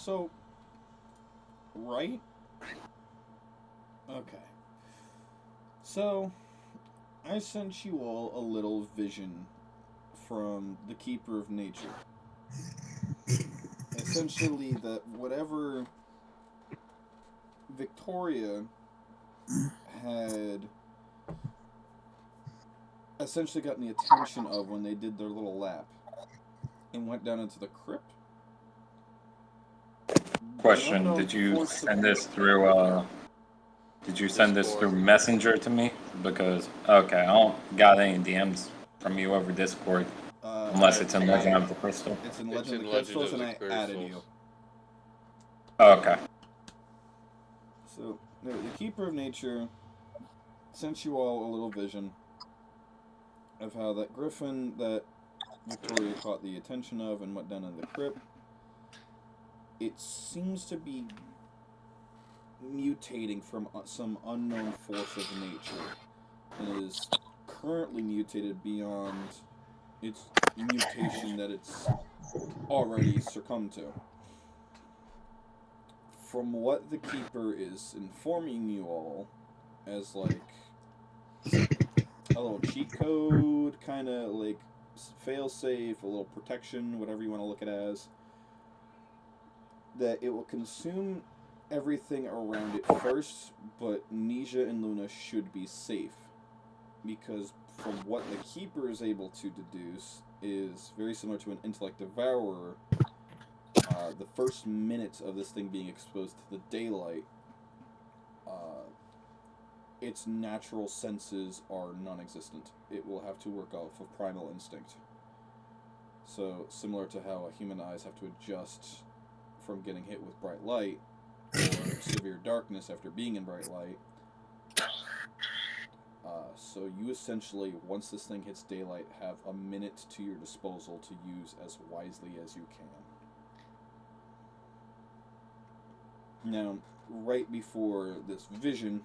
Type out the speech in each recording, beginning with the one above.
So, right? Okay. So, I sent you all a little vision from the Keeper of Nature. Essentially, that whatever Victoria had essentially gotten the attention of when they did their little lap and went down into the crypt. None Question: of Did you force of send this through? Did you send this through Discord. Messenger to me? Because okay, I don't got any DMs from you over Discord unless it's in Legend of the Crystal. It's in It's Legend of in the Legend Crystals, of and the I added you. Crystals. Okay. So, the Keeper of Nature sent you all a little vision of how that griffin that Victoria caught the attention of and went down in the crypt, it seems to be mutating from some unknown force of nature and is currently mutated beyond its mutation that it's already succumbed to. From what the Keeper is informing you all as like a little cheat code, kind of like fail safe, a little protection, whatever you want to look at it as, that it will consume everything around it first, but Nisha and Luna should be safe. Because from what the Keeper is able to deduce is very similar to an intellect devourer. The first minutes of this thing being exposed to the daylight, uh, its natural senses are non-existent. It will have to work off of primal instinct. So, similar to how human eyes have to adjust from getting hit with bright light or severe darkness after being in bright light. So you essentially, once this thing hits daylight, have a minute to your disposal to use as wisely as you can. Now, right before this vision,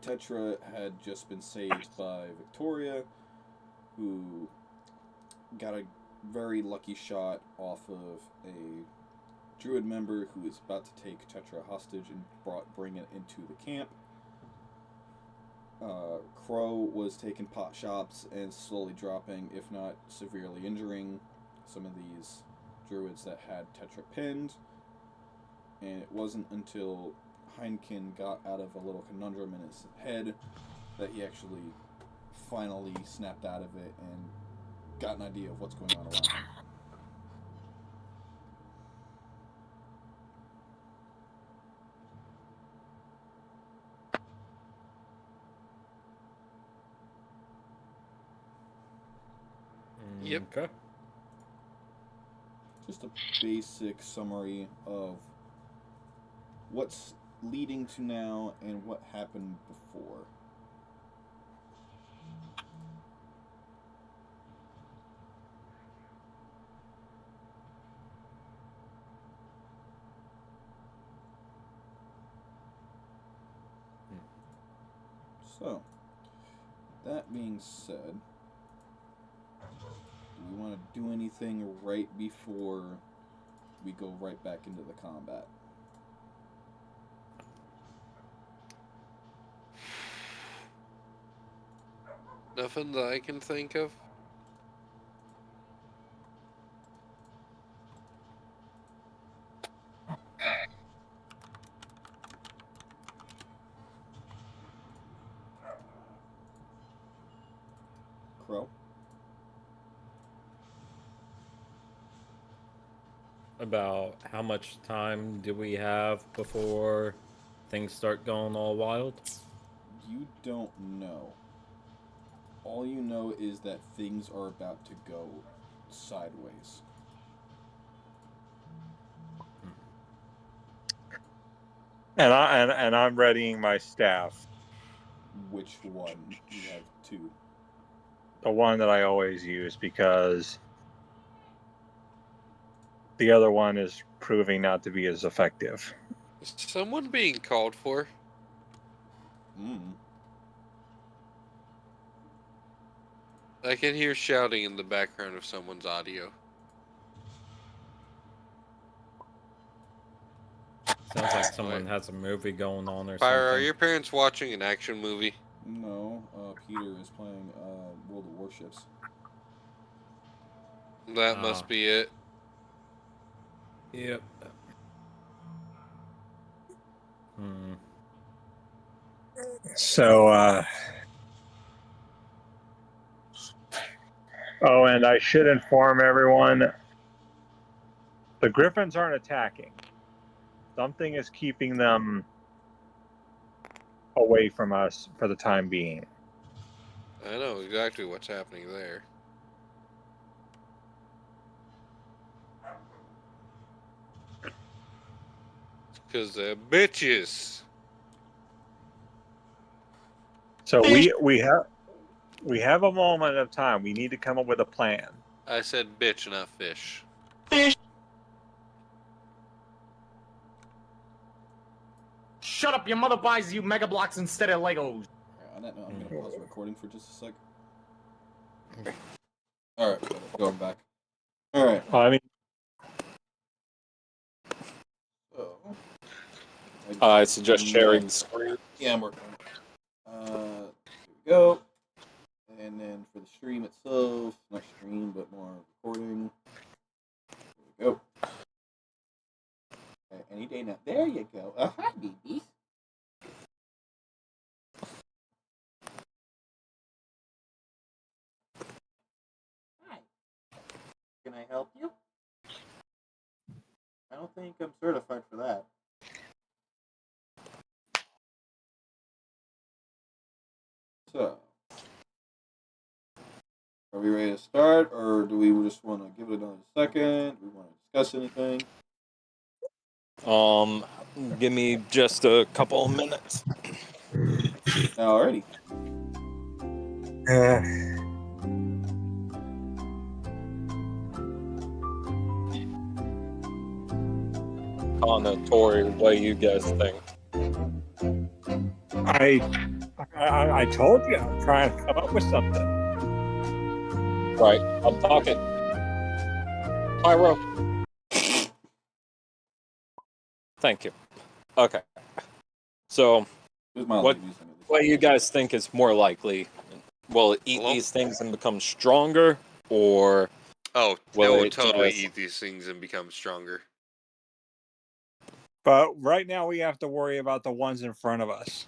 Tetra had just been saved by Victoria, who got a very lucky shot off of a druid member who is about to take Tetra hostage and bring it into the camp. Crow was taking pot shots and slowly dropping, if not severely injuring, some of these druids that had Tetra pinned. And it wasn't until Heineken got out of a little conundrum in his head that he actually finally snapped out of it and got an idea of what's going on around him. Yep. Okay. Just a basic summary of what's leading to now and what happened before. So, that being said, do we want to do anything right before we go right back into the combat? Nothing that I can think of. Crow? About how much time do we have before things start going all wild? You don't know. All you know is that things are about to go sideways. And I'm readying my staff. Which one? You have two. The one that I always use because the other one is proving not to be as effective. Is someone being called for? I can hear shouting in the background of someone's audio. Sounds like someone has a movie going on or Fire, are something. your parents watching an action movie? No, Peter is playing World of Warships. That must be it. Yep. Hmm. So, oh, and I should inform everyone, the Griffins aren't attacking. Something is keeping them away from us for the time being. I know exactly what's happening there. Because they're bitches. So we have a moment of time. We need to come up with a plan. I said bitch, not fish. Shut up, your mother buys you Mega Blocks instead of Legos. Alright, on that note, I'm going to pause the recording for just a sec. Alright, going back. Alright. I mean, So, I suggest sharing the screen. yeah, I'm working on it. Here we go. And then for the stream itself, not stream, but more recording. Here we go. Any day now. There you go. Hi, babies. Hi. Can I help you? I don't think I'm certified for that. So, are we ready to start, or do we just want to give it another second? Do we want to discuss anything? Give me just a couple of minutes. Alrighty. On a Tori, what do you guys think? I told you I'm trying to come up with something. Right, I'm talking. Pyro. Thank you. Okay. So, Here's my what ladies. do you guys think is more likely? Will it eat these things and become stronger, or Oh, it will will it totally just... eat these things and become stronger. But right now we have to worry about the ones in front of us.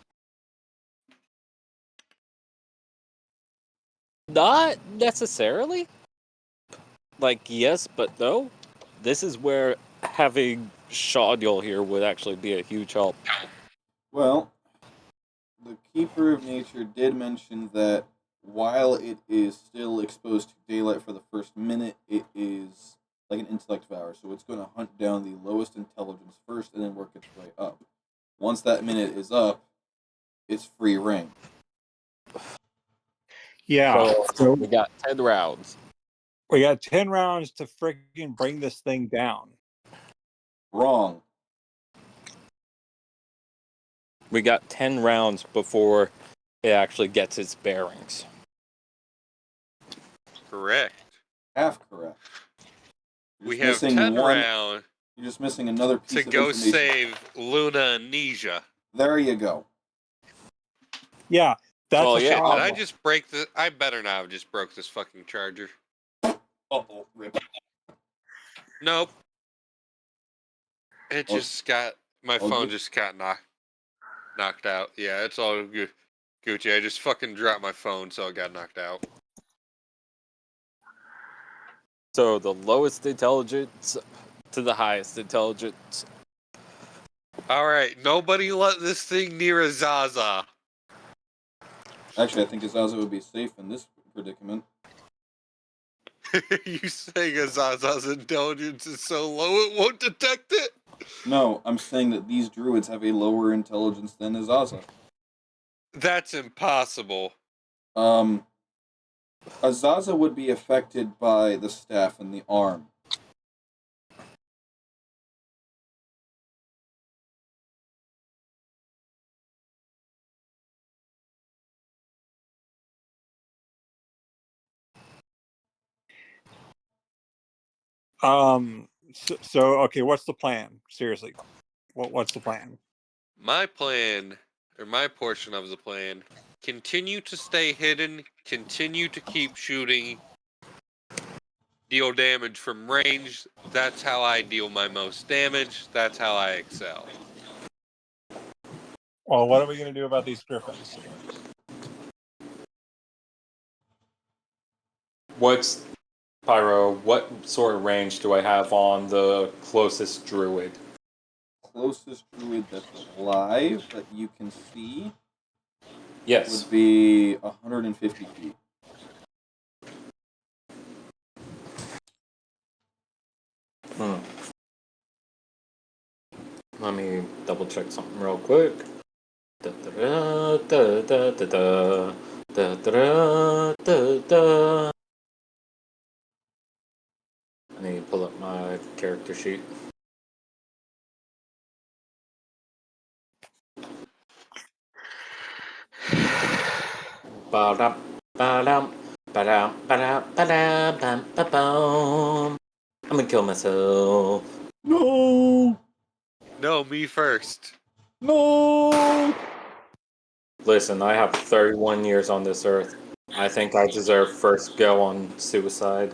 Not necessarily. Like, yes, but no. This is where having Shadul here would actually be a huge help. Well, the Keeper of Nature did mention that while it is still exposed to daylight for the first minute, it is like an intellect devour. So it's going to hunt down the lowest intelligence first and then work its way up. Once that minute is up, it's free reign. Yeah. So we got 10 rounds. We got 10 rounds to freaking bring this thing down. Wrong. We got 10 rounds before it actually gets its bearings. Correct. Half correct. We have 10 rounds You're just missing another piece to of go information. save Luna and Nisha. There you go. Yeah, that's Well, a yeah. problem. Did I just break the... I better not have just broke this fucking charger. Uh-oh, rip. Nope. It just got... My phone just got knocked out. Yeah, it's all good. Gucci, I just fucking dropped my phone, so it got knocked out. So the lowest intelligence to the highest intelligence. Alright, nobody let this thing near Azaza. Actually, I think Azaza would be safe in this predicament. You saying Azaza's intelligence is so low it won't detect it? No, I'm saying that these druids have a lower intelligence than Azaza. That's impossible. Azaza would be affected by the staff and the arm. So okay, what's the plan? Seriously. What's the plan? My plan, or my portion of the plan, continue to stay hidden, continue to keep shooting, deal damage from range. That's how I deal my most damage. That's how I excel. Well, what are we going to do about these griffins? What's Pyro? What sort of range do I have on the closest druid? Closest druid that's alive that you can see Yes. would be 150 feet. Let me double check something real quick. Da, da, da, da, da, da, da, da, da, da. I need to pull up my character sheet. Ba-dum, ba-dum, ba-dum, ba-dum, ba-dum, bum, ba-bum. I'm gonna kill myself. No! No, me first. No! Listen, I have 31 years on this earth. I think I deserve first go on suicide.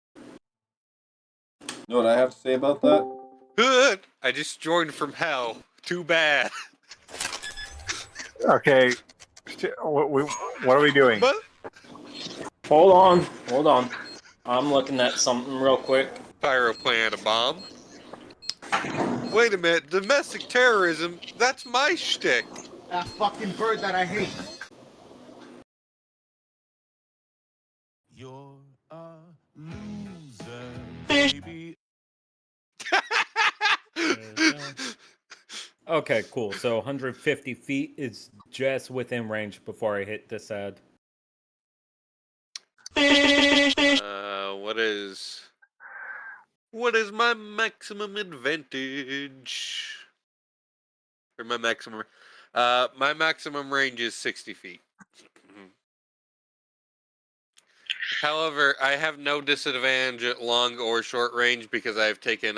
You know what I have to say about that? Good. I just joined from hell. Too bad. Okay, what are we doing? But Hold on. I'm looking at something real quick. Pyro plant a bomb. Wait a minute. Domestic terrorism? That's my shtick. That fucking bird that I hate. You're a loser, baby. Okay, cool. So 150 feet is just within range before I hit this ad. What is my maximum advantage? Or my maximum range is 60 feet. However, I have no disadvantage at long or short range because I've taken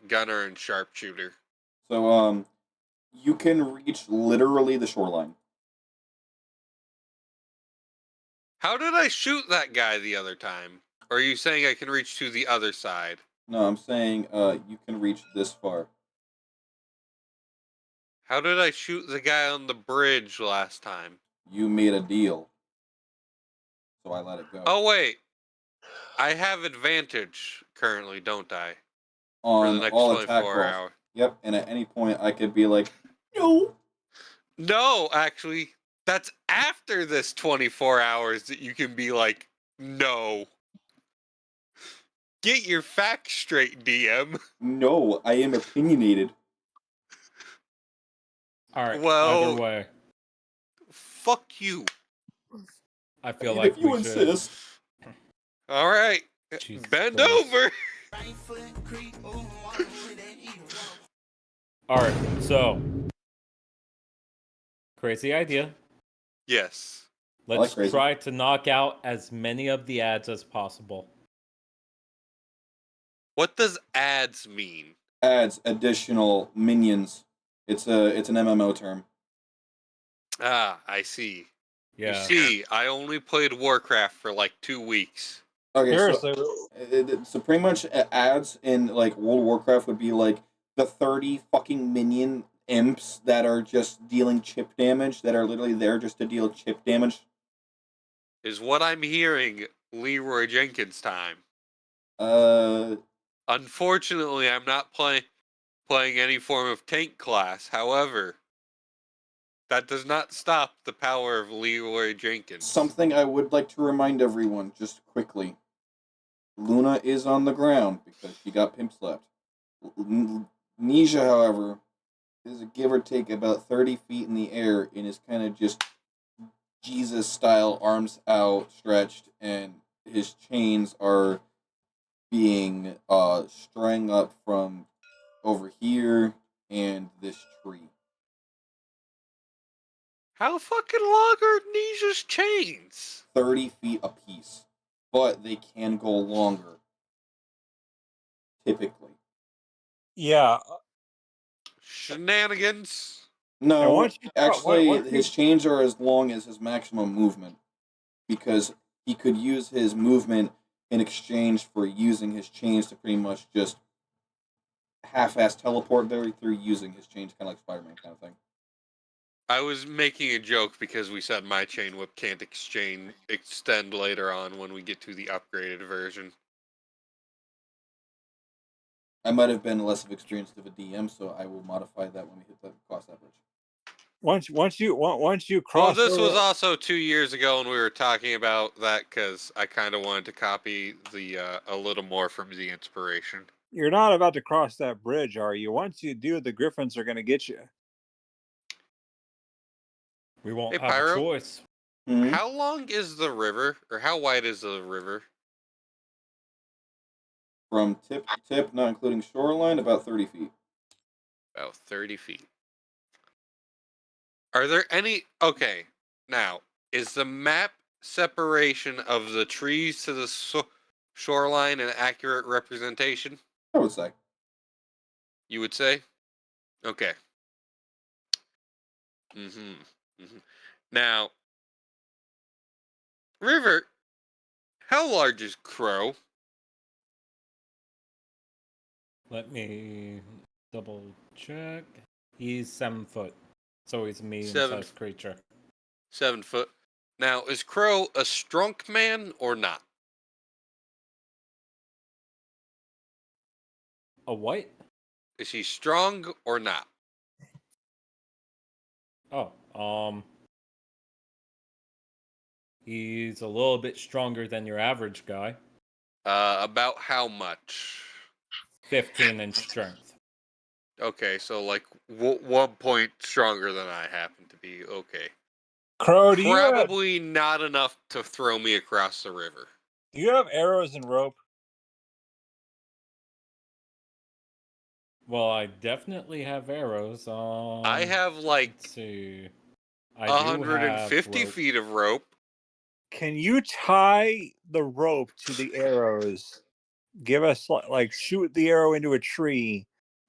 gunner and sharpshooter. So, you can reach literally the shoreline. How did I shoot that guy the other time? Or are you saying I can reach to the other side? No, I'm saying, you can reach this far. How did I shoot the guy on the bridge last time? You made a deal. So I let it go. Oh, wait. I have advantage currently, don't I? For the On next all attack 24 rolls. hours. Yep, and at any point I could be like, no! No, actually, that's after this 24 hours that you can be like, no. Get your facts straight, DM. No, I am opinionated. Alright, Well, either way, fuck you. I feel And like if you we should... insist. All right, Jesus bend Christ. over. Alright, so... Crazy idea. Yes. Let's crazy. try to knock out as many of the ads as possible. What does ads mean? Adds additional minions. It's an MMO term. Ah, I see. Yeah. You see, I only played Warcraft for like 2 weeks. Okay, Seriously, so pretty much ads in like World of Warcraft would be like the 30 fucking minion imps that are just dealing chip damage, that are literally there just to deal chip damage. Is what I'm hearing Leroy Jenkins time. Unfortunately, I'm not playing any form of tank class. However, that does not stop the power of Leroy Jenkins. Something I would like to remind everyone just quickly. Luna is on the ground because she got pimp slapped. Nisha, however, is give or take about 30 feet in the air and is kind of just Jesus style, arms out, stretched, and his chains are being strung up from over here and this tree. How fucking long are Nisha's chains? 30 feet apiece. But they can go longer. Typically. yeah. shenanigans. No, once you- actually, once you- his chains are as long as his maximum movement because he could use his movement in exchange for using his chains to pretty much just half-ass teleport there through using his chains, kind of like Spider-Man kind of thing. I was making a joke because we said my chain whip can't extend later on when we get to the upgraded version. I might have been less of experienced of a DM, so I will modify that when we hit the cost average. once you Well, cross this was over, also 2 years ago, and we were talking about that because I kind of wanted to copy the a little more from the inspiration. you're not about to cross that bridge, are you? Once you do, the Griffins are going to get you. We won't Hey, have Pyro? a choice. Mhm. How long is the river, or how wide is the river? From tip to tip, not including shoreline, about 30 feet. About 30 feet. Are there any... Okay, now, is the map separation of the trees to the shoreline an accurate representation, I would say. you would say? Okay. Mm-hmm. Now, River, how large is Crow? Let me double check. He's 7 foot, so he's a medium-sized creature. 7 foot. Now, is Crow a strunk man or not? A what? Is he strong or not? Oh, he's a little bit stronger than your average guy. About how much? 15 in strength. Okay, so like 1 point stronger than I happen to be. Okay. Crow, do Probably not enough to throw me across the river. you have arrows and rope? Well, I definitely have arrows. I have like Let's see. I do have 150 rope. feet of rope. Can you tie the rope to the arrows? Give us like shoot the arrow into a tree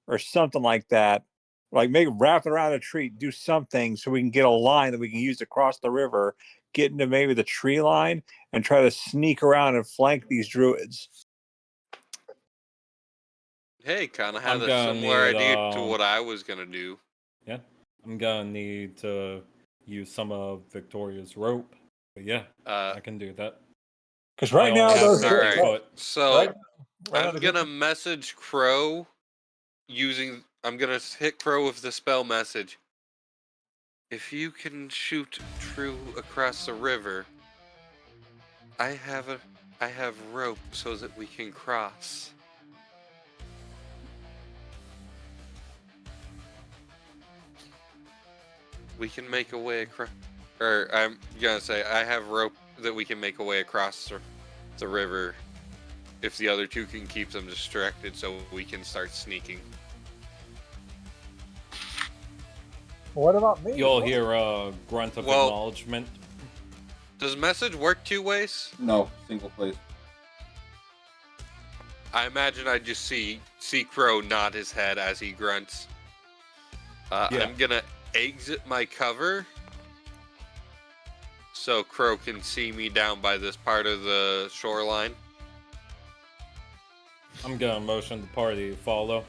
or something like that. Like make wrap it around a tree, do something so we can get a line that we can use to cross the river, get into maybe the tree line, and try to sneak around and flank these druids. Hey, kind of I'm had a gonna similar need, idea to what I was gonna do. Yeah, I'm gonna need to use some of Victoria's rope. But yeah, I can do that. Because right I now only have those 50 Alright. foot. So right now I'm the gonna Griffins- message Crow using. I'm gonna hit Crow with the spell message. If you can shoot true across the river, I have rope so that we can cross. We can make a way across. Or I'm gonna say I have rope that we can make a way across the river. If the other two can keep them distracted, so we can start sneaking. What about me? You'll hear a grunt of Well- acknowledgement. Does message work 2 ways? No, single place. I imagine I just see Crow nod his head as he grunts. Yeah. I'm gonna exit my cover so Crow can see me down by this part of the shoreline. I'm gonna motion the party to follow.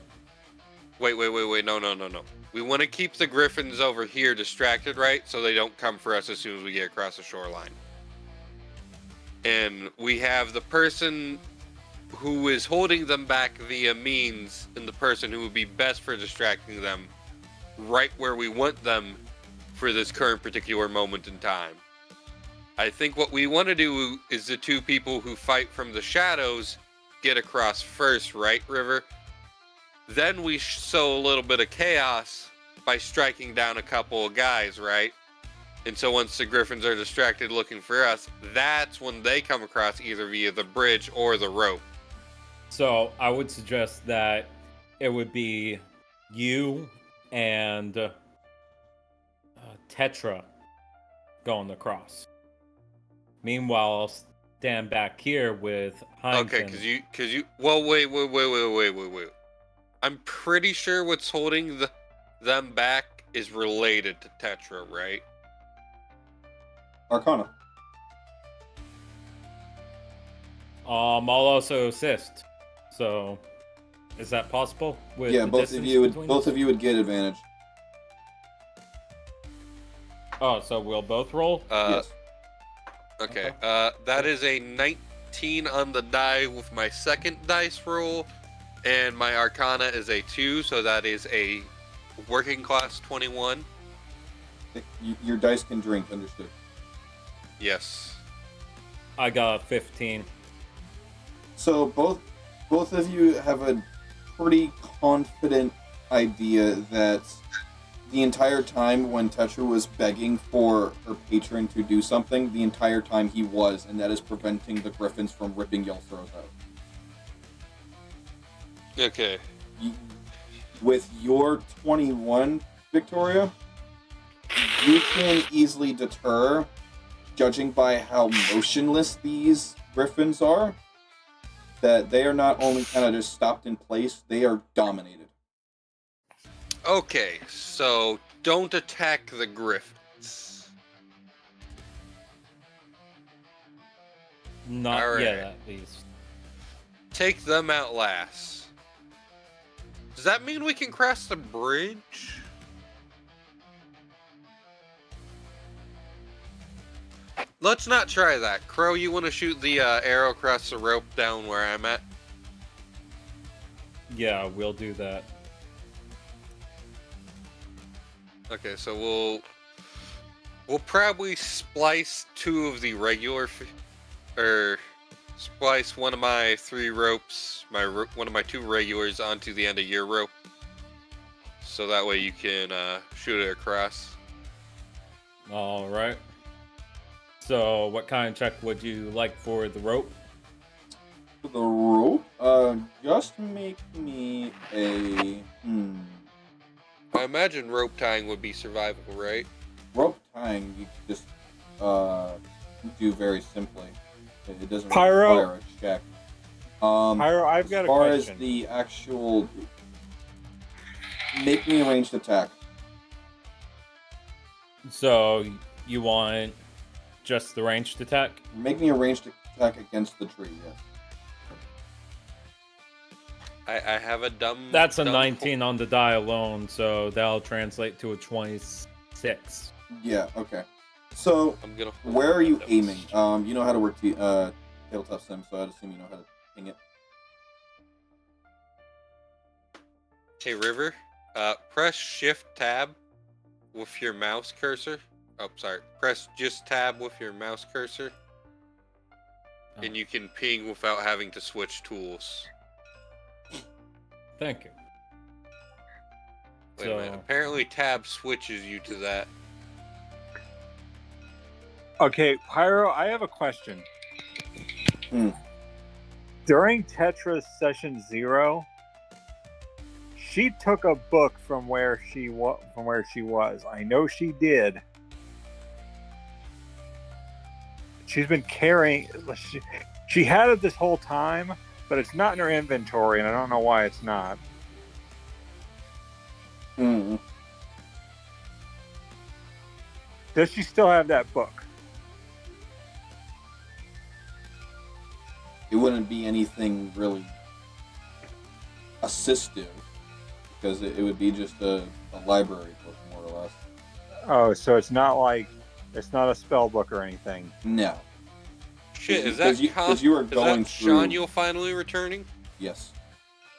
Wait, no. We want to keep the griffins over here distracted, right? So they don't come for us as soon as we get across the shoreline. And we have the person who is holding them back via means and the person who would be best for distracting them right where we want them for this current particular moment in time. I think what we want to do is the two people who fight from the shadows get across first, right, River? Then we sow a little bit of chaos by striking down a couple of guys, right? And so once the griffins are distracted looking for us, that's when they come across either via the bridge or the rope. So I would suggest that it would be you and Tetra going across. Meanwhile, I'll stand back here with Heineken. Okay, because you. Well, wait. I'm pretty sure what's holding them back is related to Tetra, right? Arcana. I'll also assist. So, is that possible? With Yeah, the both of distance you would between both us? of you would get advantage. Oh, so we'll both roll? Yes. Okay. That is a 19 on the die with my second dice roll, and my Arcana is a 2, so that is a working class 21. Your dice can drink. Understood. Yes. I got 15. So both of you have a pretty confident idea that the entire time when Tetra was begging for her patron to do something, the entire time he was, and that is preventing the griffins from ripping y'all's throats out. Okay. With your 21, Victoria, you can easily deter, judging by how motionless these griffins are, that they are not only kind of just stopped in place, they are dominated. Okay, so don't attack the griffins. Not All yet, right. at least. Take them out last. Does that mean we can cross the bridge? Let's not try that. Crow, you want to shoot the arrow across the rope down where I'm at? Yeah, we'll do that. Okay, so we'll probably splice two of the regular, or splice one of my 3 ropes, one of my 2 regulars onto the end of your rope, so that way you can shoot it across. All right. So, what kind of check would you like for the rope? The rope, just make me a I imagine rope tying would be survivable, right? rope tying. You just do very simply. It doesn't really Pyro? require a check. Pyro, I've got a As far question. as the actual, make me a ranged attack. So, you want just the ranged attack? Make me a ranged attack against the tree. Yes. I have a dumb. That's a dumb 19 on the die alone, so that'll translate to a 26. Yeah. Okay. So, I'm gonna. where are you aiming? You know how to work tabletop sim, so I'd assume you know how to ping it. Hey, River. Press Shift Tab with your mouse cursor. Oh, sorry. Press just Tab with your mouse cursor, and you can ping without having to switch tools. Thank you. Wait a minute. Apparently, Tab switches you to that. Okay, Pyro, I have a question. Hmm. During Tetra's session 0, she took a book from where she was. I know she did. She's been carrying. She had it this whole time, but it's not in her inventory, and I don't know why it's not. Hmm. Does she still have that book? It wouldn't be anything really assistive, because it would be just a library book, more or less. Oh, so it's not a spell book or anything. No. Shit, is Because that you were going through. Shaniel finally returning? Yes.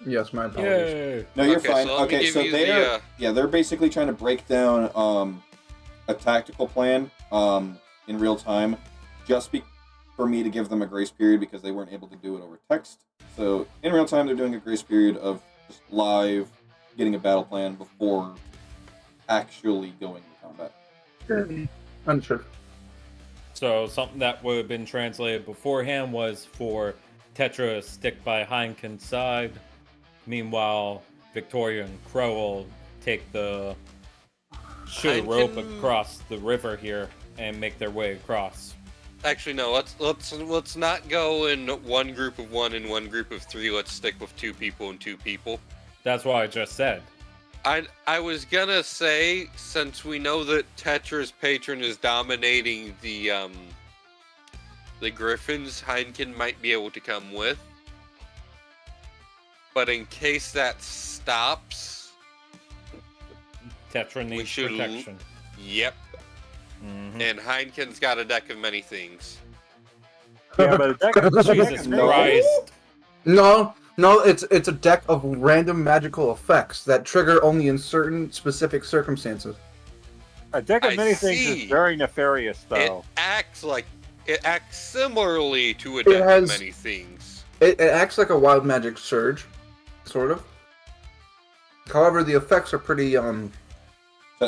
Yes, my apologies. Yay! No, you're Okay, fine. so let me Okay, give so you they're the, they're basically trying to break down a tactical plan in real time, just for me to give them a grace period because they weren't able to do it over text. So in real time, they're doing a grace period of just live getting a battle plan before actually going to combat. Understood. So, something that would have been translated beforehand was for Tetra to stick by Heinken's side. Meanwhile, Victoria and Crow will take the shoot a rope Heineken- across the river here and make their way across. Actually, no. Let's not go in one group of 1 and one group of 3. Let's stick with 2 people and 2 people. That's what I just said. I was gonna say, since we know that Tetra's patron is dominating the Griffins, Heineken might be able to come with. But in case that stops, Tetra needs should protection. Yep. Mhm. And Heineken's got a deck of many things. Yeah, but Jesus Christ. No, it's a deck of random magical effects that trigger only in certain specific circumstances. a deck of I many things see. is very nefarious, though. It acts similarly to a It deck has- of many things. It acts like a wild magic surge, sort of. However, the effects are pretty Set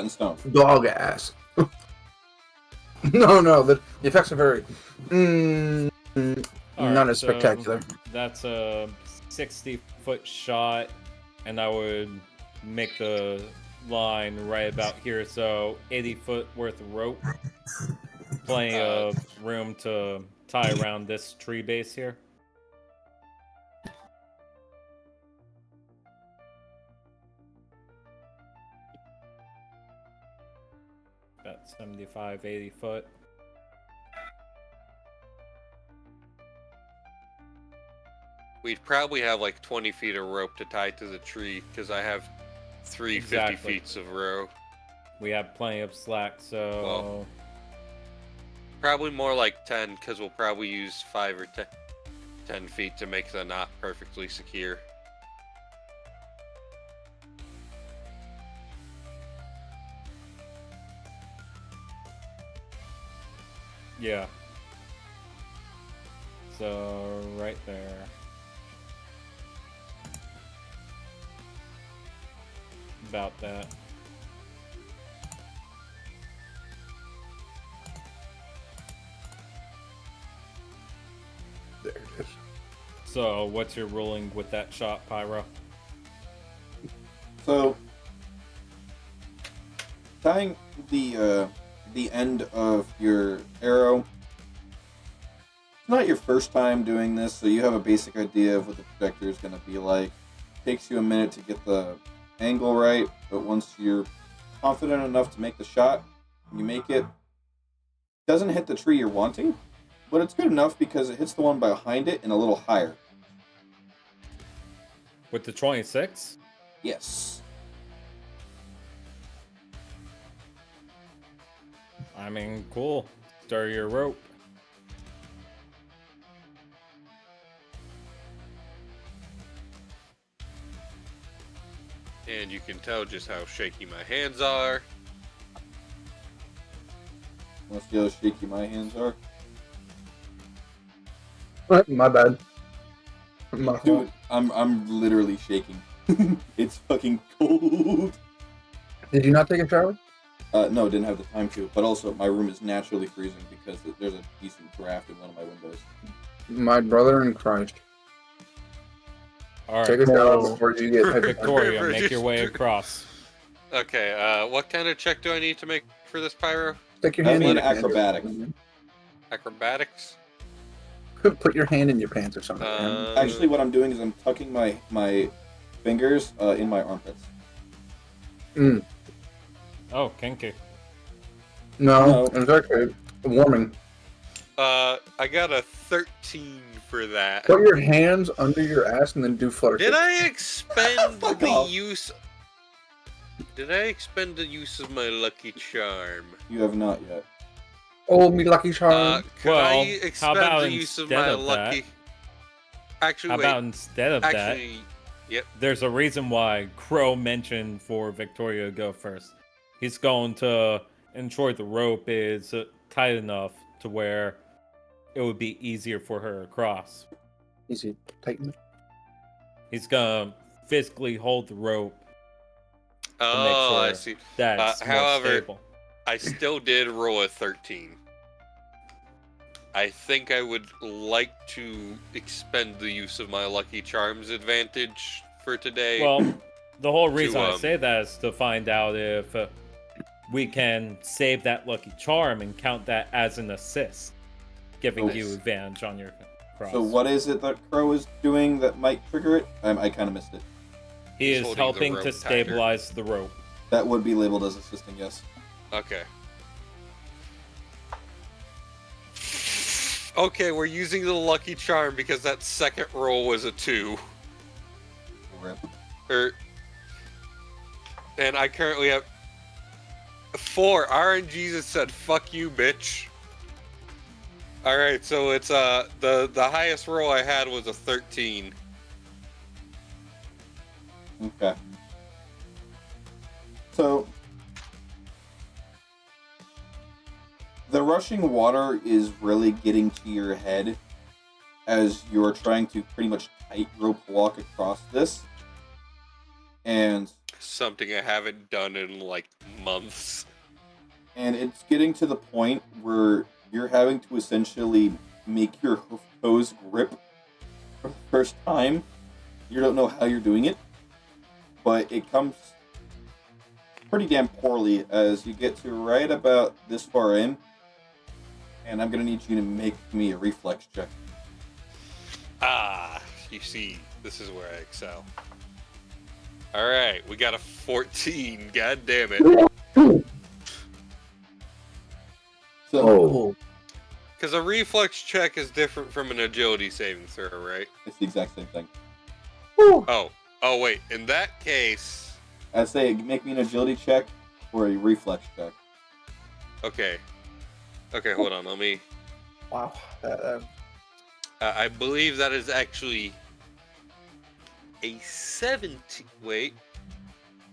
in stone. dog ass. no, the effects are very All not right, as so spectacular. That's a 60-foot shot, and I would make the line right about here. So 80-foot worth of rope. Plenty of room to tie around this tree base here. About 75, 80 foot. We'd probably have like 20 feet of rope to tie to the tree because I have 3 Exactly. 50 feet of row. We have plenty of slack, so Well, probably more like 10 because we'll probably use 5 or 10 feet to make the knot perfectly secure. yeah. So right there. About that. There it is. So what's your ruling with that shot, Pyro? So, tying the end of your arrow. It's not your first time doing this, so you have a basic idea of what the projector is going to be like. Takes you a minute to get the angle right, but once you're confident enough to make the shot, you make it. Doesn't hit the tree you're wanting, but it's good enough because it hits the one behind it and a little higher. With the 26? Yes. I mean, cool. Stir your rope. And you can tell just how shaky my hands are. Want to see how shaky my hands are? My bad. My fault. Dude, I'm literally shaking. It's fucking cold. Did you not take a shower? No, didn't have the time to. But also, my room is naturally freezing because there's a decent draft in one of my windows. My brother in Christ. All right. Take a shower before you get Victoria, make your way across. Okay, what kind of check do I need to make for this pyro? Stick your hand in That's your acrobatics. pants. Acrobatics? Put your hand in your pants or something. man. Actually, what I'm doing is I'm tucking my fingers in my armpits. Oh, kinky. No, it's okay. Warming. I got a 13 for that. Put your hands under your ass and then do flutter. Did I expend Fuck the off. use? Did I expend the use of my lucky charm? You have not yet. Oh, me lucky charm. Could Well, I how expend about the use of instead my of that- lucky? Actually, How wait. about instead of that, Actually, yep. there's a reason why Crow mentioned for Victoria to go first. He's going to ensure the rope is tight enough to where it would be easier for her to cross. Easy. Tighten it. He's gonna physically hold the rope to Oh, make sure I see. that's more however- stable. I still did roll a 13. I think I would like to expend the use of my lucky charms advantage for today. Well, the whole reason I um, say that is to find out if we can save that lucky charm and count that as an assist, giving you Nice. advantage on your cross. So what is it that Crow is doing that might trigger it? I kind of missed it. He He's is holding the helping rope to tighter. stabilize the rope. That would be labeled as assisting, yes. Okay. Okay, we're using the lucky charm because that second roll was a 2. Rip. And I currently have 4. RNGesus said, "Fuck you, bitch." All right, so it's the highest roll I had was a 13. Okay. So the rushing water is really getting to your head as you're trying to pretty much tightrope walk across this. And Something I haven't done in like months. and it's getting to the point where you're having to essentially make your toes grip for the first time. You don't know how you're doing it, but it comes pretty damn poorly as you get to right about this far in, and I'm gonna need you to make me a reflex check. Ah, you see, this is where I excel. All right, we got a 14. God damn it. So Oh, Because a reflex check is different from an agility saving throw, right? it's the exact same thing. Oh, wait. In that case, I say make me an agility check or a reflex check. okay. Okay, hold on. Let me. wow. I believe that is actually a 17. Wait.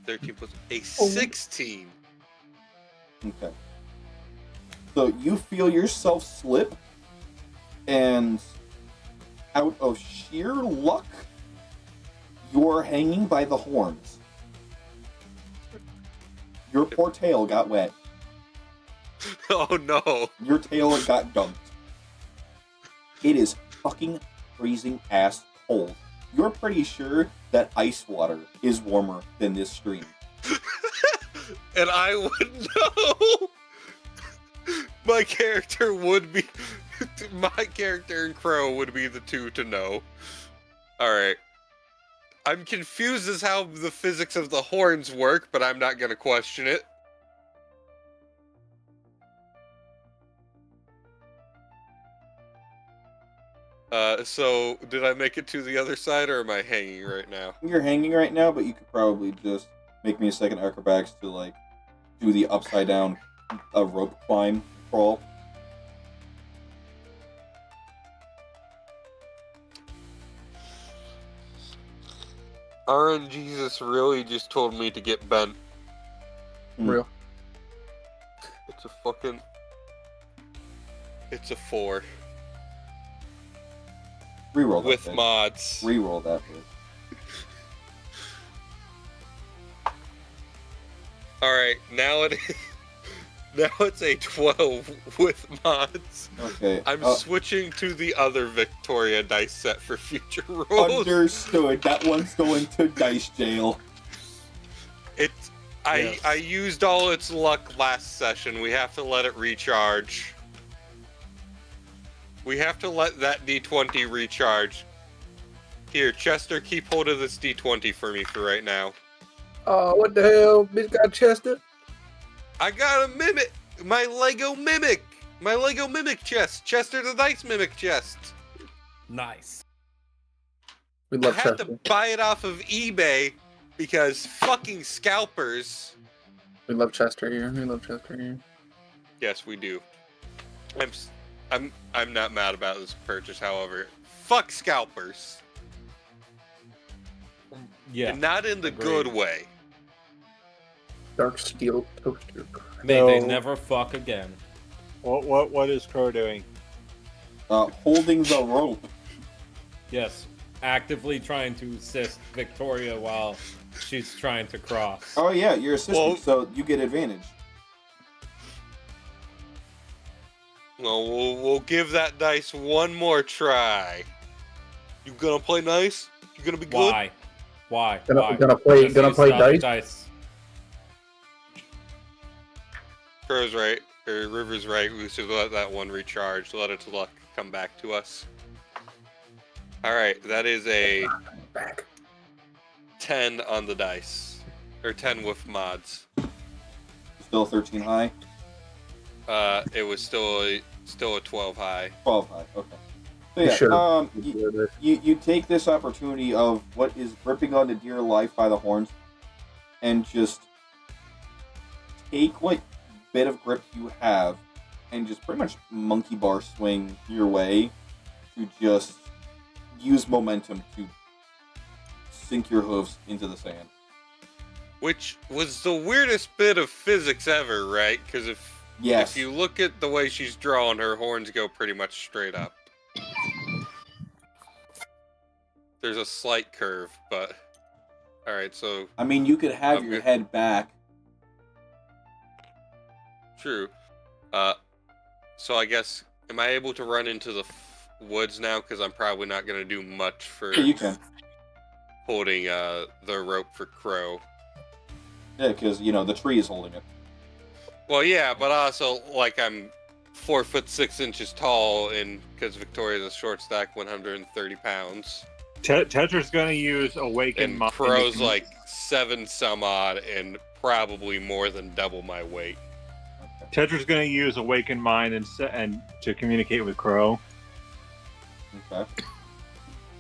13 plus a 16. Okay. So you feel yourself slip, and out of sheer luck, you're hanging by the horns. Your poor tail got wet. Oh no. Your tail got dunked. It is fucking freezing ass cold. You're pretty sure that ice water is warmer than this stream. And I would know. My character would be. My character and Crow would be the two to know. Alright. I'm confused as how the physics of the horns work, but I'm not gonna question it. So did I make it to the other side, or am I hanging right now? You're hanging right now, but you could probably just make me a second acrobatics to, like, do the upside down rope climb crawl. RNGesus really just told me to get bent. Real. It's a fucking... It's a 4. Reroll that With bit. mods. Reroll that bit. Alright, now it is... Now it's a 12 with mods. Okay. I'm switching to the other Victoria dice set for future rolls. Understood. That one's going to dice jail. It's... Yes. I used all its luck last session. We have to let it recharge. We have to let that D20 recharge. Here, Chester, keep hold of this D20 for me for right now. Oh, what the hell? Bitch got Chester? I got a mimic! My Lego mimic! My Lego mimic chest! Chester the Dice mimic chest! Nice. We I love had Chester. to buy it off of eBay because fucking scalpers. We love Chester here. We love Chester here. Yes, we do. I'm not mad about this purchase, however. Fuck scalpers. Yeah. And not in the agreed. good way. Dark steel toaster. May they So- never fuck again. What is Crow doing? Holding the rope. Yes. Actively trying to assist Victoria while she's trying to cross. Oh yeah, you're assisting, Well- so you get advantage. No, we'll give that dice one more try. You gonna play nice? You gonna be good? Why? Why? Why? Gonna play Because you dice? stop dice. Crow's right, or River's right. We should let that one recharge. Let its luck come back to us. All right, that is a Back. 10 on the dice. Or 10 with mods. Still 13 high? It was still a 12 high. 12 high, okay. So yeah, Sure. you take this opportunity of what is gripping onto dear life by the horns and just take what bit of grip you have and just pretty much monkey bar swing your way to just use momentum to sink your hooves into the sand. Which was the weirdest bit of physics ever, right? Because if you look at the way she's drawn, her horns go pretty much straight up. There's a slight curve, but... Alright, so... I mean, you could have your head back. True. So I guess... Am I able to run into the woods now? Because I'm probably not going to do much for... Yeah, you can. Holding the rope for Crow. Yeah, because, you know, the tree is holding it. Well, yeah, but also, like, I'm 4 foot 6 inches tall, and because Victoria's a short stack, 130 pounds. Tetra's going to use Awaken And Mind. Crow's like 7 some odd, and probably more than double my weight. Tetra's going to use Awaken Mind and to communicate with Crow. Okay.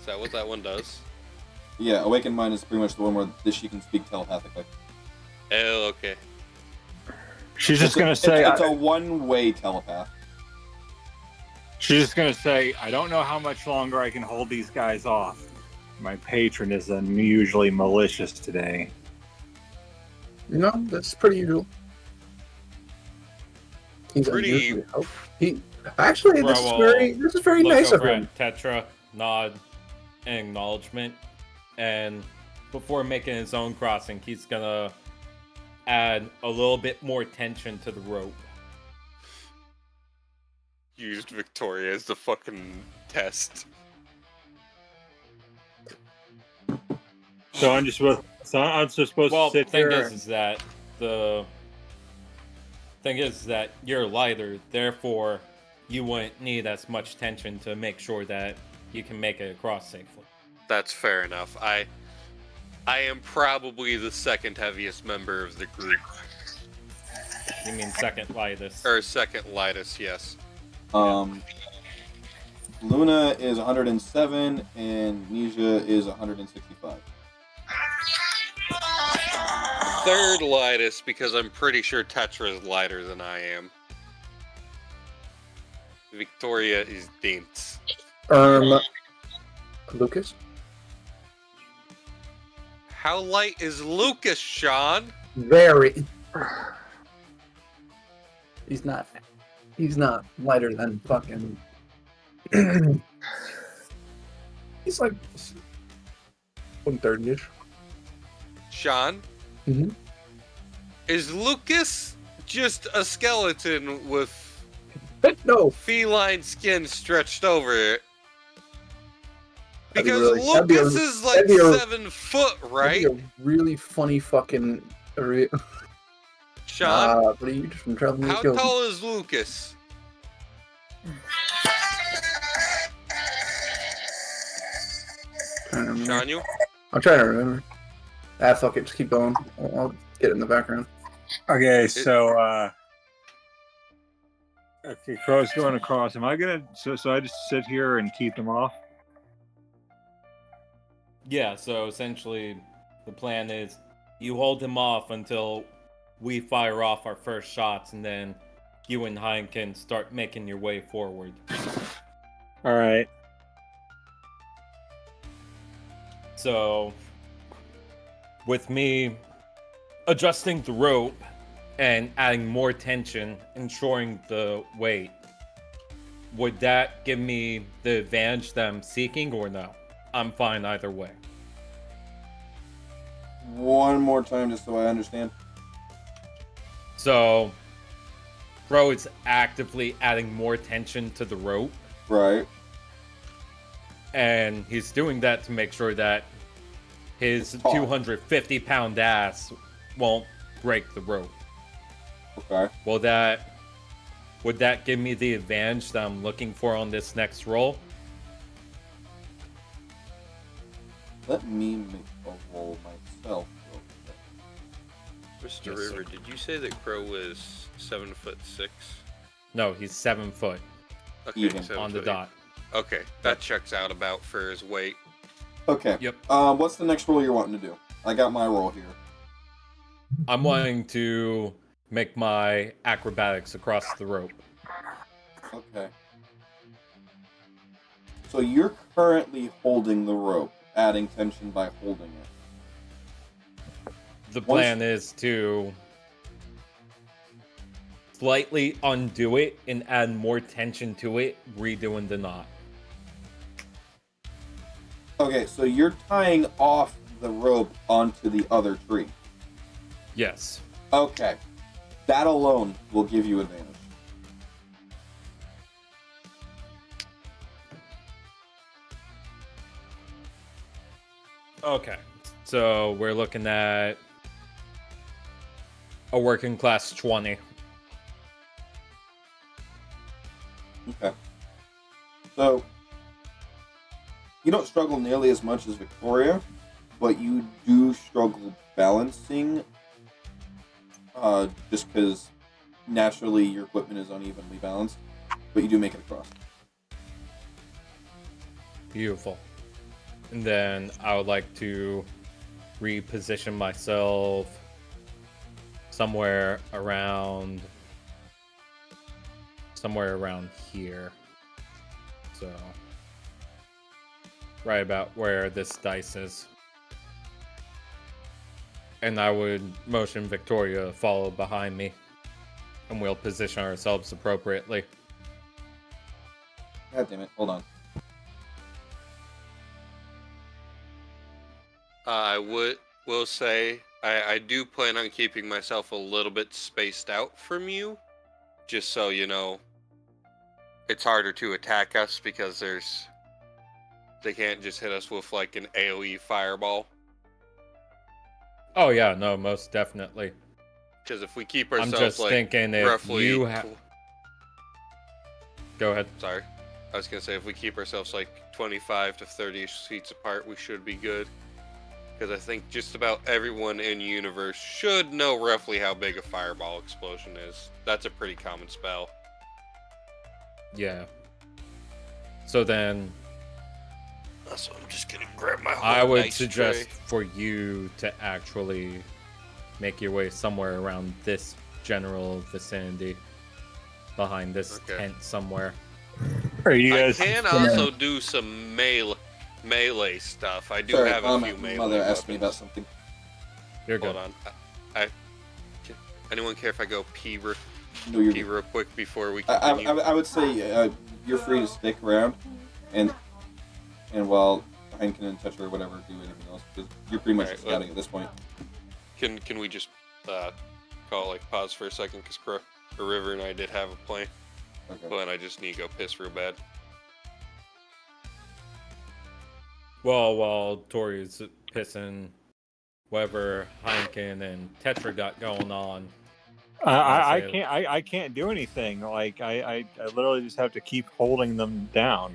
Is that what that one does? Yeah, Awakened Mind is pretty much the one where she can speak telepathically. Oh, okay. She's just going to say... It's a one-way telepath. She's just going to say, I don't know how much longer I can hold these guys off. My patron is unusually malicious today. No, that's pretty usual. He's Pretty- unusually he actually, this is very Look nice of over him. at Tetra, nod, and acknowledgement, and before making his own crossing, he's gonna add a little bit more tension to the rope. Used Victoria as the fucking test. So I'm just supposed Well, to sit the thing here. is that the thing is that you're lighter, therefore you wouldn't need as much tension to make sure that you can make it across safely. That's fair enough. I am probably the second heaviest member of the group. You mean second lightest? Or second lightest, yes. Luna is 107 and Nisha is 165. Third lightest because I'm pretty sure Tetra is lighter than I am. Victoria is dense. Lucas? How light is Lucas, Sean? Very. He's not lighter than fucking. He's like 130-ish. Sean? Mm-hmm. Is Lucas just a skeleton with No. feline skin stretched over it? That'd be Because really- that'd be a- Lucas is like that'd be a- 7 foot, right? That'd be a really funny fucking. Sean, what are you just from traveling? how tall is Lucas? Sean, you? I'm trying to remember. Fuck it, just keep going. I'll get it in the background. Okay, so okay, Crow's going across. Am I gonna so I just sit here and keep them off? Yeah, so essentially the plan is you hold him off until we fire off our first shots, and then you and Hein can start making your way forward. All right. So, with me adjusting the rope and adding more tension, ensuring the weight, would that give me the advantage that I'm seeking or no? I'm fine either way. One more time, just so I understand. So, Bro is actively adding more tension to the rope, Right. and he's doing that to make sure that his Oh. 250-pound ass won't break the rope. Okay. Would that give me the advantage that I'm looking for on this next roll? Let me make a roll myself. Mr. Yes, sir. River, did you say that Crow was 7'6"? No, he's 7 foot Okay, Even. 7 on the foot. dot. Okay, that checks out about for his weight. Okay. Yep. What's the next roll you're wanting to do? I got my roll here. I'm wanting to make my acrobatics across the rope. Okay. So you're currently holding the rope, adding tension by holding it. The plan is to slightly undo it and add more tension to it, redoing the knot. Okay, so you're tying off the rope onto the other tree. Yes. Okay. That alone will give you advantage. Okay. So we're looking at a working class 20. Okay. So, you don't struggle nearly as much as Victoria, but you do struggle balancing, just because naturally your equipment is unevenly balanced, but you do make it across. Beautiful. And then I would like to reposition myself somewhere around here. So right about where this dice is. And I would motion Victoria to follow behind me. And we'll position ourselves appropriately. God damn it, hold on. I will say I do plan on keeping myself a little bit spaced out from you, just so you know. It's harder to attack us because they can't just hit us with like an AoE fireball. Oh yeah, no, most definitely. Because if we keep I'm ourselves just like thinking if roughly, you have. Go ahead. sorry, I was gonna say if we keep ourselves like 25 to 30 feet apart, we should be good. Because I think just about everyone in universe should know roughly how big a fireball explosion is. That's a pretty common spell. Yeah. So then So I'm just gonna grab my whole I would nice suggest tray. for you to actually make your way somewhere around this general vicinity, behind this Okay. tent somewhere. Are you I guys? can also do some melee stuff. I do Sorry, have a few melee Mother asked me about weapons. something. You're good. Hold on. Anyone care if I go pee No, you're pee good. real quick before we I continue? would say you're free to stick around, and while Heineken and Tetra or whatever do anything else, because you're pretty much Alright, scouting at this point. Can we just call pause for a second? Because River and I did have a plan, Okay. but I just need to go piss real bad. Well, while Tori's pissing, whatever Heineken and Tetra got going on. I can't do anything. Like I literally just have to keep holding them down.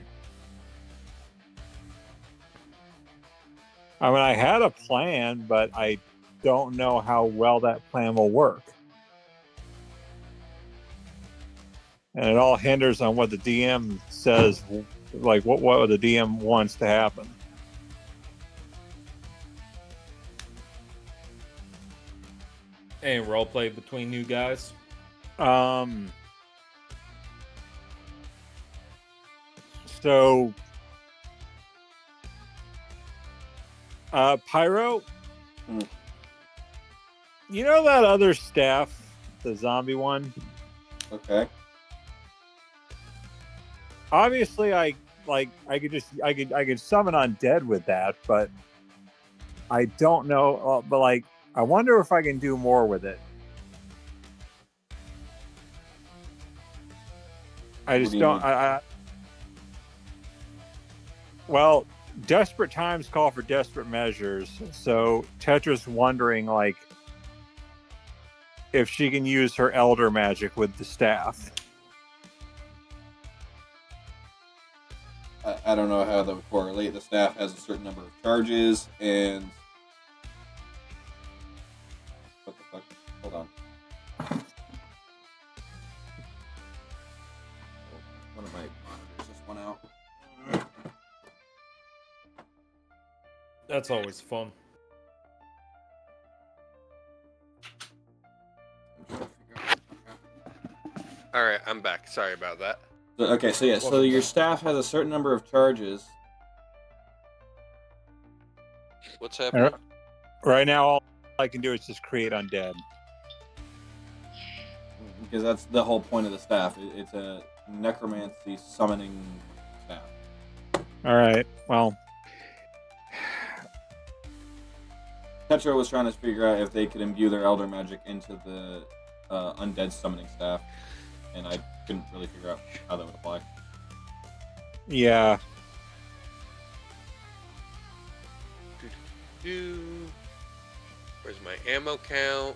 I mean, I had a plan, but I don't know how well that plan will work. And it all hinders on what the DM says, like what the DM wants to happen. Any roleplay between you guys? So Pyro, you know that other staff, the zombie one? Okay. Obviously I could summon undead with that, but I don't know, but like I wonder if I can do more with it. I just do you don't. mean? Well, desperate times call for desperate measures. So Tetra's wondering, like, if she can use her elder magic with the staff. I don't know how that would correlate. The staff has a certain number of charges, and That's always fun. All right, I'm back. Sorry about that. So, okay, so yeah, so Welcome your back. staff has a certain number of charges. What's happening? Right now, all I can do is just create undead. Because that's the whole point of the staff. It's a necromancy summoning staff. All right. Well, Tetra was trying to figure out if they could imbue their elder magic into the undead summoning staff, and I couldn't really figure out how that would apply. yeah. Where's my ammo count?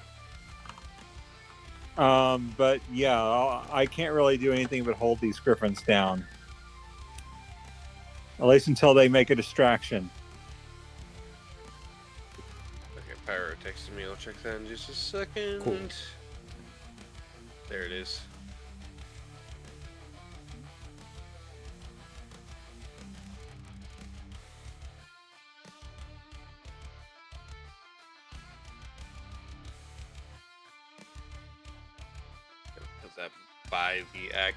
But yeah, I can't really do anything but hold these griffins down. At least until they make a distraction. Okay, Pyro texted me. I'll check that in just a second. Cool. There it is. Does that buy the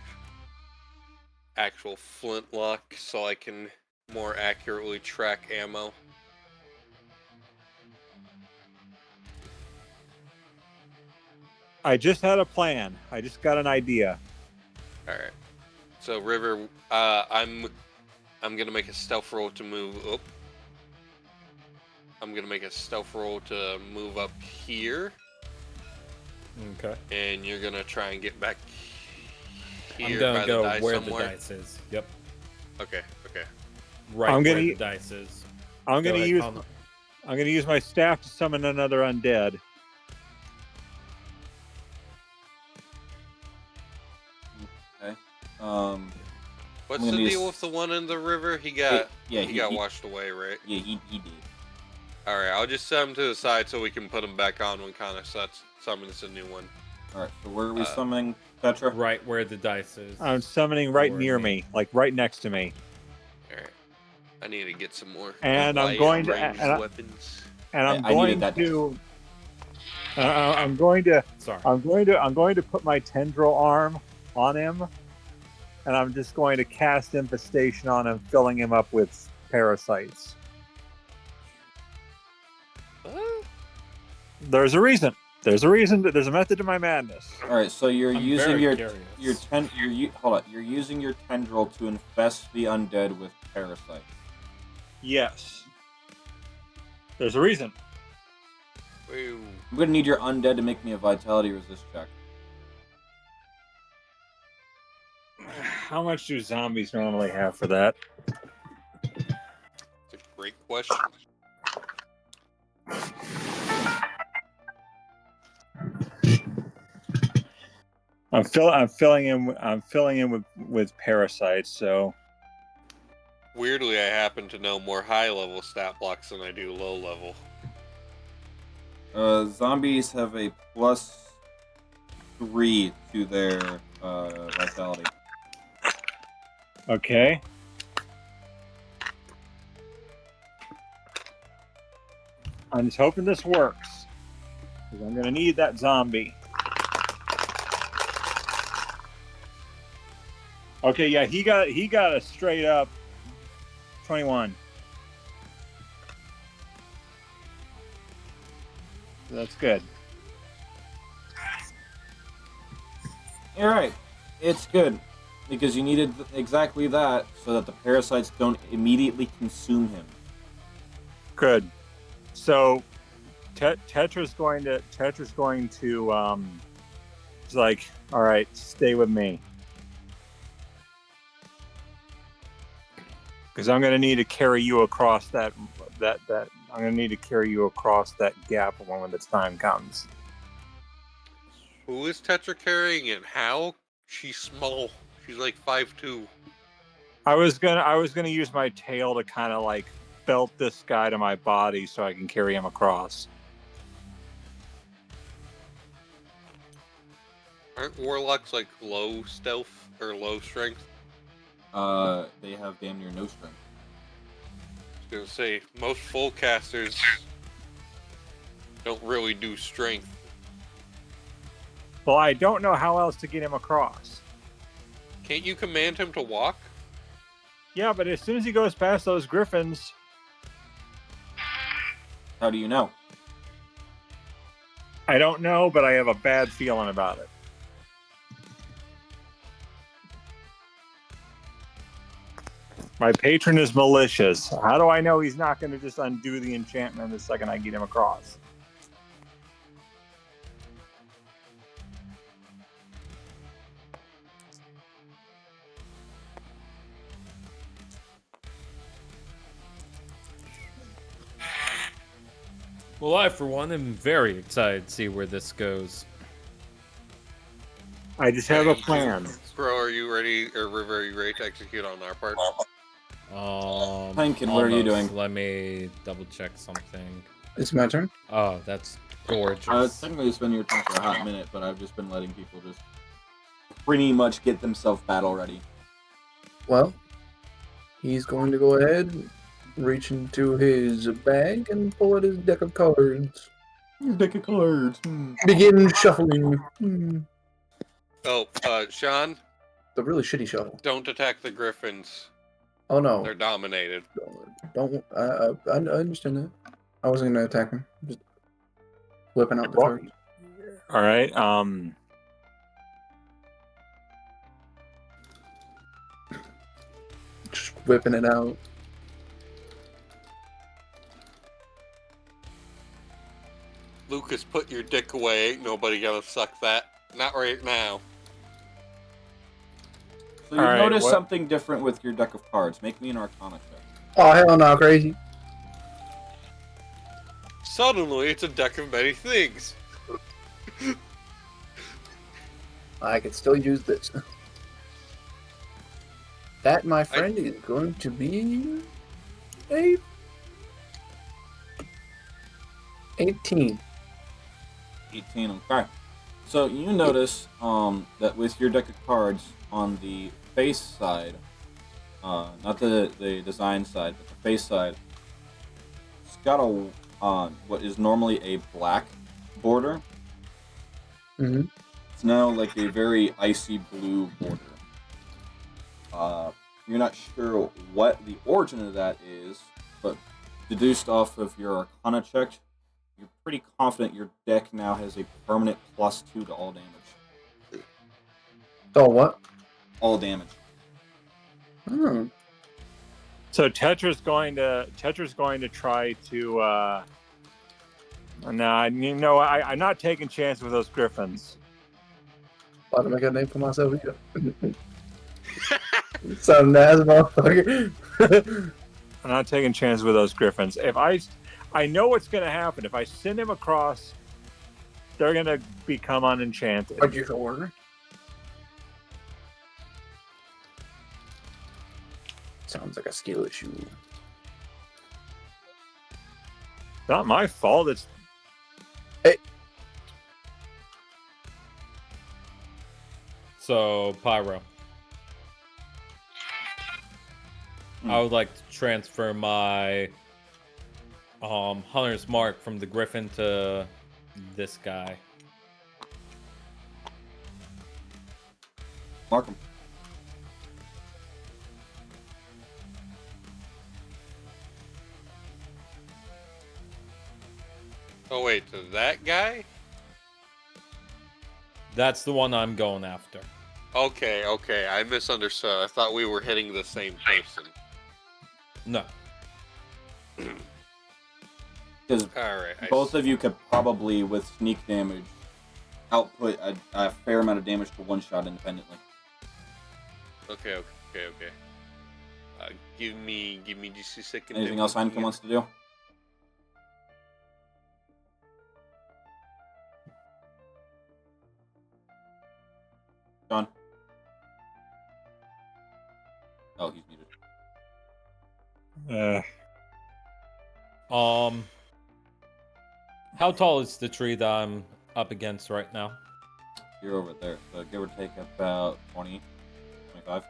actual flintlock so I can more accurately track ammo? I just had a plan. I just got an idea. All right. So River, I'm gonna make a stealth roll to move up. I'm gonna make a stealth roll to move up here, Okay. and you're gonna try and get back here I'm gonna by go the dice where somewhere. the dice is. Yep. Okay. Okay. Right I'm gonna where the u- dice is. I'm Go gonna ahead, use Tom. I'm gonna use my staff to summon another undead. Okay. What's I'm the gonna deal use- with the one in the river? He got he got washed away, right? Yeah, he did. All right. I'll just set him to the side so we can put him back on when Connor summons a new one. All right. So where are we summoning Tetra? Right where the dice is. I'm summoning right Or near me. me, like right next to me. All right. I need to get some more. And I'm quiet going to- ranged and I- weapons. And I'm I needed going that to I'm going to Sorry. I'm going to put my tendril arm on him, and I'm just going to cast infestation on him, filling him up with parasites. What? There's a reason. There's a reason. There's a method to my madness. All right. So you're I'm using very your curious. hold on. You're using your tendril to infest the undead with parasites. Yes. There's a reason. Wait, I'm gonna need your undead to make me a vitality resist check. How much do zombies normally have for that? it's a great question. I'm filling in with parasites. So Weirdly, I happen to know more high level stat blocks than I do low level. Zombies have a +3 to their vitality. okay. I'm just hoping this works, because I'm gonna need that zombie. Okay, yeah, he got a straight up 21. That's good. All right, it's good because you needed exactly that so that the parasites don't immediately consume him. Good. So Tetra's going to it's like, all right, stay with me. Because I'm going to need to carry you across that I'm going to need to carry you across that gap when the time comes. Who is Tetra carrying and how? She's small. She's like 5'2". I was gonna use my tail to kind of like belt this guy to my body so I can carry him across. Aren't warlocks like low stealth or low strength? They have damn near no strength. gonna say most full casters don't really do strength. Well, I don't know how else to get him across. Can't you command him to walk? Yeah, but as soon as he goes past those griffins, How do you know? I don't know, but I have a bad feeling about it. My patron is malicious. How do I know he's not going to just undo the enchantment the second I get him across? Well, I, for one, am very excited to see where this goes. I just have a plan. Bro, are you ready, or River, are you ready to execute on our part? Hankin, what are you almost. doing? Let me double check something. It's my turn. Oh, that's gorgeous. Technically, it's been your turn for a hot minute, but I've just been letting people just pretty much get themselves battle ready. Well, he's going to go ahead, reach into his bag, and pull out his deck of cards. Deck of cards. Begin shuffling. Oh, Sean, The really shitty shuffle. don't attack the griffins. Oh no! They're dominated. Don't. I understand that. I wasn't gonna attack him. Just whipping out the Well, cards. all right. Just whipping it out. Lucas, put your dick away. Ain't nobody gonna suck that. Not right now. So you All right, notice what- something different with your deck of cards. Make me an Arcana check. Oh hell no, crazy! Suddenly, it's a deck of many things. I could still use this. That, my friend, is going to be a 18. 18. Okay. So you notice that with your deck of cards on the face side, not the design side, but the face side, it's got a what is normally a black border. Mm-hmm. It's now like a very icy blue border. You're not sure what the origin of that is, but deduced off of your Arcana check, you're pretty confident your deck now has a permanent +2 to all damage. Oh, what? All damage. Hmm. So Tetra's going to try to. No, you know, I'm not taking chances with those griffins. About to make a name for myself either. Some ass motherfucker. I'm not taking chances with those griffins. If I know what's going to happen. If I send him across, they're going to become unenchanted. What'd you order? Sounds like a skill issue. It's not my fault. It's So, Pyro. I would like to transfer my Hunter's Mark from the Griffin to this guy. Mark 'em. Oh wait, to that guy? That's the one I'm going after. Okay, okay, I misunderstood. I thought we were hitting the same person. No. Because Alright, both of you could probably, with sneak damage, output a fair amount of damage to one shot independently. Okay. Give me just a second. Anything else Heineken wants to do? John? Oh, he's muted. How tall is the tree that I'm up against right now? You're over there, so give or take about 20, 25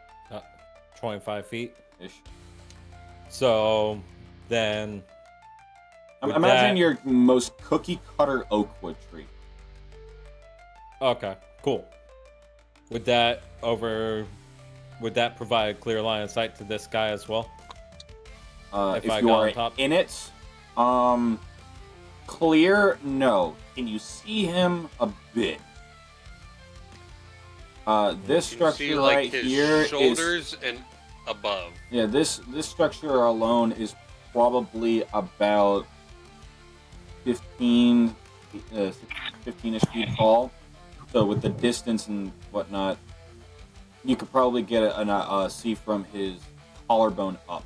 25 feet. ish. So then with Imagine that- your most cookie cutter oak wood tree. Okay, cool. Would that provide a clear line of sight to this guy as well? If If I you got are on top? in it, clear, no. Can you see him a bit? This You can see structure like right his here is shoulders and above. yeah. This structure alone is probably about 15, 15-ish feet tall. So with the distance and whatnot, you could probably get a see from his collarbone up.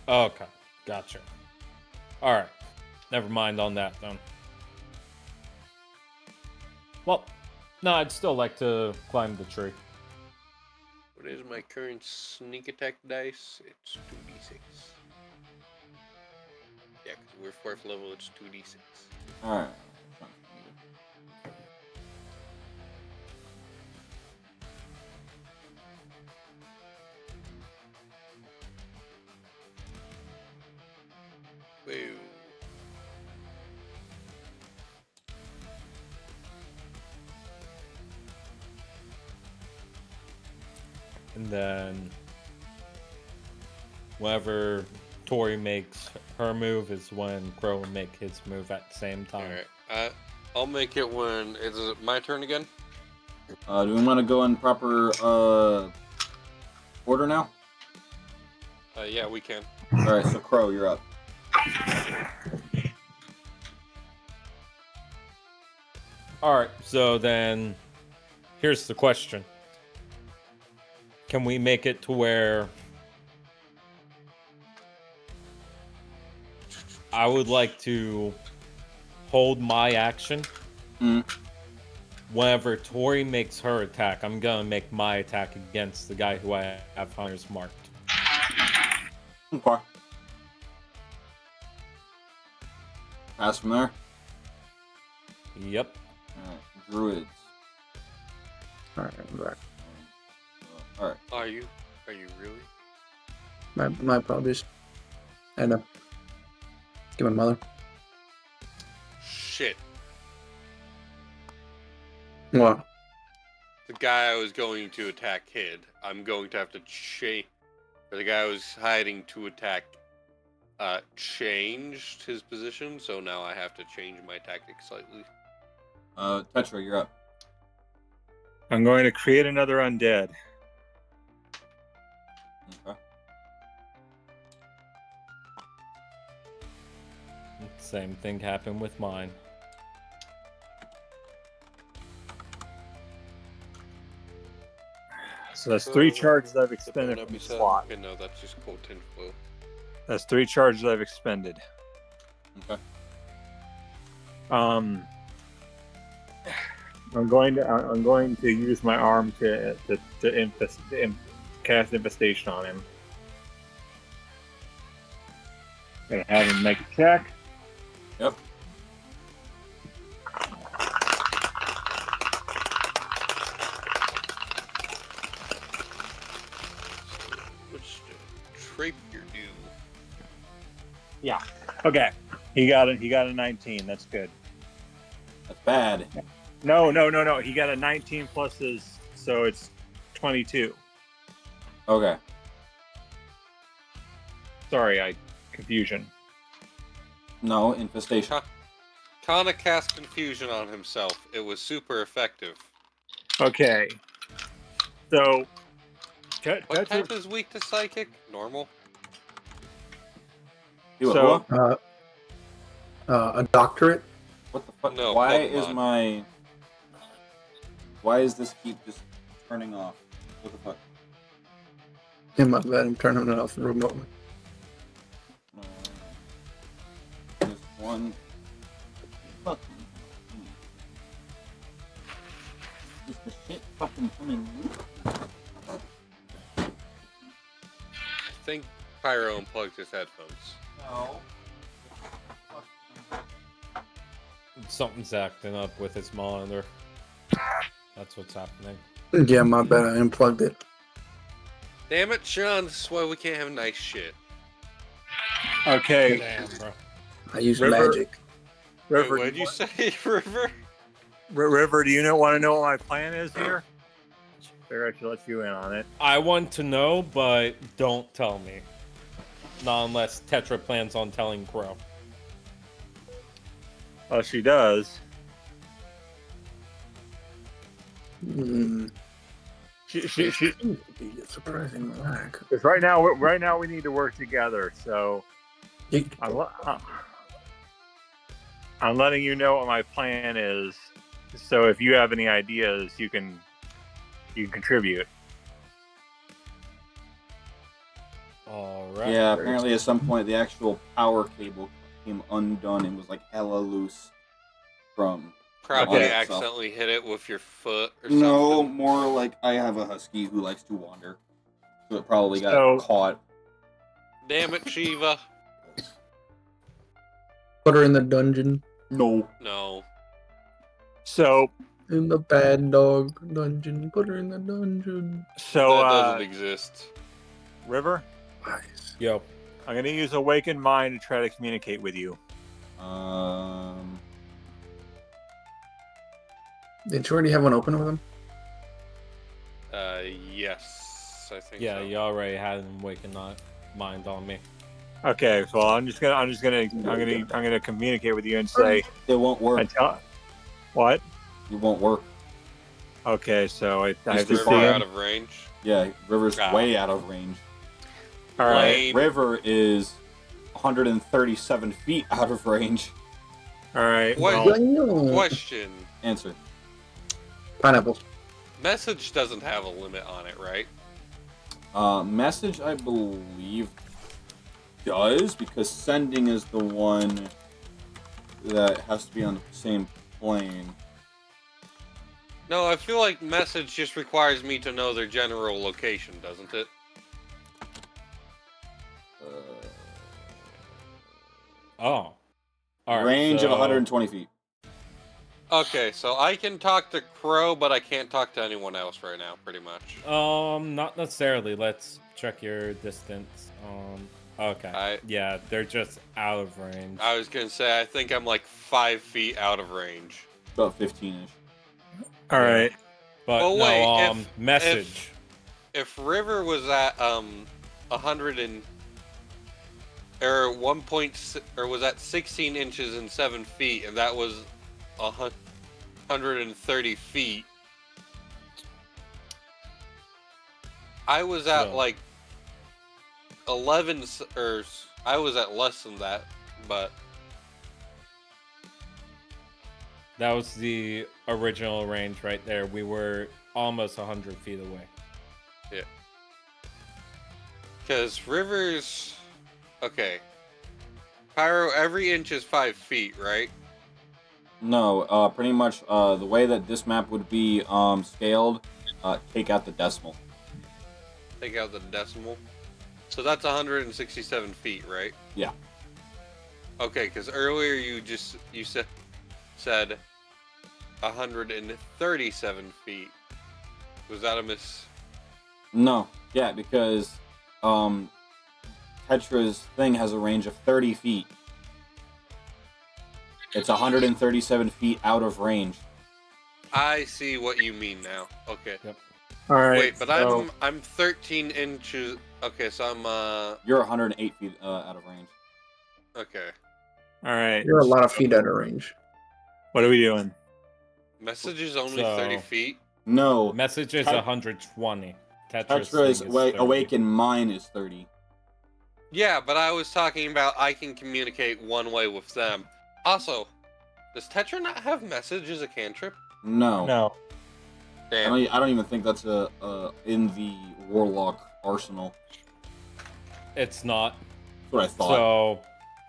Okay, gotcha. All right, never mind on that then. Well, no, I'd still like to climb the tree. What is my current sneak attack dice? It's 2d6. Yeah, because we're 4th level, it's 2d6. All right. Woo. And then whenever Tori makes her move is when Crow will make his move at the same time. Alright, I'll make it when... Is it my turn again? Do we want to go in proper order now? Yeah, we can. All right. So Crow, you're up. Alright, so then here's the question. Can we make it to where I would like to hold my action? Whenever Tori makes her attack, I'm gonna make my attack against the guy who I have hunters marked. Okay. Pass from there. Yep. All right. Druids. Alright, I'm back. All right. Are you really? My apologies. And give my mother. Shit. What? The guy I was going to attack hid. I'm going to have to change... Or the guy I was hiding to attack changed his position, so now I have to change my tactics slightly. Tetra, you're up. I'm going to create another undead. Okay. Same thing happened with mine. So that's 3 charges I've expended from the slot. Okay, no, that's just cold tinfoil. That's 3 charges I've expended. Okay. I'm going to use my arm to cast infestation on him. Gonna have him make a check. Yep. What's the Trapier do? Yeah. Okay. He got a 19. That's good. That's bad. No. He got a 19 plus his, so it's 22. Okay. Sorry, confusion. No, infestation. Kana cast confusion on himself. It was super effective. Okay. So, What type is weak to psychic? Normal. You So- what? A doctorate? What the fuck? No, Why is this keep just turning off? What the fuck? Yeah, my bad. I'm turning it off remotely. Just one. Fucking. Is the shit fucking coming? I think Pyro unplugged his headphones. No. Something's acting up with his monitor. That's what's happening. Yeah, my bad. I unplugged it. Damn it, Sean. This is why we can't have nice shit. Okay, Damn, bro. I use River- magic. Wait, River. what'd you say, River? River, do you want to know what my plan is here? Figure I should let you in on it. I want to know, but don't tell me. Not unless Tetra plans on telling Crow. Oh, she does. Hmm. She. Seems to be a surprising lack. Because right now we need to work together. So You- I'm letting you know what my plan is. So if you have any ideas, you can contribute. All right. Yeah, apparently at some point the actual power cable came undone and was like hella loose from. Probably Okay. accidentally hit it with your foot or No, something. more like I have a husky who likes to wander, so it probably got So- caught. Damn it, Shiva. Put her in the dungeon. No. No. So In the bad dog dungeon. Put her in the dungeon. so That doesn't exist. River, Nice. Yo. I'm gonna use Awakened Mind to try to communicate with you. Did you already have one open with him? Yes, I think Yeah, so. you already had an awakened mind on me. Okay, so I'm gonna communicate with you and say It won't work. What? It won't work. Okay, so I He's have too to River see far him. out of range. Yeah, River's Ah. way out of range. All right. Lame. River is 137 feet out of range. All right. What? Well, Question. Answer. Pineapples. Message doesn't have a limit on it, right? Message, I believe, does, because sending is the one that has to be on the same plane. No, I feel like message just requires me to know their general location, doesn't it? Oh. All right. Range of so- 120 feet. Okay, so I can talk to Crow, but I can't talk to anyone else right now, pretty much. Not necessarily. Let's check your distance. Okay. Yeah, they're just out of range. I was gonna say, I think I'm like 5 feet out of range. About 15-ish. all right. But Oh, no, wait, message. If River was at 100 and or 1.6 or was at 16 inches and 7 feet, and that was 130 feet. I was at So- like 11, or I was at less than that, but That was the original range right there. We were almost 100 feet away. yeah. Because River's okay. Pyro, every inch is 5 feet, right? No, pretty much the way that this map would be scaled, take out the decimal. Take out the decimal. So that's 167 feet, right? Yeah. Okay, because earlier you said 137 feet. Was that a miss? No, yeah, because Tetra's thing has a range of 30 feet. It's 137 feet out of range. I see what you mean now. Okay. All right. Wait, but so- I'm 13 inches. Okay, so I'm You're 108 feet out of range. okay. All right. You're a lot of feet out of range. What are we doing? Message is only So- 30 feet. No, Message is Tet- 120. Tetra's thing is 30. awakened mine is 30. Yeah, but I was talking about I can communicate one way with them. Also, does Tetra not have message as a cantrip? No, No. Damn. I don't even think that's in the Warlock arsenal. It's not. That's what I thought. So,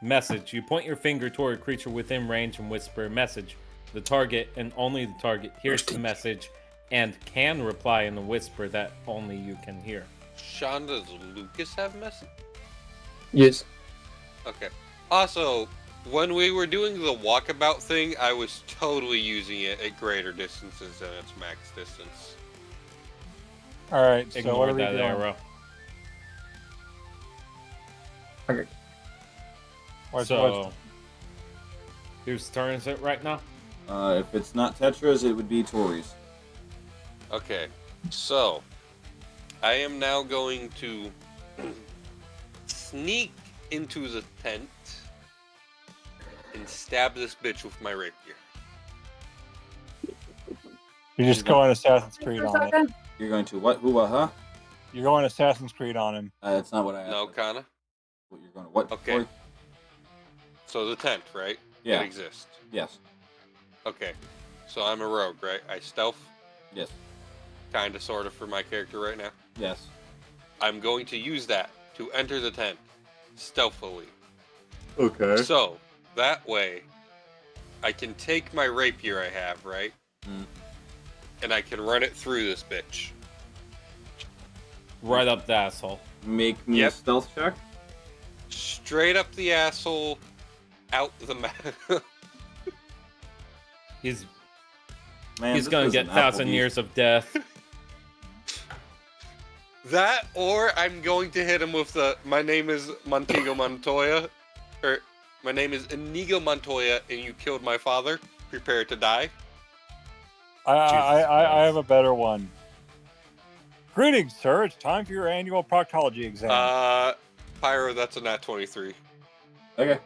message. You point your finger toward a creature within range and whisper message. The target and only the target hears the message and can reply in a whisper that only you can hear. Sean, does Lucas have message? Yes. Okay. Also, when we were doing the walkabout thing, I was totally using it at greater distances than its max distance. All right. So what Ignore are we that doing? arrow. Okay. So, whose turn is it right now? If it's not Tetra's, it would be Tori's. Okay, so I am now going to sneak into the tent and stab this bitch with my rapier. You're just going Assassin's Creed on it. You're going to what? Who? What? Huh? You're going Assassin's Creed on him. That's not what I asked. No, kinda. What you're going to what? Okay. Tori? So the tent, right? Yeah. It exists. Yes. Okay. So I'm a rogue, right? I stealth, Yes. kinda, sorta, for my character right now. Yes. I'm going to use that to enter the tent stealthily. Okay. So that way, I can take my rapier I have, right? Mm. And I can run it through this bitch. Right up the asshole. Make me a Yep. stealth check. Straight up the asshole, out the mouth. He's Man, he's this gonna is get an 1,000 Applebee's. years of death. That, or I'm going to hit him with the, my name is Montego Montoya, or my name is Inigo Montoya, and you killed my father. Prepare to die. I have a better one. Greetings, sir. It's time for your annual proctology exam. Pyro, that's a nat 23. Okay.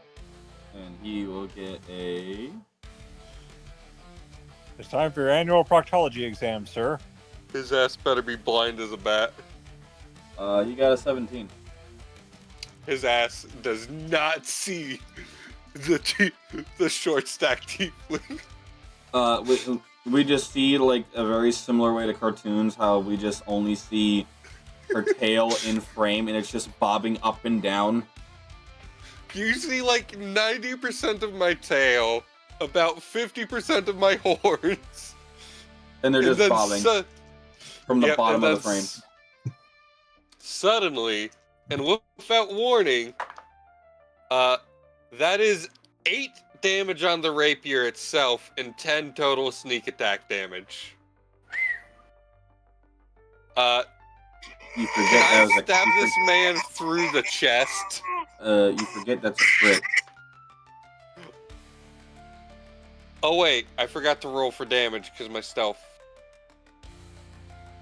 And he will get a. It's time for your annual proctology exam, sir. His ass better be blind as a bat. You got a 17. His ass does not see the short stack tiefling. We just see like a very similar way to cartoons, how we just only see her tail in frame and it's just bobbing up and down. You see like 90% of my tail, about 50% of my horns. And they're and just then bobbing from the Yep, bottom and of the then frame. Suddenly, and without warning, that is 8 damage on the rapier itself and 10 total sneak attack damage. You Can forget that I was stab this man through the chest? You forget that's a crit. Oh wait, I forgot to roll for damage because my stealth.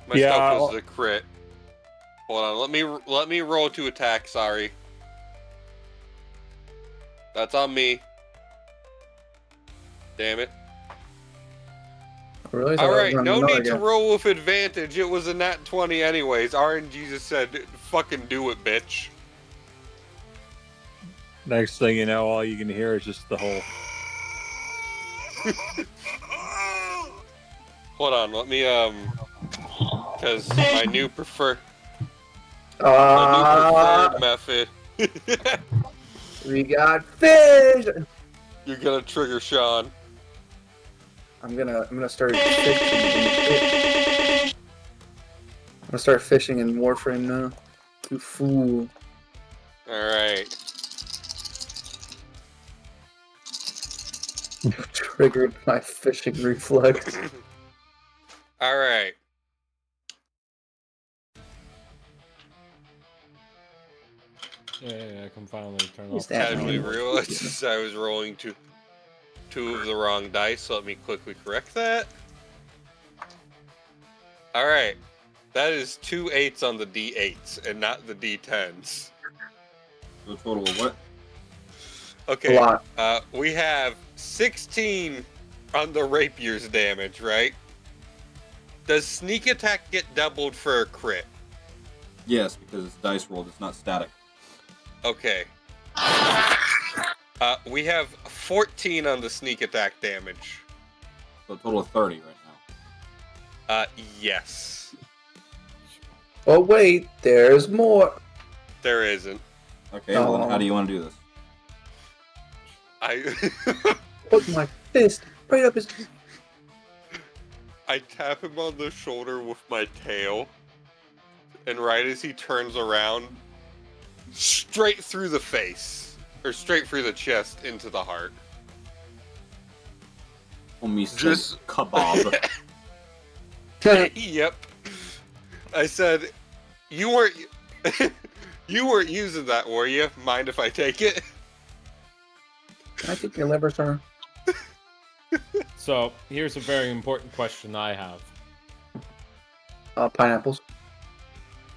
My Yeah, stealth was well- the crit. Hold on, let me roll to attack. Sorry, that's on me. Damn it! I really thought All I was right, running no another need to guy. roll with advantage. It was a nat 20 anyways. RNG just said, "Fucking do it, bitch." Next thing you know, all you can hear is just the whole. Hold on, let me because my new preferred method. We got fish. You're gonna trigger Sean. I'm gonna start fishing. I'm gonna start fishing in Warframe now. You fool. Alright. Triggered my fishing reflex. Alright. Yeah, I can finally turn Is off. that Casually man? realized I was rolling two of the wrong dice, so let me quickly correct that. Alright. That is 2 8s on the D8s and not the D10s. So a total of what? Okay. A lot. We have 16 on the rapier's damage, right? Does sneak attack get doubled for a crit? Yes, because it's dice rolled. It's not static. Okay. We have 14 on the sneak attack damage. So a total of 30 right now. Yes. Oh wait, there's more. There isn't. Okay, well then No. how do you want to do this? Put my fist right up his. I tap him on the shoulder with my tail, and right as he turns around, straight through the face, or straight through the chest into the heart. Homie Just- said kebab. Yep. I said, you You weren't using that, were you? Mind if I take it? Can I take your liver, sir? So here's a very important question I have. Pineapples.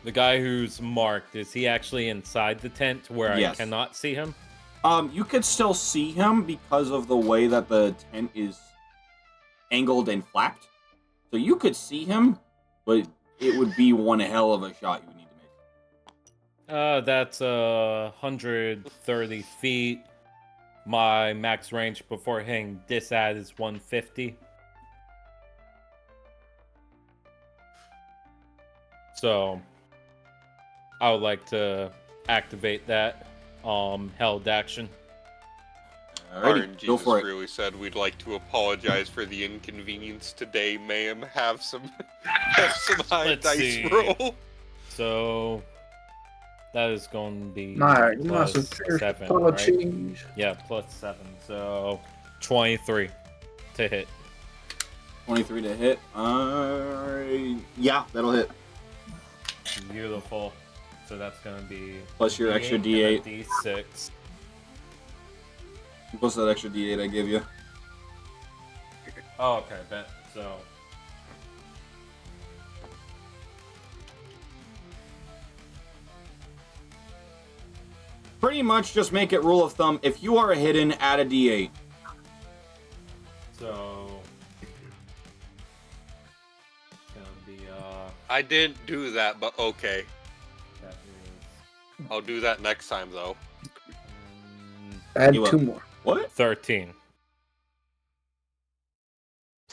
The guy who's marked, is he actually inside the tent where Yes. I cannot see him? You could still see him because of the way that the tent is angled and flapped. So you could see him, but it would be one hell of a shot you would need to make. That's 130 feet. My max range before hitting this ad is 150. So I would like to activate that held action. Alrighty, go for it. really said we'd like to apologize for the inconvenience today, ma'am. Have some high Let's dice see. roll. So that is going to be My plus sincere 7, right? apologies. Yeah, plus 7. So 23 to hit. 23 to hit. Yeah, that'll hit. Beautiful. So that's going to be Plus your extra and D8. a D6. Plus that extra D8 I give you. Oh, okay, bet. So Pretty much just make it rule of thumb. If you are hidden, add a D8. So it's gonna be I didn't do that, but okay. that is I'll do that next time, though. Add You 2 up? more. What? 13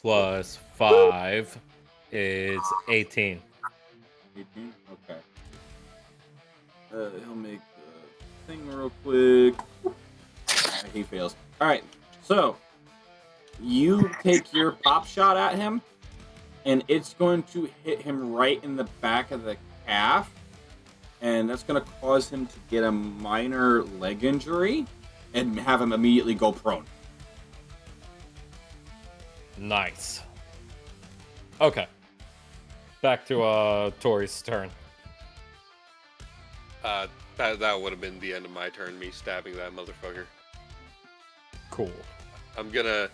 plus 5 is 18. 18? Okay. He'll make the thing real quick. He fails. Alright, so you take your pop shot at him, and it's going to hit him right in the back of the calf, and that's going to cause him to get a minor leg injury and have him immediately go prone. Nice. Okay. Back to Tori's turn. That would have been the end of my turn, me stabbing that motherfucker. Cool. I'm gonna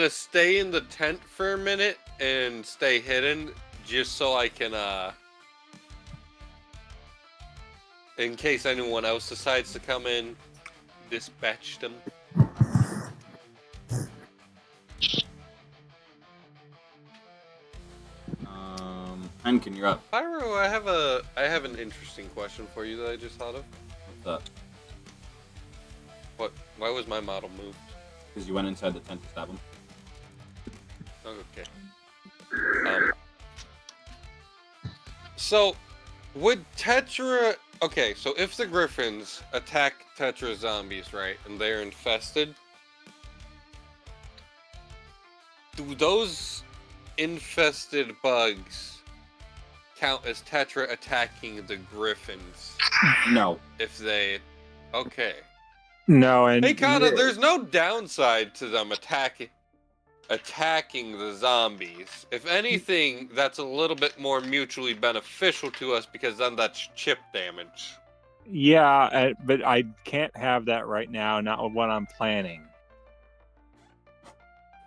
stay in the tent for a minute and stay hidden, just so I can, in case anyone else decides to come in, dispatch them. Henkin, you're up. Pyro, I have an interesting question for you that I just thought of. What's up? Why was my model moved? Because you went inside the tent to stab him. Oh, okay. So, would Tetra... Okay, so if the Griffins attack Tetra zombies, right, and they're infested, do those infested bugs count as Tetra attacking the Griffins? No. If they... Okay. No, and Hey, Kana, there's no downside to them attacking the zombies. If anything, that's a little bit more mutually beneficial to us because then that's chip damage. yeah, but I can't have that right now. Not with what I'm planning.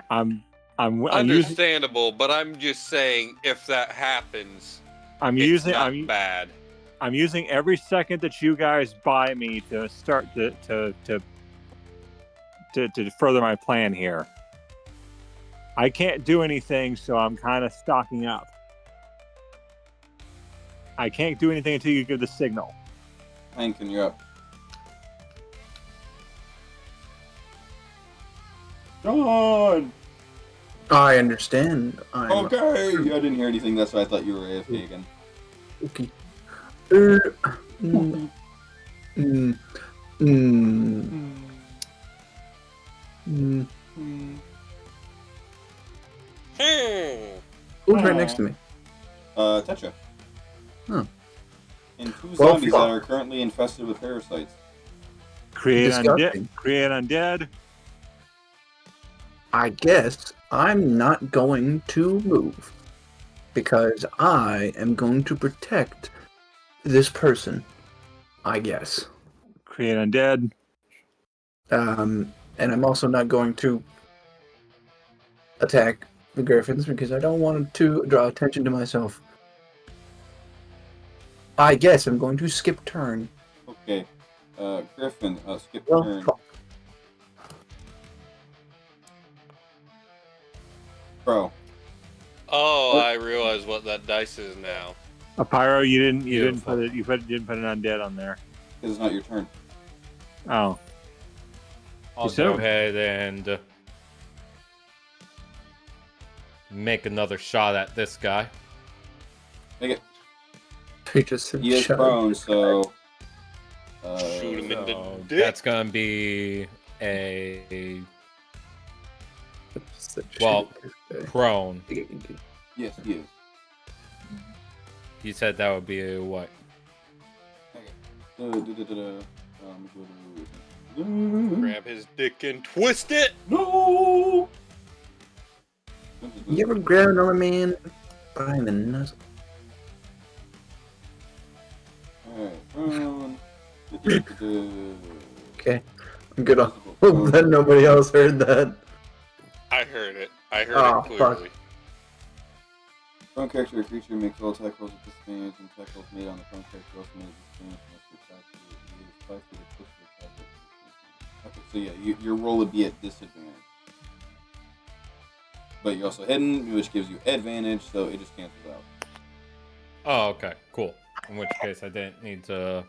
I'm using Understandable, but I'm just saying if that happens, it's not bad. I'm using every second that you guys buy me to start to further my plan here. I can't do anything, so I'm kind of stocking up. I can't do anything until you give the signal. Henkin, you're up. John! I understand. Okay! I didn't hear anything, that's why I thought you were AFK again. Okay. Who's right next to me? Tetra. Huh. And 2 Well, zombies that are currently infested with parasites. Create Disgusting. undead. I guess I'm not going to move because I am going to protect this person I guess. Create undead. And I'm also not going to attack the griffins because I don't want to draw attention to myself. I guess I'm going to skip turn. Okay. Griffin, skip Well, turn. fuck. Bro. Oh, I realize what that dice is now. Pyro, you didn't Beautiful. put it. Didn't put an undead on there. It's not your turn. Oh, I'll said go it- ahead and make another shot at this guy. Make it. He just said He is shut prone, up. so. Shoot him in the So dick. that's gonna be a Said Well- shit. prone. Yes, he is. You said that would be a what? Grab his dick and twist it. No! You ever grab another man by the nuts? Alright, prone. Okay, I'm good. Hope that nobody else heard that. I heard it. I heard Oh, it clearly. Prone character or creature makes all attack rolls with disadvantage, and attack rolls made on the prone character also made with disadvantage unless the attack is 5 feet or closer to attack. Okay, so yeah, your roll would be at disadvantage. But you're also hidden, which gives you advantage, so it just cancels out. Oh, okay, cool. In which case, I didn't need to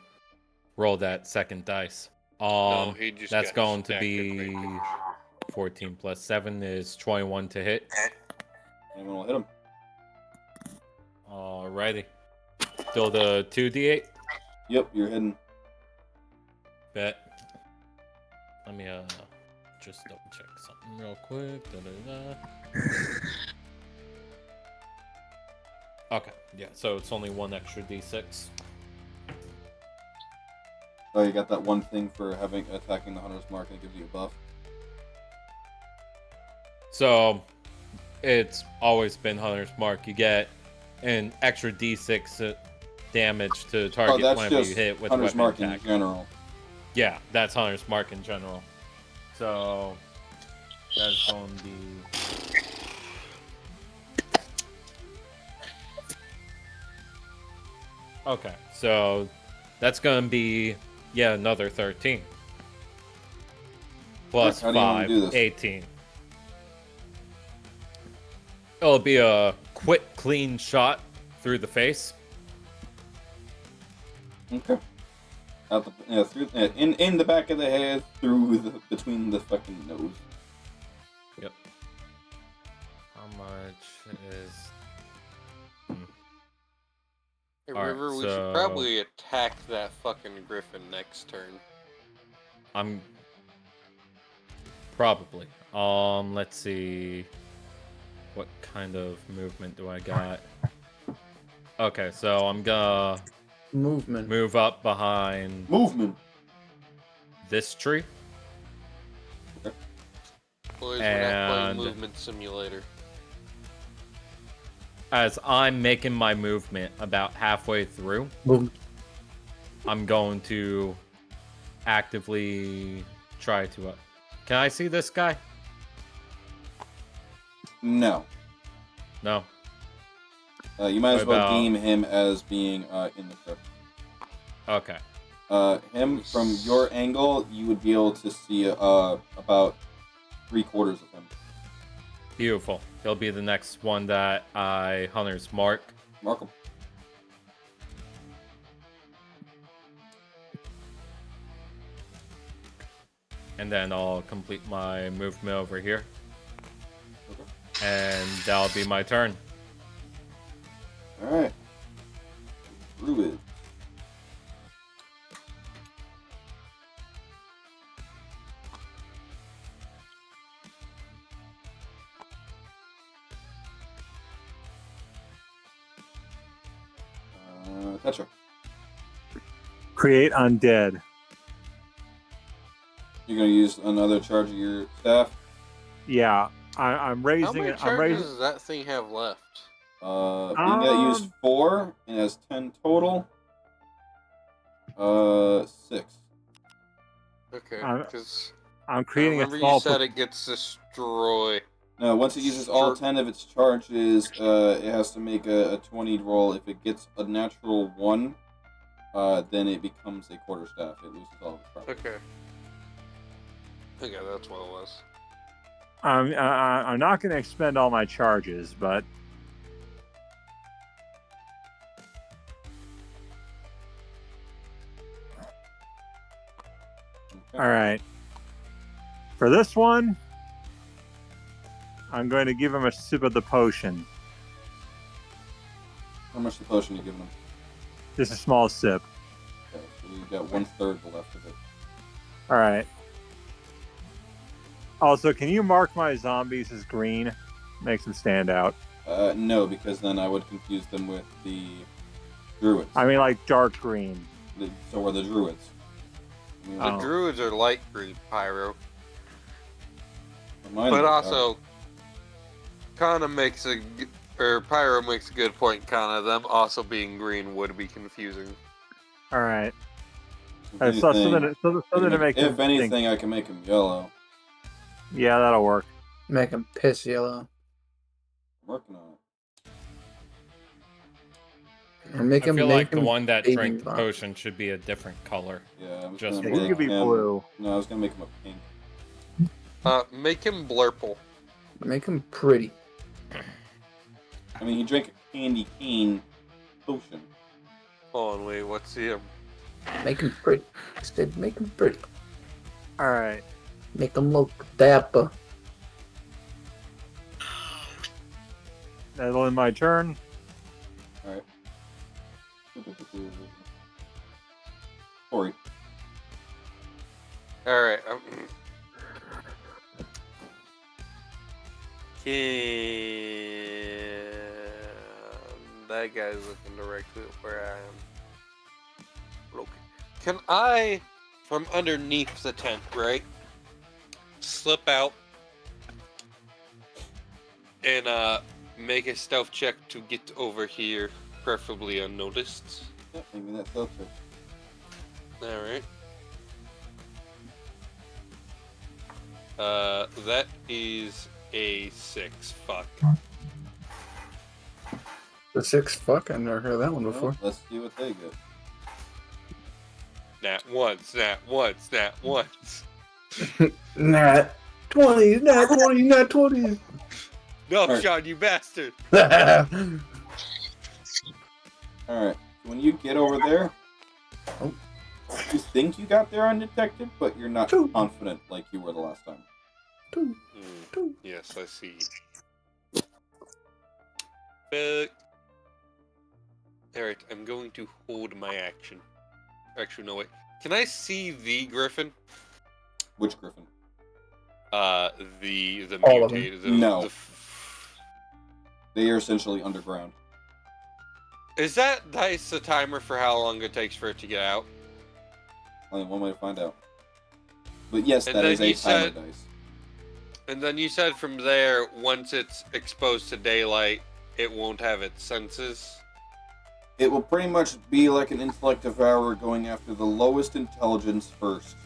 roll that second dice. No, he just That's got going to stacked be advantage. 14 plus 7 is 21 to hit. Anyone will hit him. Alrighty. Still the 2d8. Yep, you're hidden. Bet. Let me just double check something real quick. Okay, yeah, so it's only one extra d6. Oh, you got that one thing for attacking the hunter's mark and it gives you a buff. So it's always been Hunter's Mark. You get an extra d6 damage to target that's whenever just you hit with hunter's weapon mark attack. in general. Yeah, that's Hunter's Mark in general. So that's going to be... Okay, so that's going to be, another 13. Plus How do you wanna 5, do this? 18. It'll be a quick, clean shot through the face. Okay. Out the in the back of the head, between the fucking nose. Yep. How much is... Hey, Alright, River, we so- should probably attack that fucking griffin next turn. I'm... Probably. Let's see... What kind of movement do I got? Okay, so I'm gonna Movement. move up behind Movement. this tree. Boys, we're not playing And- Movement Simulator. As I'm making my movement about halfway through, Move. I'm going to actively try to... Can I see this guy? No. No. You might as What well about- deem him as being in the crypt. Okay. Him from your angle, you would be able to see about 3/4 of him. Beautiful. He'll be the next one that I Hunter's Mark. Mark him. And then I'll complete my movement over here. Okay. And that'll be my turn. All right. Druid. Tetra. create undead. You're gonna use another charge of your staff. Yeah, I'm How raising many it. I'm charges raising. does that thing have left? You can use 4 and has 10 total. 6. Okay, I'm- because I'm I creating a remember you small. said it gets destroyed. No, once it uses all 10 of its charges, it has to make a 20 roll. If it gets a natural 1, then it becomes a quarterstaff. It loses all of its property. Okay. Okay, that's what it was. I'm not going to expend all my charges, but Okay. all right. For this one, I'm going to give him a sip of the potion. How much the potion you giving him? Just a small sip. Okay, so you got 1/3 left of it. All right. Also, can you mark my zombies as green? Makes them stand out. No, because then I would confuse them with the druids. I mean, like dark green. So are the druids. I mean, The Oh. druids are light green, Pyro. mine But are also, Kana makes Pyro makes a good point. Kana, them also being green would be confusing. All right. dark. So Anything- then to make if them anything, think. I can make them yellow. Yeah, that'll work. Make him piss yellow. I'm working on it. Or make I him feel make like the him one that baby drank the vomit. potion should be a different color. Yeah, I was Just gonna Yeah, he make could be him, blue. No, I was gonna make him a pink. Make him blurple. Make him pretty. I mean, he drank a candy cane potion. Hold on, wait, what's the Make him pretty. Instead, make him pretty. All right. Make him look dapper. That'll end my turn. All right. Corey. All right. That guy's looking directly at where I am. Okay. Can I, from underneath the tent, right, slip out and make a stealth check to get over here, preferably unnoticed? Yeah, maybe that's filter. All right. That is a 6. Fuck. The 6 fuck, I never heard that one before. Well, let's see what they get. Nat once, nat once, nat once. Nat 20, nat 20, nat 20. No, Alright. Sean, you bastard. All right. When you get over there, Oh. you think you got there undetected, but you're not Two. confident like you were the last time. Yes, I see. But alright, I'm going to hold my action. Actually, no wait. Can I see the griffin? Which griffin? The All of them. mutated. No. They are essentially underground. Is that dice a timer for how long it takes for it to get out? Only one way to find out. But yes, And that then is a you timer said- dice. And then you said from there, once it's exposed to daylight, it won't have its senses. It will pretty much be like an intellect devourer going after the lowest intelligence first.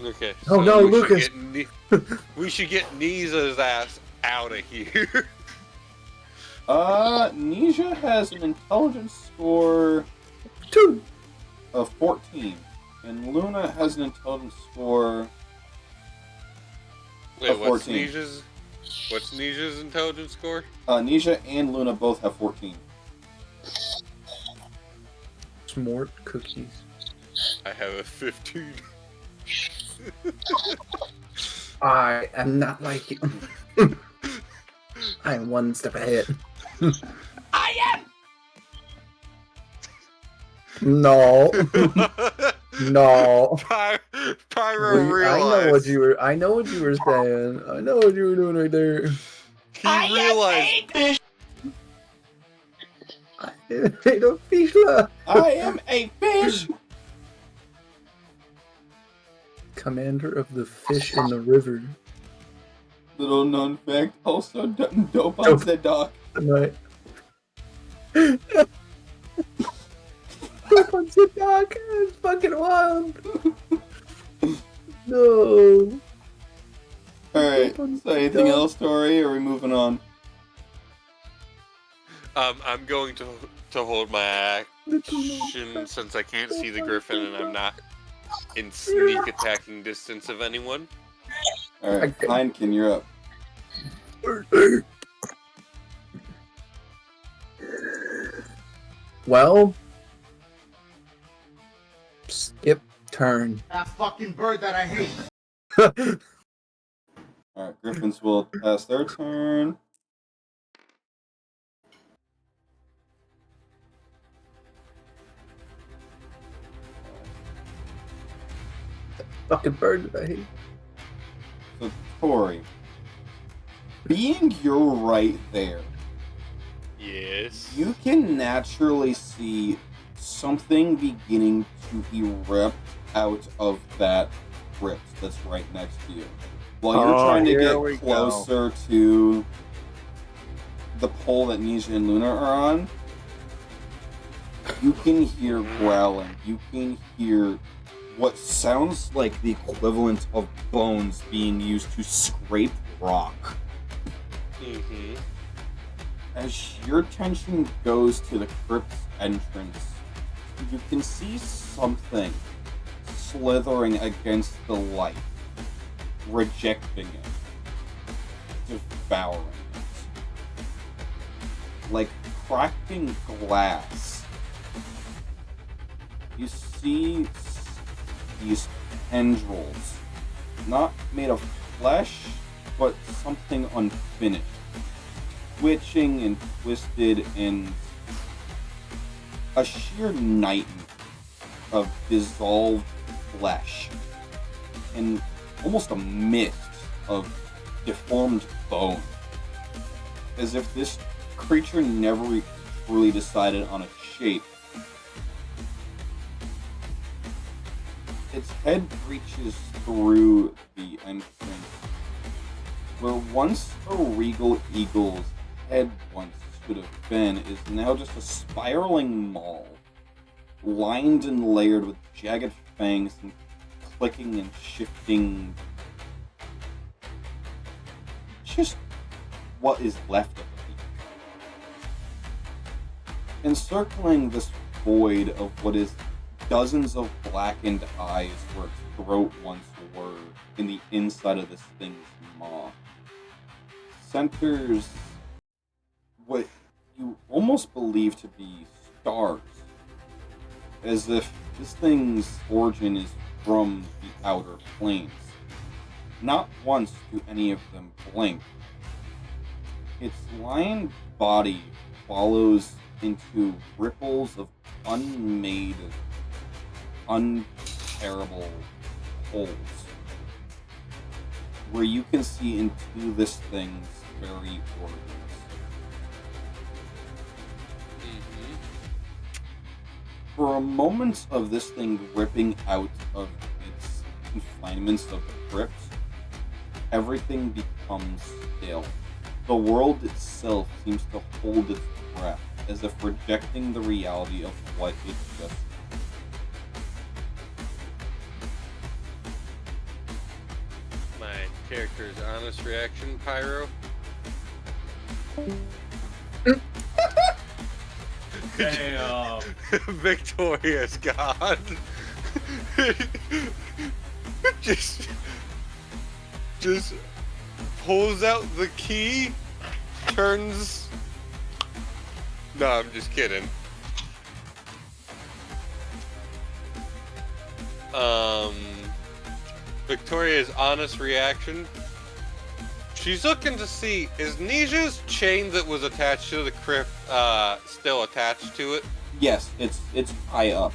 Okay. Oh, no, we should Lucas. get we should get Niza's ass out of here. Nisha has an intelligence score 2. of 14, and Luna has an intelligence score. Wait, what's 14. Nisha's intelligence score? Nisha and Luna both have 14. S'more cookies. I have a 15. I am not like you. I am one step ahead. I am! No. No. Pyro realized. I know what you were saying. I know what you were doing right there. He realized. I made a fish laugh. I am a fish! Commander of the fish in the river. Little known fact, also dope on the dock. Right. Griffin's a dog. It's fucking wild. No. Alright, so anything else, Tori, or are we moving on? I'm going to hold my action since I can't see the griffin and I'm not in sneak attacking distance of anyone. Alright, Okay. Heineken, you're up. Well, skip turn. That fucking bird that I hate. Alright, Griffins will pass their turn. Fucking bird that I hate. So, Tori, being you're right there, Yes. you can naturally see something beginning to erupt out of that crypt that's right next to you. While you're trying to here we get go. closer to the pole that Nisha and Luna are on, you can hear growling. You can hear what sounds like the equivalent of bones being used to scrape rock. Mm-hmm. As your attention goes to the crypt's entrance, you can see something slithering against the light, rejecting it, devouring it. Like cracking glass. You see these tendrils, not made of flesh, but something unfinished, twitching and twisted, and a sheer nightmare of dissolved flesh, and almost a mist of deformed bone, as if this creature never truly decided on a shape. Its head reaches through the entrance, where once a regal eagle's head once should have been, is now just a spiraling maw, lined and layered with jagged fangs and clicking and shifting. Just what is left of it. Encircling this void of what is dozens of blackened eyes where its throat once were in the inside of this thing's maw, centers what you almost believe to be stars, as if this thing's origin is from the outer planes. Not once do any of them blink. Its lion body follows into ripples of unmade, unrepairable holes, where you can see into this thing's very organs. Mm-hmm. For a moment of this thing ripping out of its confinements of the crypt, everything becomes still. The world itself seems to hold its breath, as if rejecting the reality of what it just is. My character's honest reaction, Pyro. Damn. Victorious God. just pulls out the key, turns. No, I'm just kidding. Victoria's honest reaction. She's looking to see, is Nisha's chain that was attached to the crypt still attached to it? Yes, it's high up.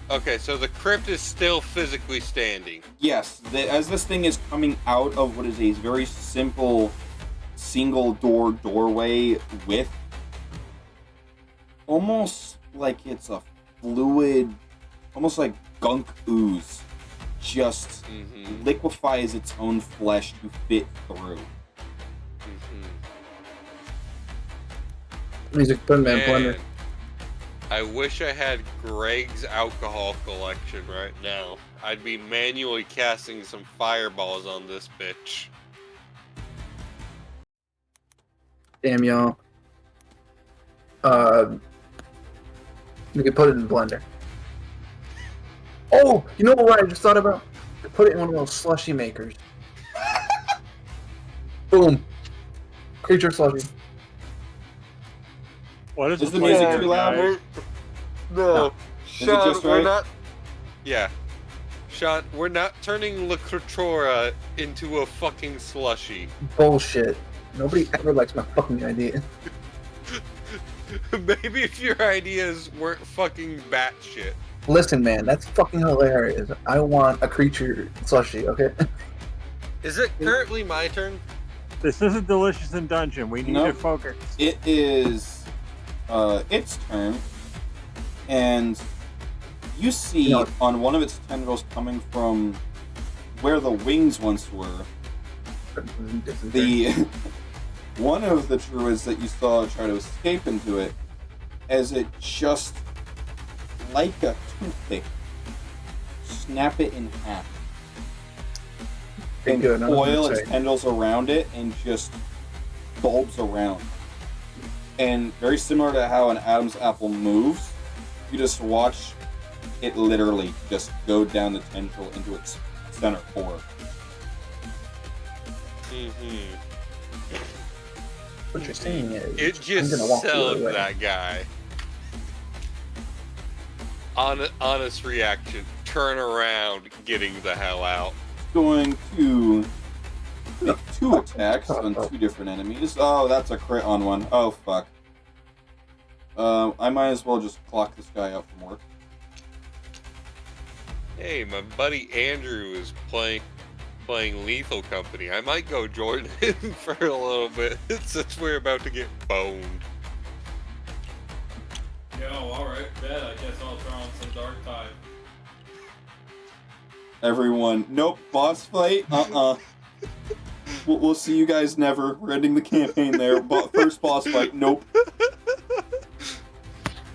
Okay, so the crypt is still physically standing. Yes, as this thing is coming out of what is a very simple single doorway with almost like it's a fluid, almost like gunk ooze, just liquefies its own flesh to fit through. Music put man blender. I wish I had Greg's alcohol collection right now. I'd be manually casting some fireballs on this bitch. Damn, y'all. We could put it in the blender. Oh, you know what I just thought about? Put it in one of those slushy makers. Boom. Creature slushy. What is Is the the music flavor, too loud? guys? No. Is it Sean, just we're right? not. Yeah. Sean, we're not turning La Creatura into a fucking slushy. Bullshit. Nobody ever likes my fucking idea. Maybe if your ideas weren't fucking batshit. Listen, man, that's fucking hilarious. I want a creature slushy, okay? Is it currently my turn? This isn't Delicious in Dungeon. We need to Nope. focus. It is its turn, and you see No. on one of its tendrils coming from where the wings once were, the one of the druids that you saw try to escape into it, as it just, like a toothpick, snap it in half. And Good, I was coil gonna its say. tendrils around it and just bulbs around. And very similar to how an Adam's apple moves, you just watch it literally just go down the tendril into its center core. Mm-hmm. What you're saying is, It I'm just gonna walk the other sells way. that guy. Honest reaction. Turn around, getting the hell out. Going to make 2 attacks on 2 different enemies. Oh, that's a crit on one. Oh, fuck. I might as well just clock this guy out from work. Hey, my buddy Andrew is playing Lethal Company. I might go join him for a little bit since we're about to get boned. Yo, alright, bet. I guess I'll throw on some Dark Tide. Everyone, nope, boss fight? We'll see you guys never. We're ending the campaign there. First boss fight, nope.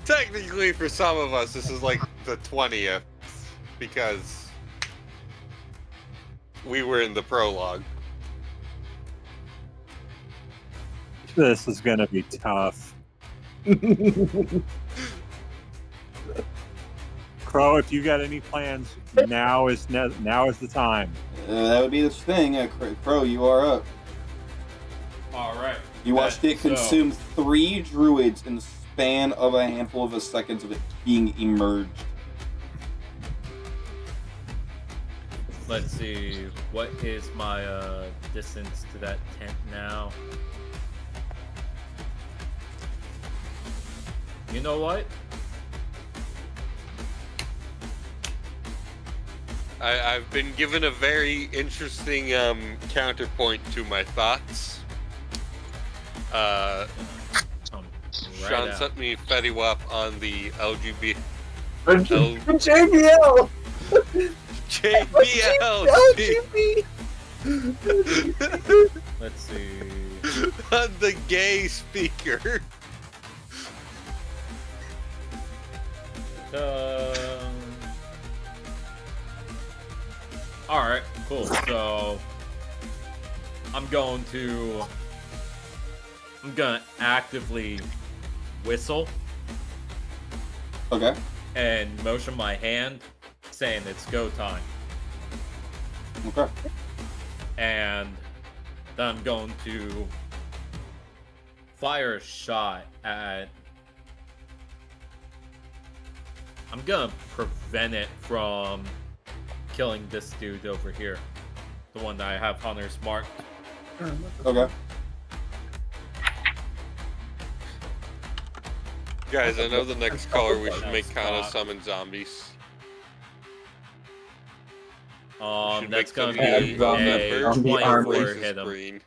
Technically, for some of us, this is like the 20th, because we were in the prologue. This is gonna be tough. Crow, if you got any plans, now is the time. That would be the thing. Crow, you are up. Alright. You watched it consume 3 druids in the span of a handful of seconds of it being emerged. Let's see. What is my distance to that tent now? You know what? I've been given a very interesting counterpoint to my thoughts. Sean Right sent me Fetty Wap on the LGB. JBL! JBL! Let's see. On the gay speaker. Alright, cool. So I'm gonna actively whistle Okay. and motion my hand saying it's go time. Okay. And then I'm going to fire a shot at. I'm gonna prevent it from killing this dude over here. The one that I have Hunter's marked. Okay. Guys, I know the next caller we should make Nice Kana spot. summon zombies. Should That's make gonna them be either a November or 24 Racist hit him. Green.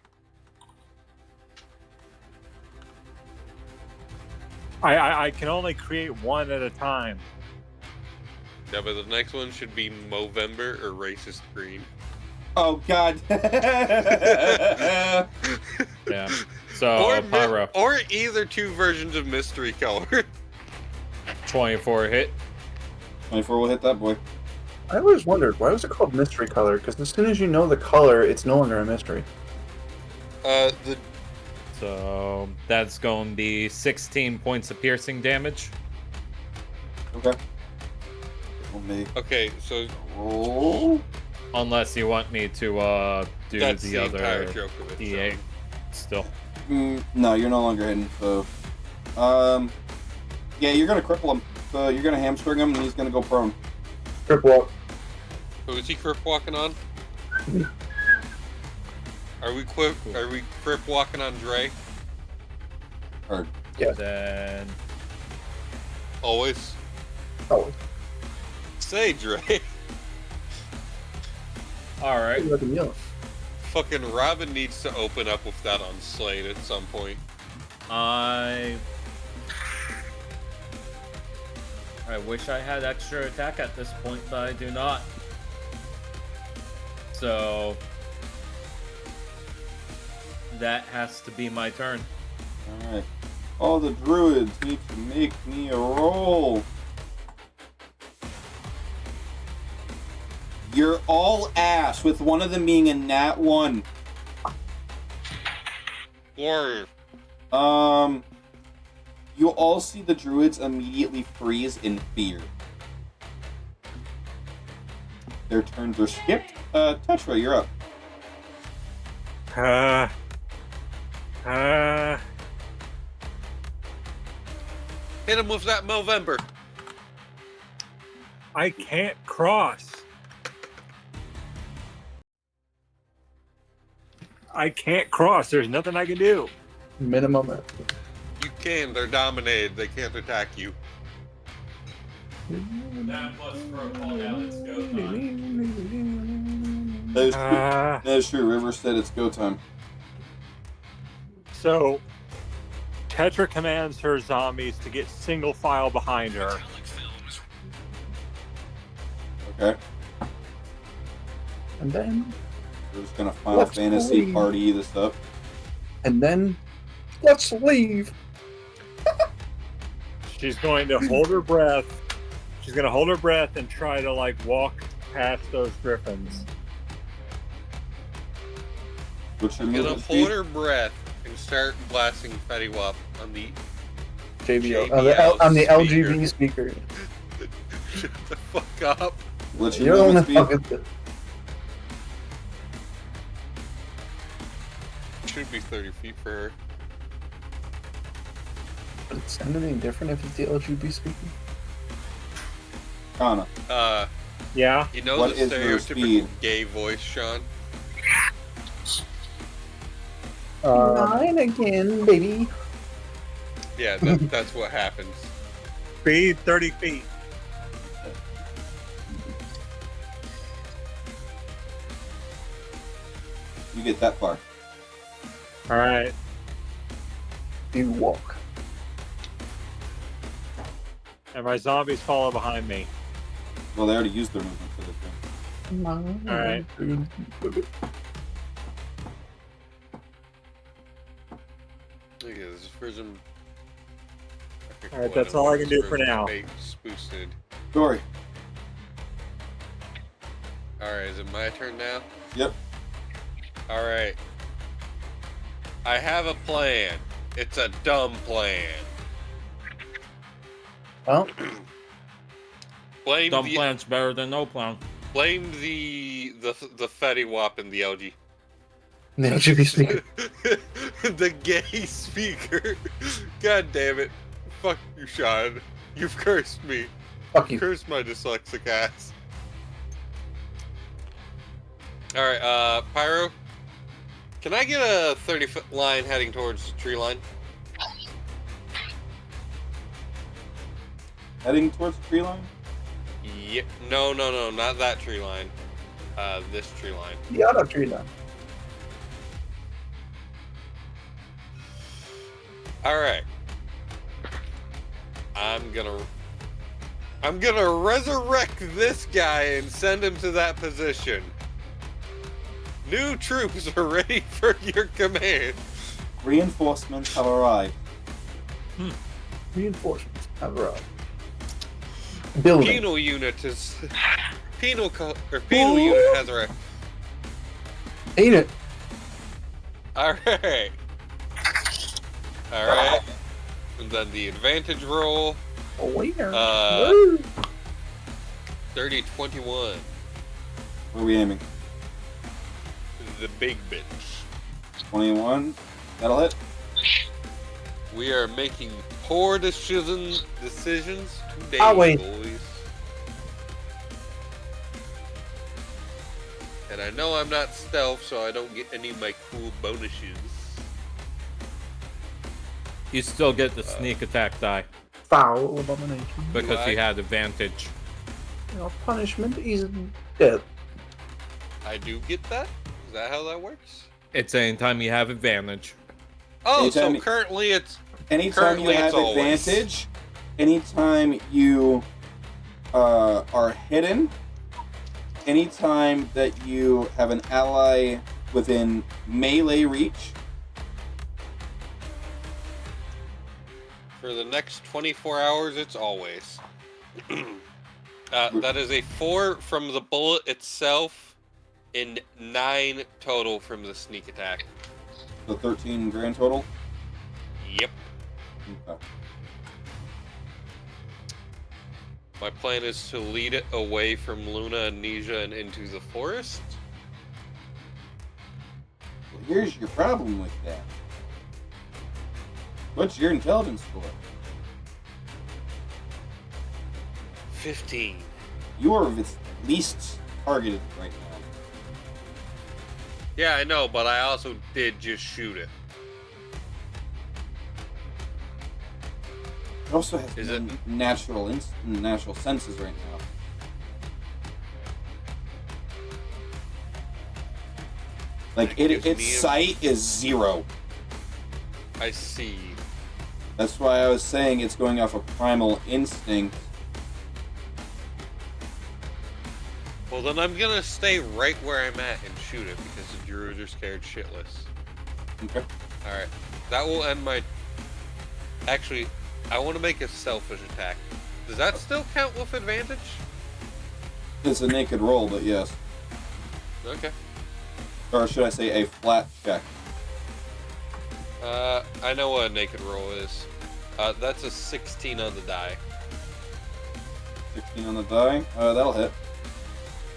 I can only create one at a time. Yeah, but the next one should be Movember or Racist Green. Oh, God. Yeah. So pyro. Or either 2 versions of Mystery Color. 24 hit. 24 will hit that boy. I always wondered, why was it called mystery color? Because as soon as you know the color, it's no longer a mystery. The So that's going to be 16 points of piercing damage. Okay. We'll make okay, so roll. Unless you want me to do that's the the entire other joke of it. D8 Sean. still. No, you're no longer hitting. So, yeah, you're gonna cripple him. So you're gonna hamstring him, and he's gonna go prone. Trip walk. So is he crip walking on? Are we crip walking on Dre? Or Yes. Then Always. Oh, Say Dre. all right. let him yell. Fucking Robin needs to open up with that on Slade at some point. I wish I had extra attack at this point, but I do not. So that has to be my turn. alright. All the druids need to make me a roll. You're all ass, with one of them being a nat 1. Warrior. You all see the druids immediately freeze in fear. Their turns are skipped. Tetra, you're up. Hit him with that Movember. I can't cross. I can't cross. There's nothing I can do. Minimum effort. You can. They're dominated. They can't attack you. That plus protocol down, it's go time. That is true. That is true. River said it's go time. So, Tetra commands her zombies to get single file behind her. Okay. And then, We're just gonna Final Let's Fantasy leave. party this up. let's leave. She's going to hold her breath. She's going to hold her breath and try to like walk past those griffins. What's your I'm gonna movement hold speed? her breath and start blasting Fetty Wap on the JBL. JBL On the speaker. LGB speaker. Shut the fuck up. What's your You're the one movement that speed? fucking. Should be 30 feet for her. Does it sound anything different if it's the LGB speaker? Kana. Yeah. You know What the is your stereotypical speed? gay voice, Sean? 9 again, baby. Yeah, that's what happens. Speed 30 feet. You get that far. All right. You walk. And my zombies follow behind me. Well, they already used their movement for this one. All right. Look at this version. All right, that's all I can do for now. Boosted. Dory. Alright, is it my turn now? Yep. Alright. I have a plan. It's a dumb plan. Well, Blame Dumb the plan's better than no plan. blame the Fetty Wap and the LG. the LGB speaker. The gay speaker. God damn it. Fuck you, Sean. You've cursed me. Fuck you. Cursed my dyslexic ass. Alright, Pyro. Can I get a 30-foot line heading towards the tree line? Heading towards the tree line? Yeah. No, not that tree line. This tree line. The auto tree line. Alright. I'm gonna resurrect this guy and send him to that position. New troops are ready for your command. Reinforcements have arrived. Reinforcements have arrived. Building. Penal unit is penal unit has a. Ain't it? All right. All right. And then the advantage roll. Oh, yeah. 30-21. Where are we aiming? The big bitch. 21. That'll hit. We are making poor decisions today, I'll wait. boys. And I know I'm not stealth, so I don't get any of my cool bonuses. You still get the sneak attack die Foul abomination. because I? you had advantage. Your punishment is death. I do get that? Is that how that works? It's anytime you have advantage. Oh, Anytime so currently it's... Anytime you Currently, have it's always. advantage, anytime you are hidden, anytime that you have an ally within melee reach, For the next 24 hours, it's always. That is a 4 from the bullet itself, and 9 total from the sneak attack. the 13 grand total. Yep. Okay. My plan is to lead it away from Luna and Nisha and into the forest. Well, here's your problem with that. What's your intelligence score? 15. You are its least targeted right now. Yeah, I know, but I also did just shoot it. It also has Is no it- natural senses right now. Like That gives its me a- sight is 0. I see. That's why I was saying it's going off of primal instinct. Well, then I'm gonna stay right where I'm at and shoot it because the druids are scared shitless. Okay. Alright. That will end my... Actually, I want to make a selfish attack. Does that still count with advantage? It's a naked roll, but yes. Okay. Or should I say a flat check? I know what a naked roll is. That's a 16 on the die. 16 on the die. That'll hit.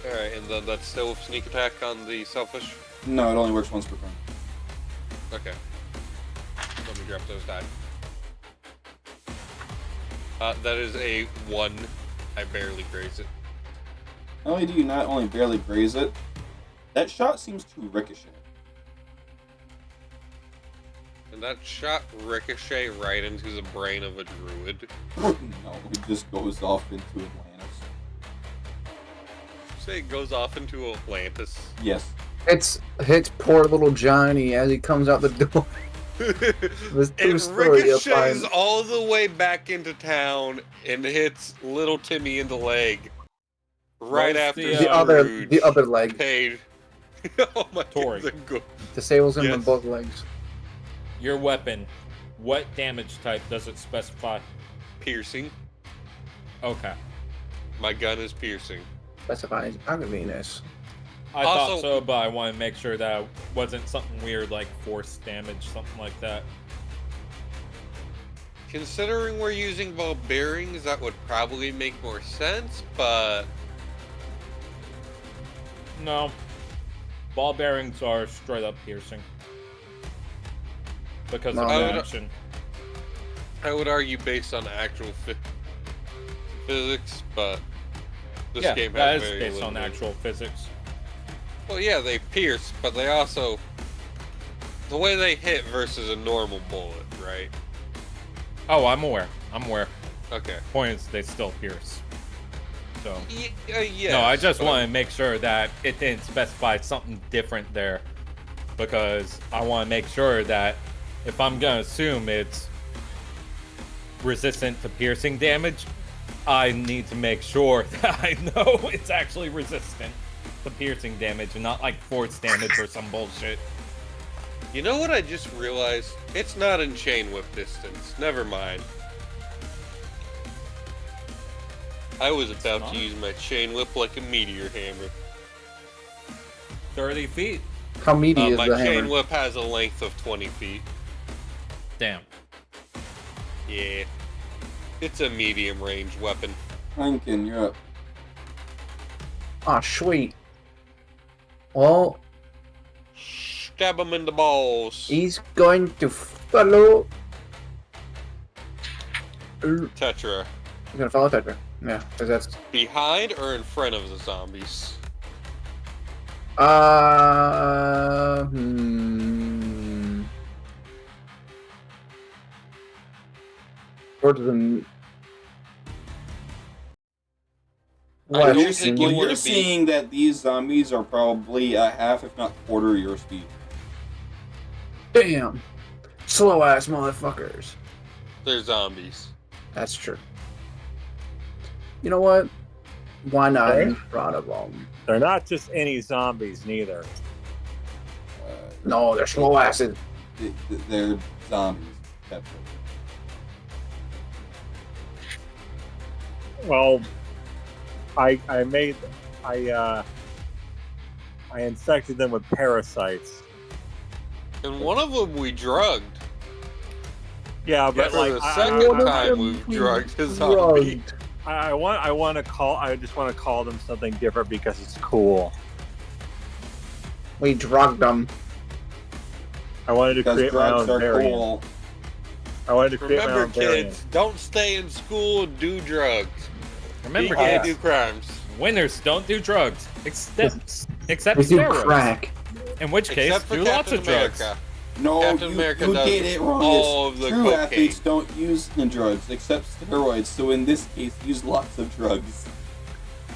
Alright, and then that's still with sneak attack on the selfish? No, it only works once per turn. Okay. Let me drop those die. That is a 1. I barely graze it. Not only do you not only barely graze it, that shot seems to ricochet. And that shot ricochet right into the brain of a druid. No, it just goes off into Atlantis. Say it goes off into Atlantis. Yes. It's hits poor little Johnny as he comes out the door. This true It story you'll ricochets find. all the way back into town and hits little Timmy in the leg. Right Where's after The other leg paid. Oh my Tori. god. disables him Yes. in both legs. Your weapon, what damage type does it specify? Piercing. Okay. My gun is piercing. Specifies aggravatiness. I Also- thought so, but I want to make sure that it wasn't something weird like force damage, something like that. Considering we're using ball bearings, that would probably make more sense, but No. Ball bearings are straight up piercing. Because No, of I the would- action. I would argue based on actual physics, but this Yeah, game that has is very based on limited- actual physics. Well, yeah, they pierce, but they also... The way they hit versus a normal bullet, right? Oh, I'm aware. I'm aware. Okay. Point is, they still pierce. So. Yeah. No, I just want to make sure that it didn't specify something different there. Because I want to make sure that if I'm going to assume it's resistant to piercing damage, I need to make sure that I know it's actually resistant to piercing damage and not like force damage or some bullshit. You know what I just realized? It's not in chain whip distance. Never mind. I was about Smart. to use my chain whip like a meteor hammer. 30 feet. How meaty is My the chain hammer? whip has a length of 20 feet. Damn. Yeah. It's a medium range weapon. Heineken, you're up. Ah, sweet. Well, Stab him in the balls. he's going to follow. He's Tetra. gonna follow Tetra. Yeah, because that's. Behind or in front of the zombies? Towards the. I West. don't think Well, you you're want to be. seeing that these zombies are probably a half, if not quarter, your speed. Damn. Slow ass motherfuckers. They're zombies. That's true. You know what? Why not Okay. in front of them? They're not just any zombies, neither. No, they're slow asses. They're zombies. That's Well, I infected them with parasites. And one of them we drugged. Yeah, but For like the I- second I- time we've drugged a zombie. Drugged. I just want to call them something different because it's cool. We drugged them. I wanted to because create my drugs own are variant. cool. I wanted to create my Remember, own variant. kids, don't stay in school and do drugs. Remember, You can't kids, do crimes. winners don't do drugs. Except We do steroids. crack. In which case, Except for do lots Captain of drugs. America. No, Captain you, America you does get it wrong. all of the True cocaine. athletes don't use the drugs except steroids. So in this case, use lots of drugs.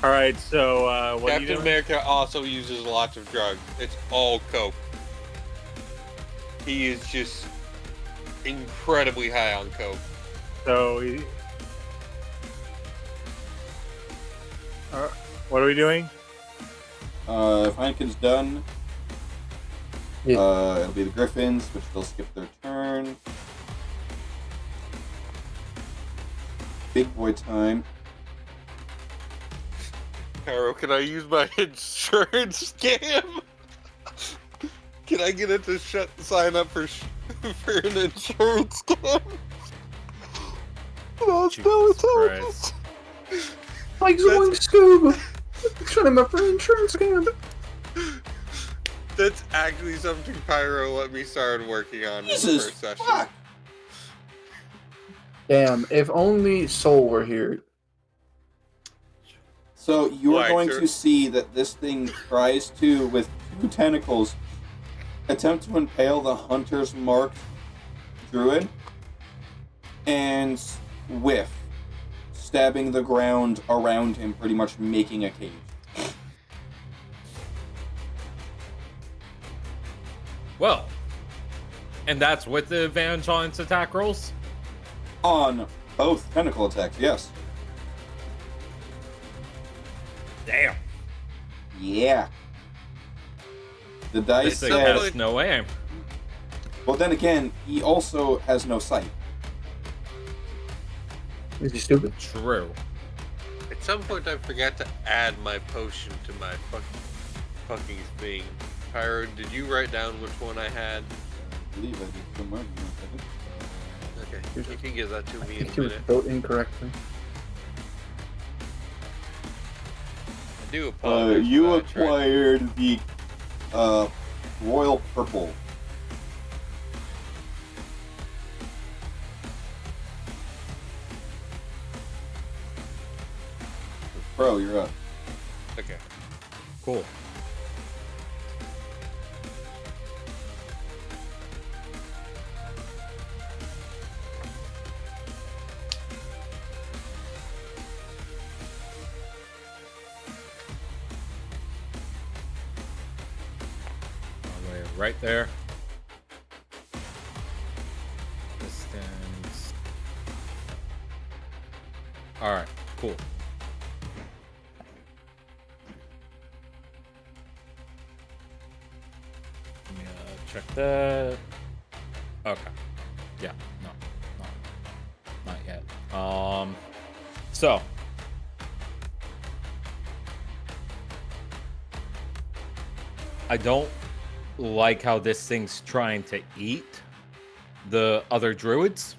All right, so what are you Captain doing? America also uses lots of drugs. It's all coke. He is just incredibly high on coke. So, what are we doing? If Heineken's done, Yeah. it'll be the Griffins, which they'll skip their turn. Big boy time. Harold, can I use my insurance scam? Can I get it to sign up for for an insurance scam? Jesus Christ. Like Zoink Scuba. Shut him up for an insurance scam. That's actually something Pyro let me start working on in the Jesus first session. fuck! Damn, if only Soul were here. So you are Why, going sir? to see that this thing tries to, with two tentacles, attempt to impale the hunter's marked druid and whiff, stabbing the ground around him, pretty much making a cage. Well, and that's with the advantage on its attack rolls? On both tentacle attacks, yes. Damn. Yeah. The dice This thing Exactly. says, has no aim. well then again, he also has no sight. Is he stupid? True. At some point, I forgot to add my potion to my fucking thing. Pyro, did you write down which one I had? I believe I did somewhere. Give me a second. Okay, you can give that to I me in think a he was minute. built incorrectly. I do apologize. You for that, I tried- acquired the royal purple. Pro, you're up. Okay. Cool. All the way right there. Distance. Alright, cool. Let me check that. Okay. Yeah, no, not yet. So I don't like how this thing's trying to eat the other druids.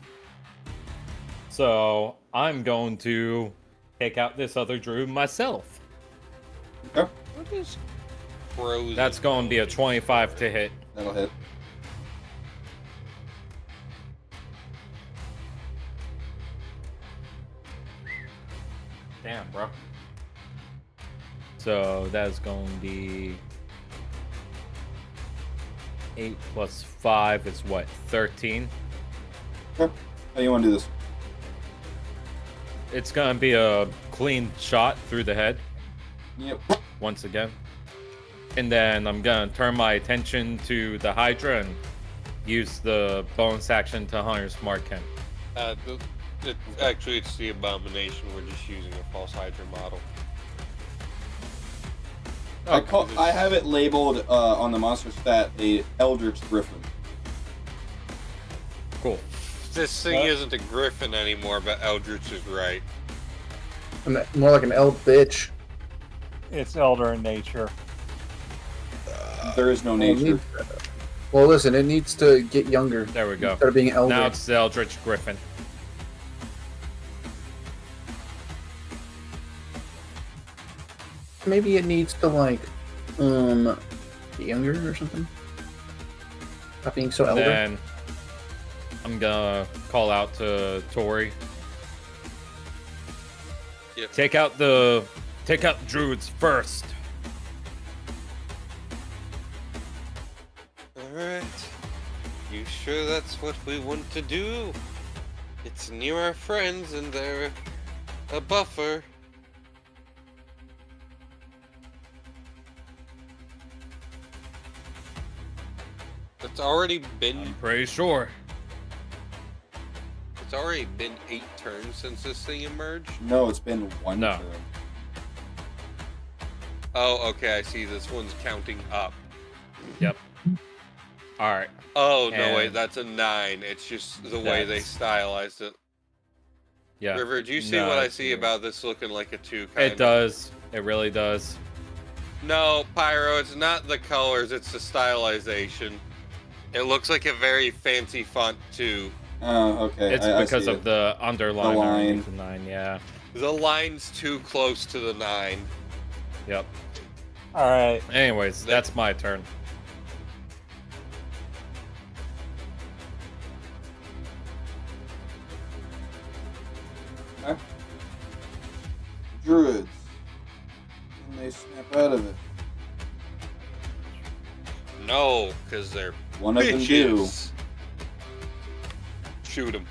So I'm going to take out this other druid myself. Okay, What is frozen? That's going to be a 25 to hit. that'll hit. Damn, bro. So that's going to be 8 plus 5 is what? 13. Okay, how you want to do this? It's going to be a clean shot through the head Yep. once again. And then I'm going to turn my attention to the Hydra and use the bonus action to Hunter's Mark him. Actually, it's the Abomination. We're just using a false Hydra model. I have it labeled on the monster stat a Eldritch Griffin. Cool. This thing isn't a griffin anymore, but Eldritch is right. More like an elf bitch. It's elder in nature. There is no nature. Well, listen, it needs to get younger. There we go. Instead of being elder. Now it's the Eldritch Griffin. Maybe it needs to, like, get younger or something. Not being so elder. Then I'm gonna call out to Tori. Yep. Take out druids first. Alright. You sure that's what we want to do? It's near our friends and they're a buffer. It's already been I'm pretty sure. It's already been 8 turns since this thing emerged. No, it's been one No. turn. Oh, okay, I see. This one's counting up. Yep. All right. Oh, no, wait, And that's a 9. It's just the way they that's- stylized it. Yeah. River, do you see No, what I it's see weird. about this looking like a 2 kind It does. It really does. No, Pyro, it's not the colors, it's the stylization. It looks like a very fancy font, too. Oh, okay. It's I because see of it. the underline. The line. underneath the 9, yeah. The line's too close to the 9. Yep. All right. Anyways, That- that's my turn. Okay. Druids. And they snap out of it. No, because they're One of them do. bitches. Shoot them.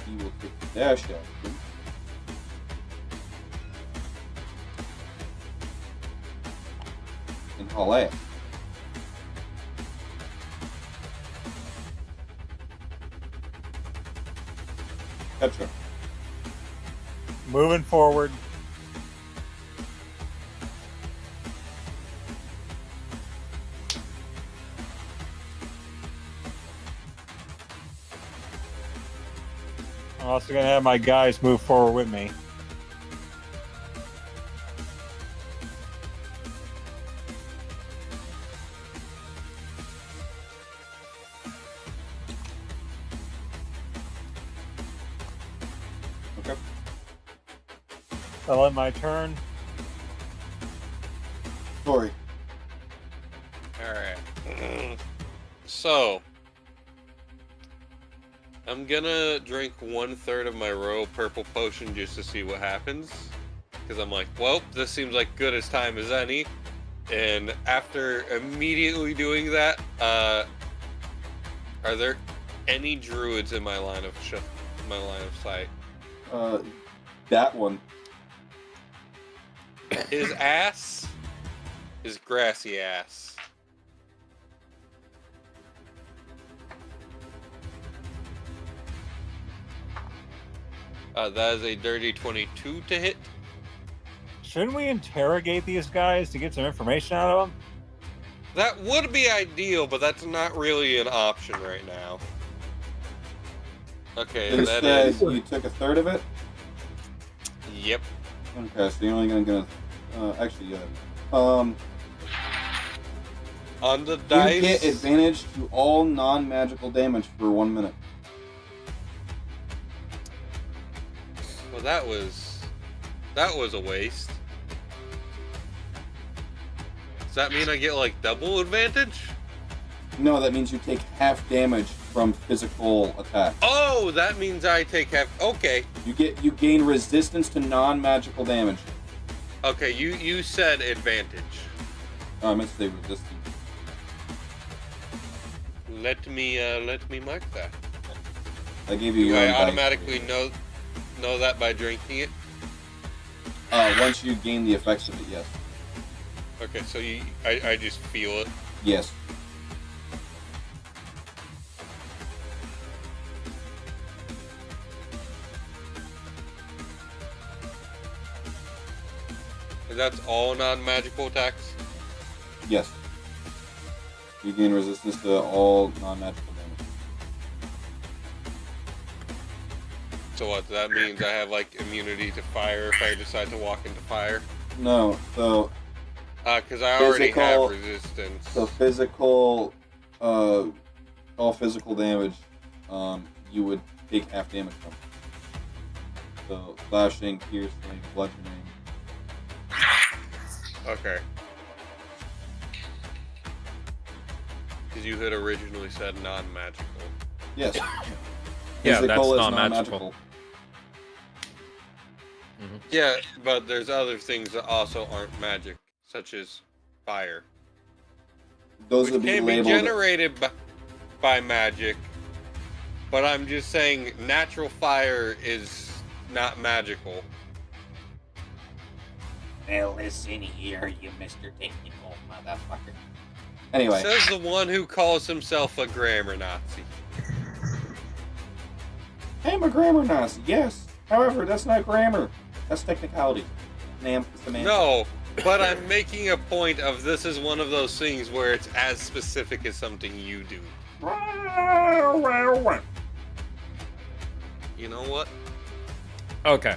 He will take the dash action. And haul ass. Petra. Moving forward. I'm also going to have my guys move forward with me. Okay. I'll end my turn. Tori. Alright. So, I'm gonna drink 1/3 of my royal purple potion just to see what happens. Because I'm like, well, this seems like good as time as any. And after immediately doing that, are there any druids in my line of sight? That one. His ass is grassy ass. That is a dirty 22 to hit. Shouldn't we interrogate these guys to get some information out of them? That would be ideal, but that's not really an option right now. Okay, and that Instead, is you took a third of it? Yep. Okay, so you're only gonna actually, on On the you dice. get advantage to all non-magical damage for 1 minute. Well, that was a waste. Does that mean I get like double advantage? No, that means you take half damage from physical attacks. Oh, that means I take half. Okay. You gain resistance to non-magical damage. Okay, you said advantage. Oh, I meant to say resistance. Let me mark that. I gave you Do your own I dice. automatically know that by drinking it? Once you gain the effects of it, yes. Okay, so I just feel it. Yes. And that's all non-magical attacks? Yes. You gain resistance to all non-magical damage. So what, that means I have like immunity to fire if I decide to walk into fire? No, so Because I already Physical- have resistance. so physical, all physical damage, you would take half damage from. So slashing, piercing, bludgeoning. Okay. Because you had originally said non-magical. Yes. Yeah, Physical that's is non-magical. Yeah, but there's other things that also aren't magic, such as fire. Those Which would be can be labeled. generated by magic, but I'm just saying natural fire is not magical. Well, listen here, you Mr. Technical motherfucker. Anyway, Says the one who calls himself a grammar Nazi. I'm a grammar Nazi, yes. However, that's not grammar. That's technicality. Semantics. No, but I'm making a point of this is one of those things where it's as specific as something you do. You know what? Okay.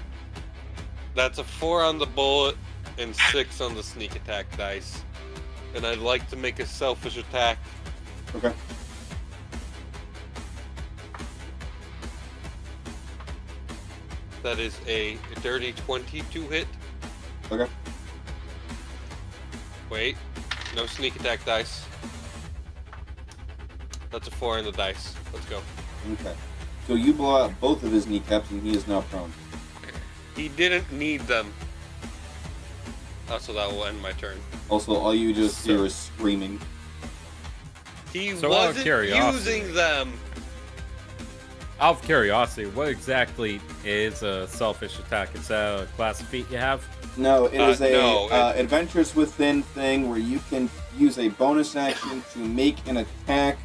That's a 4 on the bullet and 6 on the sneak attack dice. And I'd like to make a selfish attack. Okay. That is a dirty 20 to hit. Okay. Wait, no sneak attack dice. That's a 4 on the dice. Let's go. Okay. So you blow out both of his kneecaps and he is now prone. He didn't need them. So that will end my turn. Also, all you just hear is screaming. He So out of wasn't curiosity- using them. Out of curiosity, what exactly is a selfish attack? Is that a class of feat you have? No, it is a no, Adventures Within thing where you can use a bonus action to make an attack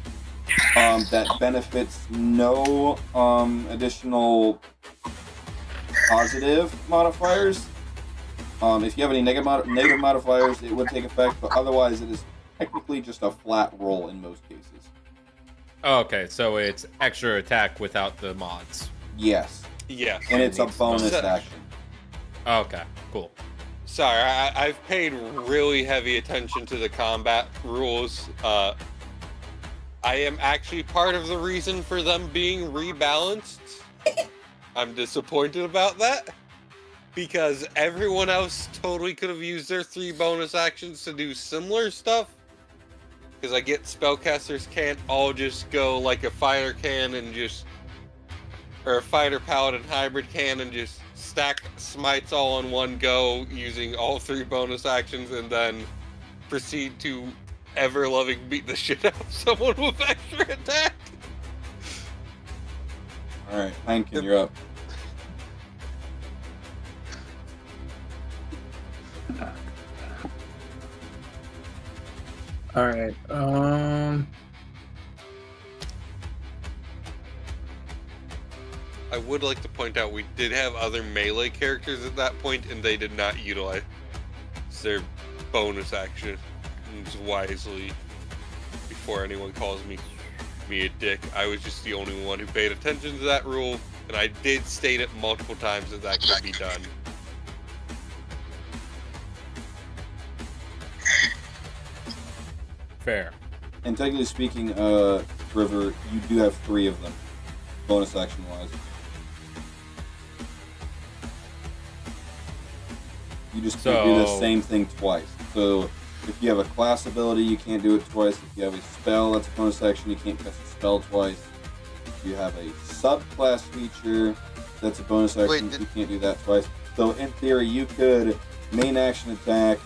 that benefits no additional positive modifiers. If you have any negative modifiers, it would take effect, but otherwise it is technically just a flat roll in most cases. Oh, okay, so it's extra attack without the mods. Yes, Yeah. and it's a bonus So- action. Okay, cool. Sorry, I've paid really heavy attention to the combat rules. I am actually part of the reason for them being rebalanced. I'm disappointed about that. Because everyone else totally could have used their 3 bonus actions to do similar stuff. Because I get spellcasters can't all just go like a fighter can and just... Or a fighter paladin hybrid can and just stack smites all in one go using all 3 bonus actions and then proceed to ever-loving beat the shit out of someone with extra attack. Alright, Heineken, you're up. All right. I would like to point out we did have other melee characters at that point, and they did not utilize their bonus actions wisely. Before anyone calls me a dick, I was just the only one who paid attention to that rule, and I did state it multiple times that could be done. Fair. And technically speaking, River, you do have 3 of them, bonus action wise. You just can't do the same thing twice. So if you have a class ability, you can't do it twice. If you have a spell that's a bonus action, you can't cast a spell twice. If you have a subclass feature that's a bonus action, you can't do that twice. So in theory, you could main action attack,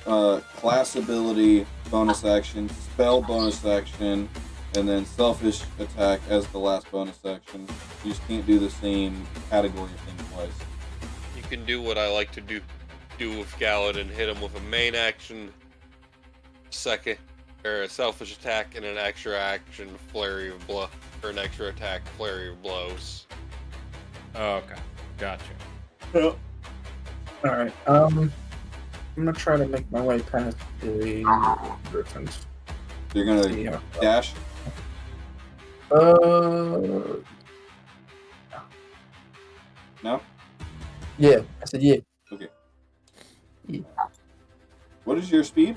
class ability, bonus action, spell bonus action, and then selfish attack as the last bonus action. You just can't do the same category of thing twice. You can do what I like to do with Galadin, hit him with a main action, second, or a selfish attack, and an extra action flurry of blow, or an extra attack flurry of blows. Okay, gotcha. Well, all right. I'm gonna try to make my way past the griffins. You're gonna dash? No? Yeah, I said yeah. Okay. Yeah. What is your speed?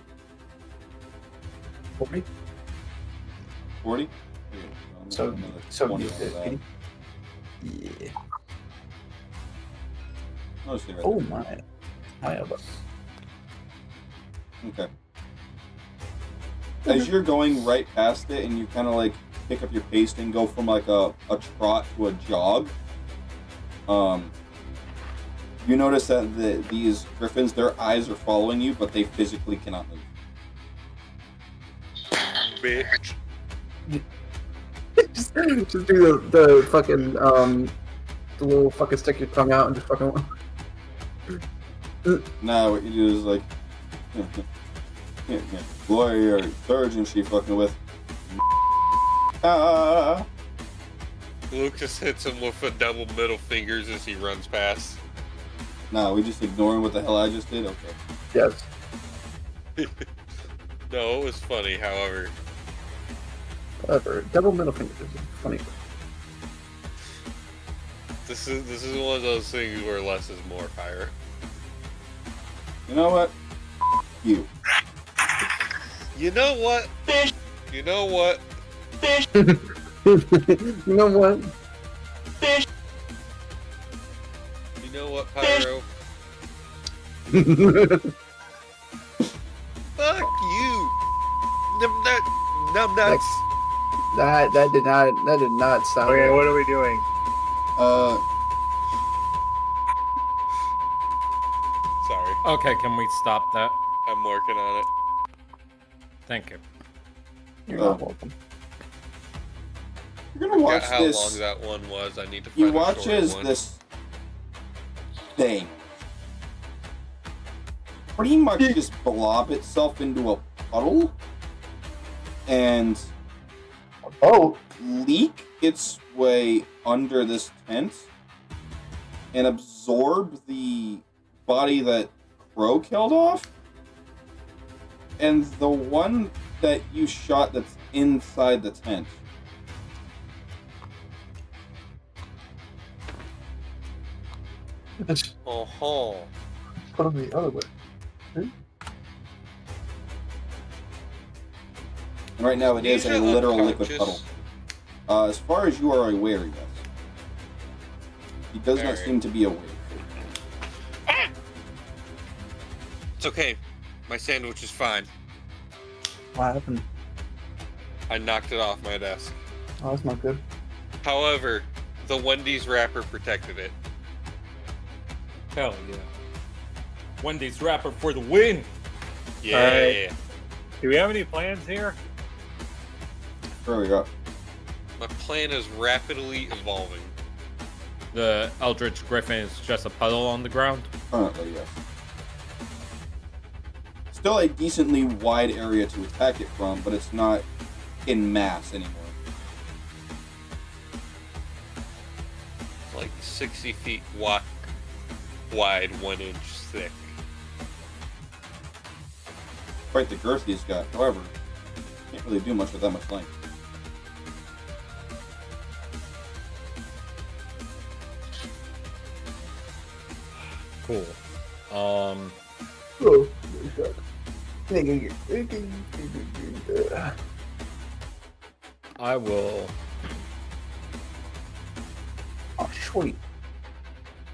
40. 40? So 20 50. out of that. Yeah. Oh, stay right Oh there. my. I have a. Okay. As you're going right past it and you kind of like pick up your pace and go from like a trot to a jog, you notice that these griffins, their eyes are following you, but they physically cannot move. Bitch. just do the fucking the little fucking stick your tongue out and just fucking. Now what you do is like, lawyer or surgeon she fucking with. Luke just hits him with a double middle fingers as he runs past. Nah, we just ignoring what the hell I just did? Okay. Yes. No, it was funny, however. Whatever. Double middle fingers is funny. This is one of those things where less is more, Pyro. You know what? You. You know what? You know what? You know what? You know what, Pyro? Fuck you! Numb nuts! That did not sound. Okay, right. what are we doing? Sorry, Okay, can we stop that? I'm working on it. Thank you. You're not welcome. You're gonna watch How this. long that one was, I need to find You a watch shorter as one. this thing pretty much just blob itself into a puddle and leak its way under this tent and absorb the body that Crow killed off, and the one that you shot that's inside the tent. Oh, Put them the other way. And right now it is a Amnesia literal liquid unconscious. puddle. As far as you are aware, yes. He does not Alright. seem to be aware. It's okay. My sandwich is fine. What happened? I knocked it off my desk. Oh, that's not good. However, the Wendy's wrapper protected it. Hell yeah. Wendy's wrapper for the win! Yeah. Alright. Do we have any plans here? There we go. My plan is rapidly evolving. The Eldritch Griffin is just a puddle on the ground. Currently, yes. Still a decently wide area to attack it from, but it's not in mass anymore. Like 60 feet wide, 1 inch thick. Quite the girth he's got. However, can't really do much with that much length. Cool. Oh, I will. Oh, sweet.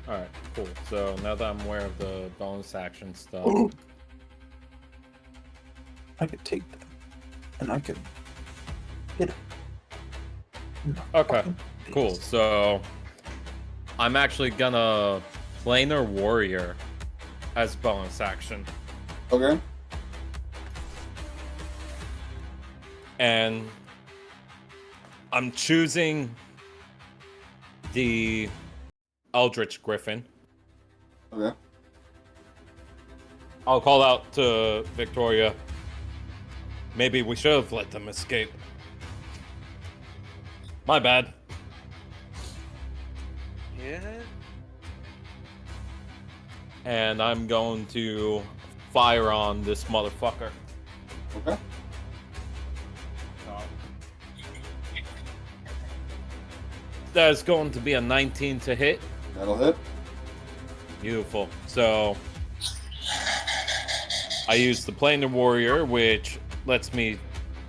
Alright, cool. So now that I'm aware of the bonus action stuff. I could take them, and I could hit him. Okay, cool. So I'm actually gonna planar warrior as bonus action. Okay. And I'm choosing the Eldritch Griffin. Okay. I'll call out to Victoria. Maybe we should have let them escape. My bad. Yeah. And I'm going to fire on this motherfucker. Okay. That's going to be a 19 to hit. That'll hit. Beautiful. So I use the Planar Warrior, which lets me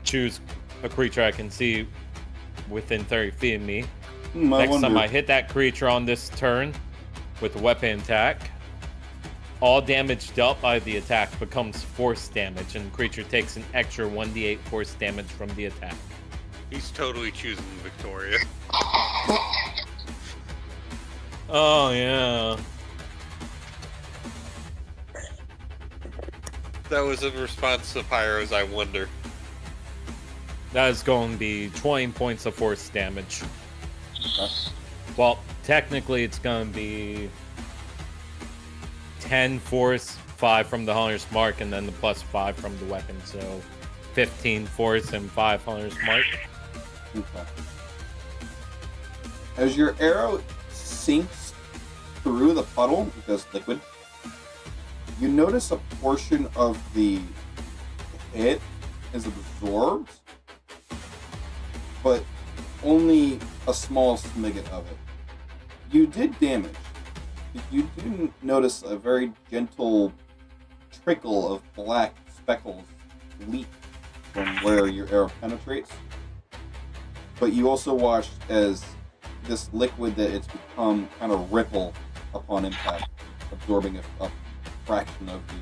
choose a creature I can see within 30 feet of me. Next time I hit that creature on this turn with a weapon attack, all damage dealt by the attack becomes force damage, and the creature takes an extra 1d8 force damage from the attack. He's totally choosing Victoria. Oh, yeah. That was in response to Pyro's I Wonder. That is going to be 20 points of force damage. Okay. Well, technically it's going to be 10 force, 5 from the Hunter's Mark, and then the plus 5 from the weapon. So 15 force and 5 Hunter's Mark. Okay. As your arrow sinks through the puddle, because liquid, you notice a portion of the hit is absorbed, but only a small smidget of it. You did damage. You do notice a very gentle trickle of black speckles leak from where your arrow penetrates. But you also watched as this liquid that it's become kind of ripple upon impact, absorbing a fraction of the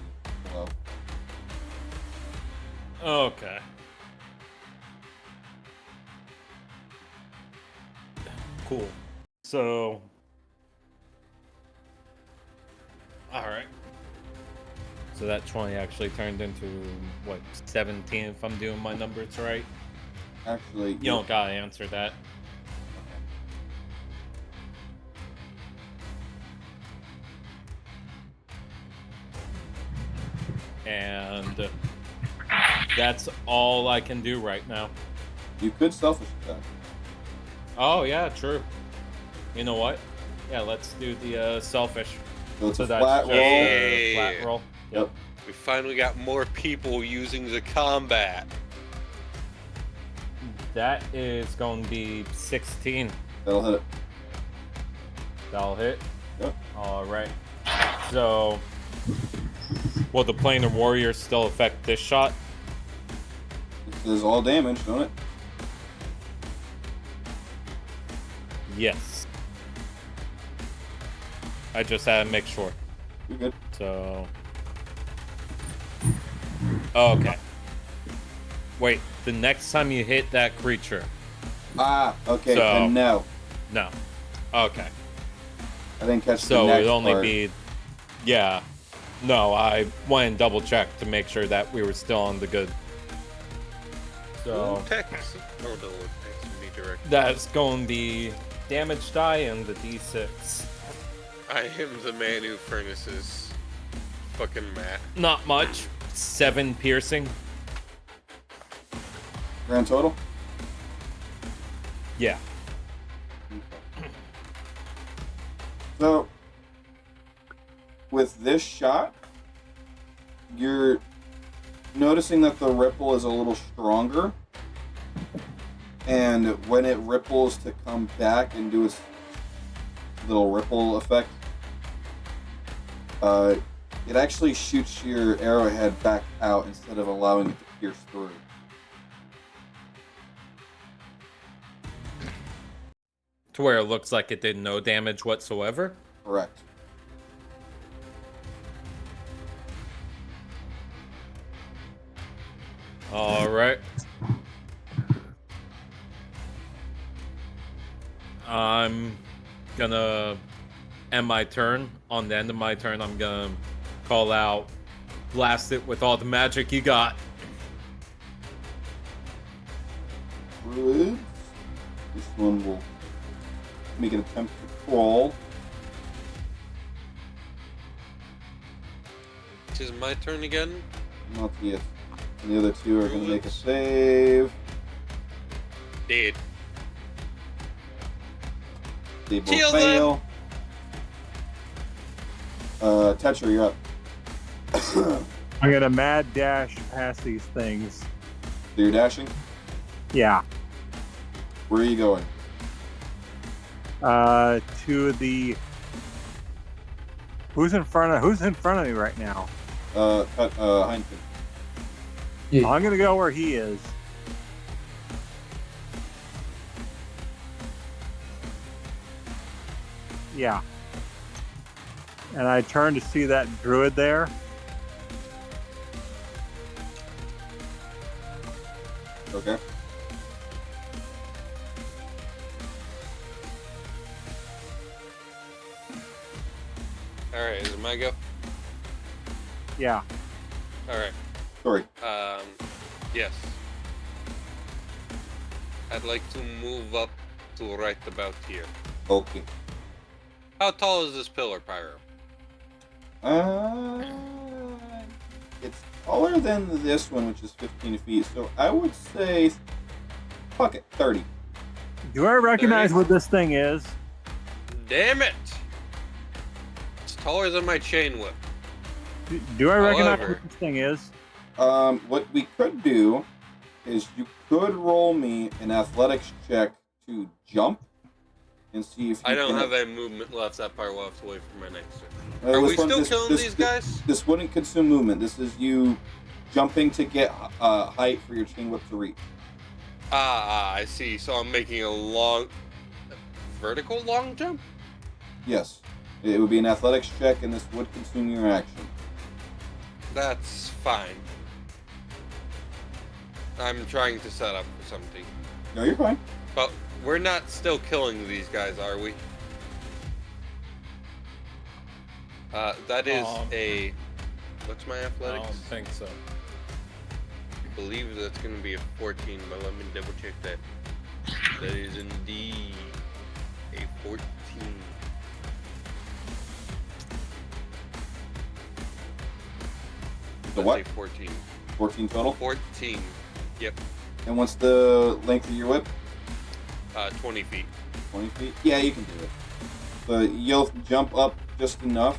blow. Okay. Cool. So... Alright. So that 20 actually turned into, what, 17 if I'm doing my numbers right? Actually, You don't gotta answer that. And that's all I can do right now. you could selfish attack. Oh, yeah, true. You know what? Yeah, let's do the selfish. So it's a that's flat just roll. a flat roll. Yep. We finally got more people using the combat. That is going to be 16. That'll hit it. That'll hit. Yep. All right. So, will the Planar Warrior still affect this shot? This is all damage, don't it? Yes. I just had to make sure. You're good. So. Okay. Wait, the next time you hit that creature. Ah, okay, So- then no. No. Okay. I didn't catch So the next it'd only part. be. Yeah. No, I went and double checked to make sure that we were still on the good. So. Text. Oh no, text me direct. That's going to be damage die and the d6. I am the man who furnaces. Fucking Matt. Not much. 7 piercing. Grand total? Yeah. So, with this shot, you're noticing that the ripple is a little stronger. And when it ripples to come back and do its little ripple effect, It actually shoots your arrowhead back out instead of allowing it to pierce through. To where it looks like it did no damage whatsoever? Correct. Alright. I'm gonna end my turn. On the end of my turn, I'm gonna call out, blast it with all the magic you got. Good. This one will make an attempt to crawl. It is my turn again. Not yet. And the other two are going to make a save. Dead. They both Kill fail. Tetra, you're up. I'm gonna mad dash past these things. So you're dashing? Yeah. Where are you going? To the. Who's in front of me right now? Heineken. Yeah. I'm gonna go where he is. Yeah. And I turn to see that druid there. Okay. Alright, is it my go? Yeah. Alright. Sorry. Yes. I'd like to move up to right about here. Okay. How tall is this pillar, Pyro? It's taller than this one, which is 15 feet. So I would say, fuck it, 30. Do I recognize 30? what this thing is? Damn it! It's taller than my chain whip. Do I recognize However- what this thing is? What we could do is you could roll me an athletics check to jump and see if you I don't can... have any movement left that far left away from my next turn. Uh, Are this we one- still this- killing this- these guys? This wouldn't consume movement. This is you jumping to get height for your chain whip to reach. I see. So I'm making a long... vertical long jump? Yes. It would be an athletics check, and this would consume your action. That's fine. I'm trying to set up for something. No, you're fine. But we're not still killing these guys, are we? That is a... What's my I athletics? don't think so. I believe that's going to be a 14, but let me double check that. That is indeed a 14. The Let's what? say 14. 14 total? 14. Yep. And what's the length of your whip? 20 feet. 20 feet? Yeah, you can do it. So you'll jump up just enough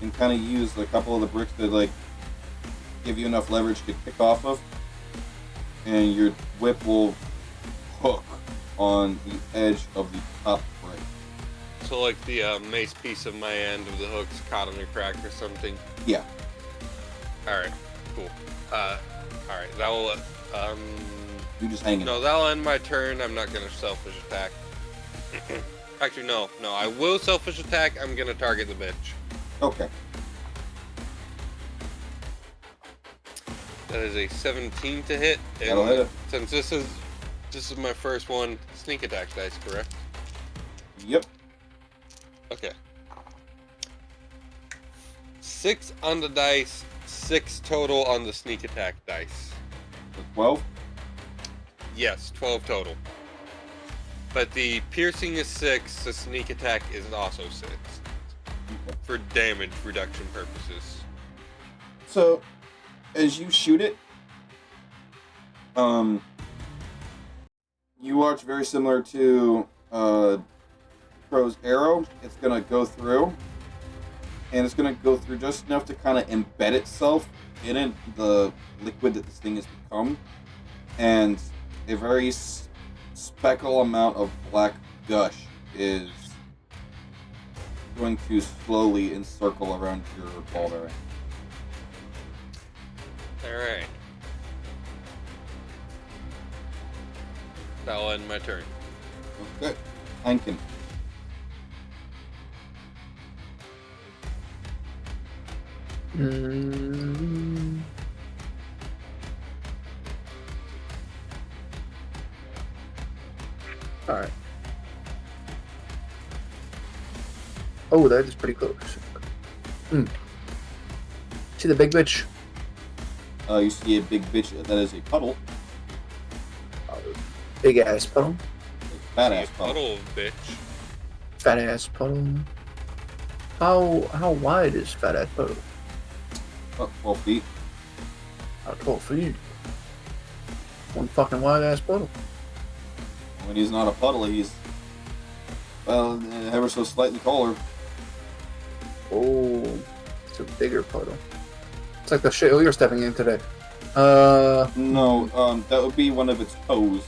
and kind of use a couple of the bricks to, like, give you enough leverage to kick off of. And your whip will hook on the edge of the top brick. So like the mace piece of my end of the hook's caught on a crack or something. Yeah. Alright, cool. Alright, that will, You just hang it. no, that'll end my turn. I'm not gonna selfish attack. Actually, no, I will selfish attack. I'm gonna target the bitch. Okay. That is a 17 to hit. And That'll hit it. since this is my first one, sneak attack dice, correct? Yep. Okay. 6 on the dice, 6 total on the sneak attack dice. So 12? Yes, 12 total. But the piercing is 6, the sneak attack is also 6. Okay. For damage reduction purposes. So, as you shoot it, you watch very similar to Crow's arrow. It's gonna go through, and it's gonna go through just enough to kind of embed itself in the liquid that this thing has become, and a very speckle amount of black gush is going to slowly encircle around your ball bearing. Alright. That'll end my turn. Okay. Hankin. Mm. All right. Oh, that is pretty close. See the big bitch? You see a big bitch that is a puddle. Big ass puddle. A fat ass puddle. Puddle of bitch. Fat ass puddle. How wide is fat ass puddle? Oh, 12 feet. 12 feet. One fucking wide ass puddle. When he's not a puddle, he's, well, ever so slightly taller. Oh, it's a bigger puddle. It's like the shit you're stepping in today. No, that would be one of its toes.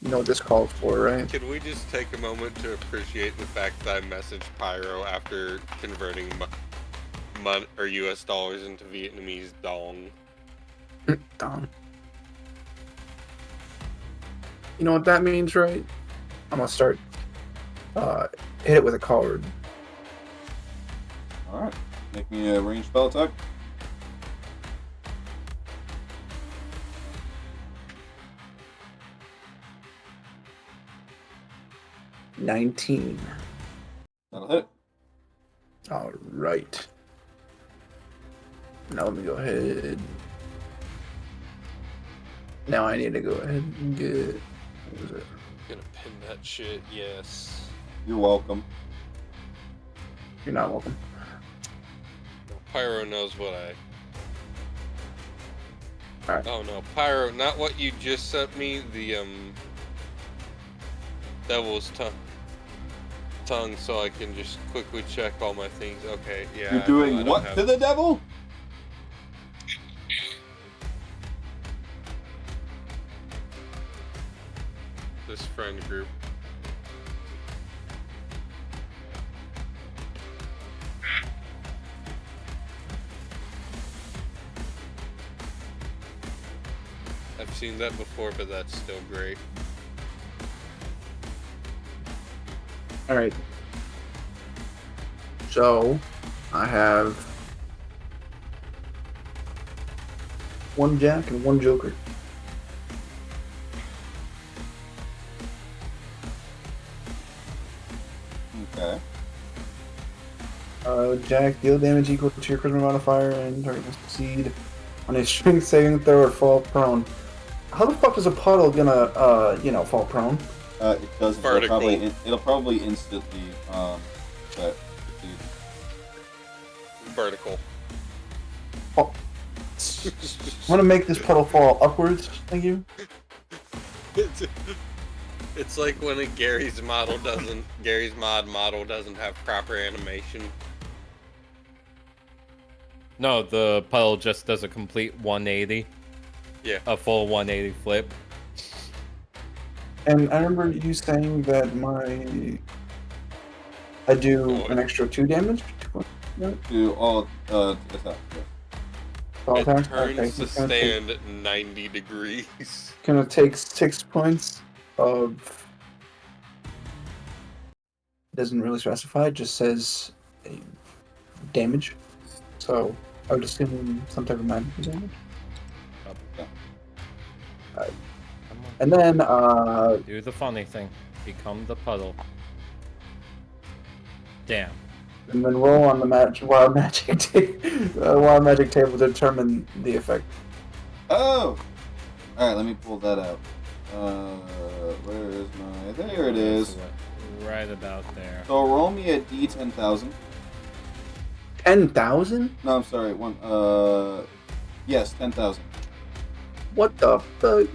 You know what this calls for, right? Can we just take a moment to appreciate the fact that I messaged Pyro after converting or US dollars into Vietnamese dong? Dong. You know what that means, right? I'm gonna start hit it with a card. Alright. Make me a ranged spell attack. $19. That'll hit. All right. Now let me go ahead. Now I need to go ahead and get. What was it? Gonna pin that shit, yes. You're welcome. You're not welcome. Pyro knows what I... Alright. Oh no, Pyro, not what you just sent me, the Devil's tongue, so I can just quickly check all my things. Okay, yeah. You're doing what to the devil? This friend group. I've seen that before, but that's still great. Alright. So, I have one jack and one joker. Okay. Jack, deal damage equal to your charisma modifier and target must succeed on a strength saving throw or fall prone. How the fuck is a puddle gonna, fall prone? It doesn't. It'll probably instantly, succeed. Vertical. Oh. I'm gonna make this puddle fall upwards. Thank you. It's like when a Gary's mod model doesn't have proper animation. No, the puddle just does a complete 180. Yeah. A full 180 flip. And I remember you saying that I do an extra 2 damage? To all attacks. All It attacks? turns Okay, to it's gonna take- stand 90 degrees. Gonna take 6 points of. Doesn't really specify, it just says damage. So I would assume some type of magic damage. And then Do the funny thing. Become the puddle. Damn. and then roll on the wild magic table to determine the effect. Oh! Alright, let me pull that out. Where is my... There it is. Right about there. So roll me a D10,000. 10,000? No, I'm sorry. Yes, 10,000. What the fuck?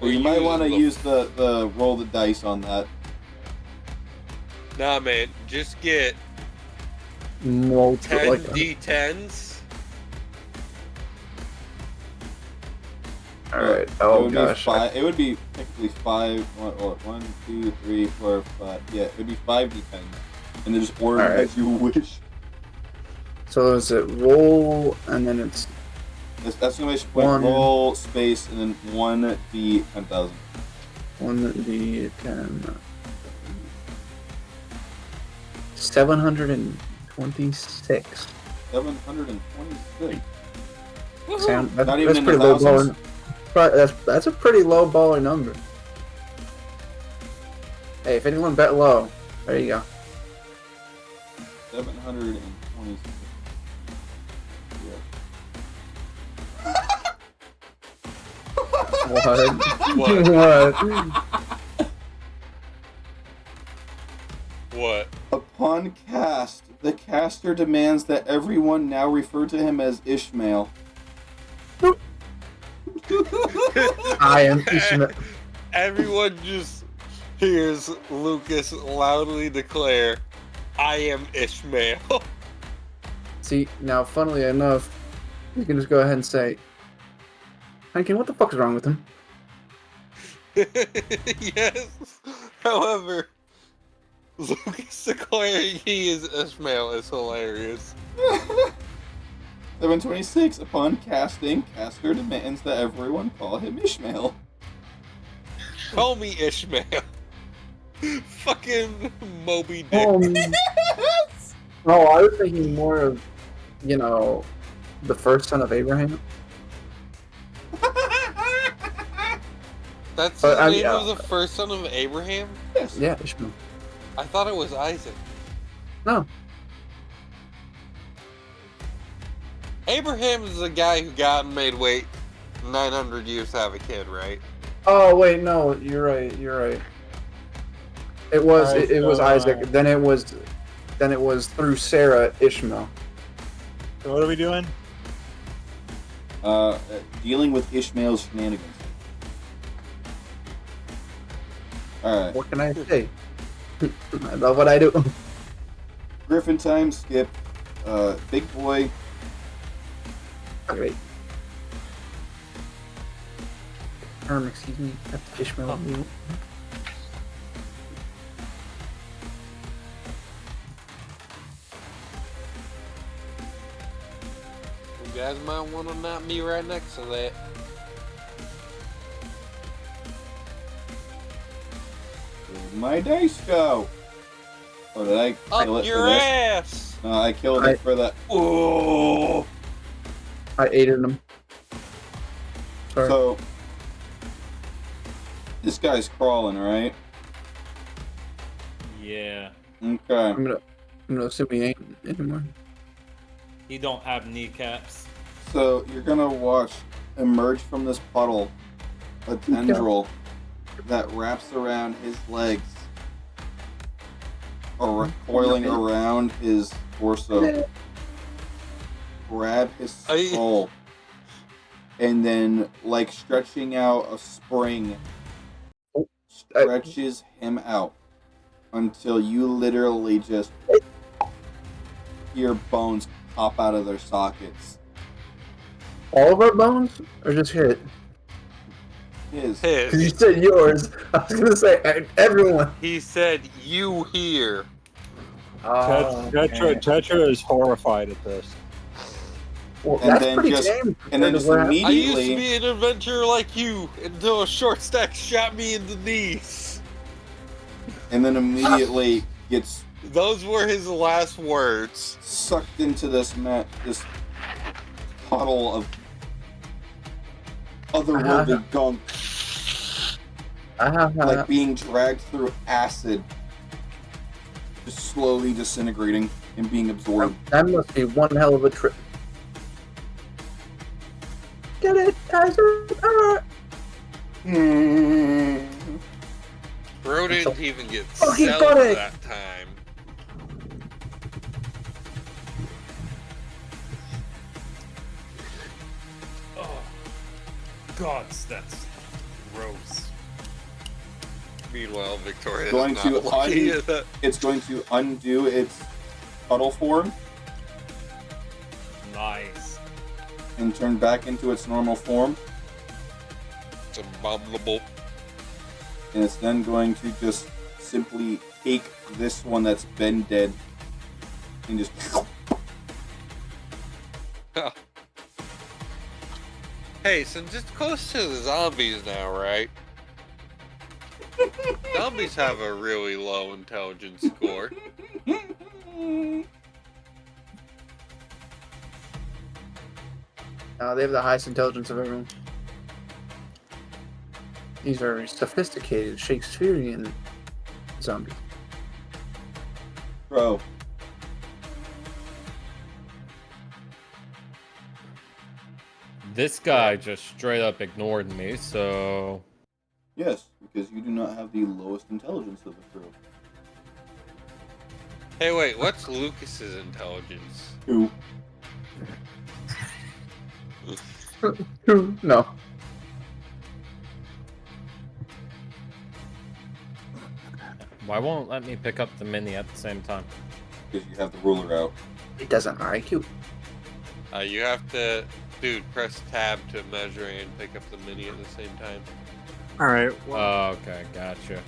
Well, you might want to use the roll the dice on that. Nah, man, just get No, 10 like D10s Alright. It Oh would gosh. be five. It would be technically five. One, 2, 3, 4, 5. Yeah, it would be 5d10, and then just order Alright. as you wish. So is it roll and then it's This exclamation point, One. roll, space, and then 1d 10,000. 1d10. 726. 726. Sam, Not that's even in pretty the low thousands? baller. That's a pretty low baller number. Hey, if anyone bet low, there you go. 726. What? What? What? What? Upon cast, the caster demands that everyone now refer to him as Ishmael. I am Ishmael. Everyone just hears Lucas loudly declare, "I am Ishmael." See, now, funnily enough, you can just go ahead and say, Hankin, what the fuck is wrong with him? Yes. However, Lucas declaring he is Ishmael is hilarious. 726. Upon casting, caster demands that everyone call him Ishmael. Call me Ishmael. Fucking Moby Dick. Oh, I was thinking more of, you know, the first son of Abraham. That's But, the I name mean, of the first son of Abraham? Yes. Yeah, Ishmael. I thought it was Isaac. No. Abraham is the guy who got and made wait 900 years to have a kid, right? Oh, wait, no, you're right, you're right. It was, Alright, it was so, Isaac, then it was through Sarah, Ishmael. So what are we doing? Dealing with Ishmael's shenanigans. Alright. What can I say? I love what I do. Griffin time, skip. Big boy. Great. Excuse me, that's Ishmael. You guys might want to not be right next to that. Where'd my dice go? Oh, did I kill Up it your for this? ass! No, I killed it for that. Oh! I aided him. Sorry. So, this guy's crawling, right? Yeah. Okay. I'm gonna assume he ain't anymore. He don't have kneecaps. So, you're gonna watch emerge from this puddle a tendril that wraps around his legs, or coiling around his torso. Grab his skull, and then, like stretching out a spring, stretches him out until you literally just hear bones pop out of their sockets. All of our bones, or just hit? His. Because you said yours. I was gonna say everyone. He said, "You here." Tetra is horrified at this. Well, And that's then pretty just- tame. and then compared to just what happened. I used to Immediately- be an adventurer like you until a short stack shot me in the knees. And then immediately gets Those were his last words. sucked into this this puddle of otherworldly gunk, like being dragged through acid, just slowly disintegrating and being absorbed. That must be one hell of a trip. Get it, Kaiser? Bro didn't even get Fucking selled funny. that time. Oh, God, that's gross. Meanwhile, Victoria Going is to not looking at that. It's going to undo its puddle form Nice. and turn back into its normal form. It's abominable. And it's then going to just simply take this one that's been dead and just... Hey, since it's close to the zombies now, right? Zombies have a really low intelligence score. They have the highest intelligence of everyone. These are sophisticated Shakespearean zombies. Bro. This guy just straight up ignored me, so... Yes, because you do not have the lowest intelligence of the crew. Hey, wait, what's Lucas's intelligence? 2. No. Why won't let me pick up the mini at the same time? Because you have the ruler out. It doesn't IQ. You have to, dude, press tab to measure and pick up the mini at the same time. Alright, Okay, gotcha.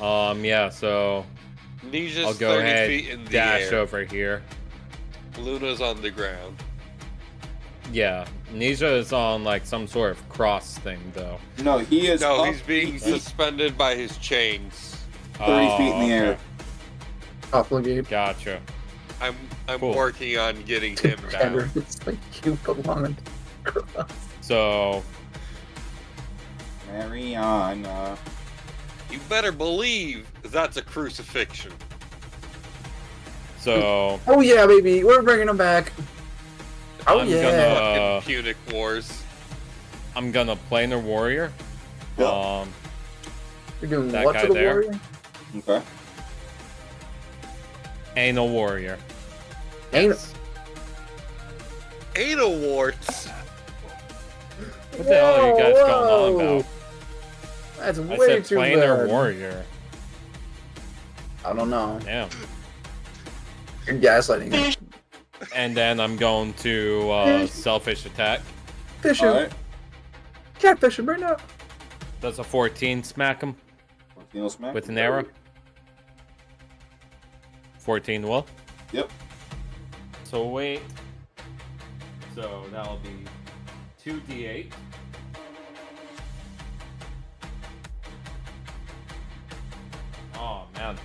Yeah, so Nisha's I'll go 30 ahead, feet in the dash air. over here. Luna's on the ground. Yeah, Nisha is on like some sort of cross thing, though. No, he is No, up, he's being he's suspended by his chains. 30 feet in the air. Obligate. Gotcha. I'm Cool. working on getting him down. It's like you belong in So, Mariana. You better believe that's a crucifixion. so Oh yeah, baby, we're bringing them back. Oh I'm yeah. gonna Fucking Punic Wars. I'm gonna planar warrior. Yeah. You're doing that what guy to the there. warrior? Okay. Anal warrior. Anal- Yes. Anal warts. What the hell are you guys going on Whoa. about? That's I way said too planar bad. warrior. I don't know. Damn. You're gaslighting me. And then I'm going to selfish attack. Fish him. Alright. Catfish him right now. Does a 14 smack him 14 will smack. with an arrow? 14 will. Yep. So wait. So that'll be 2d8. Oh man.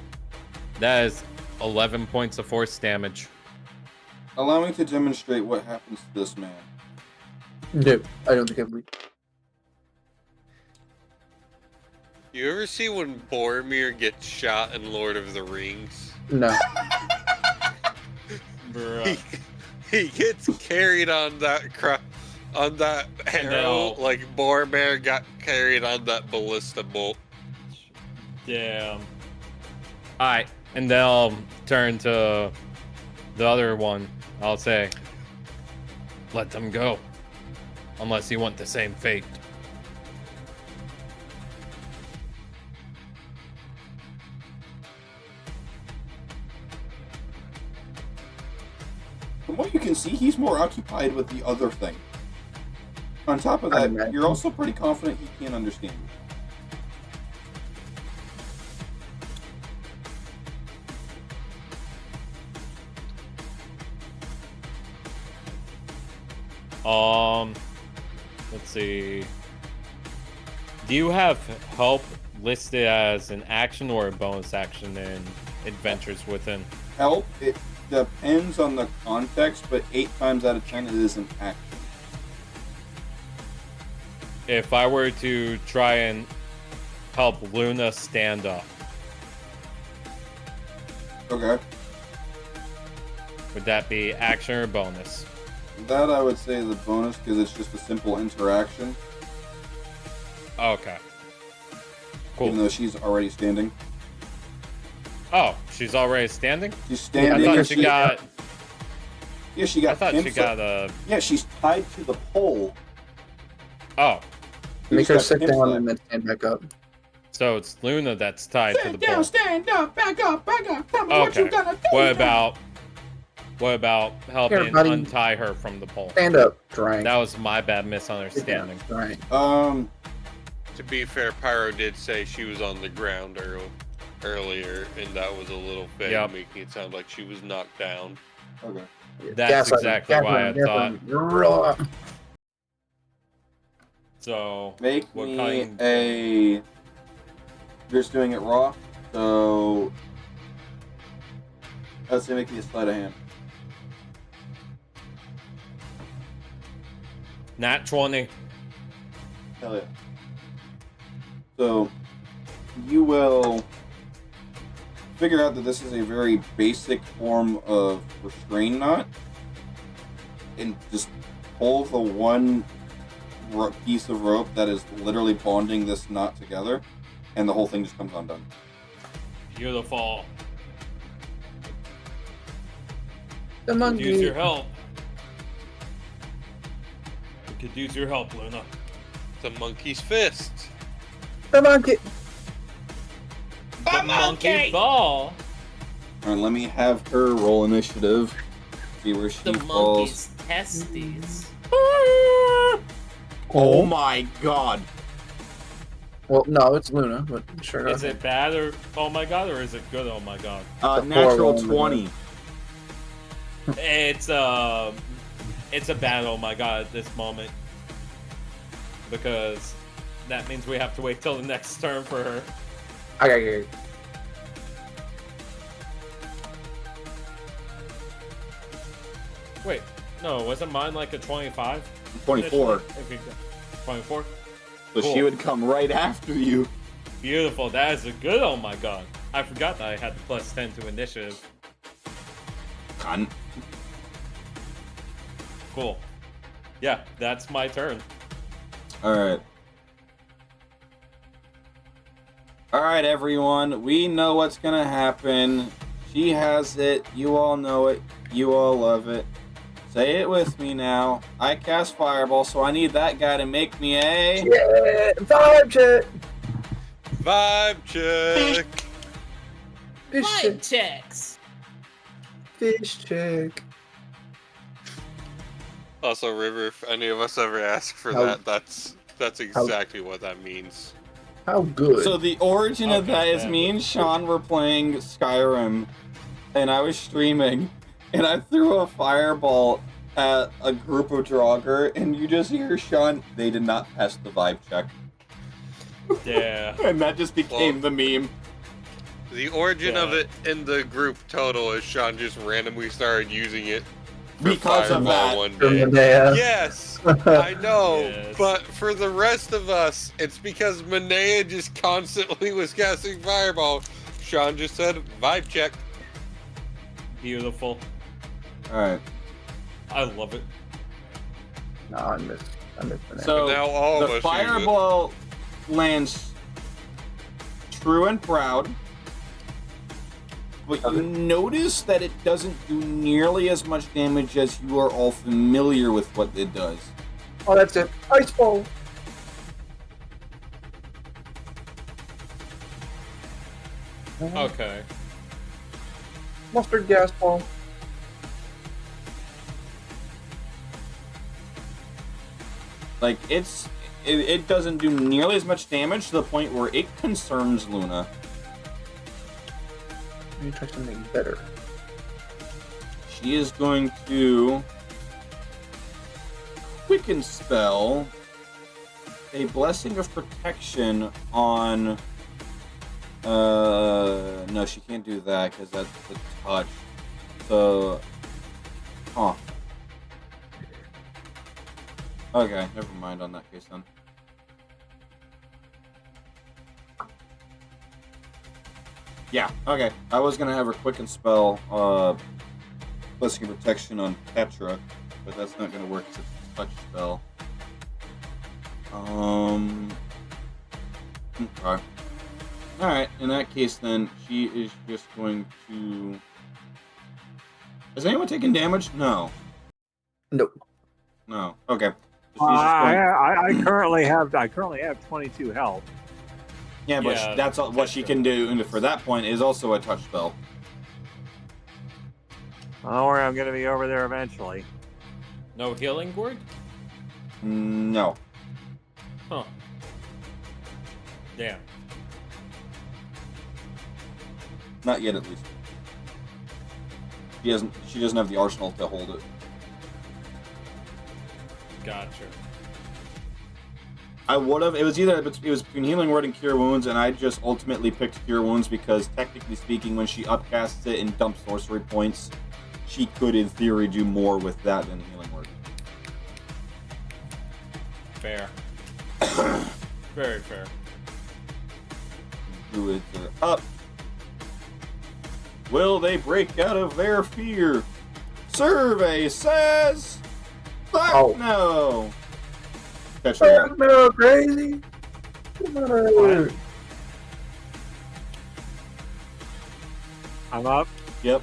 That is 11 points of force damage. Allow me to demonstrate what happens to this man. No, I don't think I'm weak. You ever see when Boromir gets shot in Lord of the Rings? No. Bruh. He gets carried on that arrow No. like Boromir got carried on that ballista bolt. Damn. Alright, and then I'll turn to the other one. I'll say, let them go. Unless you want the same fate. From what you can see, he's more occupied with the other thing. On top of I that, imagine. you're also pretty confident he can't understand you. Let's see. Do you have help listed as an action or a bonus action in Adventures Within? Help, it depends on the context, but 8 times out of 10 it is an action. If I were to try and help Luna stand up, Okay. would that be action or bonus? That I would say the bonus because it's just a simple interaction, Okay. Cool. even though she's already standing. Oh, she's already standing? She's I standing. thought and she got. Yeah, she I got. thought she pimped got up. a. Yeah, she's tied to the pole. Oh, Make She's her got sit pimped down up. and then stand back up. so it's Luna that's tied to the pole. stand up, back up, back up. Tell me Okay. What about What about helping Here, buddy. untie her from the pole? Stand up, Drank. That was my bad misunderstanding. Right. To be fair, Pyro did say she was on the ground earlier, and that was a little bit making it sound like she was knocked down. Okay. That's exactly why I thought. So Make what me kind? a. You're just doing it raw, so. Let's say make me a sleight of hand. Nat 20. Hell yeah. So, you will figure out that this is a very basic form of restrain knot, and just pull the one piece of rope that is literally bonding this knot together, and the whole thing just comes undone. Beautiful. The monkey. Could use your help. We could use your help, Luna. The monkey's fist. The monkey. The monkey ball. Alright, let me have her roll initiative. See where she falls. testes. Oh my god. Well, no, it's Luna, but sure. Is it bad or oh my god, or is it good? Oh my god. Natural 20. It's a bad oh my god at this moment, because that means we have to wait till the next turn for her. Okay. Wait, no, wasn't mine like a 25? 24. 24? So Cool. she would come right after you. Beautiful, that is a good oh my god. I forgot that I had the plus 10 to initiative. Cunt. Cool. Yeah, that's my turn. Alright. Alright, everyone. We know what's gonna happen. She has it. You all know it. You all love it. Say it with me now. I cast Fireball, so I need that guy to make me a... Yeah, vibe check. Vibe check. Fish check. checks. Fish check. Also, River, if any of us ever ask for How- that, that's exactly what that means. How good. So the origin of Okay, that is then. me and Sean were playing Skyrim, and I was streaming, and I threw a fireball at a group of Draugr, and you just hear Sean, they did not pass the vibe check. Yeah. And that just became the meme. The origin Yeah. of it in the group total is Sean just randomly started using it for Because of Fireball that. one From day. Medea. Yes, I know, Yes. but for the rest of us, it's because Manea just constantly was casting Fireball. Sean just said, vibe check. Beautiful. Alright. I love it. No, I missed the So Now all of the us use it. fireball lands true and proud. But you notice that it doesn't do nearly as much damage as you are all familiar with what it does. Oh, that's it. Ice ball. Okay. Mustard gas ball. Like, it doesn't do nearly as much damage to the point where it concerns Luna. Let me try something better. She is going to quicken spell a blessing of protection on no, she can't do that because that's the touch. So okay, never mind on that case then. Yeah, okay. I was gonna have her quicken spell blessing of protection on Petra, but that's not gonna work as a touch spell. Okay. Alright, in that case then, she is just going to... Has anyone taken damage? No. Nope. No. Okay. So she's just going... I currently have 22 health. Yeah, but Yeah, that's all, what she can do and for that point is also a touch spell. Don't worry, I'm gonna be over there eventually. No healing word? No. Huh. Damn. Not yet, at least. She doesn't have the arsenal to hold it. Gotcha. I would have. It was between healing word and cure wounds, and I just ultimately picked cure wounds because technically speaking, when she upcasts it and dumps sorcery points, she could, in theory, do more with that than healing word. Fair. Very fair. Druids are up. Will they break out of their fear? Survey says, fuck Oh. no. Catch me up. No, crazy. No. I'm up. Yep.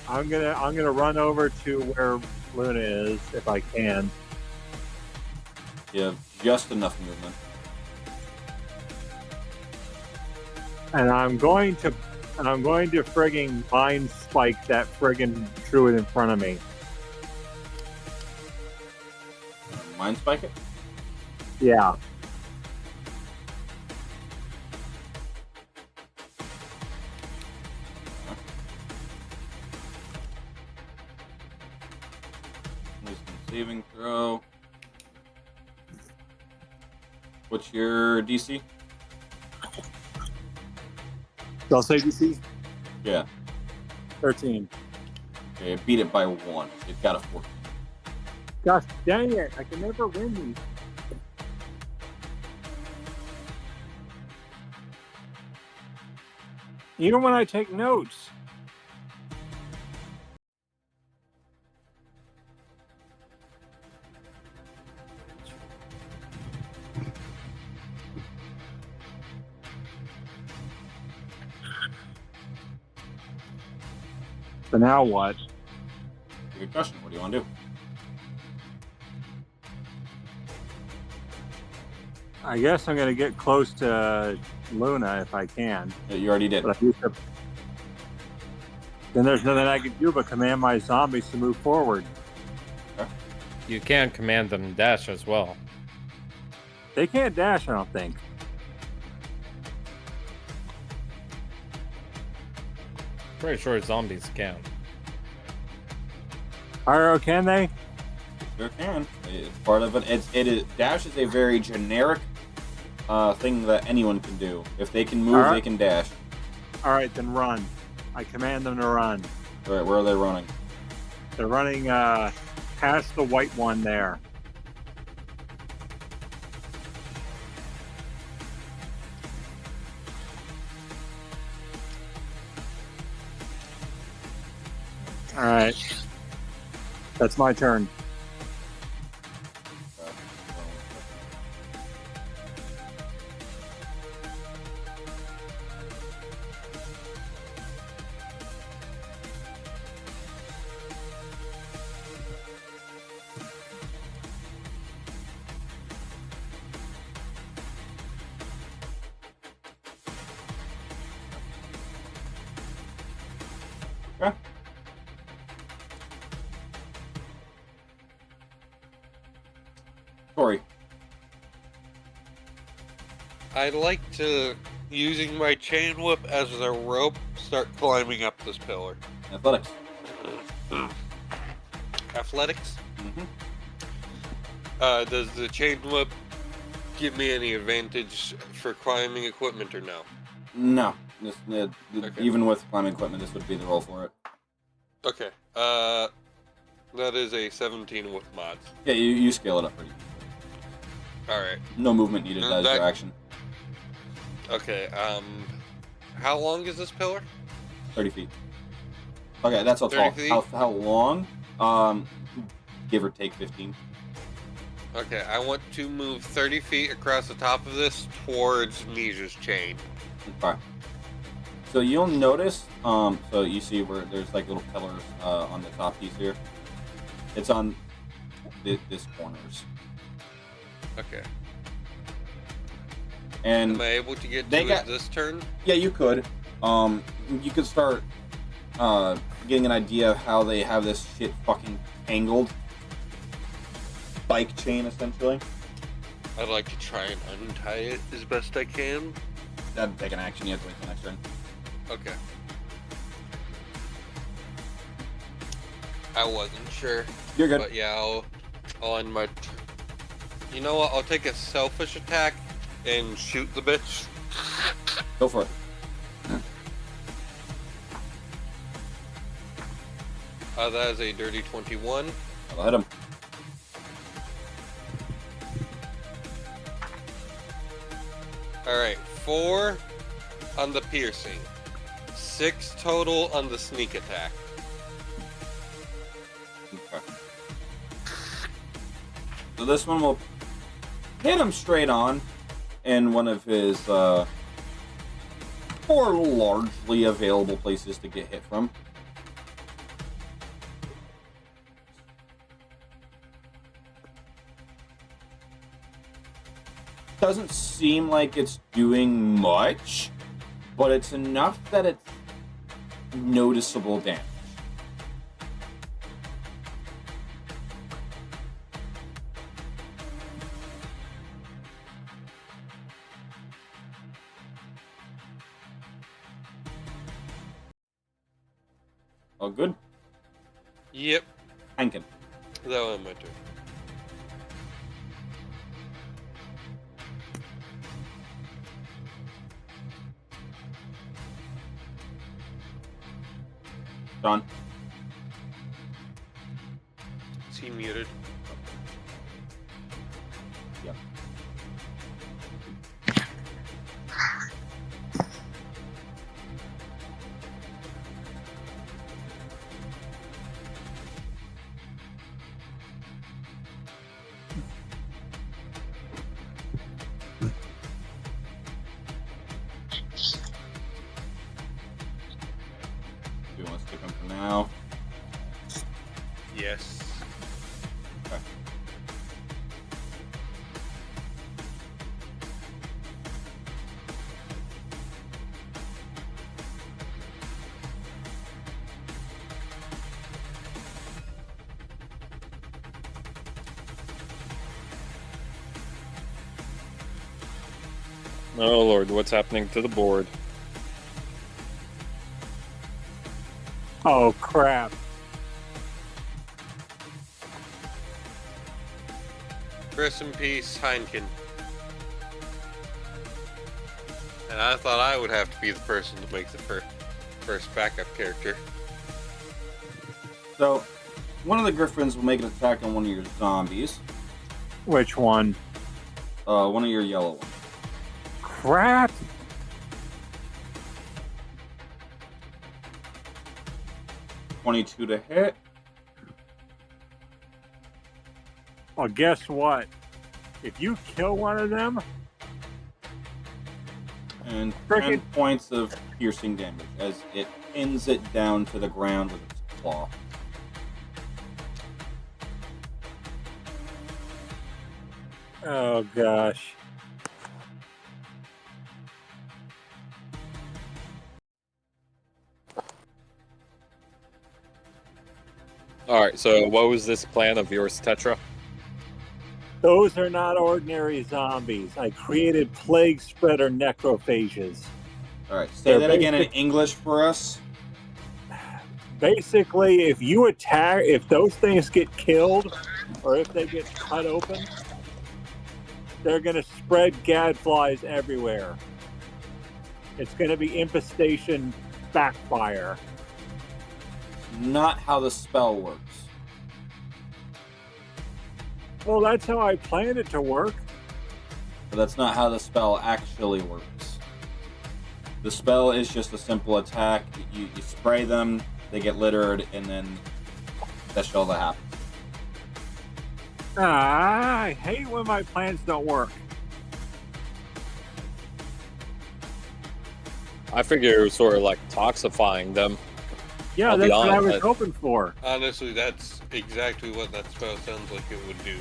I'm gonna run over to where Luna is if I can. You have just enough movement. And I'm going to frigging mind spike that friggin' druid in front of me. Mind spike it? Yeah. Wisdom saving throw. What's your DC? So I'll say DC Yeah. 13. Okay, it beat it by 1. It got a 14. Gosh dang it! I can never win these. Even when I take notes. So now what? Good question. What do you want to do? I guess I'm going to get close to Luna if I can. Yeah, you already did. But I used to... Then there's nothing I can do but command my zombies to move forward. You can command them to dash as well. They can't dash, I don't think. Pretty sure zombies can. Pyro, can they? Sure can. It's part of it. It is dash is a very generic thing that anyone can do. If they can move, they can dash. All right, then run. I command them to run. All right, where are they running? They're running past the white one there. All right. That's my turn. Okay. Corey. I'd like to, using my chain whip as a rope, start climbing up this pillar. Athletics. Athletics? Mm-hmm. Does the chain whip give me any advantage for climbing equipment or no? No. Okay. Even with climbing equipment, this would be the roll for it. Okay. That is a 17 with mods. Yeah, you scale it up pretty. Alright. No movement needed. That is your action. Okay, how long is this pillar? 30 feet. Okay, that's how 30 tall. feet? How long? Give or take 15. Okay, I want to move 30 feet across the top of this towards Misha's chain. Okay. So you'll notice, so you see where there's like little pillars on the top piece here. It's on this corners. Okay. And am I able to get to they it got- this turn? yeah, you could. You could start getting an idea of how they have this shit fucking tangled. Bike chain, essentially. I'd like to try and untie it as best I can. That'd take an action. You have to wait till next turn. Okay. I wasn't sure. You're good. But yeah, I'll end my... You know what? I'll take a selfish attack and shoot the bitch. Go for it. That is a dirty 21. I'll hit him. Alright, 4 on the piercing. 6 total on the sneak attack. Okay. So this one will hit him straight on in one of his 4 largely available places to get hit from. Doesn't seem like it's doing much, but it's enough that it's noticeable damage. All good? Yep, Hankin. that was my turn. John. Is he muted? Yep. Do you want to skip him for now? Yes. Okay. Oh lord, what's happening to the board? Oh crap! Rest in peace, Heineken. And I thought I would have to be the person to make the first backup character. So, one of the Griffins will make an attack on one of your zombies. Which one? One of your yellow ones. Crap! 22 to hit. Well, guess what? If you kill one of them, And 10 Frickin- points of piercing damage as it pins it down to the ground with its claw. oh gosh. Alright, so what was this plan of yours, Tetra? Those are not ordinary zombies. I created plague spreader necrophages. Alright, say They're that again in basic- English for us. Basically, if you attack, if those things get killed, or if they get cut open, they're going to spread gadflies everywhere. It's going to be infestation backfire. Not how the spell works. Well, that's how I planned it to work. But that's not how the spell actually works. The spell is just a simple attack. You spray them, they get littered, and then that's all that happens. I hate when my plans don't work. I figure it was sort of like toxifying them. Yeah, I'll be that's what I was honest. hoping for. Honestly, that's exactly what that spell sounds like it would do.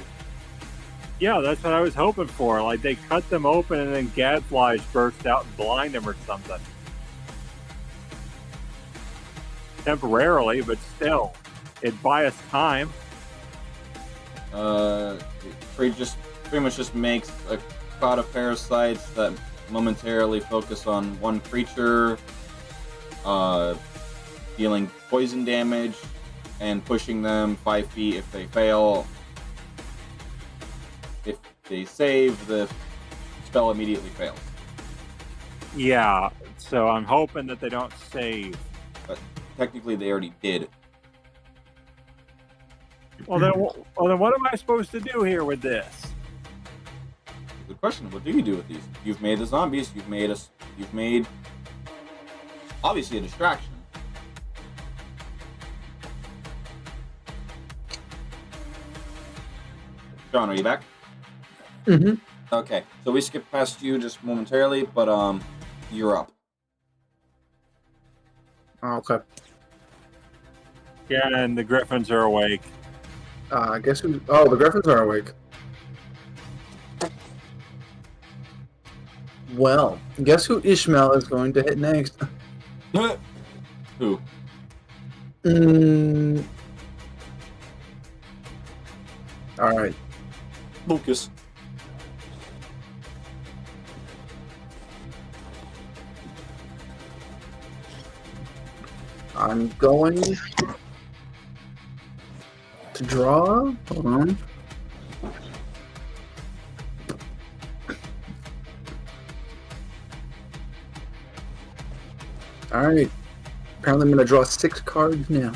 Yeah, that's what I was hoping for. Like they cut them open and then gadflies burst out and blind them or something. temporarily, but still, it'd buy us time. It pretty much just makes a cloud of parasites that momentarily focus on one creature, dealing poison damage and pushing them 5 feet if they fail. If they save, the spell immediately fails. Yeah, so I'm hoping that they don't save. But technically, they already did. Well, then what am I supposed to do here with this? Good question. What do you do with these? You've made the zombies. You've made obviously a distraction. John, are you back? Mm-hmm. Okay, so we skipped past you just momentarily, but you're up. Okay. Yeah, and the griffins are awake. Guess who? Oh, the Griffins are awake. Well, guess who Ishmael is going to hit next? Who? All right. Lucas. I'm going to draw. Hold on. All right. Apparently, I'm going to draw 6 cards now.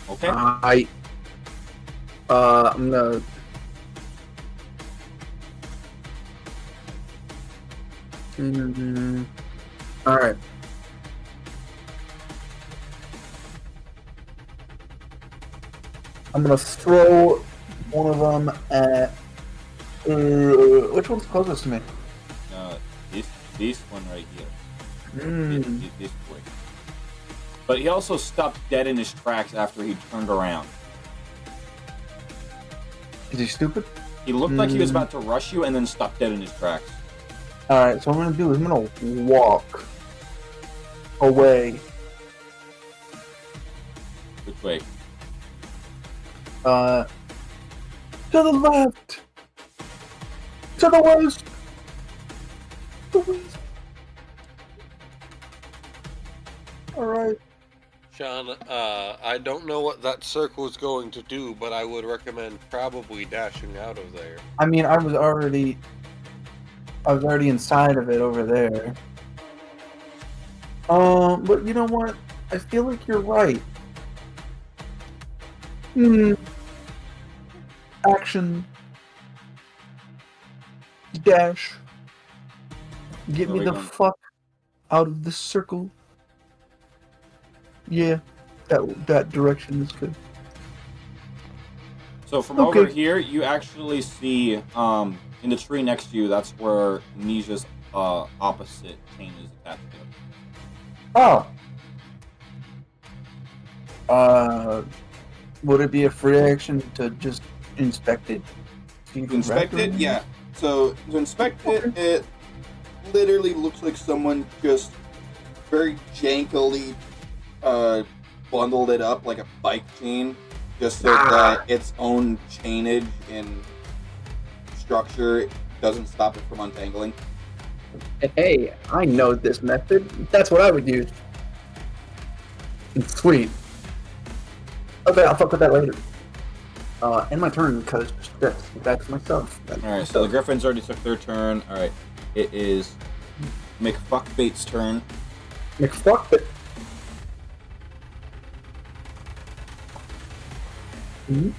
Okay. I'm gonna. All right. I'm gonna throw one of them at. Which one's closest to me? This one right here. Mm. This boy. But he also stopped dead in his tracks after he turned around. Is he stupid? He looked like he was about to rush you and then stopped dead in his tracks. All right. So what I'm gonna do is I'm gonna walk away. Which way? To the left. To the west. The west. All right. Sean, I don't know what that circle is going to do, but I would recommend probably dashing out of there. I mean, I was already inside of it over there. But you know what? I feel like you're right. Action. Dash. Get Where me we the going? fuck out of this circle. Yeah, that direction is good. So from Okay. over here, you actually see in the tree next to you. That's where Nisha's opposite chain is attached to. Oh. Would it be a free action to just inspect it? See if To inspect it's it, yeah. So to inspect it, it literally looks like someone just very jankily bundled it up like a bike chain, just so that its own chainage and structure doesn't stop it from untangling. Hey, I know this method. That's what I would use. Sweet. Okay, I'll fuck with that later. End my turn because that's myself. Alright, so the Griffins already took their turn. Alright, it is McFuckbait's turn. McFuck it. Mm-hmm.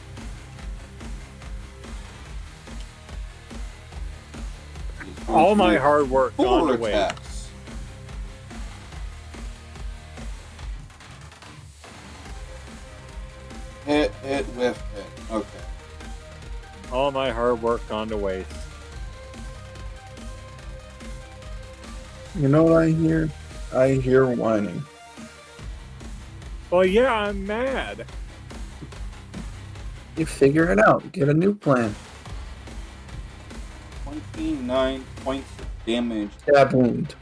All my hard work gone 4 to waste. attacks. Hit, whiff, hit. Okay. All my hard work gone to waste. You know what I hear? I hear whining. Well, yeah, I'm mad. You figure it out. Get a new plan. 29 points of damage. Stab wound.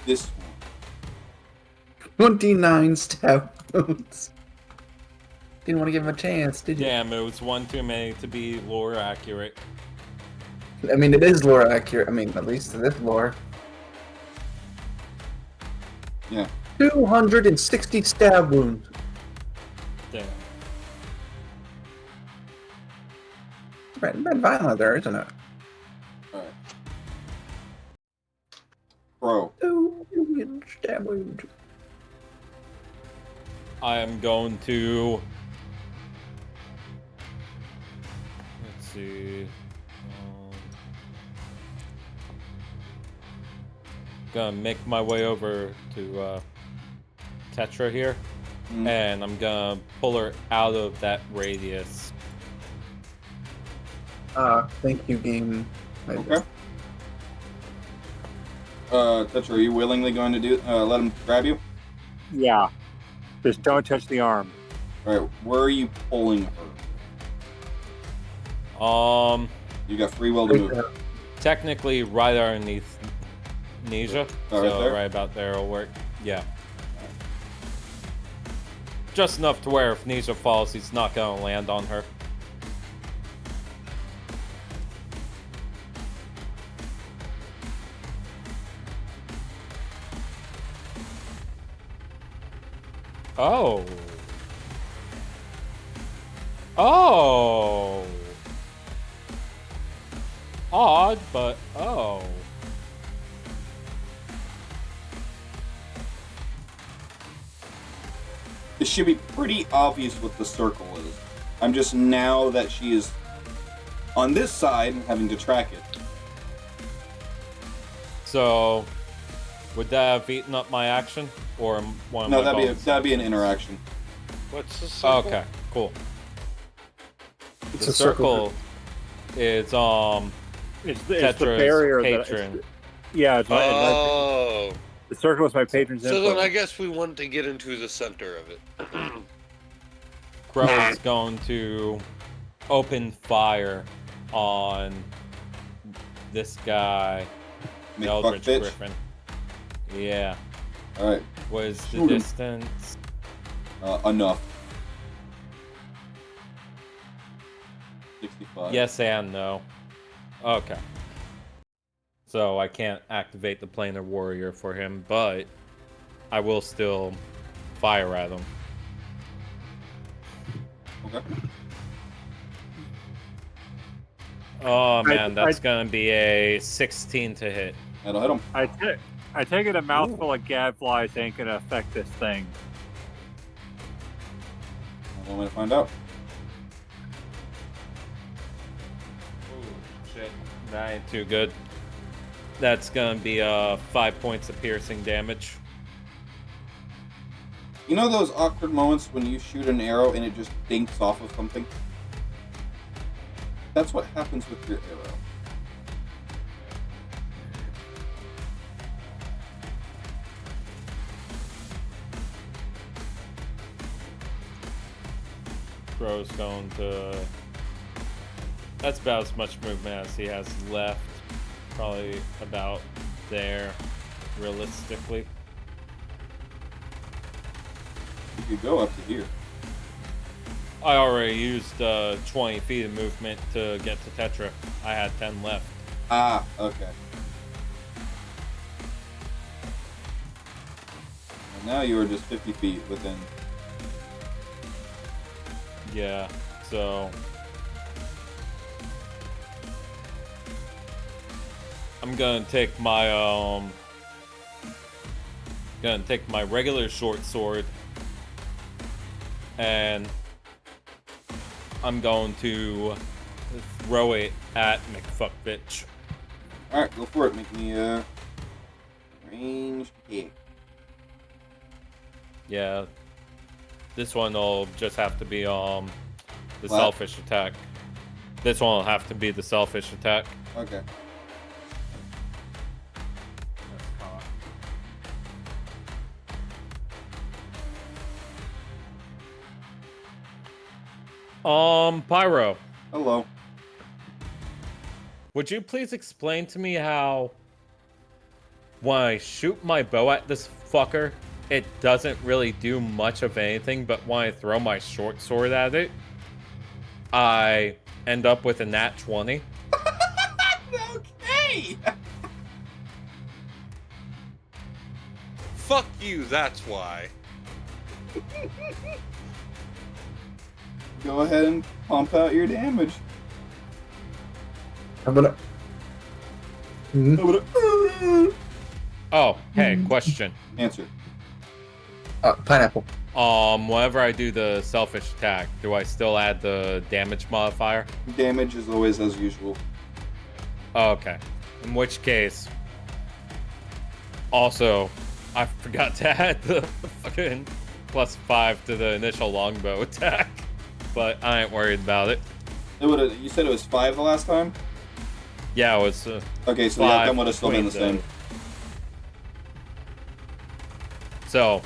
This one. 29 stab Didn't want to give him a chance, did you? Damn, it was one too many to be lore accurate. I mean, it is lore accurate. I mean, at least to this lore. Yeah. 260 stab wounds. Damn. It's been violent there, isn't it? Alright. Bro. 2 stab wounds. I am going to. Let's see. Gonna make my way over to Tetra here, and I'm gonna pull her out of that radius. Thank you, game. Okay. Tetra, are you willingly going to do let him grab you? Yeah. Just don't touch the arm. Alright, where are you pulling her? You got free will to move. Technically right underneath Nisha, Oh, right so there? right about there will work. Yeah. Just enough to where if Nisha falls, he's not gonna land on her. Oh. Oh. Odd, but oh. It should be pretty obvious what the circle is. I'm just now that she is on this side having to track it. So, would that have eaten up my action, or one of No, my that'd be an interaction. What's the circle? Okay, cool. It's The a circle. is It's the Tetra's barrier patron. that. Yeah, it's my, Oh. the circle is my patron's So input. then I guess we want to get into the center of it. Crow is going to open fire on this guy, the Make Eldritch fuck bitch. Griffin. Yeah. Alright. What is the Shoot him. distance? Enough. 65. Yes and no. Okay. So I can't activate the Planar Warrior for him, but I will still fire at him. Okay. Oh man, that's gonna be a 16 to hit. That'll hit him. I take it a mouthful of gadflies ain't gonna affect this thing. One way to find out. Oh shit, that ain't too good. That's gonna be 5 points of piercing damage. You know those awkward moments when you shoot an arrow and it just dinks off of something? That's what happens with your arrow. Crow's going to. That's about as much movement as he has left. Probably about there, realistically. You could go up to here. I already used 20 feet of movement to get to Tetra. I had 10 left. Ah, okay. And now you are just 50 feet within. Yeah, so I'm gonna take my regular short sword and I'm going to throw it at McFuckbitch. Alright, go for it. Make me a ranged hit. Yeah. This one will just have to be the What? selfish attack. This one will have to be the selfish attack. Okay. Pyro, Hello. would you please explain to me how when I shoot my bow at this fucker, it doesn't really do much of anything, but when I throw my short sword at it, I end up with a nat 20. Okay. Fuck you, that's why. Go ahead and pump out your damage. I'm gonna. Oh, hey, question. Answer. Pineapple. Whenever I do the selfish attack, do I still add the damage modifier? Damage is always as usual. Oh, okay. In which case, also, I forgot to add the fucking +5 to the initial longbow attack, but I ain't worried about it. You said it was 5 the last time? Yeah, it was. Okay, so the 5 outcome would have still been the between same. So,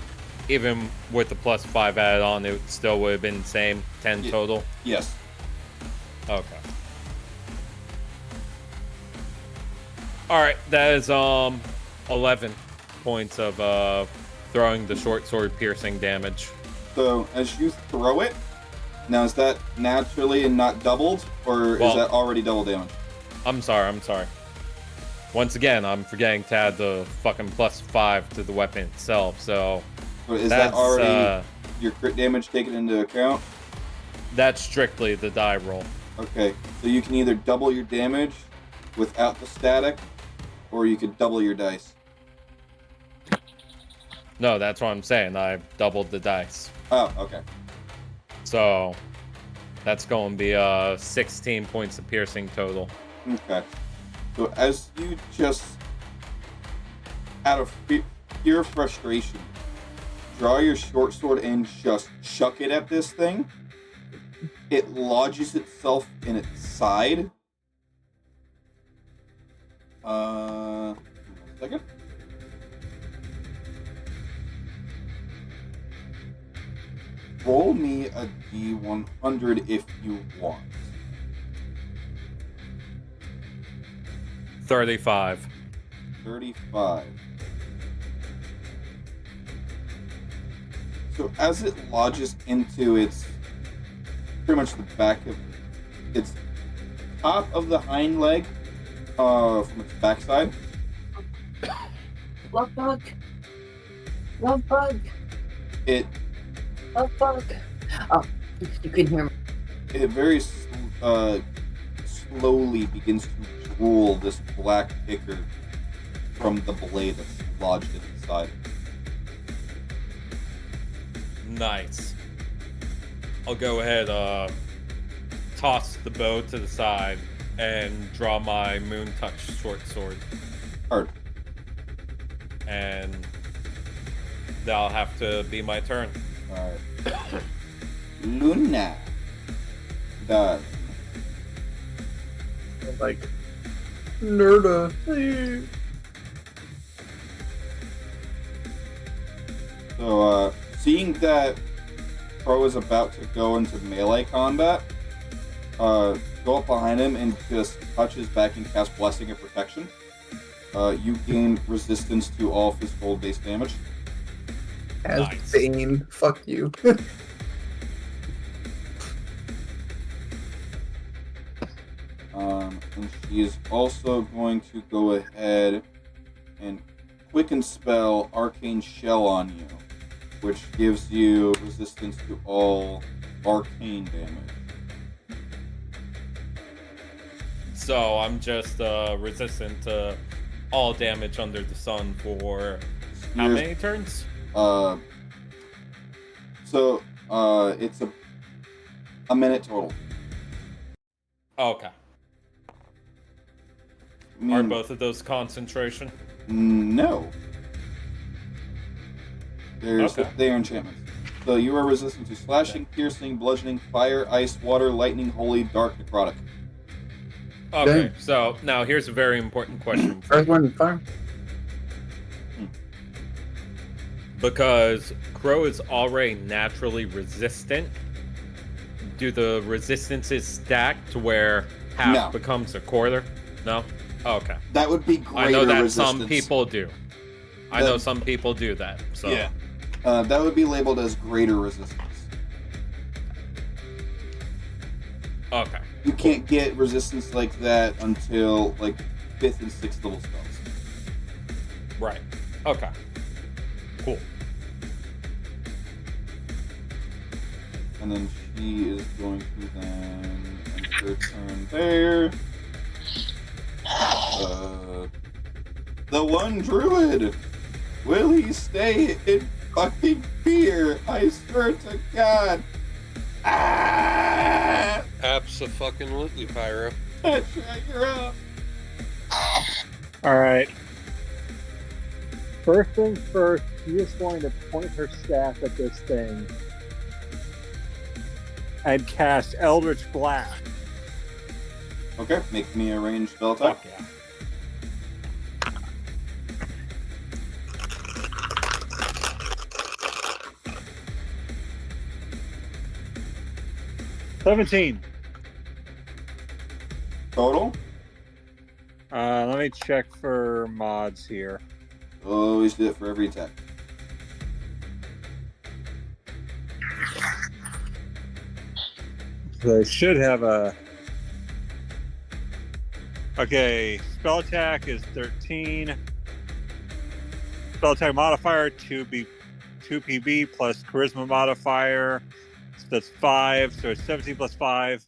even with the +5 added on, it still would have been the same 10 Yeah. total. Yes. Okay. All right, that is 11 points of throwing the short sword piercing damage. So as you throw it, now is that naturally and not doubled, or Well- is that already double damage? I'm sorry. Once again, I'm forgetting to add the fucking +5 to the weapon itself, so Or is that's that already your crit damage taken into account? that's strictly the die roll. Okay, so you can either double your damage without the static, or you could double your dice. No, that's what I'm saying. I doubled the dice. Oh, okay. So that's going to be 16 points of piercing total. Okay. So as you just, out of pure frustration, draw your short sword and just chuck it at this thing, it lodges itself in its side. One second. Roll me a D100 if you want. 35. 35. So as it lodges into its, pretty much the back of its top of the hind leg, from its backside, Love bug. Love bug. it Love bug. Oh, you couldn't hear me. it very slowly begins to drool this black ichor from the blade that's lodged in its side. Nice. I'll go ahead, toss the bow to the side and draw my Moon Touch short sword. Hard. And that'll have to be my turn. Alright. Luna. Done. Like, nerda. So, seeing that Pro is about to go into melee combat, go up behind him and just touch his back and cast Blessing of Protection. You gain resistance to all physical-based damage. As Nice. Bane. Fuck you. And she is also going to go ahead and Quicken Spell Arcane Shell on you, which gives you resistance to all arcane damage. So I'm just resistant to all damage under the sun for how Here's- many turns? It's a minute total. Okay. I Are mean, both of those concentration? No. Okay. They are enchantments. So you are resistant to slashing, piercing, bludgeoning, fire, ice, water, lightning, holy, dark, necrotic. Okay, Dang. so now here's a very important question. Earth, wind, and fire. Because Crow is already naturally resistant, do the resistances stack to where half No. becomes a quarter? No? Okay. That would be greater I know that resistance. some people do. I know some people do that. So Yeah. That would be labeled as greater resistance. Okay. You can't get resistance like that until like 5th and 6th level spells. Right. Okay. Cool. And then she is going to then end her turn there. The one druid! Will he stay in fucking fear? I swear to God! Ah! Abso-fucking-lutely, Pyro. Tetra, you're up! Alright. First things first, she is going to point her staff at this thing and cast Eldritch Blast. Okay, make me a ranged spell attack. Fuck yeah. $17. Total? Let me check for mods here. Always do it for every attack. So I should have a... Okay, spell attack is 13. Spell attack modifier 2PB plus charisma modifier. So that's 5. So it's 17 plus 5.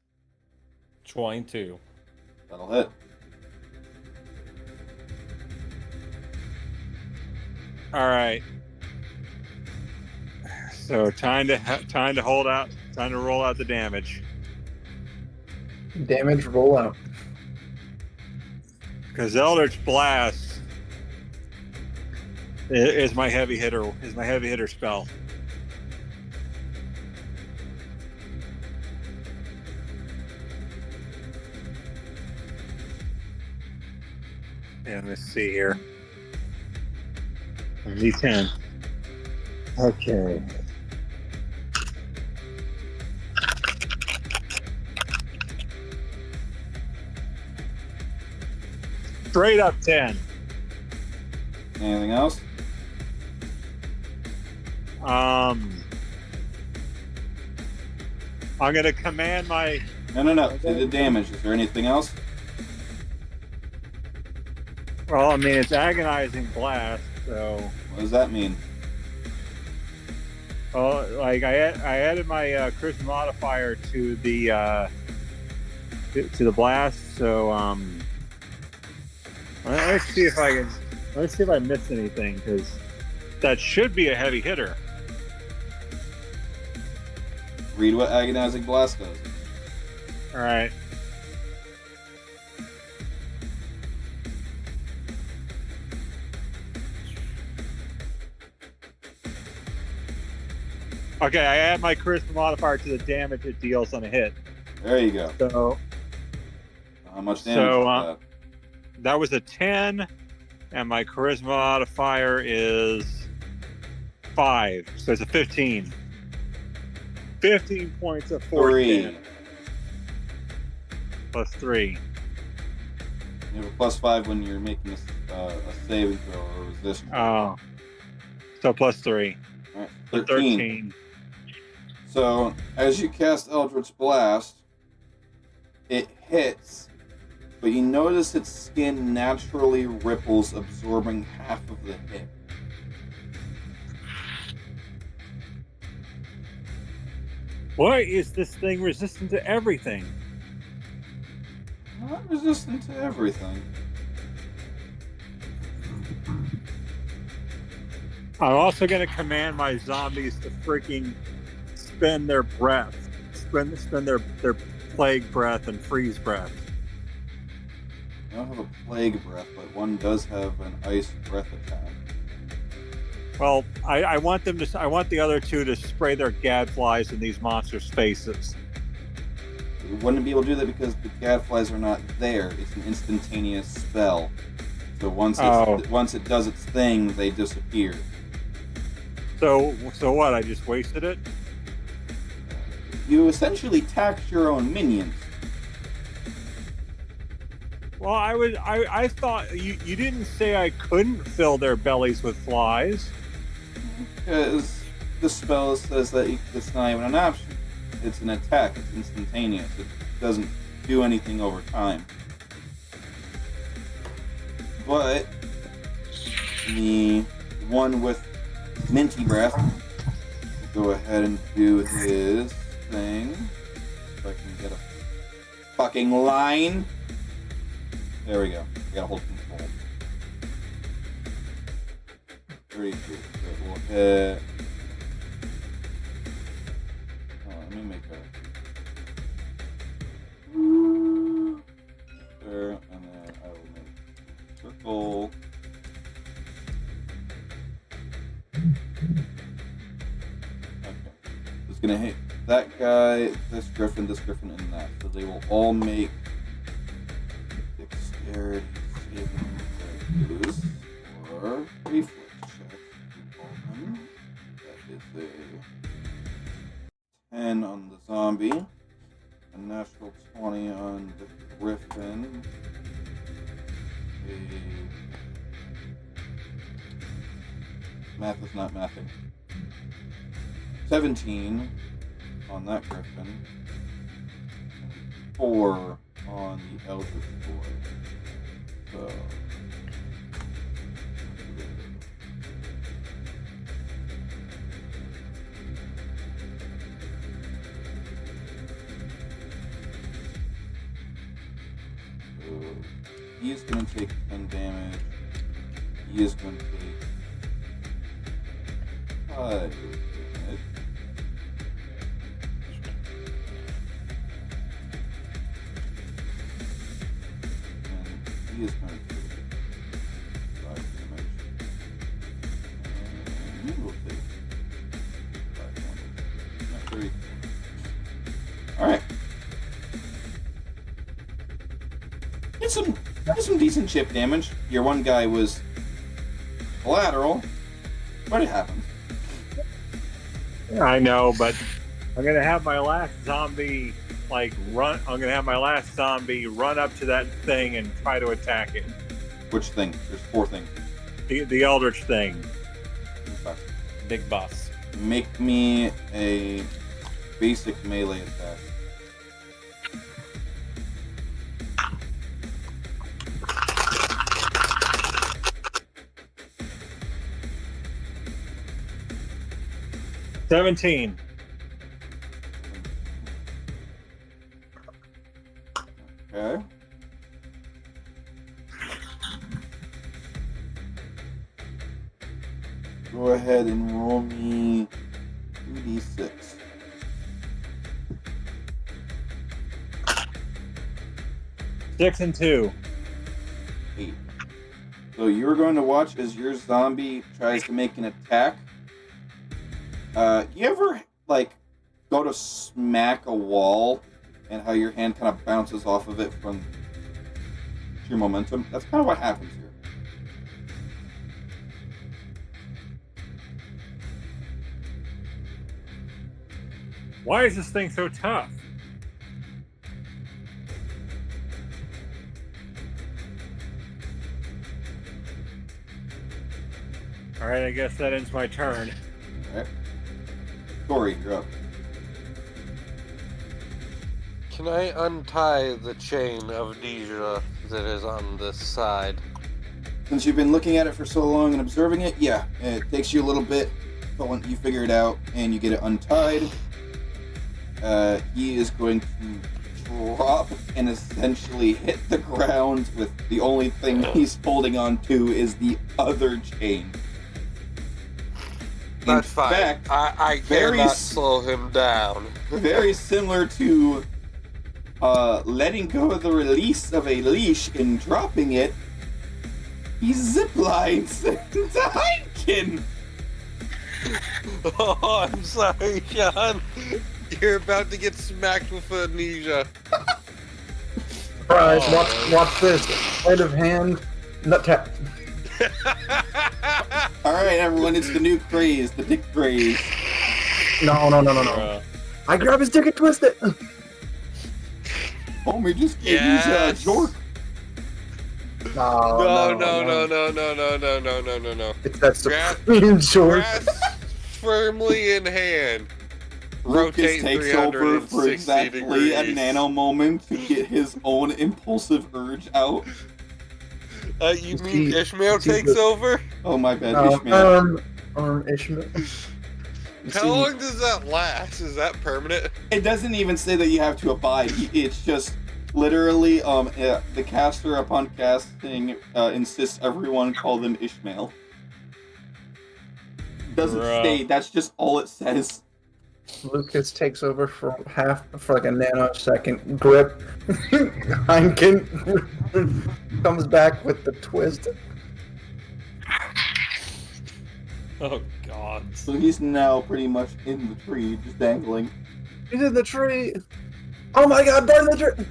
22. That'll hit. All right. So time to hold out. Time to roll out the damage. Damage rollout. Because Eldritch Blast is my heavy hitter. Is my heavy hitter spell. And let's see here. D10. Okay. Straight up 10. Anything else? I'm gonna command my. No. Do the damage. Is there anything else? Well, I mean it's agonizing blast, so. What does that mean? Oh, like I added my charisma modifier to the blast, so let's see if I missed anything, because that should be a heavy hitter. Read what agonizing blast does. All right. Okay, I add my charisma modifier to the damage it deals on a hit. There you go. So how much damage is that? That was a 10, and my charisma modifier is 5, so it's a 15. 15 points of force 3. damage. Plus 3. You have a +5 when you're making a saving throw or resistance. Oh. So plus 3. All right, So 13. So, as you cast Eldritch Blast, it hits, but you notice its skin naturally ripples, absorbing half of the hit. Why is this thing resistant to everything? Not resistant to everything. I'm also going to command my zombies to freaking spend their breath. Spend their plague breath and freeze breath. I don't have a plague breath, but one does have an ice breath attack. Well, I want them to. I want the other two to spray their gadflies in these monsters' faces. You wouldn't be able to do that because the gadflies are not there. It's an instantaneous spell. So once it does its thing, they disappear. So what? I just wasted it. You essentially taxed your own minions. Well, I thought you didn't say I couldn't fill their bellies with flies. Because the spell says that it's not even an option. It's an attack. It's instantaneous. It doesn't do anything over time. But the one with Minty Breath will go ahead and do his thing. If I can get a fucking line. There we go. I gotta hold control. 32. So we'll hit. Let me make a. There, and then I will make a circle. Okay. It's gonna hit that guy, this griffin, and that. So they will all make dexterity saving throws or reflex checks. That is a 10 on the zombie, a natural 20 on the griffin, math is not mathing, 17 on that griffin, and 4 on the eldritch boy. So he is going to take 10 damage. He is going to take 5 damage. And he is going to take 5 damage. And he will take 5 damage. Not 3. Alright. Did some decent chip damage. Your one guy was collateral, but it happens. I know, but I'm gonna have my last zombie run. I'm gonna have my last zombie run up to that thing and try to attack it. Which thing? There's 4 things. The eldritch thing. Okay. Big boss. Make me a basic melee attack. $17. Okay. Go ahead and roll me 2d6. Six and 2. 8. So you're going to watch as your zombie tries to make an attack. You ever, go to smack a wall and how your hand kind of bounces off of it from your momentum? That's kind of what happens here. Why is this thing so tough? Alright, I guess that ends my turn. Alright. Corey, you're up. Can I untie the chain of Deja that is on this side? Since you've been looking at it for so long and observing it, yeah, it takes you a little bit, but when you figure it out and you get it untied, he is going to drop and essentially hit the ground with the only thing he's holding on to is the other chain. That's fine. Fact, I cannot slow him down. Very similar to letting go of the release of a leash and dropping it, he ziplines to Heineken. Oh, I'm sorry, Sean. You're about to get smacked with amnesia. Surprise, watch this. Sleight of hand, nut tap. Alright, everyone, it's the new craze, the dick craze. No. I grab his dick and twist it. Homie just gave you a jork. No. No. It's that supreme jork. firmly in hand. Lucas Rotate takes over for 360 exactly a degrees. nano moment to get his own impulsive urge out. You mean See- Ishmael see takes the- over? Oh my bad, Ishmael. Ishmael. You How see, long does that last? Is that permanent? It doesn't even say that you have to abide. It's just literally the caster upon casting insists everyone call them Ishmael. Doesn't Bruh. state. That's just all it says. Lucas takes over for like a nanosecond. Grip. Heineken comes back with the twist. Oh God. So he's now pretty much in the tree, just dangling. He's in the tree. Oh my God! Burn the tree.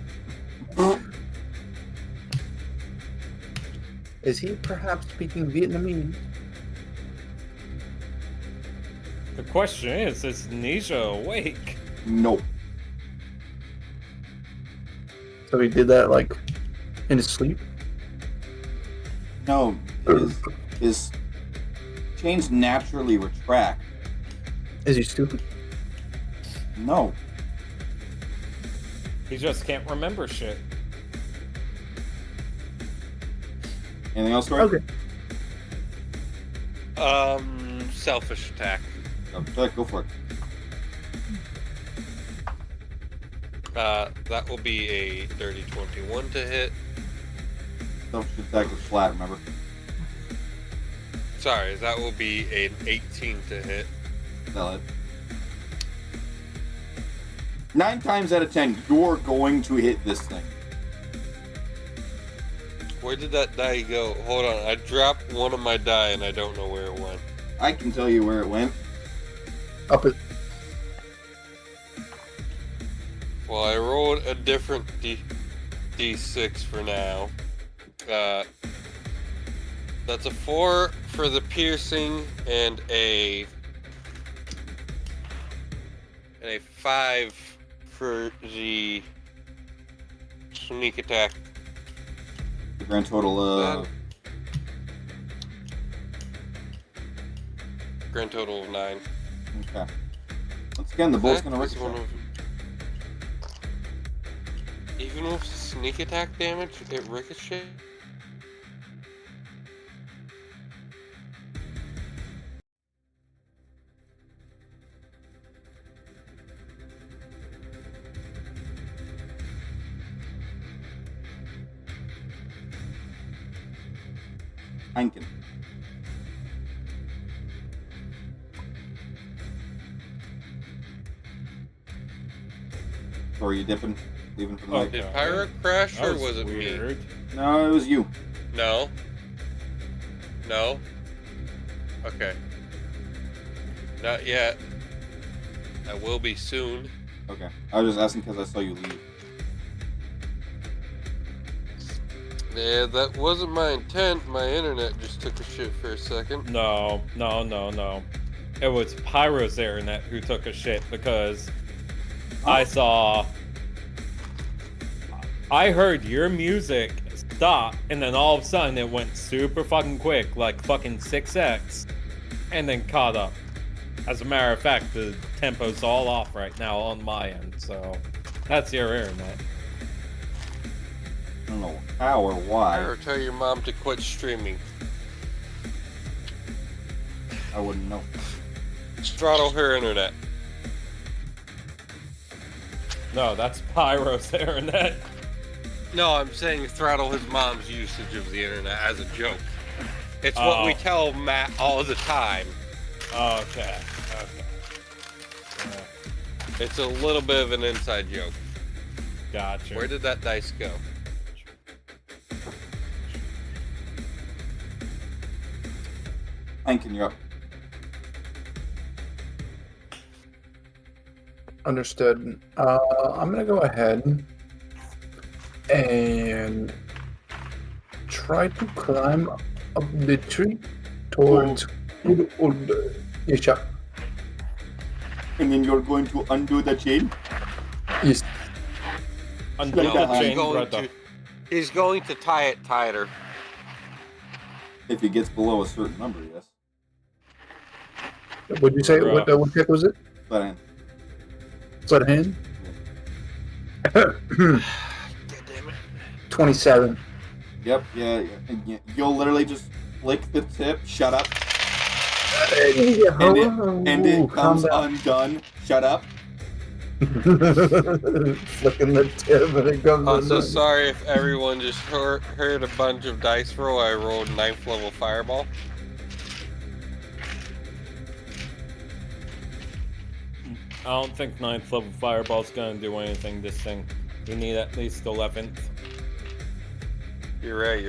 Is he perhaps speaking Vietnamese? The question is Nisha awake? Nope. So he did that like in his sleep. No, his chains naturally retract. Is he stupid? No. He just can't remember shit. Anything else, Tori? Okay. Selfish attack. Go for it. That will be a dirty 21 to hit. Selfish attack is flat, remember? Sorry, that will be an 18 to hit. Tell it. 9 times out of 10, you're going to hit this thing. Where did that die go? Hold on, I dropped one of my die and I don't know where it went. I can tell you where it went. Up it. Well, I rolled a different D6 for now. That's a 4 for the piercing and a 5 for the sneak attack. The grand total, Grand total of 9. Okay. Once again, the bolt's That gonna is ricochet. one of- Even with sneak attack damage, it ricochets? Heineken. Or are you dipping? Leaving for the night? Okay. Did Pyro crash That or was it me? weird. No, it was you. No. No. Okay. Not yet. I will be soon. Okay. I was just asking because I saw you leave. Yeah, that wasn't my intent. My internet just took a shit for a second. No. It was Pyro's internet who took a shit because I heard your music stop and then all of a sudden it went super fucking quick, like fucking 6x, and then caught up. As a matter of fact, the tempo's all off right now on my end, so that's your internet. I don't know how or why. Or tell your mom to quit streaming. I wouldn't know. Throttle her internet. No, that's Pyro's internet. No, I'm saying throttle his mom's usage of the internet as a joke. It's what we tell Matt all the time. Okay. It's a little bit of an inside joke. Gotcha. Where did that dice go? Heineken, you're up. Understood. I'm gonna go ahead and try to climb up the tree towards good old Yesha. And then you're going to undo the chain? Yes. Undo Like the that, chain, going brother. He's going to tie it tighter. If it gets below a certain number, yes. What'd you say? What pick was it? But in. Sleight of hand? God damn it. 27. Yep, yeah. You'll literally just flick the tip, shut up, and it comes undone. Shut up. Flicking the tip and it comes Also, undone. sorry if everyone just heard a bunch of dice roll. I rolled 9th level fireball. I don't think 9th level fireball's gonna do anything this thing. We need at least 11th. You're right.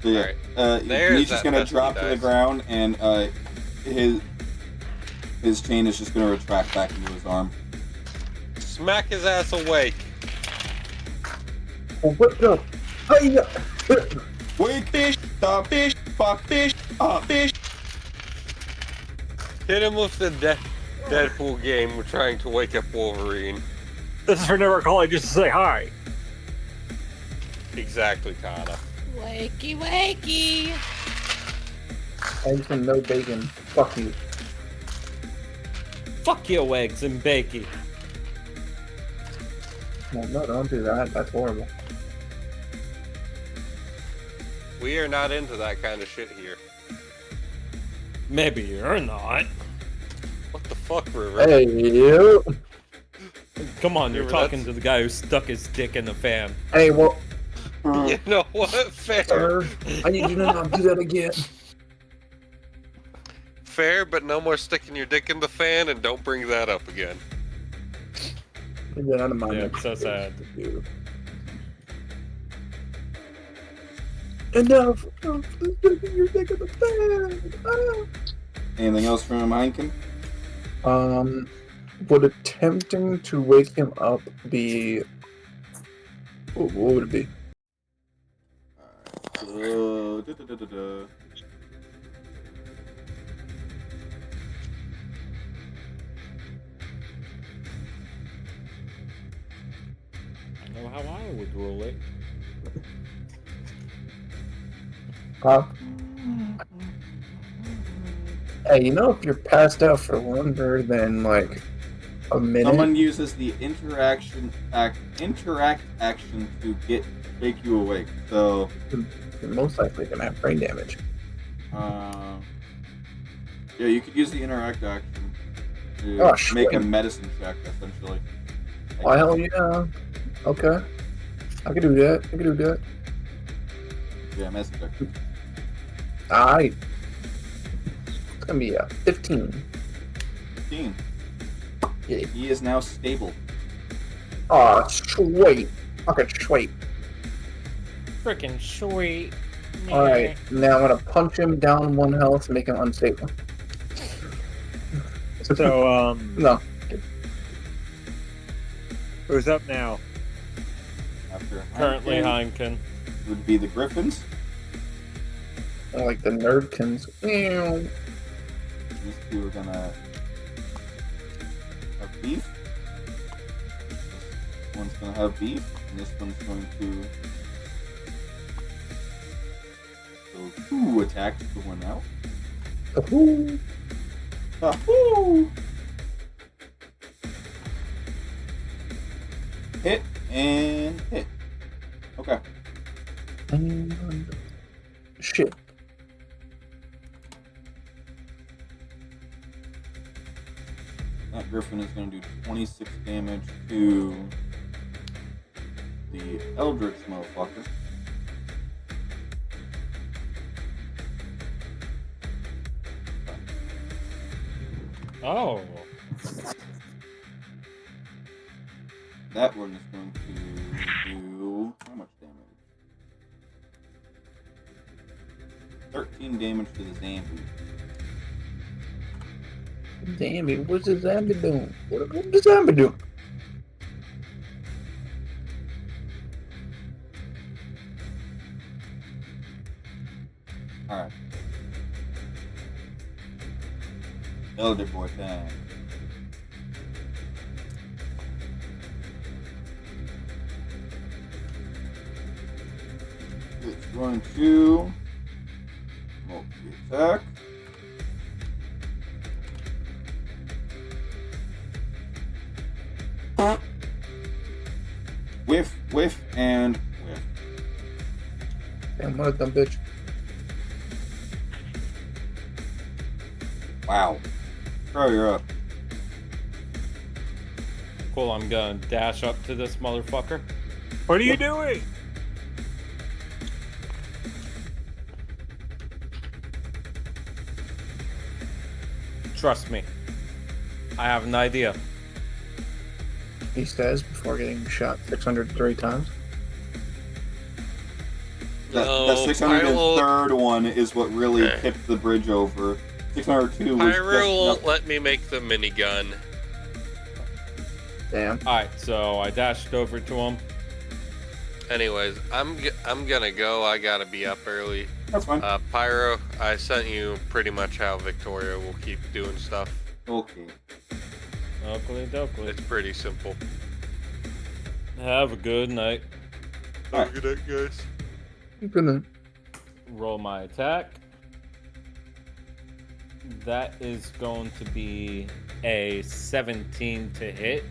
So yeah, There's he's just that gonna pesky drop to the dice. ground, and his chain is just gonna retract back into his arm. Smack his ass awake. Oh, what the? Hiya! Wake fish, the fish, fuck fish, fish. Hit him with the Deadpool game. We're trying to wake up Wolverine. This is for never calling just to say hi. Exactly, Kata. Wakey, wakey. Eggs and no bacon. Fuck you. Fuck your eggs and bacon. Well, no, don't do that. That's horrible. We are not into that kind of shit here. Maybe you're not. What the fuck, River? Hey, you. Come on, you're River, talking that's- to the guy who stuck his dick in the fan. Hey, well, You know what? Fair. sir, I need you to not do that again. Fair, but no more sticking your dick in the fan, and don't bring that up again. Get that out of my Yeah, mouth. so sad. Enough of sticking your dick in the fan. Anything else from Heineken? Would attempting to wake him up be? What would it be? I know how I would rule it. Hey, you know, if you're passed out for longer than like a minute, Someone uses the interact action to make you awake. So you're most likely gonna have brain damage. yeah, you could use the interact action to Oh, make a sweet. medicine check, essentially. Oh, hell yeah. Okay. I can do that. Yeah, medicine check. Alright. It's gonna be a 15. 15. Yeah. He is now stable. Oh, sweet. Okay, sweet. Freaking sweet. Alright, now I'm gonna punch him down 1 health and make him unstable. So, No. who's up now? After Currently Heineken Heineken. would be the Griffins. I like the nerdkins. Meow. These two are gonna have beef. This one's gonna have beef, and this one's going to go 2 attacks to win out. Ooh. Ahoo! Hit and hit. Okay. And shit. That Griffin is going to do 26 damage to the Eldritch motherfucker. Oh. That one is going to do how much damage? 13 damage to the zombie. Damn it, what's the zombie doing? What the zombie doing? Alright. Elder boy time. It's going to Attack. Whiff, whiff, and whiff. Damn, what a dumb bitch. Wow. Crow, you're up. Cool, I'm gonna dash up to this motherfucker. What are you doing? Trust me. I have an idea. He says before getting shot 603 times. The No, 603rd one is what really tipped the bridge over. 602 was Pyro just won't let me make the minigun. Damn. Alright, so I dashed over to him. Anyways, I'm gonna go. I gotta be up early. That's fine. Pyro, I sent you pretty much how Victoria will keep doing stuff. Okay. Oakley dokley. It's pretty simple. Have a good night. Have a good night, guys. Good night. Roll my attack. That is going to be a 17 to hit.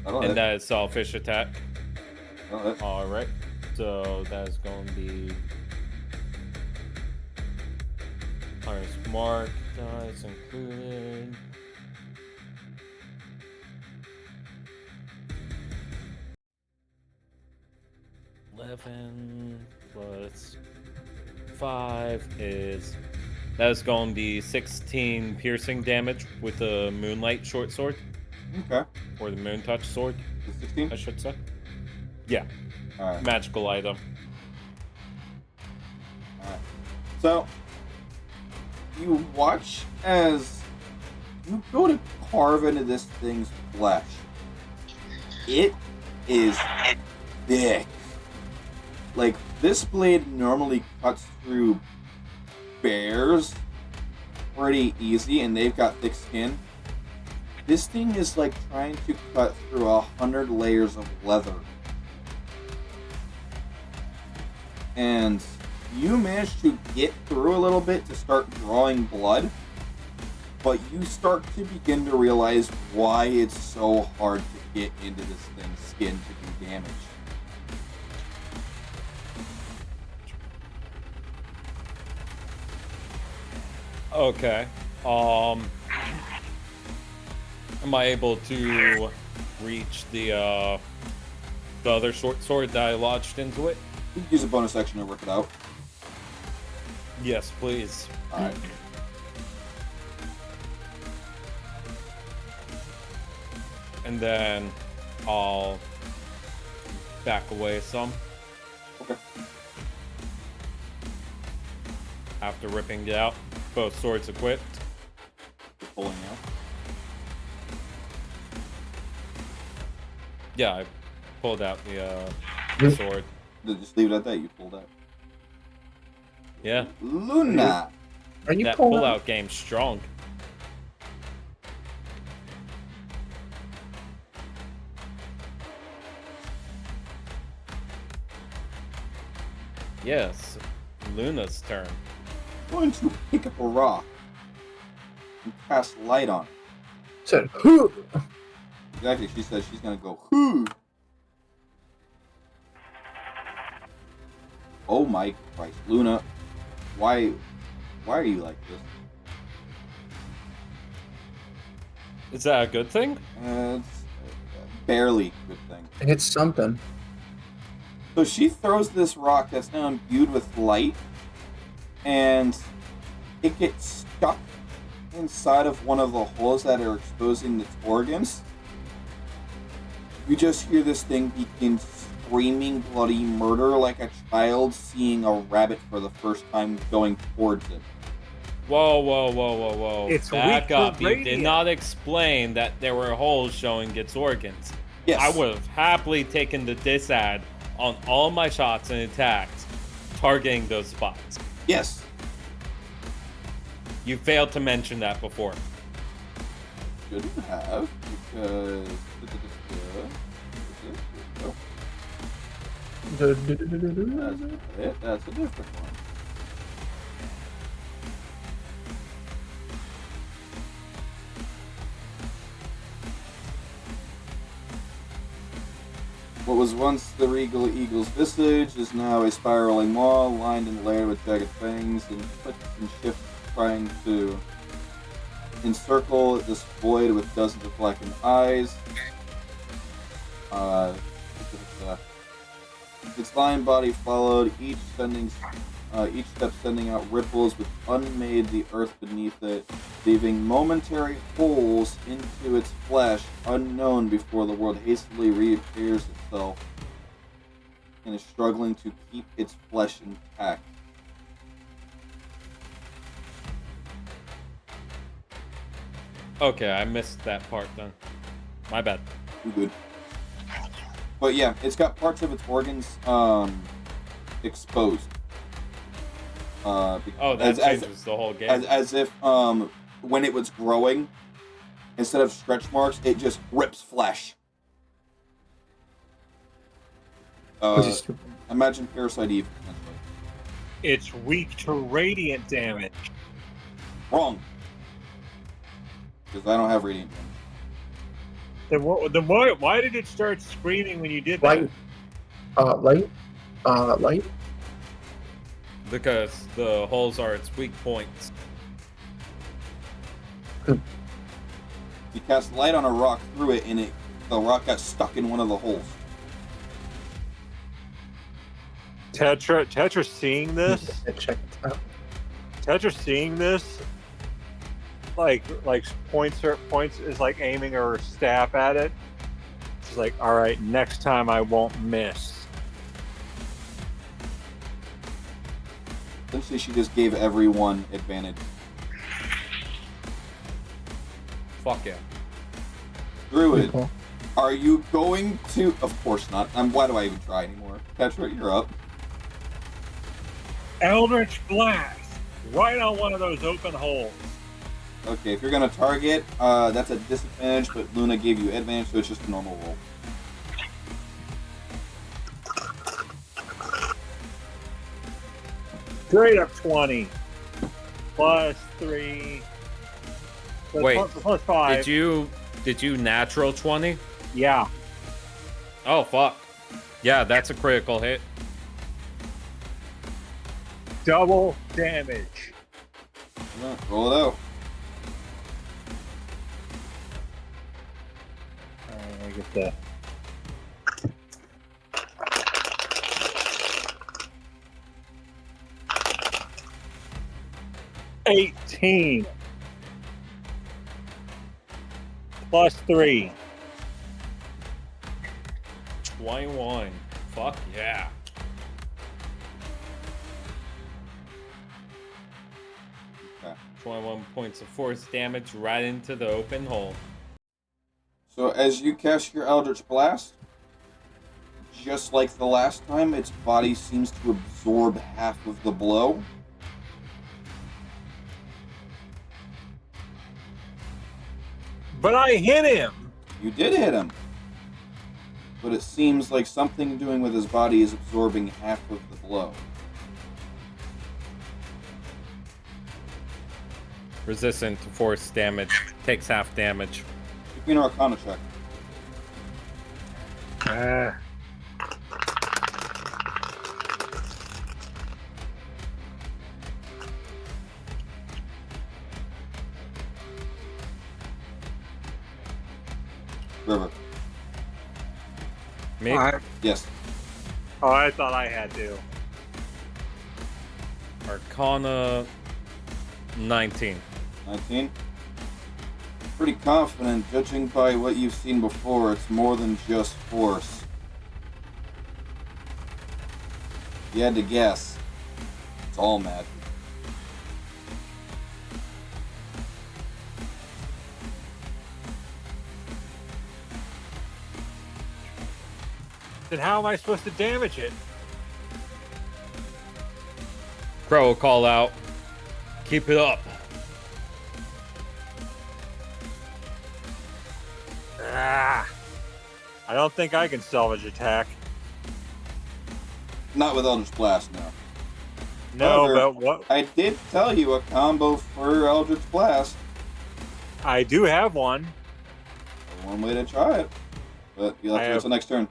And that is selfish attack. Alright. So that is going to be Hunter's Mark dice included. Plus 5 is that is going to be 16 piercing damage with the Moonlight short sword. Okay. Or the Moon Touch sword. 16? I should say. Yeah. Alright. Magical item. Alright. So, you watch as you go to carve into this thing's flesh. It is thick. Like, this blade normally cuts through bears pretty easy, and they've got thick skin. This thing is like trying to cut through 100 layers of leather. And you manage to get through a little bit to start drawing blood, but you start to begin to realize why it's so hard to get into this thing's skin to do damage. Okay. Am I able to reach the other short sword that I lodged into it? You can use a bonus action to rip it out. Yes, please. Alright. And then I'll back away some. Okay. After ripping it out, both swords equipped. Pulling out. Yeah, I pulled out the sword. Just leave it at that. You pulled out. Yeah. Luna. Are you that pulling pull-out game's strong. Yes, Luna's turn. I'm going to pick up a rock and cast light on it. Said who? Exactly. She says she's going to go whoo. Oh my Christ, Luna! Why are you like this? Is that a good thing? It's barely a good thing. It's something. So she throws this rock that's now imbued with light, and it gets stuck inside of one of the holes that are exposing its organs. You just hear this thing begin screaming bloody murder like a child seeing a rabbit for the first time going towards it. Whoa. It's Back weak to up. You did radiant. not explain that there were holes showing its organs. Yes. I would have happily taken the disad on all my shots and attacks, targeting those spots. Yes. You failed to mention that before. Shouldn't have, because... That's not it. That's a different one. What was once the regal eagle's visage is now a spiraling maw, lined and layered with jagged fangs and clicks and shifts, trying to encircle this void with dozens of blackened eyes. Its lion body followed, each step sending out ripples which unmade the earth beneath it, leaving momentary holes into its flesh unknown before the world hastily reappears itself and is struggling to keep its flesh intact. Okay, I missed that part then. My bad. You're good. But yeah, it's got parts of its organs exposed. That changes the whole game. As if when it was growing, instead of stretch marks, it just rips flesh. Imagine Parasite Eve. It's weak to radiant damage. Wrong. Because I don't have radiant damage. Why did it start screaming when you did that? Light. Because the holes are its weak points. You cast light on a rock through it, and the rock got stuck in one of the holes. Tetra seeing this? Check it out. Tetra seeing this? Like points is like aiming her staff at it. She's like, all right, next time I won't miss. Essentially, she just gave everyone advantage. Fuck yeah. Druid, are you going to... Of course not. Why do I even try anymore? Tetra, you're up. Eldritch Blast! Right on one of those open holes. Okay, if you're going to target, that's a disadvantage, but Luna gave you advantage, so it's just a normal roll. Straight up 20. Plus 3. Wait, plus 5. Did you natural 20? Yeah. Oh, fuck. Yeah, that's a critical hit. Double damage. Yeah, roll it out. Alright, I get that. $18 plus 3. 21. Fuck yeah. Okay. 21 points of force damage right into the open hole. So as you cast your Eldritch Blast, just like the last time, its body seems to absorb half of the blow. But I hit him! You did hit him. But it seems like something doing with his body is absorbing half of the blow. Resistant to force damage. Takes half damage. Give me an Arcana check. River. Me? Yes. Oh, I thought I had to. Arcana 19. 19. Pretty confident, judging by what you've seen before, it's more than just force. If you had to guess, it's all magic. Then how am I supposed to damage it? Crow will call out. Keep it up. I don't think I can salvage attack. Not with Eldritch Blast, no. No, However, but what? I did tell you a combo for Eldritch Blast. I do have one. One way to try it. But you'll have to wait till next turn.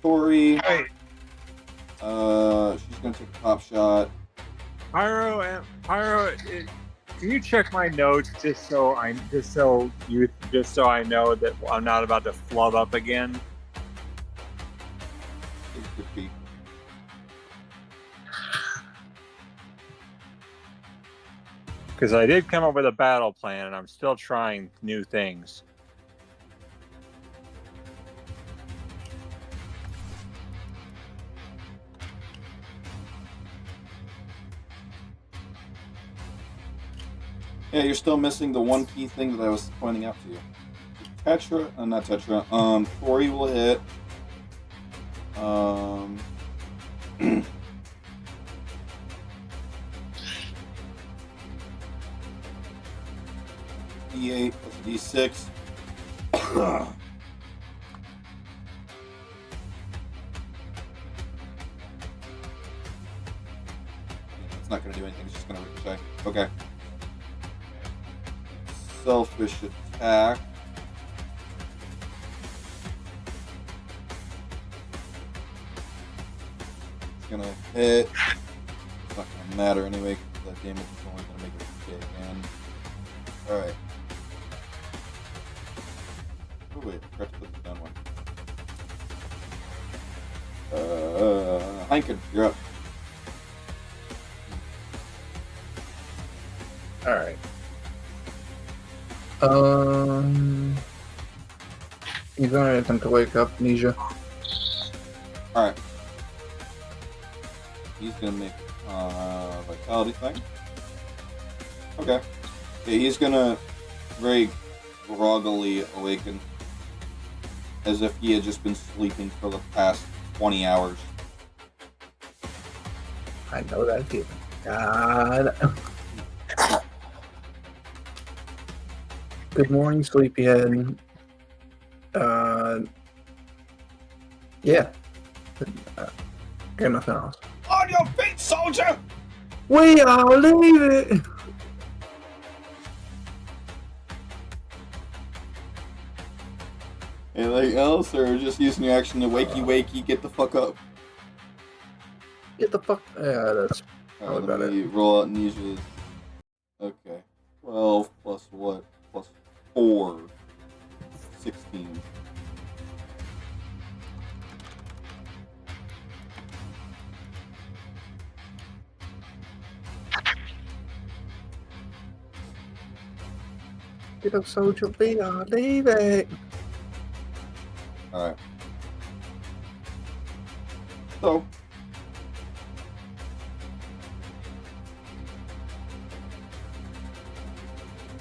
Tori. Hey, She's gonna take a pop shot. Pyro, can you check my notes just so I know that I'm not about to flub up again? Take a quick peek. Because I did come up with a battle plan, and I'm still trying new things. Yeah, you're still missing the one key thing that I was pointing out to you. Tetra, not Tetra. Tori will hit. D8 plus D6. It's not going to do anything. It's just going to ricochet. Okay. Selfish attack. It's going to hit. It's not going to matter anyway because that damage is only going to make it okay again. Alright. Oh wait, I forgot to put this down one. Heinken, you're up. Alright. He's gonna attempt to wake up Nisha. Alright. He's gonna make a vitality thing. Okay. Yeah, he's gonna very groggily awaken. As if he had just been sleeping for the past 20 hours. I know that feeling. God. Good morning, sleepyhead. Yeah. Got nothing else. On your feet, soldier! We all leave it. Anything else, or just using your action to wakey, get the fuck up? Get the fuck. Yeah, that's Alright, about let me it. roll out Nisha's. Okay. 12 plus what? Plus 4. 16. Get up, soldier. We all leave it. Alright. So.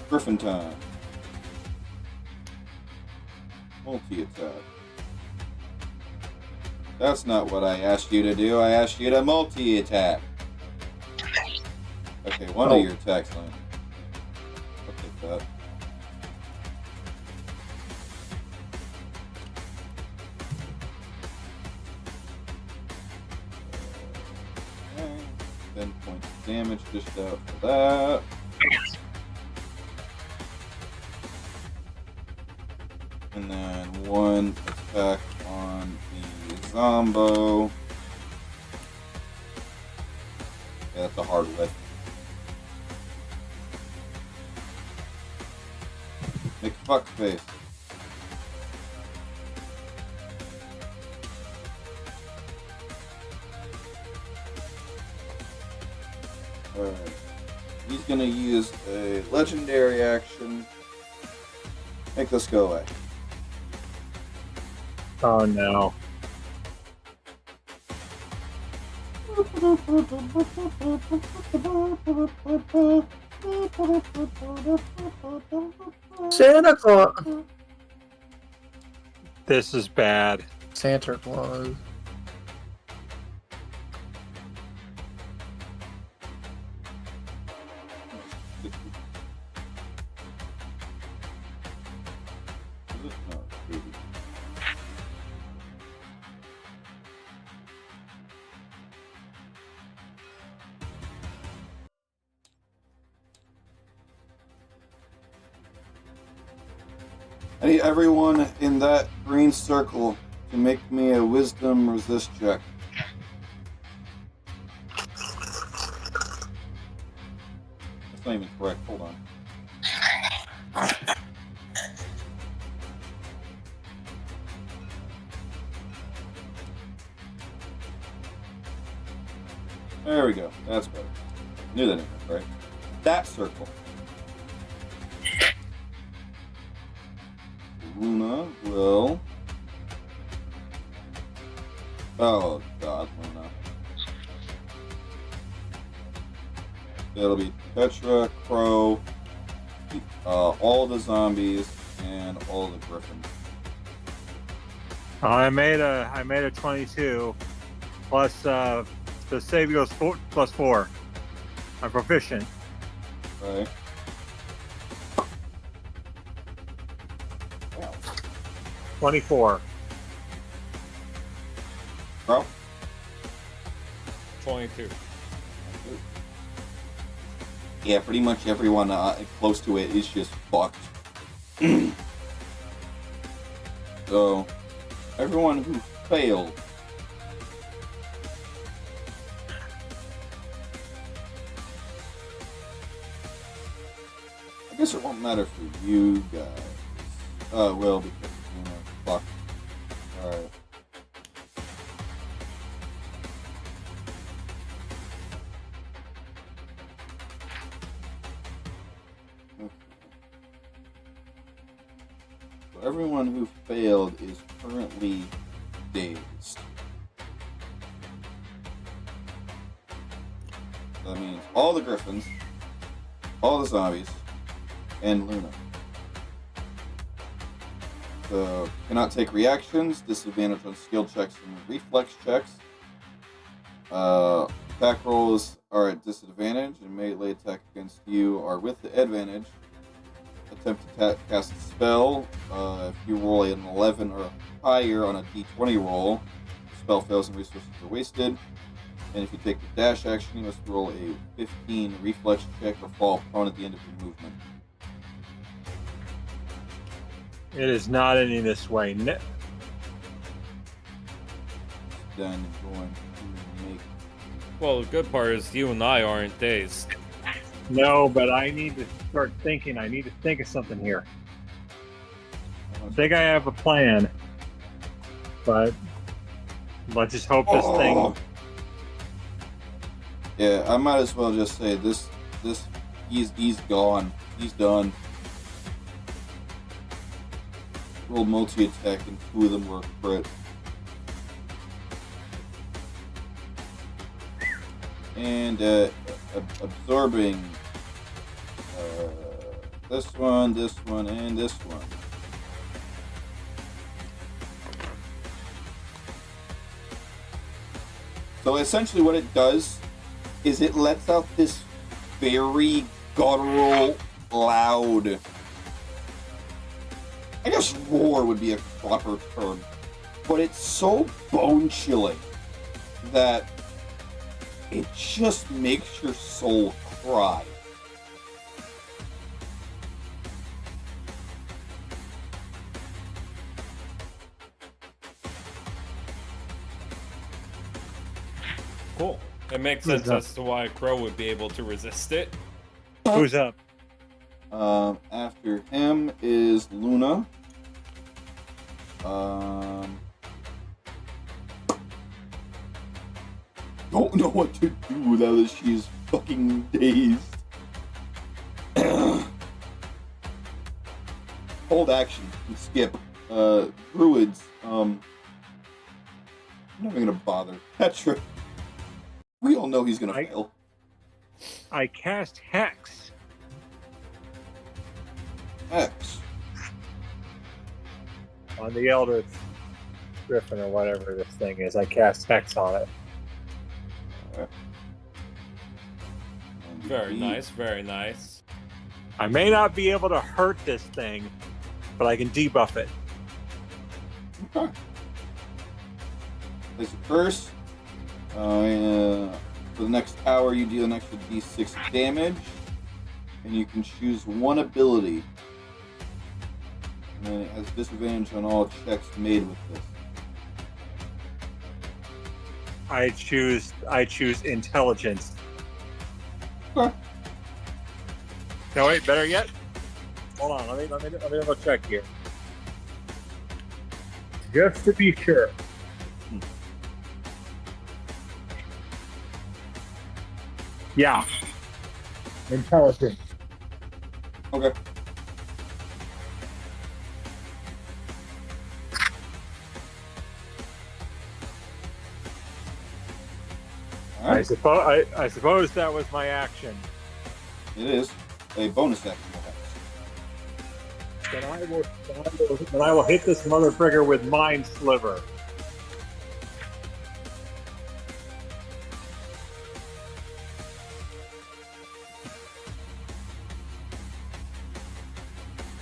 Griffin time. Multi-attack. That's not what I asked you to do. I asked you to multi-attack. Okay, one of your attacks landed. I'll take that. Okay. 10 points of damage dished out for that. And then one attack on the Zombo. Yeah, that's a hard whiff. Make a fuck face. Alright. He's gonna use a legendary action. Make this go away. Oh no. Santa Claus. This is bad. Santa Claus. I need everyone in that green circle can make me a wisdom resist check. That's not even correct. Hold on. There we go. That's better. Knew that, right? That circle. Luna will. Oh God, Luna. It'll be Petra, Crow, all the zombies, and all the griffins. I made a 22 plus the save goes +4. I'm proficient. Right. Wow. 24. Crow? 22. Yeah, pretty much everyone close to it is just fucked. So, everyone who failed. I guess it won't matter for you guys. Well, because, fuck. Alright. So everyone who failed is currently dazed. That means all the griffins, all the zombies, and Luna. So, cannot take reactions, disadvantage on skill checks and reflex checks. Attack rolls are at disadvantage, and melee attack against you are with the advantage. Attempt to cast a spell. If you roll an 11 or higher on a d20 roll, the spell fails and resources are wasted. And if you take the dash action, you must roll a 15 reflex check or fall prone at the end of your movement. It is not any this way. Then going to make. Well, the good part is you and I aren't dazed. No, but I need to start thinking. I need to think of something here. I think I have a plan, but let's just hope this thing. Yeah, I might as well just say this. He's gone. He's done. Rolled multi-attack and 2 of them were crit. And absorbing this one, and this one. So essentially what it does is it lets out this very guttural, loud, I guess roar would be a proper term, but it's so bone-chilling that it just makes your soul cry. Cool. It makes sense as to why Crow would be able to resist it. Who's up? After him is Luna. Don't know what to do now that she's fucking dazed. Hold action and skip. Druids. I'm not even gonna bother. Petra. We all know he's gonna fail. I cast Hex. Hex. On the Elder Griffin or whatever this thing is. I cast Hex on it. Very nice, very nice. I may not be able to hurt this thing, but I can debuff it. Okay. Place a curse. For the next hour, you deal an extra d6 damage, and you can choose one ability. And then it has disadvantage on all checks made with this. I choose intelligence. Okay. No, wait, better yet. Hold on, let me double check here. Just to be sure. Yeah. Intelligence. Okay. All right. I suppose that was my action. It is a bonus action. Then I will hit this motherfrigger with Mind Sliver.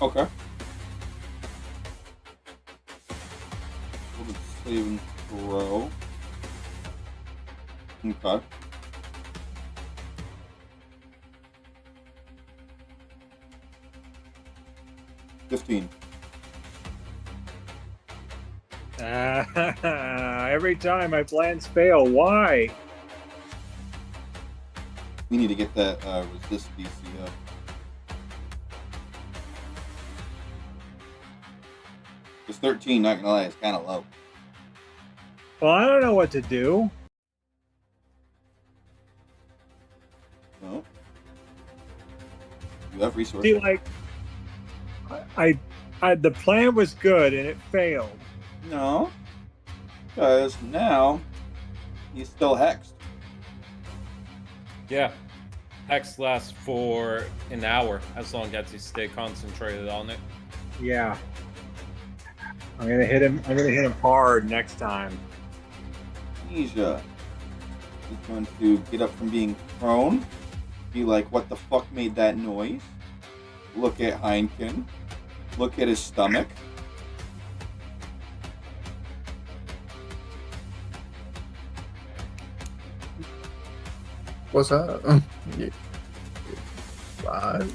Okay. We'll just save and throw. Okay. $15. Every time my plans fail, why? We need to get that resist DC up. It's 13, not gonna lie, it's kind of low. Well, I don't know what to do. No. You have resources. See, like, the plan was good and it failed. No. Because now he's still hexed. Yeah. Hex lasts for an hour as long as you stay concentrated on it. Yeah. I'm gonna hit him hard next time. Nisha is going to get up from being prone, be like, what the fuck made that noise? Look at Heineken. Look at his stomach. What's that? Five.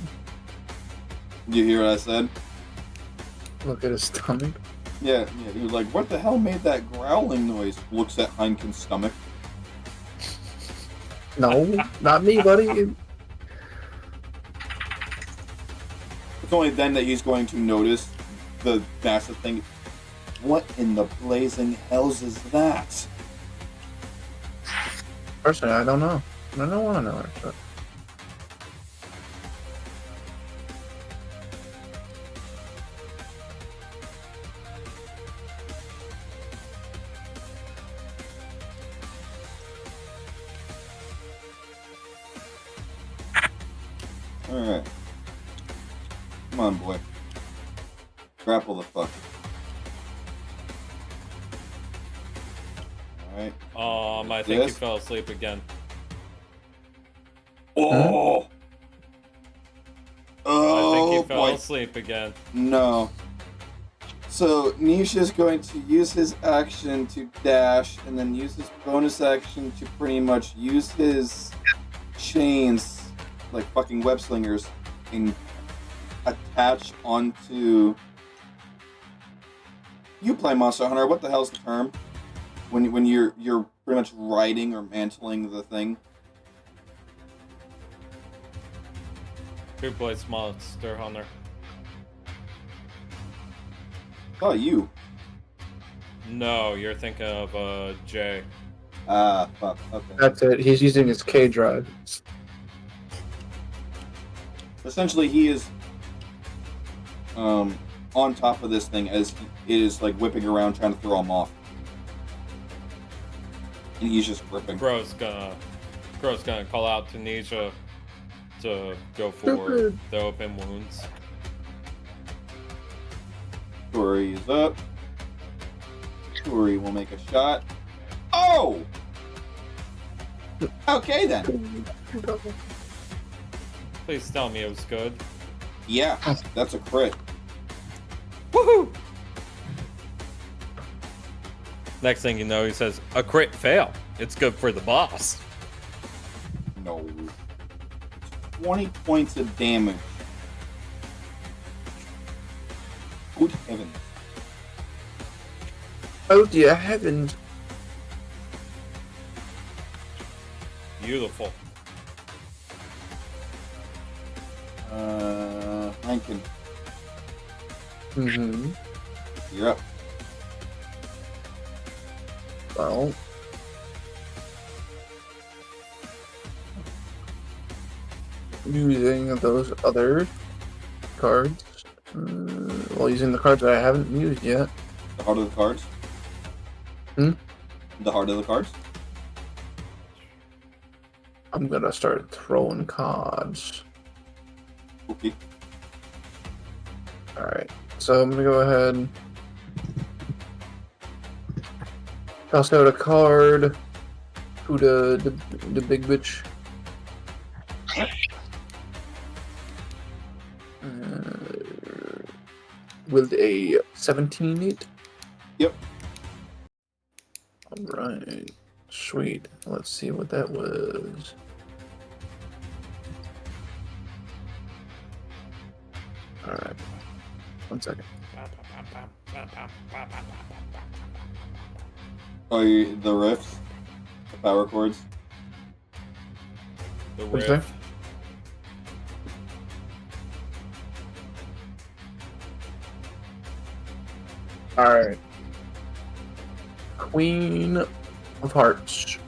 You hear what I said? Look at his stomach. Yeah, he was like, what the hell made that growling noise? Looks at Heineken's stomach. No, not me, buddy. It's only then that he's going to notice the massive thing. What in the blazing hells is that? Personally, I don't know. I don't want to know it. Alright. Come on, boy. Grapple the fuck. Alright. I think he fell asleep again. Oh! Oh, I think he fell boy. asleep again. No. So, Nisha's going to use his action to dash, and then use his bonus action to pretty much use his chains, like fucking web slingers, and attach onto... You play Monster Hunter, what the hell's the term? When you're pretty much riding or mantling the thing. Who plays Monster Hunter? Oh, you. No, you're thinking of Jay. Ah, fuck. Okay. That's it. He's using his K drive. Essentially, he is on top of this thing as it is like whipping around trying to throw him off. And he's just gripping. Crow's gonna call out to Nisha to go for the open wounds. Tori is up. Tori will make a shot. Oh! Okay then. Please tell me it was good. Yeah, that's a crit. Woohoo! Next thing you know, he says, a crit fail. It's good for the boss. No. 20 points of damage. Good heavens. Oh dear heavens. Beautiful. Rankin, Mm-hmm. you're up. Well, using those other cards, while using the cards that I haven't used yet. The heart of the cards? Hmm? The heart of the cards? I'm gonna start throwing cards. Okay. Alright, so I'm gonna go ahead. Toss out a card to the big bitch. With a 17 hit. Yep. Alright. Sweet. Let's see what that was. Alright. 1 second. Oh, the riffs? The power chords? The What'd you riff. say? Alright. Queen of Hearts.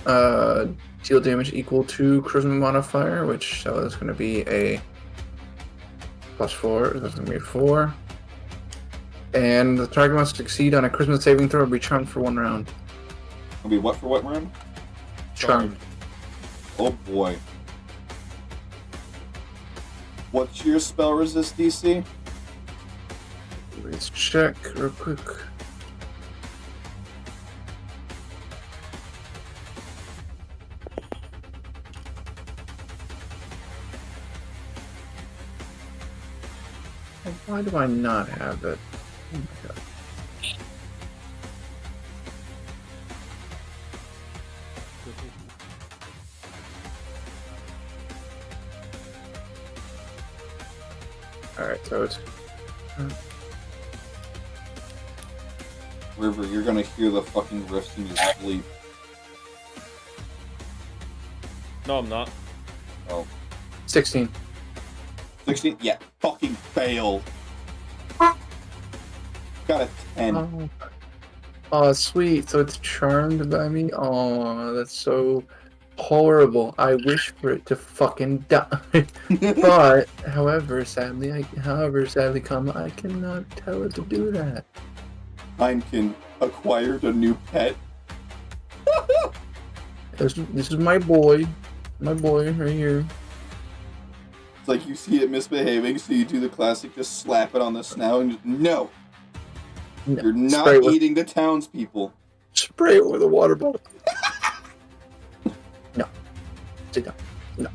Deal damage equal to charisma modifier, which so that's going to be a +4. That's going to be a 4. And the target must succeed on a charisma saving throw or be charmed for 1 round. It'll be what for what round? Charmed. Oh boy. What's your spell resist DC? Let's check real quick. Why do I not have it? Oh my god. Alright, so it's... River, you're gonna hear the fucking riffs in your sleep. No, I'm not. Oh. 16. 16? Yeah, fucking failed. Got a 10. Oh, sweet. So it's charmed by me? Oh, that's so horrible. I wish for it to fucking die. But, however, sadly, I cannot tell it to do that. Heineken acquired a new pet. This is my boy. My boy right here. It's like you see it misbehaving, so you do the classic, just slap it on the snout and just, no! No, You're not spray with- eating the townspeople. Spray it with a water bottle. No. Sit down. No.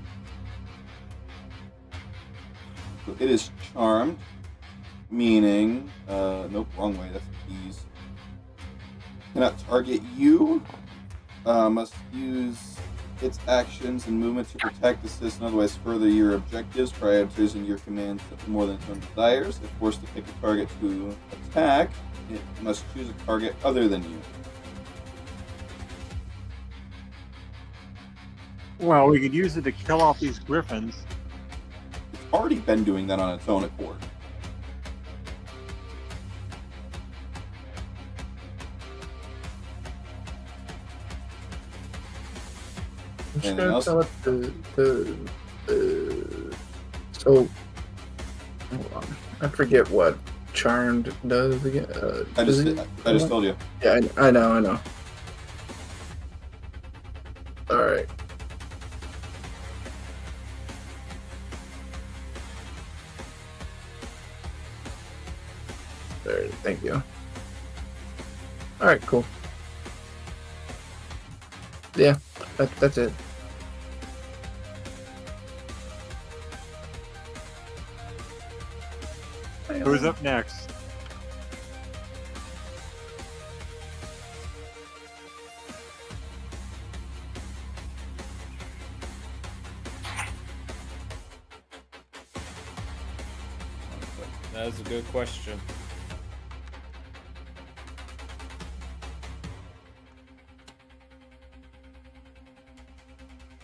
So it is charmed, meaning, nope, wrong way, that's keys. Cannot target you. Must use its actions and movement to protect, assist, and otherwise further your objectives, prioritizing your commands more than its own desires. If forced to pick a target to attack, it must choose a target other than you. Well, we could use it to kill off these griffins. It's already been doing that on its own accord. I'm just Anything gonna else? tell it so hold on. I forget what charmed does again. I just told you. Yeah, I know. All right. There, thank you. All right, cool. Yeah, that's it. Who's up next? That is a good question.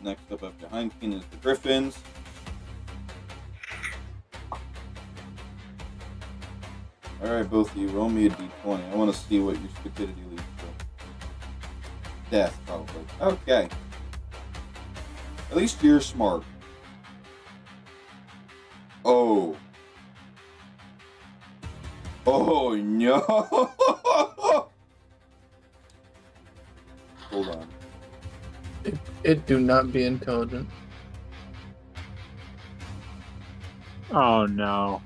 Next up after Heineken is the Griffins. Alright, both of you, roll me a d20. I want to see what your stupidity leads to. Death, probably. Okay. At least you're smart. Oh. Oh, no. Hold on. It do not be intelligent. Oh no.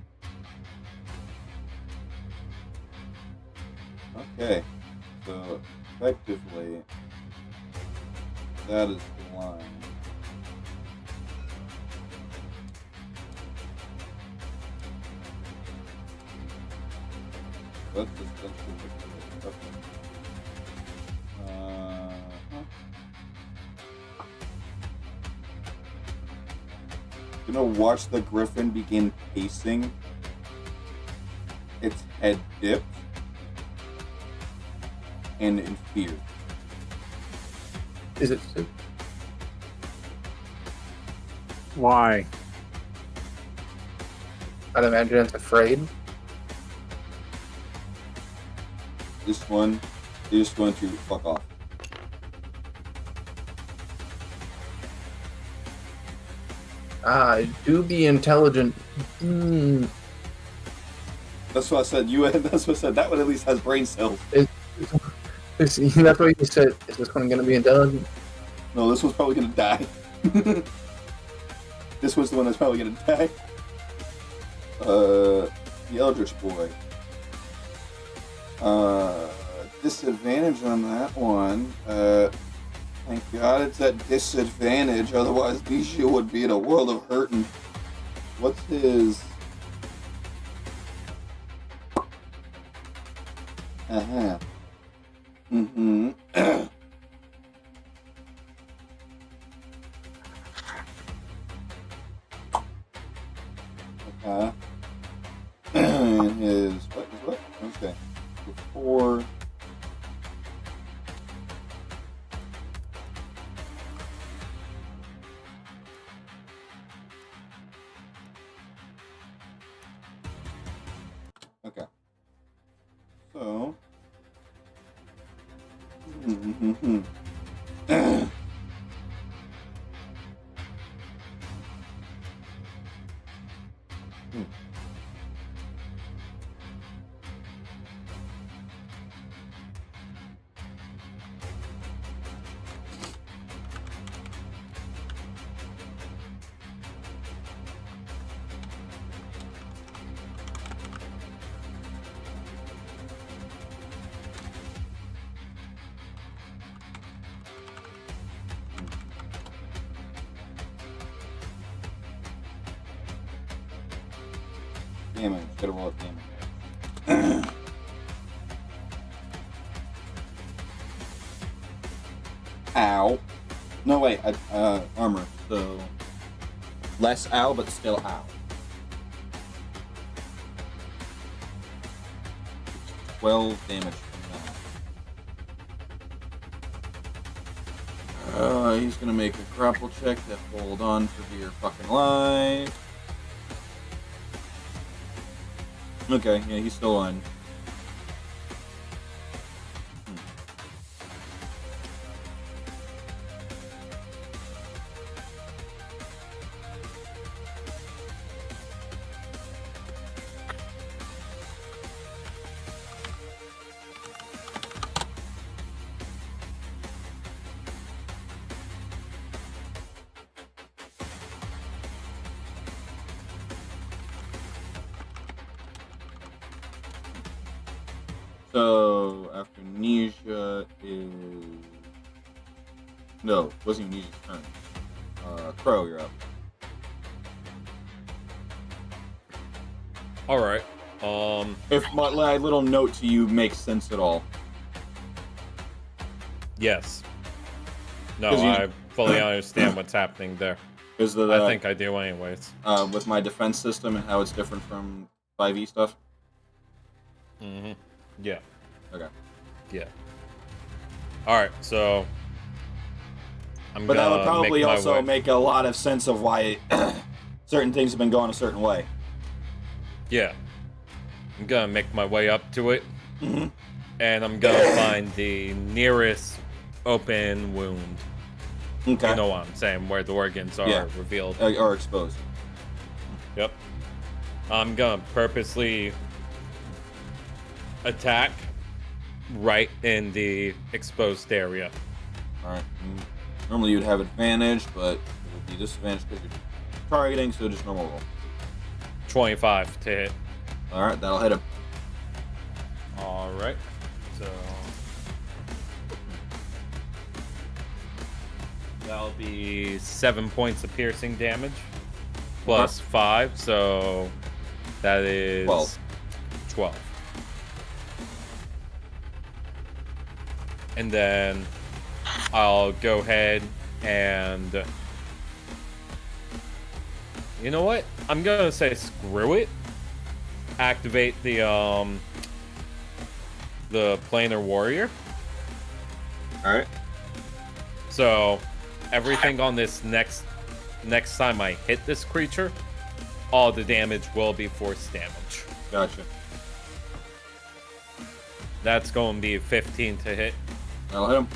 Okay. So, effectively, that is the line. That's the okay. You know, watch the griffin begin pacing. Its head dipped. And in fear. Is it? Why? I'd imagine it's afraid. This one is going to fuck off. Do be intelligent. That's what I said. That's what I said. That one at least has brain cells. That's what you said. Is this one going to be intelligent? No, this one's probably going to die. This was the one that's probably going to die. The Eldritch Boy. Disadvantage on that one. Thank God it's at disadvantage, otherwise Bijou would be in a world of hurting. What's his... Uh-huh. Mm-hmm. Okay. And his... What? Okay. Before... Okay. So... Damage. Gotta roll up damage. Ow. No, wait. Armor. So... Less ow, but still ow. 12 damage from that. He's gonna make a grapple check to hold on for dear fucking life. Okay, yeah, he's still on. So, after Nisha is... No, wasn't even Nisha's turn. Crow, you're up. Alright. If my little note to you makes sense at all. Yes. No, 'Cause you- I fully understand what's happening there. Is that, I think I do anyways. With my defense system and how it's different from 5e stuff? Mm-hmm. Yeah. Okay. Yeah. Alright, so... But that would gonna probably make my also way. make a lot of sense of why certain things have been going a certain way. Yeah. I'm gonna make my way up to it, Mm-hmm. and I'm gonna find the nearest open wound. Okay. You know what I'm saying, where the organs are Yeah. revealed. Or exposed. Yep. I'm gonna purposely attack right in the exposed area. Alright. Normally you'd have advantage, but it would be disadvantage because you're targeting, so just normal roll. 25 to hit. Alright, that'll hit him. Alright. So that'll be 7 points of piercing damage. Plus 5, so that is 12. And then I'll go ahead and... You know what? I'm gonna say screw it. Activate the planar warrior. Alright. So everything on this next time I hit this creature, all the damage will be force damage. Gotcha. That's going to be 15 to hit. That'll hit him.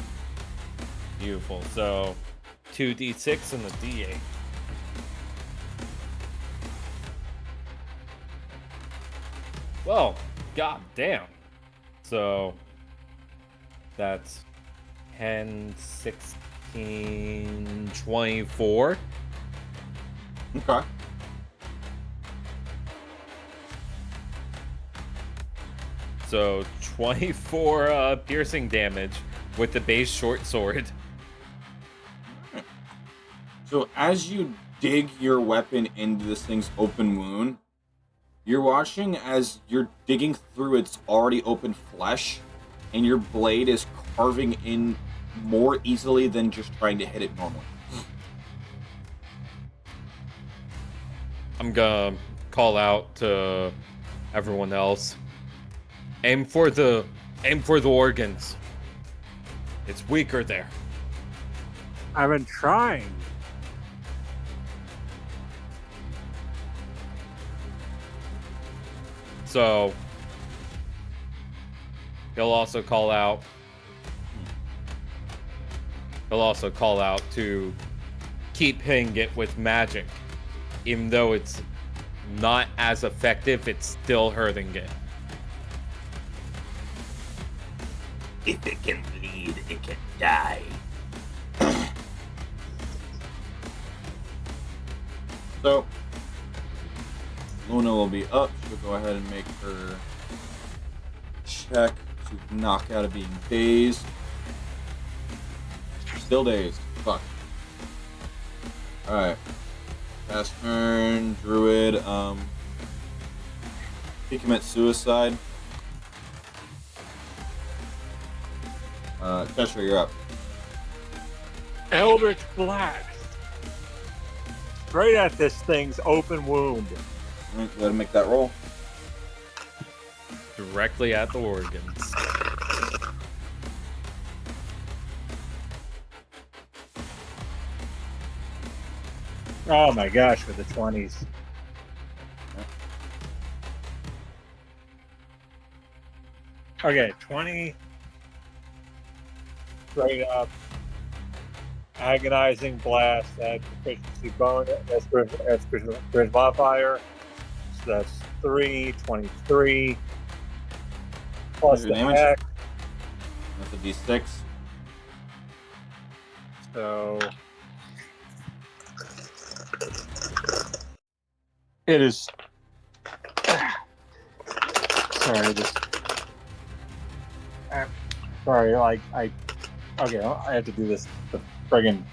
Beautiful. So 2d6 and a d8. Well, god damn. So that's 10, 16, 24. Okay. So 24 piercing damage with the base short sword. So as you dig your weapon into this thing's open wound, you're watching as you're digging through its already open flesh, and your blade is carving in more easily than just trying to hit it normally. I'm gonna call out to everyone else. Aim for the organs. It's weaker there. I've been trying. So he'll also call out to keep hitting it with magic. Even though it's not as effective, it's still hurting it. If it can bleed, it can die. So Luna will be up. She'll go ahead and make her check to knock out of being dazed. Still dazed. Fuck. Alright. Fast turn, druid. He commits suicide. Cheshire, you're up. Eldritch Blast. Straight at this thing's open wound. Alright, go ahead and make that roll. Directly at the organs. Oh my gosh, with the 20s. Okay, 20. Straight up. Agonizing blast. That's proficiency bonus. That's charisma modifier. So that's 3, 23. Plus Your the damage? hex. That's a d6. So it is. Sorry, just. Sorry, like okay, I have to do this. The friggin'.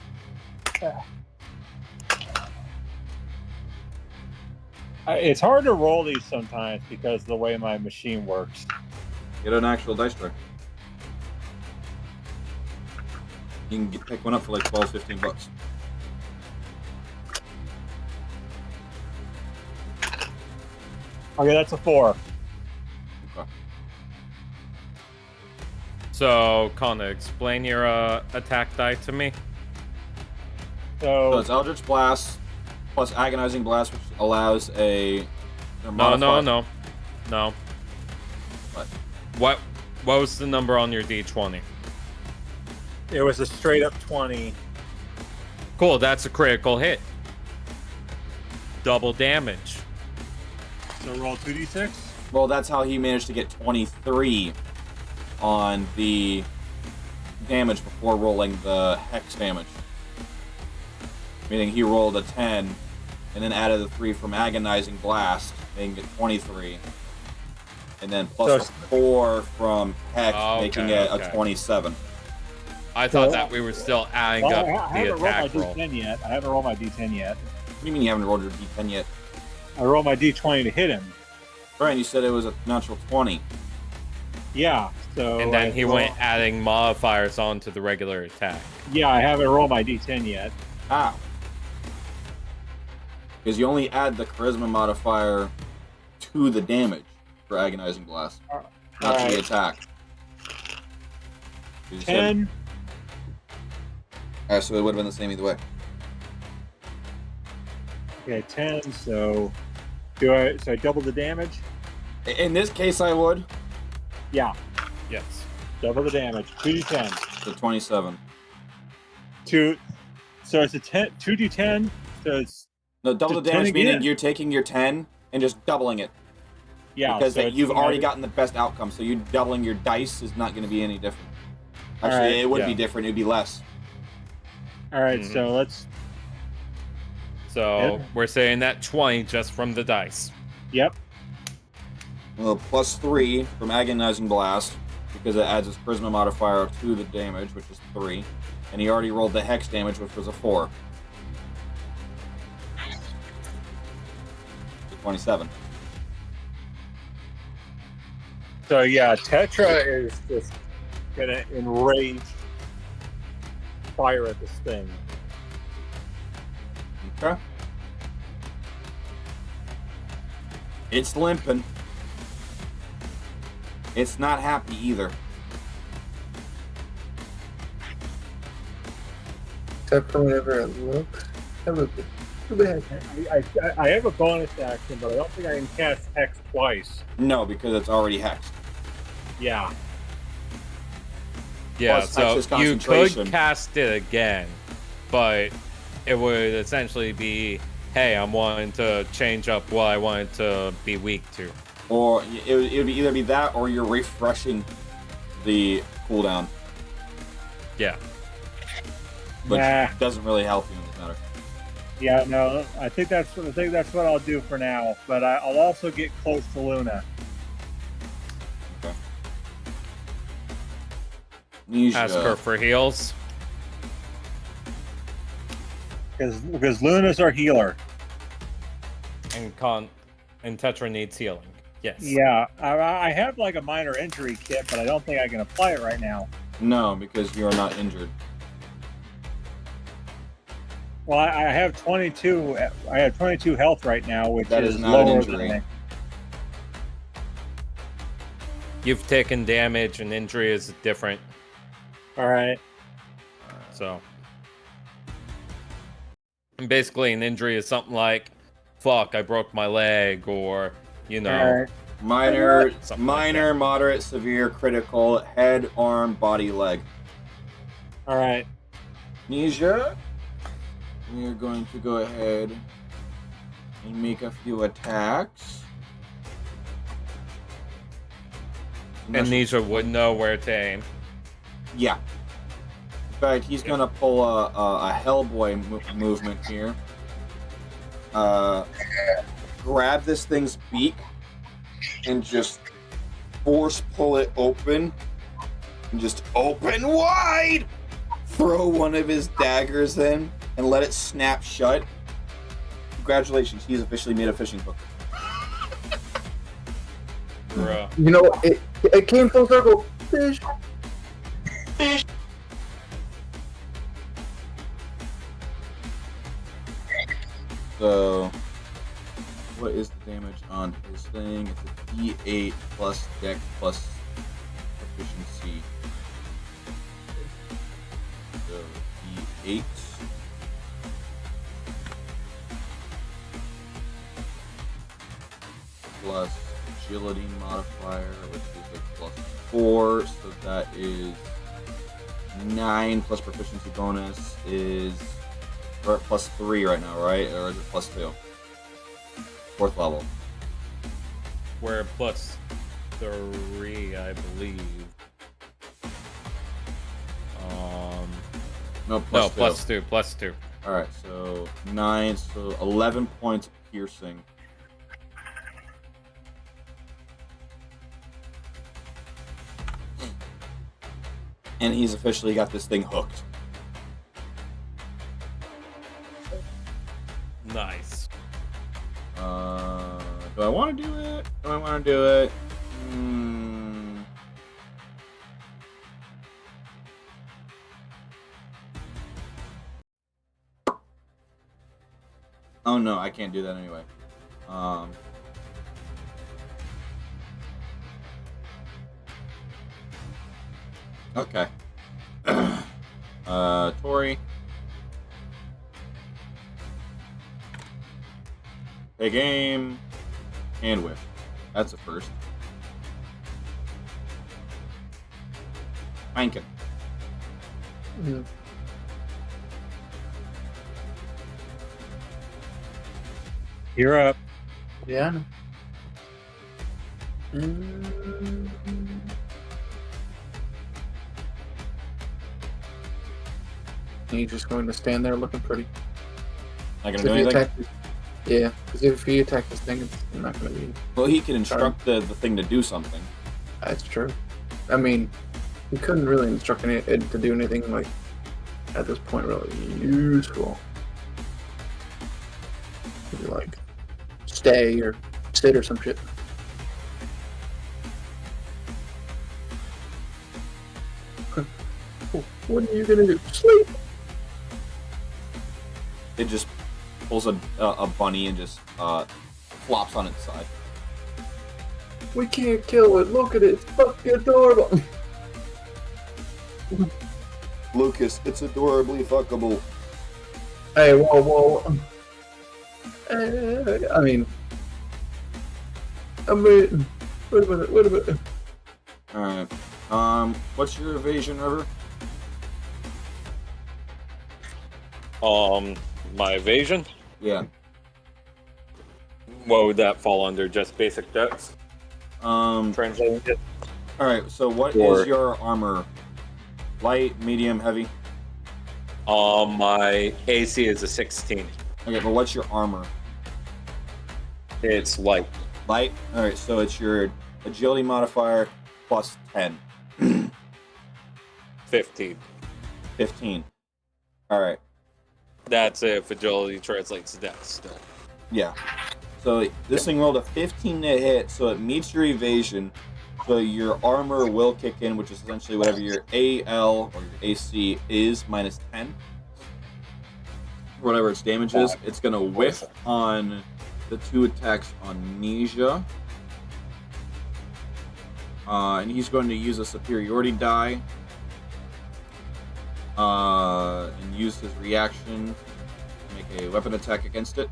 It's hard to roll these sometimes because of the way my machine works. Get an actual dice tray. You can pick one up for like 12, 15 bucks. Okay, that's a 4. Okay. So, Connor, explain your attack die to me. So it's Eldritch Blast plus Agonizing Blast, which allows a... No. What? What was the number on your D20? It was a straight up 20. Cool, that's a critical hit. Double damage. So roll 2d6? Well, that's how he managed to get 23 on the damage before rolling the Hex damage. Meaning he rolled a 10 and then added the 3 from Agonizing Blast, making it 23. And then plus So- a 4 from Hex, Okay, making it okay. a 27. I thought that we were still adding up I the haven't rolled my attack roll. D10 yet. I haven't rolled my D10 yet. What do you mean you haven't rolled your D10 yet? I rolled my D20 to hit him. Brian, you said it was a natural 20. Yeah, so... And then I he roll- went adding modifiers onto the regular attack. Yeah, I haven't rolled my D10 yet. How? Because you only add the Charisma modifier to the damage for Agonizing Blast, not to the Alright. attack. You said- 10. Alright, so it would have been the same either way. Okay, 10, so... So I double the damage? In this case, I would. Yeah, Yes. double the damage. 2d10. So 27. So it's a 10, 2d10, so it's... No, double the Just 10 damage meaning again. you're taking your 10 and just doubling it. Yeah, Because so it's you've already 200. gotten the best outcome, so you doubling your dice is not going to be any different. Actually, Alright, it would yeah. be different. It would be less. Alright, Mhm. so let's... So Yeah. we're saying that 20 just from the dice. Yep. Well, plus 3 from Agonizing Blast, because it adds its Charisma modifier to the damage, which is 3. And he already rolled the Hex damage, which was a 4. So 27. So yeah, Tetra is just gonna enrage fire at this thing. Okay. It's limping. It's not happy either. Except for whenever it looks. That would be too bad. I have a bonus action, but I don't think I can cast Hex twice. No, because it's already hexed. Yeah. Yeah, Plus so Hex's you concentration. could cast it again, but it would essentially be, hey, I'm wanting to change up what I wanted to be weak to. Or it would either be that or you're refreshing the cooldown, Yeah. which Nah. doesn't really help you in this matter. Yeah, no, I think that's what I'll do for now. But I'll also get close to Luna. Okay. Nisha. Ask her for heals. Because Luna's our healer. And Tetra needs healing. Yes. Yeah, I have like a minor injury kit, but I don't think I can apply it right now. No, because you are not injured. Well, I have 22. I have 22 health right now, which That is is not an lower injury. than You've taken damage, and injury is different. All right. So. And basically, an injury is something like, fuck, I broke my leg, or, you know. All right. Minor, Something like minor, moderate, severe, critical, head, arm, body, leg. All right. Nisha, we are going to go ahead and make a few attacks. And Nisha would know where to aim. Yeah. In fact, he's gonna pull a Hellboy movement here. Grab this thing's beak and just force pull it open. And just open wide! Throw one of his daggers in and let it snap shut. Congratulations, he's officially made a fishing hook. Bruh. You know, it came full circle. Fish. So, what is the damage on his thing? It's a D8 plus dex plus efficiency. So, D8 plus agility modifier, which is a plus 4, so that is 9 plus proficiency bonus is we're at plus 3 right now, right? Or is it plus 2? 4th level. We're plus 3, I believe. No, No, plus 2. plus 2. Alright, so 9, so 11 points of piercing. And he's officially got this thing hooked. Nice. Do I want to do it? Do I want to do it? Oh no, I can't do that anyway. Okay. Tori. Take aim. And whiff. That's a first. Hankin. Mm. You're up. Yeah. Mm. He's just going to stand there looking pretty. Not gonna 'Cause do if you anything? attack this, yeah, because if you attack this thing, it's not going to be. Well, he can instruct the thing to do something. That's true. I mean, you couldn't really instruct it to do anything like at this point really useful. Maybe like stay or sit or some shit. What are you gonna do? Sleep. It just pulls a bunny and just flops on its side. We can't kill it. Look at it. It's fucking adorable. Lucas, it's adorably fuckable. Hey, whoa. I mean, wait a minute. Alright. What's your evasion, River? My evasion? Yeah. What would that fall under? Just basic dex? Translating it? Alright, so what Or- is your armor? Light, medium, heavy? My AC is a 16. Okay, but what's your armor? It's light. Light? Alright, so it's your agility modifier plus 10. 15. 15. Alright. That's if agility translates to dex still. Yeah. So this thing rolled a 15 to hit, so it meets your evasion. So your armor will kick in, which is essentially whatever your AL or your AC is minus 10. Whatever its damage is, it's going to whiff on the 2 attacks on Nisha. And he's going to use a superiority die. And use his reaction to make a weapon attack against it.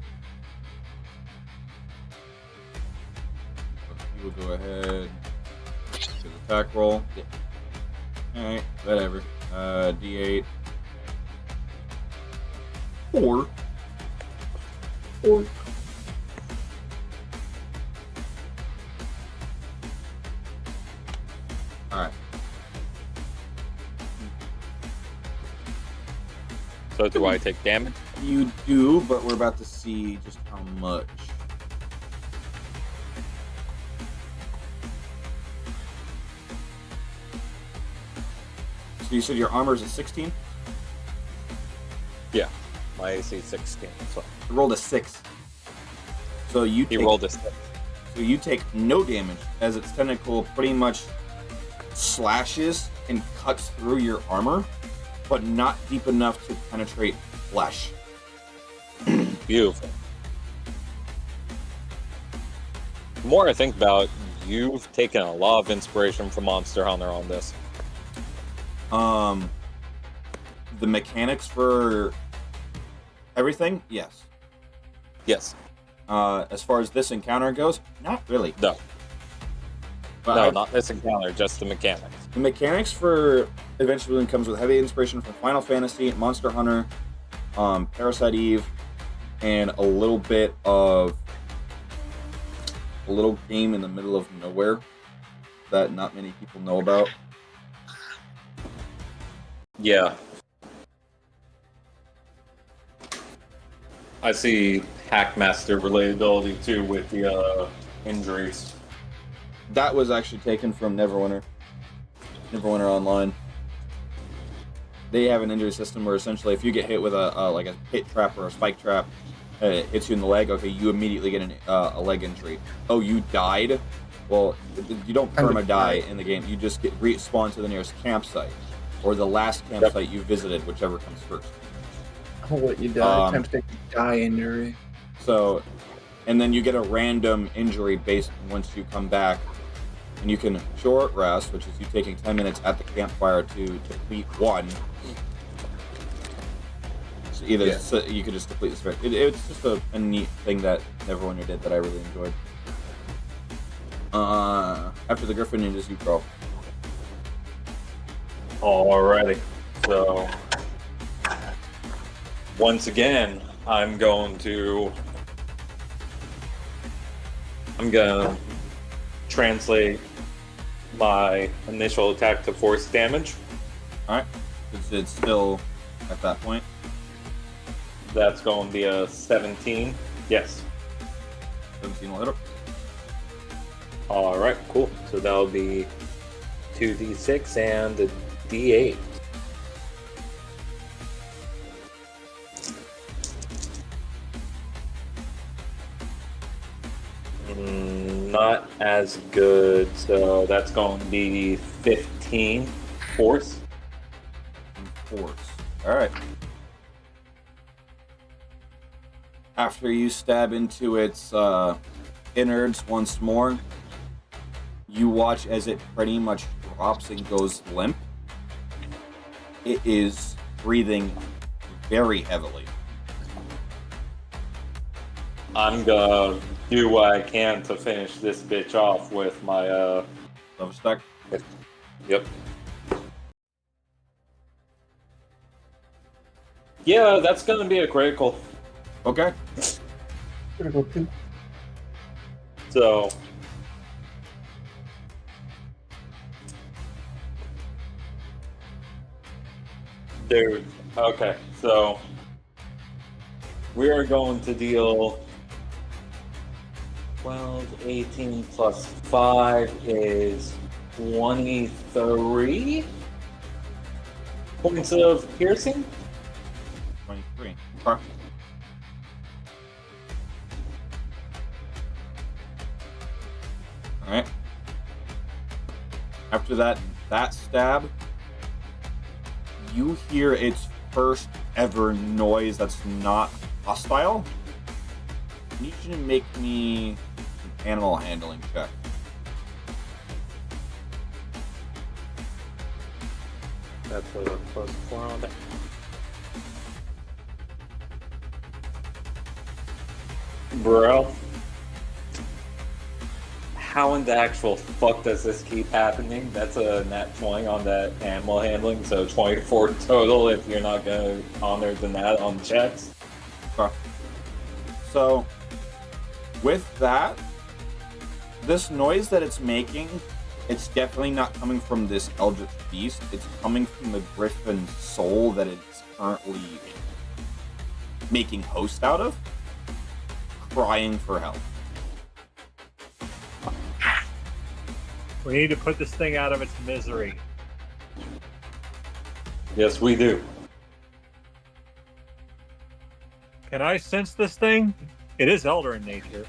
He will go ahead to the attack roll. Yeah. Alright, whatever. D8. 4. Alright. So do I take damage? You do, but we're about to see just how much. So you said your armor is a 16? Yeah. My AC is 16. So You rolled a 6. So you he take, rolled a 6. So you take no damage as its tentacle pretty much slashes and cuts through your armor, but not deep enough to penetrate flesh. Beautiful. The more I think about it, you've taken a lot of inspiration from Monster Hunter on this. The mechanics for everything, yes. Yes. As far as this encounter goes, not really. No. But No, not this encounter, just the mechanics. the mechanics for Adventure Balloon comes with heavy inspiration from Final Fantasy, Monster Hunter, Parasite Eve, and a little bit of a little game in the middle of nowhere that not many people know about. Yeah. I see Hackmaster relatability too with the injuries. That was actually taken from Neverwinter Online. They have an injury system where essentially if you get hit with a hit trap or a spike trap, it hits you in the leg, okay, you immediately get a leg injury. Oh, you died? Well, you don't perma-die in the game. You just get respawned to the nearest campsite, or the last campsite you visited, whichever comes first. Oh, what you die? Time to take a die injury. So, and then you get a random injury based once you come back, and you can short rest, which is you taking 10 minutes at the campfire to complete one. So either so you could just complete this. It's just a neat thing that Neverwinter did that I really enjoyed. After the Griffin Ninjas, you go. Alrighty. So once again, I'm gonna translate my initial attack to force damage. Alright. It's still at that point. That's going to be a 17. Yes. 17 will hit him. Alright, cool. So that'll be 2d6 and a d8. Not as good, so that's going to be 15 force. Alright. After you stab into its innards once more, you watch as it pretty much drops and goes limp. It is breathing very heavily. I'm gonna do what I can to finish this bitch off with my love stack. Yep. Yeah, that's gonna be a critical. Okay. Critical 2. So dude, okay, so we are going to deal 12, 18 plus 5 is 23 points of piercing. 23. Okay. Alright. After that stab, you hear its first ever noise that's not hostile. I need you to make me an animal handling check. That's a plus 4 on that. Bro. How in the actual fuck does this keep happening? That's a nat 20 on that animal handling, so 24 total if you're not gonna honor the nat on checks. Okay. So, with that, this noise that it's making, it's definitely not coming from this eldritch beast. It's coming from the griffin soul that it's currently making host out of, crying for help. We need to put this thing out of its misery. Yes, we do. Can I sense this thing? It is elder in nature.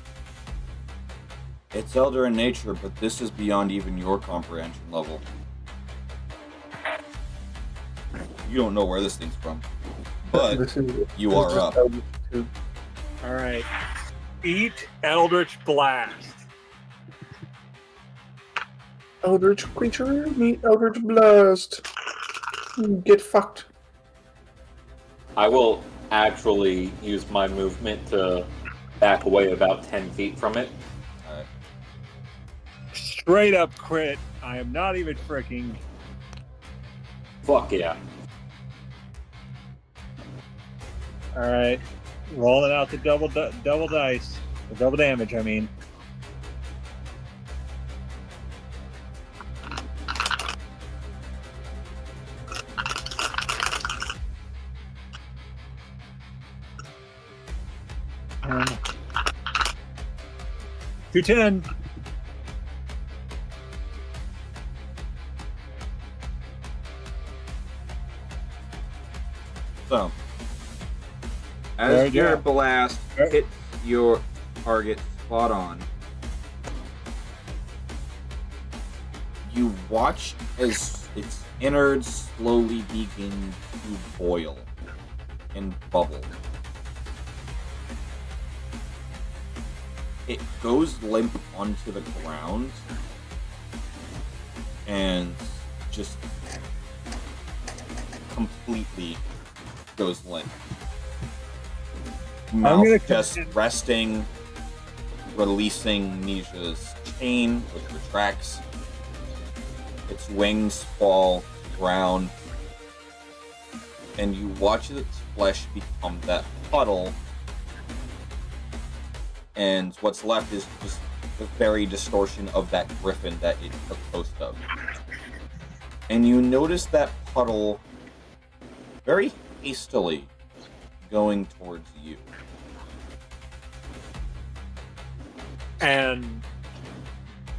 It's elder in nature, but this is beyond even your comprehension level. You don't know where this thing's from, but you are up. All right. Eat Eldritch Blast. Eldritch creature, meet Eldritch Blast. Get fucked. I will actually use my movement to back away about 10 feet from it. Alright. Straight up crit. I am not even freaking. Fuck yeah. All right, rolling out the double dice, the double damage. I mean, um, 210. So, There as you your go. blast hits your target spot on, you watch as its innards slowly begin to boil and bubble. It goes limp onto the ground and just completely goes limp. I'm gonna Mouth just come in. resting, releasing Nisha's chain, which retracts. Its wings fall to the ground, and you watch its flesh become that puddle, and what's left is just the very distortion of that griffin that it took most of. And you notice that puddle very hastily going towards you. And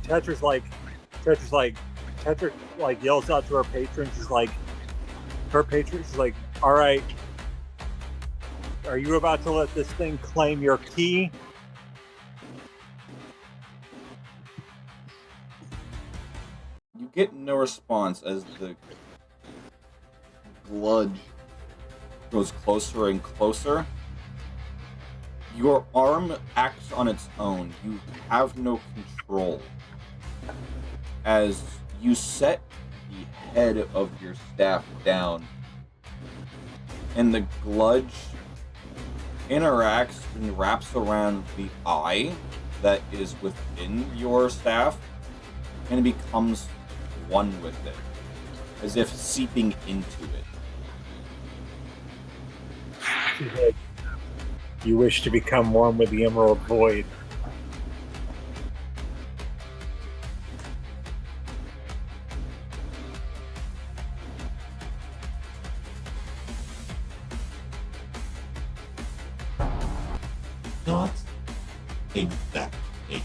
Tetra yells out to her patron. She's like, all right, are you about to let this thing claim your key? You get no response as the gludge goes closer and closer. Your arm acts on its own. You have no control. As you set the head of your staff down, and the gludge interacts and wraps around the eye that is within your staff and becomes one with it, as if seeping into it. She's like, you wish to become one with the Emerald Void. Not exactly.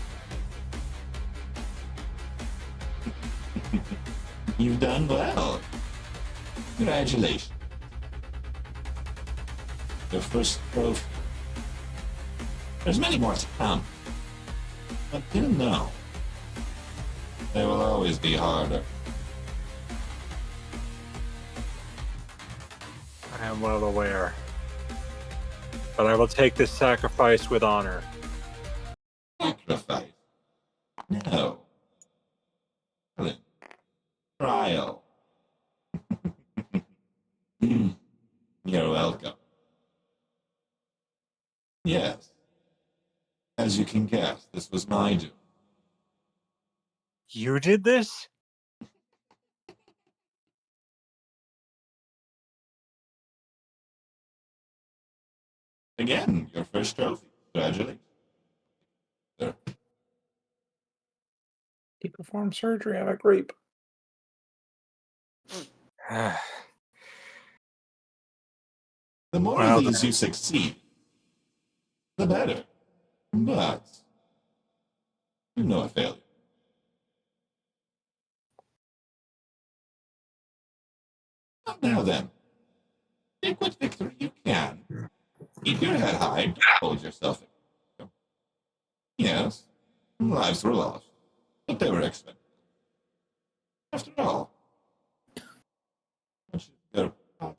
You've done well. Congratulations. Your first trophy. There's many more to come. But do know, they will always be harder. I am well aware. But I will take this sacrifice with honor. Sacrifice? No. Trial. You're welcome. Yes. As you can guess, this was my doing. You did this? Again, your first trophy. Congratulations. Sir. He performed surgery on a grape. The more Well, of these you succeed, the better. But you know a failure. Now then, take what victory you can. Keep your head high. Don't hold yourself. Yes, lives were lost, but they were expected. After all, they're not.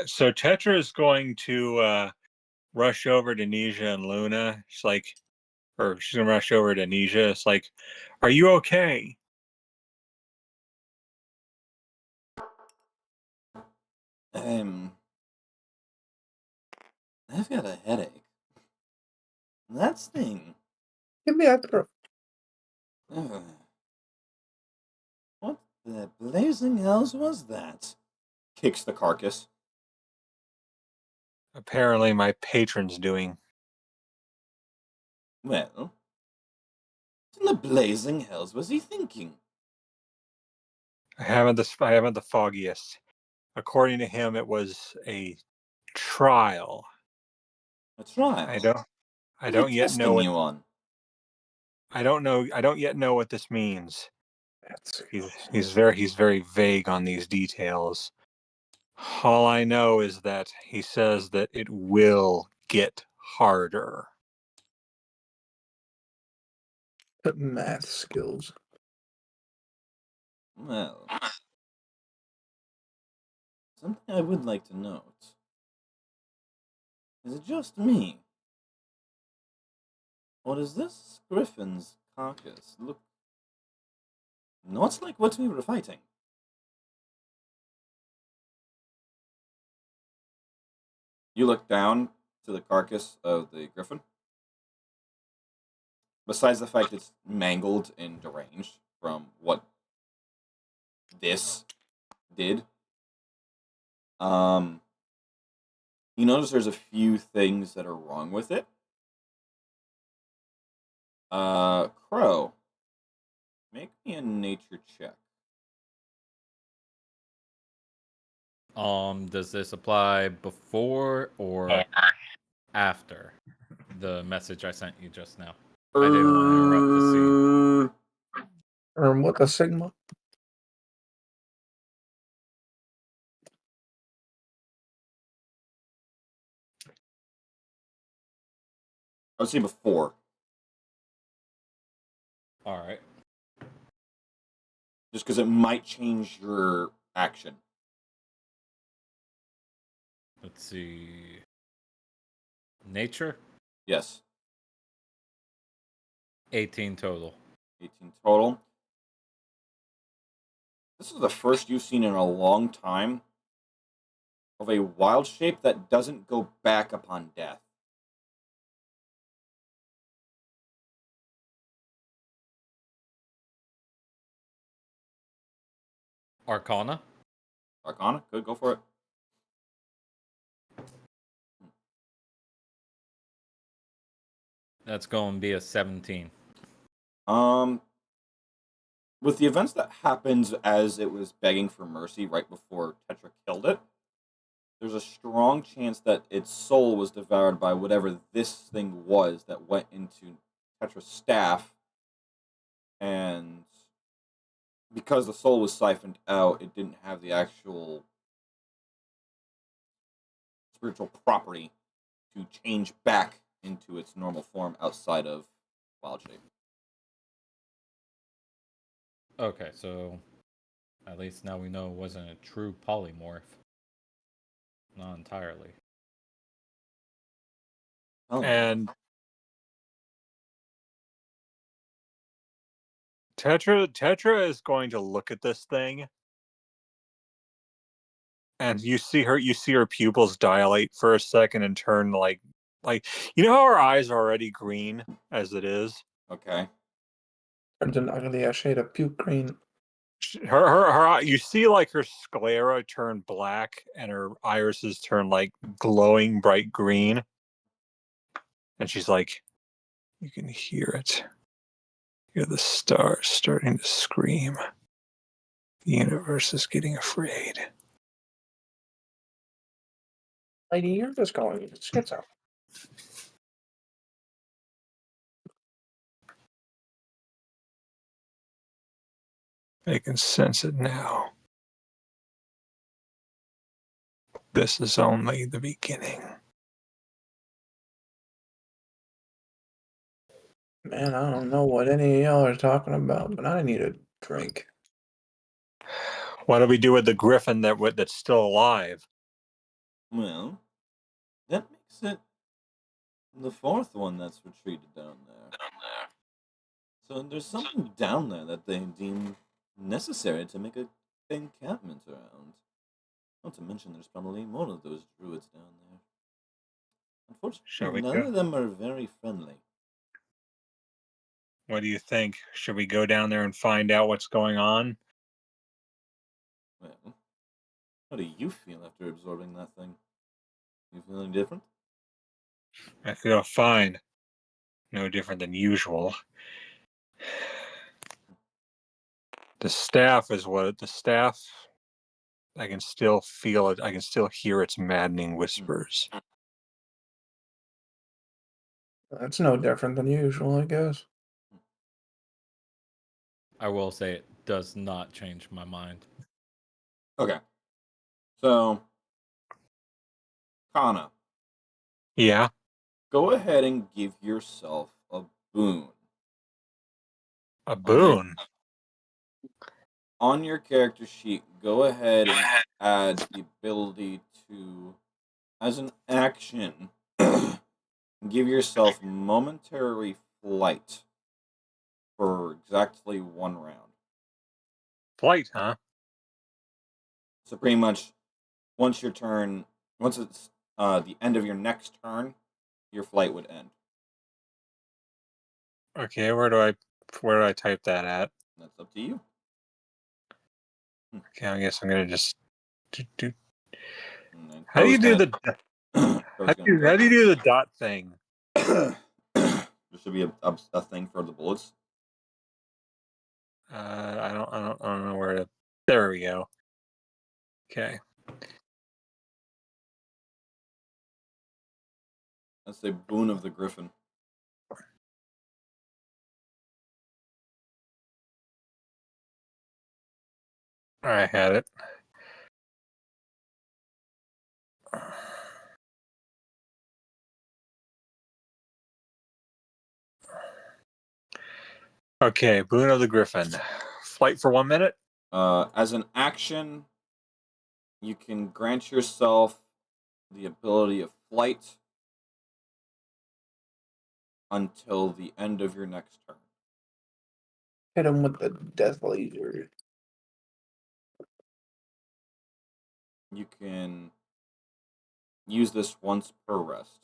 So Tetra is going to rush over to Nisha and Luna. She's like, or she's gonna rush over to Nisha. It's like, are you okay? I've got a headache. That thing. Give me that. What the blazing hells was that? Kicks the carcass. Apparently, my patron's doing. Well, what in the blazing hells was he thinking? I haven't the foggiest. According to him, it was a trial. A trial? I don't What are they yet know testing what you on. I don't yet know what this means. That's He's very vague on these details. All I know is that he says that it will get harder. math skills. Well, something I would like to note. Is it just me? Or does this griffin's carcass look not like what we were fighting? You look down to the carcass of the griffin. Besides the fact it's mangled and deranged from what this did, you notice there's a few things that are wrong with it. Crow, make me a nature check. Does this apply before or after the message I sent you just now? I didn't want to interrupt the scene. What a Sigma? I would say before. All right. Just because it might change your action. Let's see. Nature? Yes. 18 total. 18 total. This is the first you've seen in a long time of a wild shape that doesn't go back upon death. Arcana? Arcana? Good, go for it. That's going to be a 17. With the events that happened as it was begging for mercy right before Tetra killed it, there's a strong chance that its soul was devoured by whatever this thing was that went into Tetra's staff, and because the soul was siphoned out, it didn't have the actual spiritual property to change back into its normal form outside of wild shape. Okay, so at least now we know it wasn't a true polymorph. Not entirely. Oh. And Tetra is going to look at this thing, and you see her pupils dilate for a second and turn like you know how her eyes are already green as it is. Okay. Turns an ugly ass shade of puke green. Her you see like her sclera turn black and her irises turn like glowing bright green, and she's like, you can hear it. Hear the stars starting to scream. The universe is getting afraid. Lady, you're just going schizo. I can sense it now. This is only the beginning. Man, I don't know what any of y'all are talking about, but I need a drink. What do we do with the griffin that's still alive? Well, that makes it the fourth one that's retreated down there. So there's something down there that they deem necessary to make a encampment around. Not to mention there's probably more of those druids down there. Shall Unfortunately, we none go? of them are very friendly. What do you think? Should we go down there and find out what's going on? Well, how do you feel after absorbing that thing? You feeling different? I feel fine. No different than usual. The staff, I can still feel it. I can still hear its maddening whispers. That's no different than usual, I guess. I will say it does not change my mind. Okay. So, Kana, Yeah. go ahead and give yourself a boon. A On your- boon. On your character sheet, go ahead and add the ability to, as an action, give yourself momentary flight for exactly 1 round. Flight, huh? So pretty much, once it's the end of your next turn, your flight would end. Okay, where do I type that at? That's up to you. Okay, I guess I'm gonna just do. And then How do you do Crow's the Crow's how do you do the dot thing? there should be a thing for the bullets. I don't know where to. There we go. Okay. That's the boon of the griffin. I had it. Okay, boon of the griffin. Flight for 1 minute. As an action, you can grant yourself the ability of flight until the end of your next turn. Hit him with the death laser. You can use this once per rest.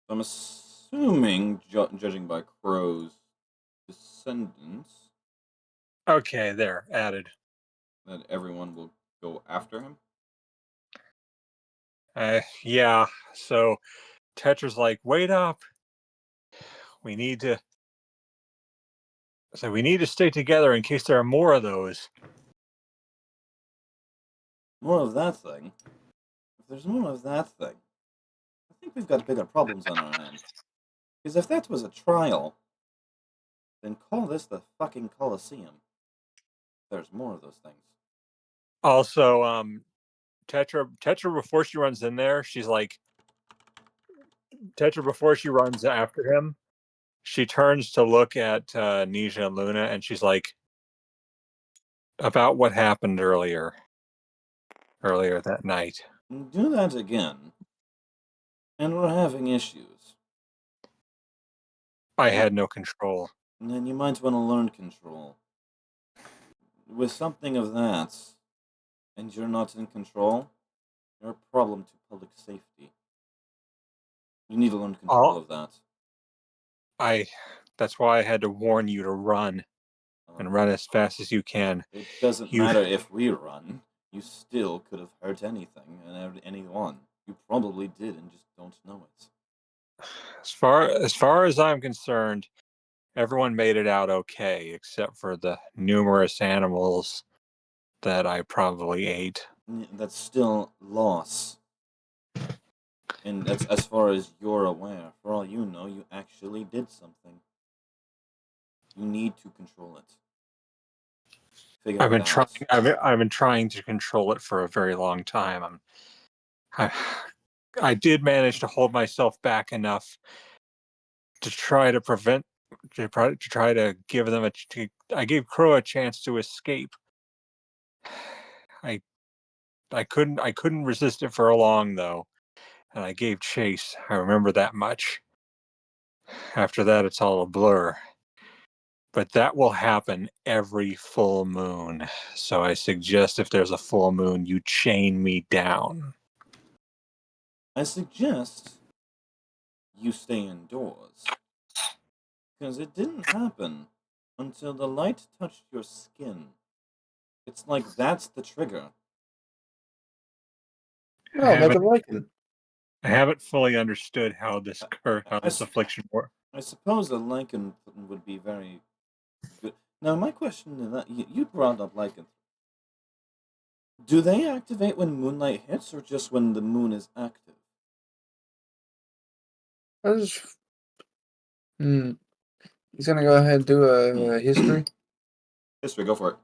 I'm assuming, judging by Crow's descendants, Okay, there, added. that everyone will go after him. Yeah. So Tetra's like, wait up. We need to stay together in case there are more of those. More of that thing. If there's more of that thing, I think we've got bigger problems on our hands. Because if that was a trial, then call this the fucking Colosseum. There's more of those things. Also, Tetra before she runs in there, she's like Tetra before she runs after him, she turns to look at Nisha and Luna, and she's like, about what happened earlier that night. Do that again, and we're having issues. I had no control. And then you might want to learn control. With something of that, and you're not in control, you're a problem to public safety. You need to learn control of that. That's why I had to warn you to run. And run as fast as you can. It doesn't matter if we run. You still could have hurt anything and anyone. You probably did and just don't know it. As far as I'm concerned, everyone made it out okay, except for the numerous animals that I probably ate. That's still loss. And that's as far as you're aware. For all you know, you actually did something. You need to control it. I've been trying to control it for a very long time. I did manage to hold myself back enough to try to prevent to try to give them I gave Crow a chance to escape. I couldn't resist it for long though, and I gave chase. I remember that much. After that, it's all a blur. But that will happen every full moon. So I suggest if there's a full moon, you chain me down. I suggest you stay indoors. Because it didn't happen until the light touched your skin. It's like that's the trigger. No, like a lichen. I haven't fully understood how this affliction works. I suppose a lichen would be very good. Now, my question is that you brought up lichen. Do they activate when moonlight hits, or just when the moon is active? He's gonna go ahead and do a history. History, go for it.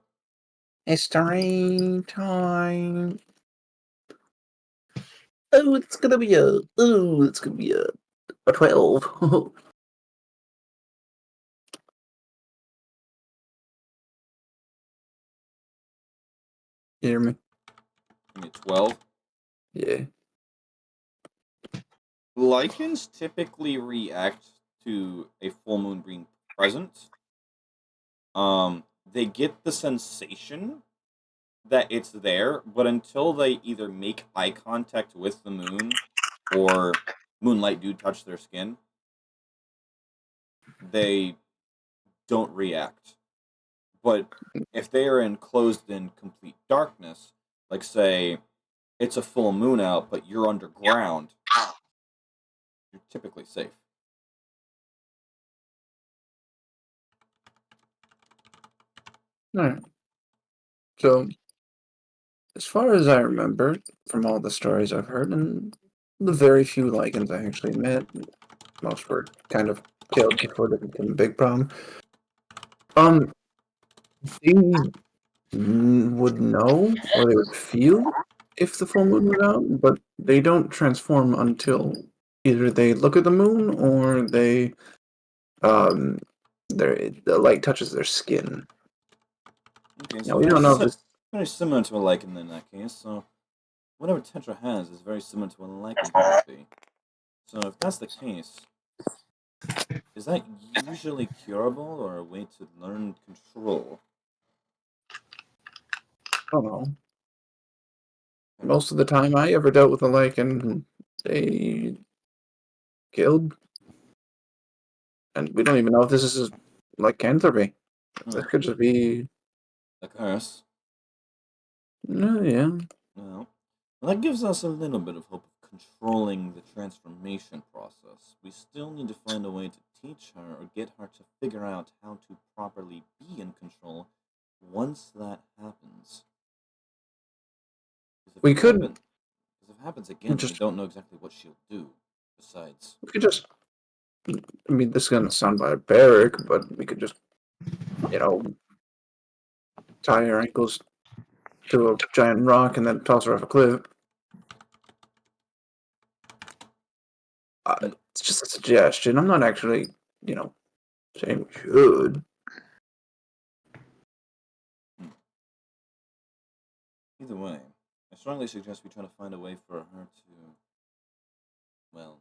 History time. It's gonna be a 12. You hear me? 12. Yeah. Lichens typically react to a full moon being present. They get the sensation that it's there, but until they either make eye contact with the moon or moonlight do touch their skin, they don't react. But if they are enclosed in complete darkness, like say it's a full moon out, but you're underground, you're typically safe. Alright. So, as far as I remember from all the stories I've heard, and the very few lichens I actually met, most were kind of killed before they became a big problem. They would know or they would feel if the full moon was out, but they don't transform until either they look at the moon or the light touches their skin. Okay, Now so we don't know if this. very similar to a lichen in that case. So whatever Tetra has is very similar to a lichen therapy. So if that's the case, is that usually curable or a way to learn control? I don't know. Most of the time I ever dealt with a lichen, they killed. And we don't even know if this is lycanthropy. This could just be. A curse? No, yeah. No. Well, that gives us a little bit of hope of controlling the transformation process. We still need to find a way to teach her or get her to figure out how to properly be in control once that happens. We could. Because if it happens again, we don't know exactly what she'll do. Besides, we could just. I mean, this is gonna sound barbaric, but we could just, tie her ankles to a giant rock and then toss her off a cliff. It's just a suggestion. I'm not actually, saying we should. either way, I strongly suggest we try to find a way for her to, well,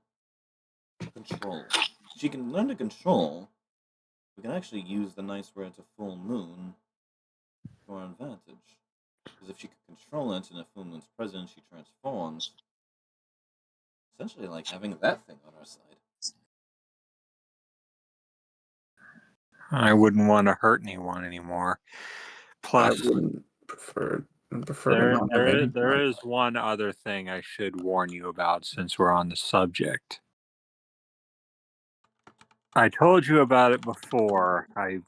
control. She can learn to control. We can actually use the nights where it's a full moon to our advantage. Because if she can control it and a full moon's present, she transforms. Essentially like having that thing on our side. I wouldn't want to hurt anyone anymore. Plus, I wouldn't prefer to not have any. there is one other thing I should warn you about since we're on the subject. I told you about it before, I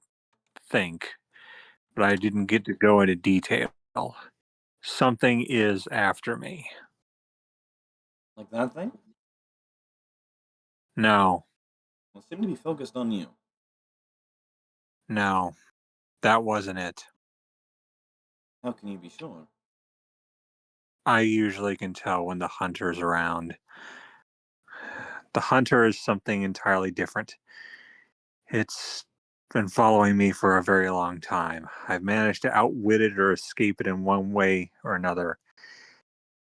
think, but I didn't get to go into detail. Something is after me. Like that thing? No, Well, it seemed to be focused on you. no, that wasn't it. How can you be sure? I usually can tell when the hunter's around. The hunter is something entirely different. It's been following me for a very long time. I've managed to outwit it or escape it in one way or another,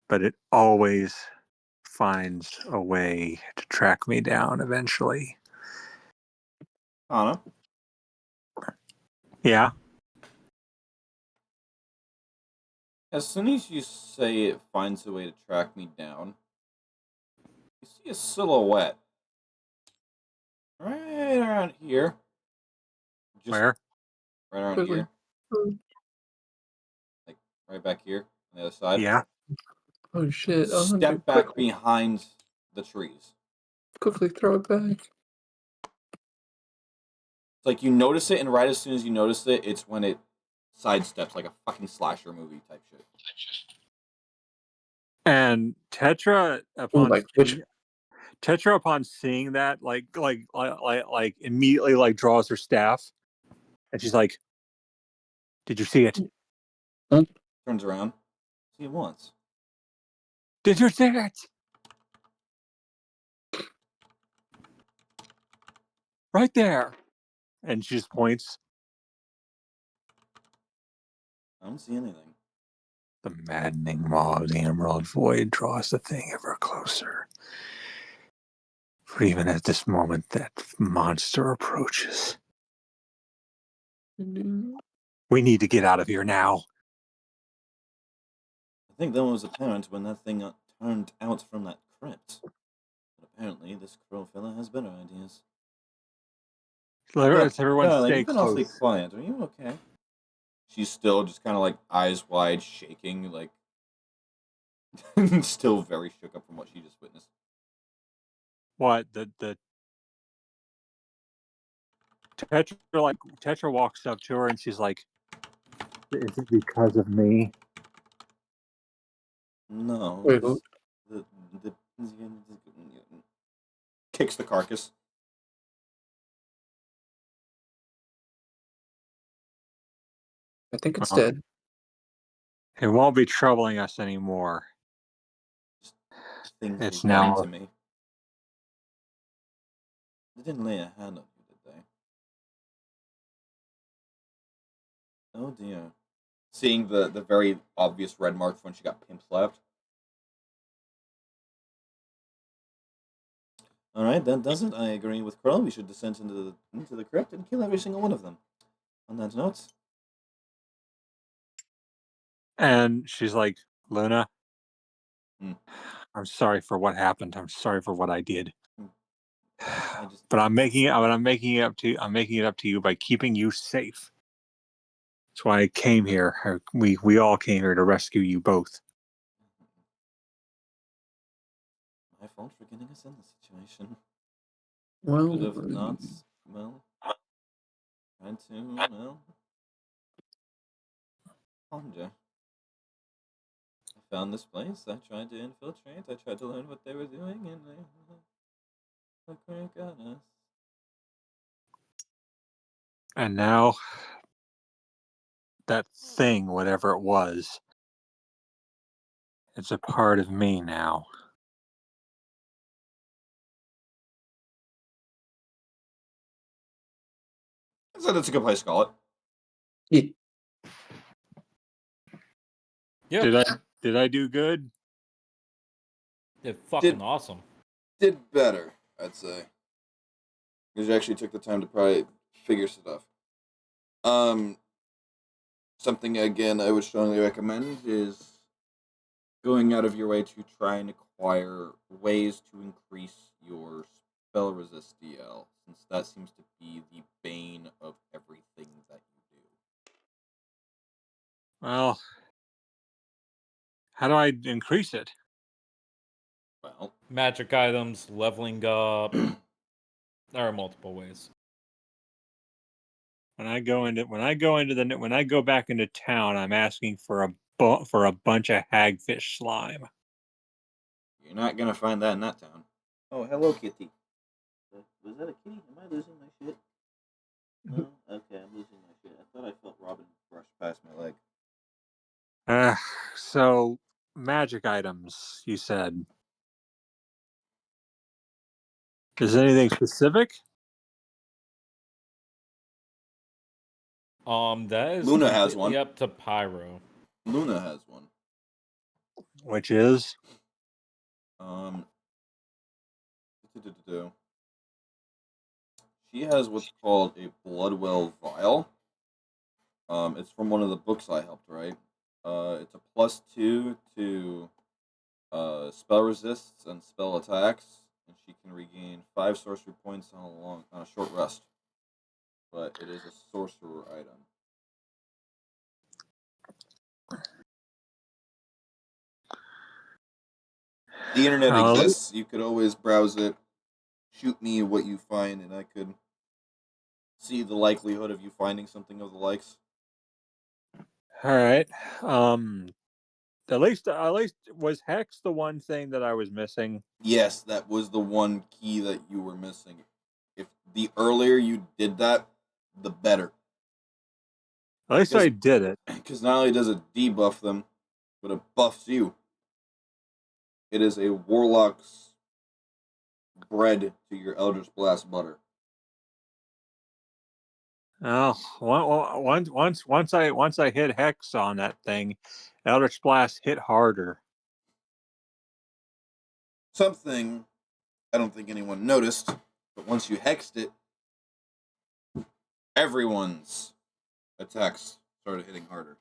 but it always finds a way to track me down eventually. Anna, Yeah. as soon as you say it finds a way to track me down, you see a silhouette right around here. Just Where? right around Quickly. here. Like right back here on the other side. Yeah. Oh shit! Step back behind the trees. Quickly throw it back. It's like you notice it, and right as soon as you notice it, it's when it sidesteps like a fucking slasher movie type shit. And Tetra upon seeing that, like immediately like draws her staff, and she's like, "Did you see it? Turns around, see it once. Did you see it? Right there!" And she just points. I don't see anything. The maddening maw of the emerald void draws the thing ever closer. For even at this moment, that monster approaches. We need to get out of here now. I think that was apparent when that thing turned out from that crypt. But apparently, this crow fella has better ideas. Let's everyone Darling, stay you've been awfully close. quiet. Are you okay? She's still just kind of like eyes wide, shaking, like still very shook up from what she just witnessed. What the Tetra walks up to her and she's like, "Is it because of me?" No. Wait, The, the, kicks the carcass. I think it's dead. It won't be troubling us anymore. Things It's were lying now. to me. They didn't lay a hand on you, did they? Oh dear. Seeing the very obvious red marks when she got pimp slapped. Alright, that does it. I agree with Crow. We should descend into the crypt and kill every single one of them. On that note. And she's like, "Luna, Hmm. I'm sorry for what happened. I'm sorry for what I did. I just But I'm making it up to you by keeping you safe. That's why I came here. We all came here to rescue you both." my fault for getting us in this situation. Well, Could have not, well, tried to, well, ponder. I found this place, I tried to infiltrate, I tried to learn what they were doing, and they look where it got us. And now that thing, whatever it was, it's a part of me now. I said it's a good place to call it. Yeah. Did I do good? It's fucking awesome. Did better, I'd say. Because you actually took the time to probably figure stuff. Something again I would strongly recommend is going out of your way to try and acquire ways to increase your spell resist DL, since that seems to be the bane of everything that you do. Well, how do I increase it? Well, Magic items, leveling up. There are multiple ways. When I go back into town, I'm asking for a bunch of hagfish slime. you're not gonna find that in that town. Oh, hello, kitty. Was that a kitty? Am I losing my shit? No? Okay, I'm losing my shit. I thought I felt Robin brush past my leg. So magic items, you said. Is there anything specific? That is Luna has completely one. up to Pyro. Luna has one. Which is Um, she has what's called a Bloodwell vial. It's from one of the books I helped write. It's a +2 to spell resists and spell attacks, and she can regain 5 sorcery points on a short rest. But it is a sorcerer item. The internet exists. You could always browse it, shoot me what you find, and I could see the likelihood of you finding something of the likes. all right. At least was Hex the one thing that I was missing? Yes, that was the one key that you were missing. If the earlier you did that, the better. At least I did it. Because not only does it debuff them, but it buffs you. It is a warlock's bread to your Eldritch Blast butter. Oh, once I hit Hex on that thing, Eldritch Blast hit harder. Something I don't think anyone noticed, but once you hexed it, everyone's attacks started hitting harder.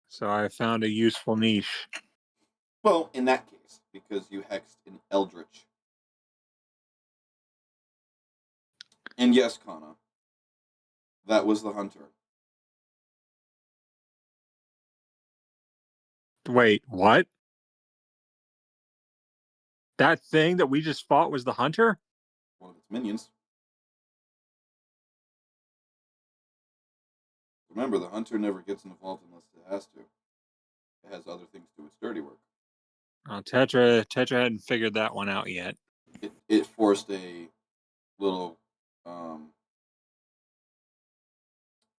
So I found a useful niche. Well, in that case, because you hexed an Eldritch. And yes, Kana, that was the hunter. Wait, what? That thing that we just fought was the hunter? One of its minions. Remember, the hunter never gets involved unless it has to. It has other things to do its dirty work. Tetra hadn't figured that one out yet. It forced a little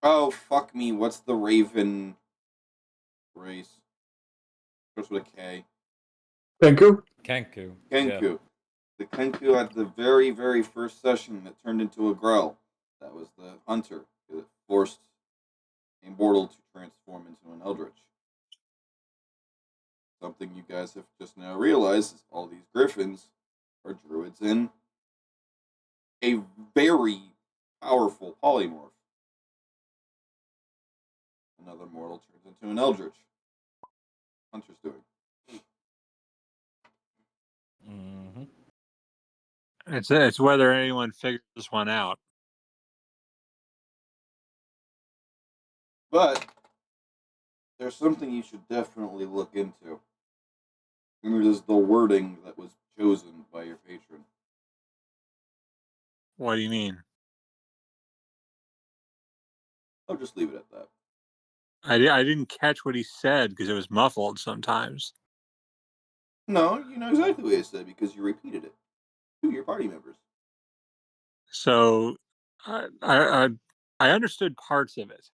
oh fuck me, what's the raven race? Starts with a K. Kenku? Kenku. Kenku. Yeah. The Kenku at the very, very first session that turned into a Grell. That was the hunter. It forced a mortal to transform into an Eldritch. Something you guys have just now realized is all these griffins are druids in a very powerful polymorph. Another mortal turns into an Eldritch. Hunter's doing. Mm-hmm. It's whether anyone figures this one out. But there's something you should definitely look into. And it is the wording that was chosen by your patron. What do you mean? I'll just leave it at that. I didn't catch what he said because it was muffled sometimes. No, you know exactly what he said because you repeated it to your party members. So I understood parts of it.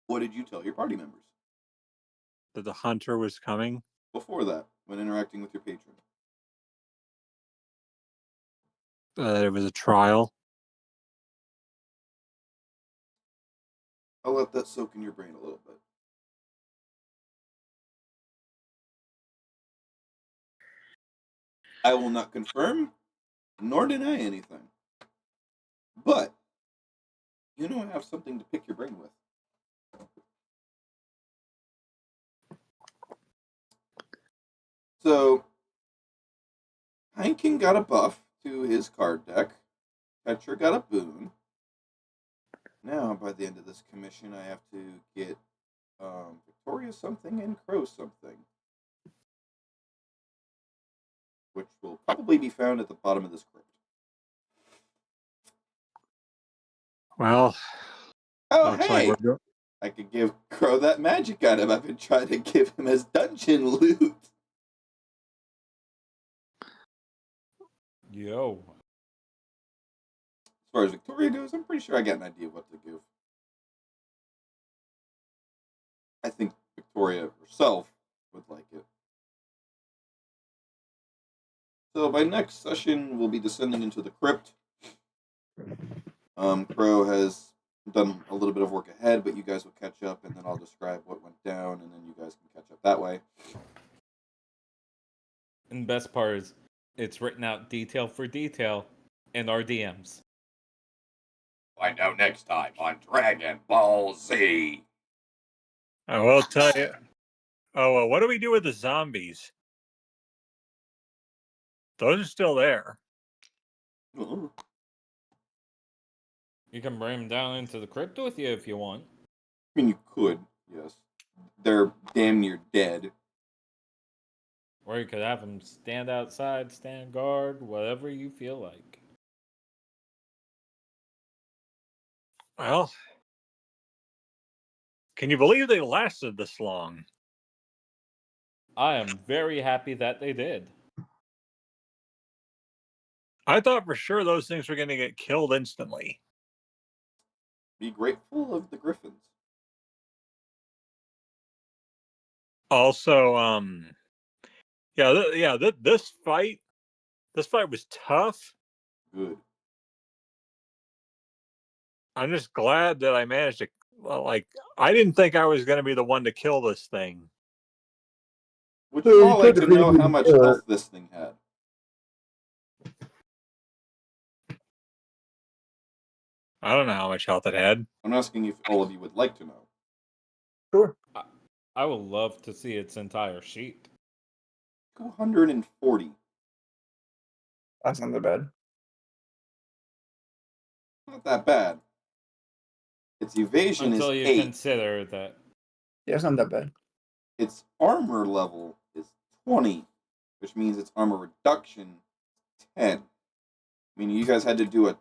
What did you tell your party members That the hunter was coming. before that when interacting with your patron? It was a trial. I'll let that soak in your brain a little bit. I will not confirm nor deny anything. But you know I have something to pick your brain with. So Heineken got a buff to his card deck. Petra got a boon. Now, by the end of this commission, I have to get Victoria something and Crow something, which will probably be found at the bottom of this crypt. Well, oh looks hey, like we're I could give Crow that magic item I've been trying to give him as dungeon loot. Yo. As far as Victoria goes, I'm pretty sure I got an idea of what to give. I think Victoria herself would like it. So by next session, we'll be descending into the crypt. Crow has done a little bit of work ahead, but you guys will catch up, and then I'll describe what went down, and then you guys can catch up that way. And the best part is, it's written out detail for detail in our DMs. Find out next time on Dragon Ball Z. I will tell you. Oh, well, what do we do with the zombies? Those are still there. Uh-uh. You can bring them down into the crypt with you if you want. I mean, you could, yes. They're damn near dead. Or you could have them stand outside, stand guard, whatever you feel like. Well, can you believe they lasted this long? I am very happy that they did. I thought for sure those things were going to get killed instantly. Be grateful of the griffins. Also, this fight was tough. Good. I'm just glad that I managed to, I didn't think I was going to be the one to kill this thing. Would you all like to know how much health this thing had? I don't know how much health it had. I'm asking if all of you would like to know. Sure. I would love to see its entire sheet. 240. That's not that bad. Not that bad. Its evasion Until is you 8. consider that. Yeah, it's not that bad. Its armor level is 20, which means its armor reduction is 10. Meaning you guys had to do a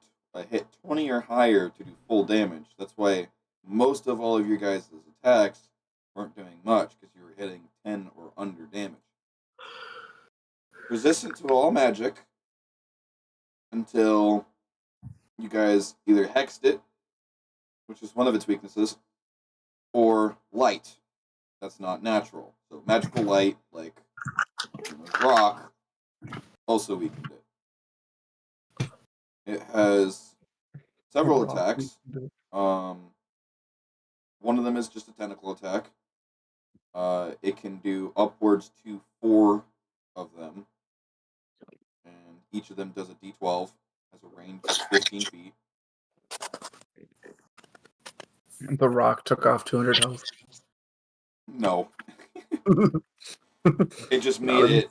hit 20 or higher to do full damage. That's why most of all of your guys' attacks weren't doing much, because you were hitting 10 or under damage. Resistant to all magic until you guys either hexed it, which is one of its weaknesses, or light. That's not natural. So magical light, like rock, also weakened it. It has several attacks. One of them is just a tentacle attack. It can do upwards to 4 of them. And each of them does a d12, has a range of 15 feet. The Rock took off 200 health. No. It just made it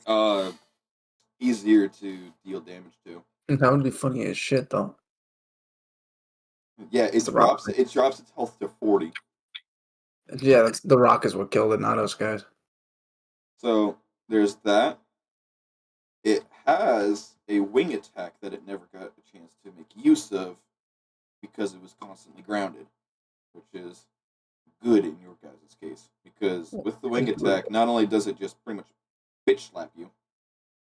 easier to deal damage to. That would be funny as shit, though. Yeah, it drops its health to 40. Yeah, the Rock is what killed it, not us guys. So there's that. It has a wing attack that it never got a chance to make use of because it was constantly grounded, which is good in your guys' case. Because with the wing attack, not only does it just pretty much bitch slap you,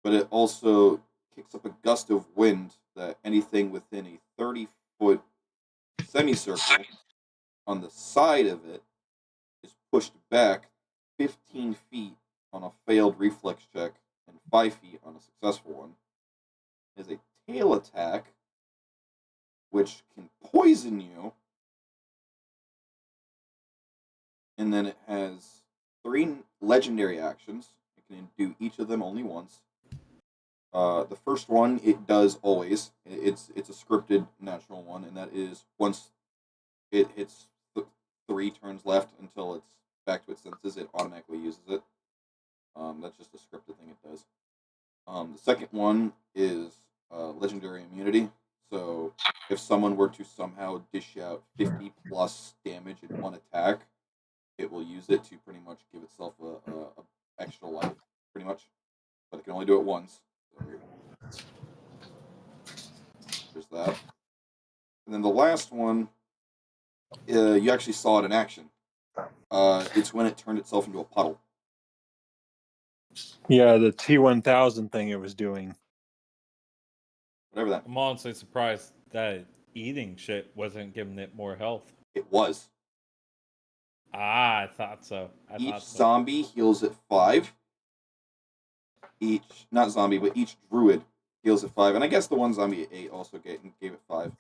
but it also kicks up a gust of wind that anything within a 30-foot semicircle on the side of it is pushed back 15 feet on a failed reflex check and 5 feet on a successful one. Is a tail attack, which can poison you, and then it has 3 legendary actions. You can do each of them only once. The first one it does always. It's a scripted natural one, and that is once it hits 3 turns left until it's back to its senses, it automatically uses it. That's just a scripted thing it does. The second one is legendary immunity. So if someone were to somehow dish out 50 plus damage in one attack, it will use it to pretty much give itself a extra life, pretty much. But it can only do it once. So there's that. And then the last one, you actually saw it in action. It's when it turned itself into a puddle. Yeah, the T1000 thing it was doing. Whatever that. I'm honestly surprised that eating shit wasn't giving it more health. It was. I thought so. Each zombie heals at 5. each, not zombie, but each druid heals at 5. And I guess the one zombie at 8 also gave it 5.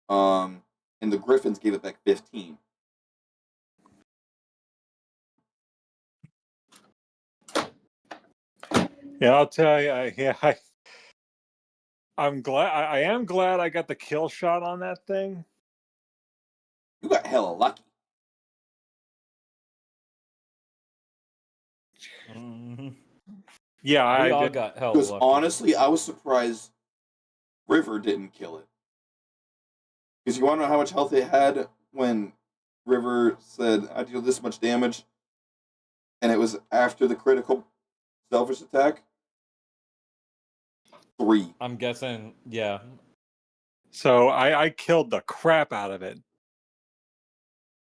And the griffins gave it back 15. Yeah, I'll tell you. I'm glad. I am glad I got the kill shot on that thing. You got hella lucky. Mhm. Yeah, We I all did. got hell Because lucky. honestly, I was surprised River didn't kill it. Because you want to know how much health it had when River said, I deal this much damage, and it was after the critical selfish attack? 3. I'm guessing, yeah. So I killed the crap out of it.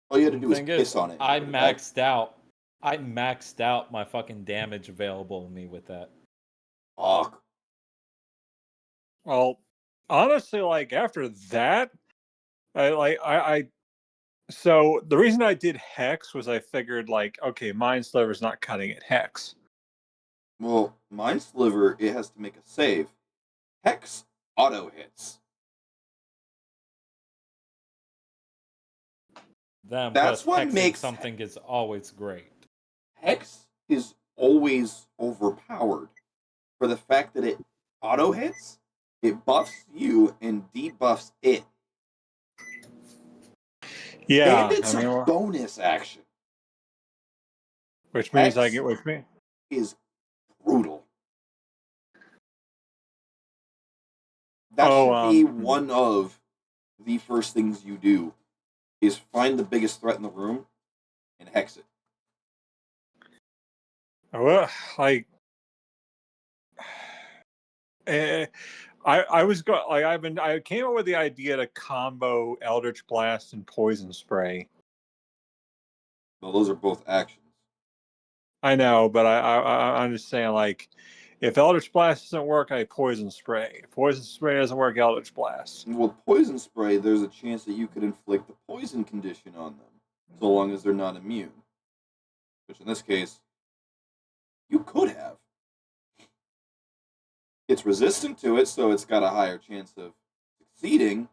All you had to The do was thing piss is, on it. and I put it back. maxed out my fucking damage available to me with that. Fuck. Well, honestly, like after that, I so the reason I did Hex was I figured like, okay, Mind Sliver's not cutting it Hex. Well, Mind Sliver, it has to make a save. Hex auto hits. Then That's plus what hexing makes something is always great. Hex is always overpowered for the fact that it auto hits, it buffs you and debuffs it. Yeah, And it's I mean, a bonus action. which means I Hex get with me. is brutal. That Oh, should be one of the first things you do is find the biggest threat in the room and hex it. Well, like, I was I came up with the idea to combo Eldritch Blast and Poison Spray. Well, those are both actions. I know, but I'm just saying, like, if Eldritch Blast doesn't work, I Poison Spray. If Poison Spray doesn't work, Eldritch Blast. With Poison Spray, there's a chance that you could inflict a poison condition on them, so long as they're not immune. Which in this case, you could have. It's resistant to it, so it's got a higher chance of succeeding,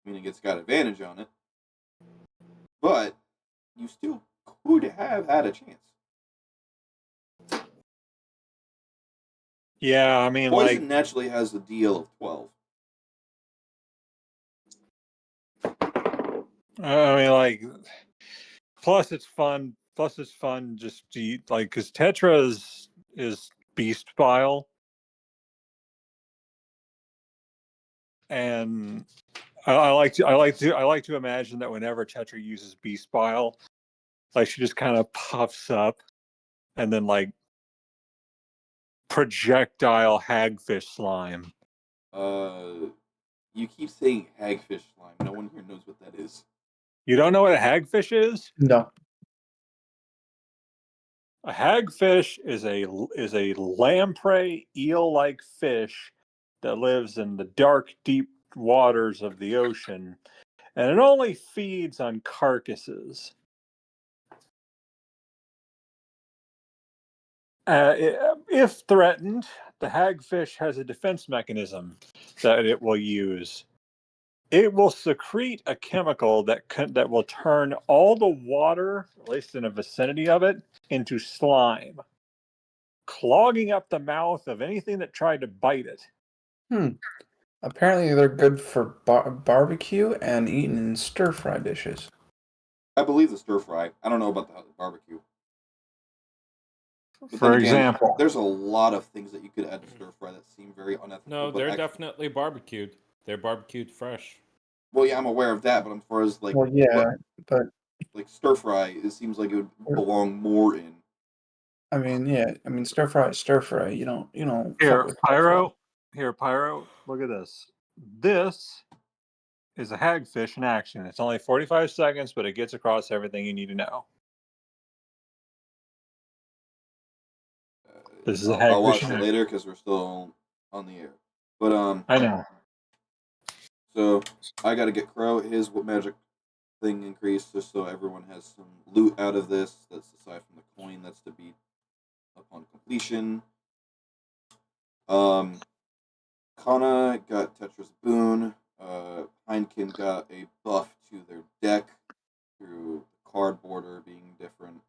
meaning it's got advantage on it. But you still could have had a chance. Yeah, I mean, Poison like, naturally has a DL of 12. I mean, like, plus it's fun. Plus it's fun just to eat, like, because Tetra is Beast Bile, and I like to imagine that whenever Tetra uses Beast Bile, like she just kind of puffs up, and then like projectile hagfish slime. You keep saying hagfish slime. No one here knows what that is. You don't know what a hagfish is? No. A hagfish is a lamprey eel-like fish that lives in the dark, deep waters of the ocean, and it only feeds on carcasses. If threatened, the hagfish has a defense mechanism that it will use. It will secrete a chemical that will turn all the water, at least in the vicinity of it, into slime, clogging up the mouth of anything that tried to bite it. Apparently, they're good for barbecue and eaten in stir fry dishes. I believe the stir fry. I don't know about the barbecue. But For then again, example, there's a lot of things that you could add to stir fry that seem very unethical. No, but they're actually, definitely barbecued. They're barbecued fresh. well, yeah, I'm aware of that, but as far as like, Well, yeah, but like stir fry, it seems like it would belong more in. I mean, yeah, I mean, stir fry is stir fry. You don't fuck here, with Pyro. Here, Pyro. Look at this. This is a hagfish in action. It's only 45 seconds, but it gets across everything you need to know. This is a hagfish. I'll watch it later because we're still on the air. But I know. So I got to get Crow his magic thing increased just so everyone has some loot out of this. That's aside from the coin that's to be upon completion. Kana got Tetra's Boon. Heineken got a buff to their deck through the card border being different.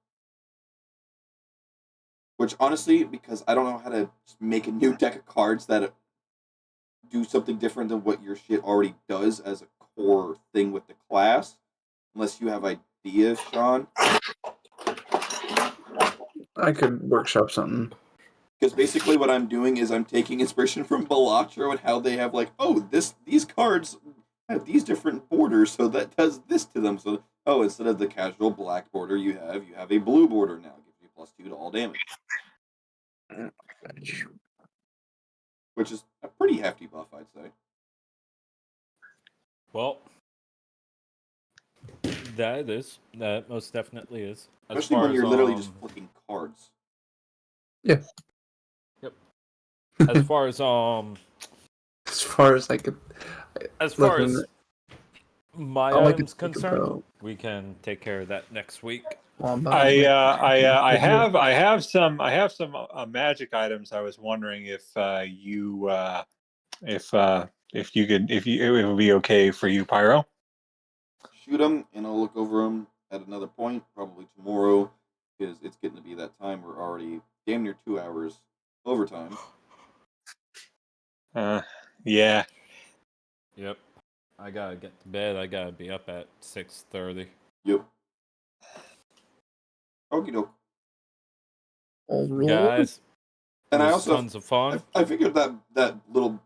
Which honestly, because I don't know how to just make a new deck of cards that do something different than what your shit already does as a core thing with the class, unless you have ideas, Sean. I could workshop something. Because basically what I'm doing is I'm taking inspiration from Balatro and how they have like, oh, these cards have these different borders, so that does this to them. So instead of the casual black border you have a blue border now. It gives you +2 to all damage. Which is a pretty hefty buff, I'd say. Well, that is. That most definitely is. Especially when you're literally just flicking cards. Yeah. Yep. As far as I could. As far as my item's think concerned, about- we can take care of that next week. I have some magic items. I was wondering if it would be okay for you, Pyro. Shoot them, and I'll look over them at another point, probably tomorrow, because it's getting to be that time. We're already damn near 2 hours overtime. Yeah. Yep. I gotta get to bed. I gotta be up at 6:30. Yep. Okie doke. Guys, and it I was also tons of fun. I figured that little.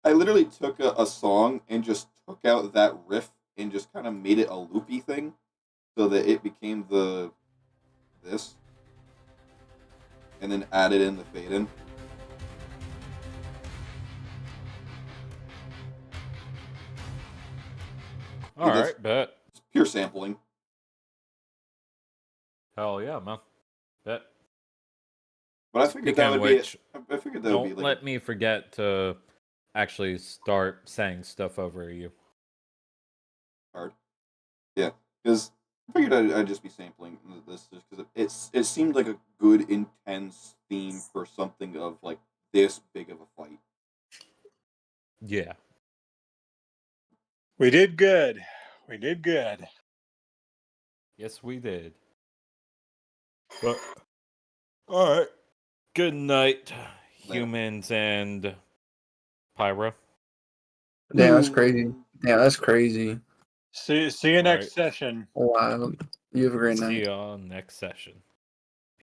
I literally took a song and just took out that riff and just kind of made it a loopy thing, so that it became this, and then added in the fade in. All right, bet. It's pure sampling. Hell yeah, man. Bet. But I figured Speaking that of would which, be. I figured that would be don't like. let me forget to actually start saying stuff over you. Hard. Yeah, because I figured I'd just be sampling this just because it seemed like a good intense theme for something of like this big of a fight. Yeah. We did good. We did good. Yes, we did. But all right. Good night, humans and Pyro. Damn, that's crazy. Yeah, that's crazy. See you next session. Wow. You have a great night. See you on next session.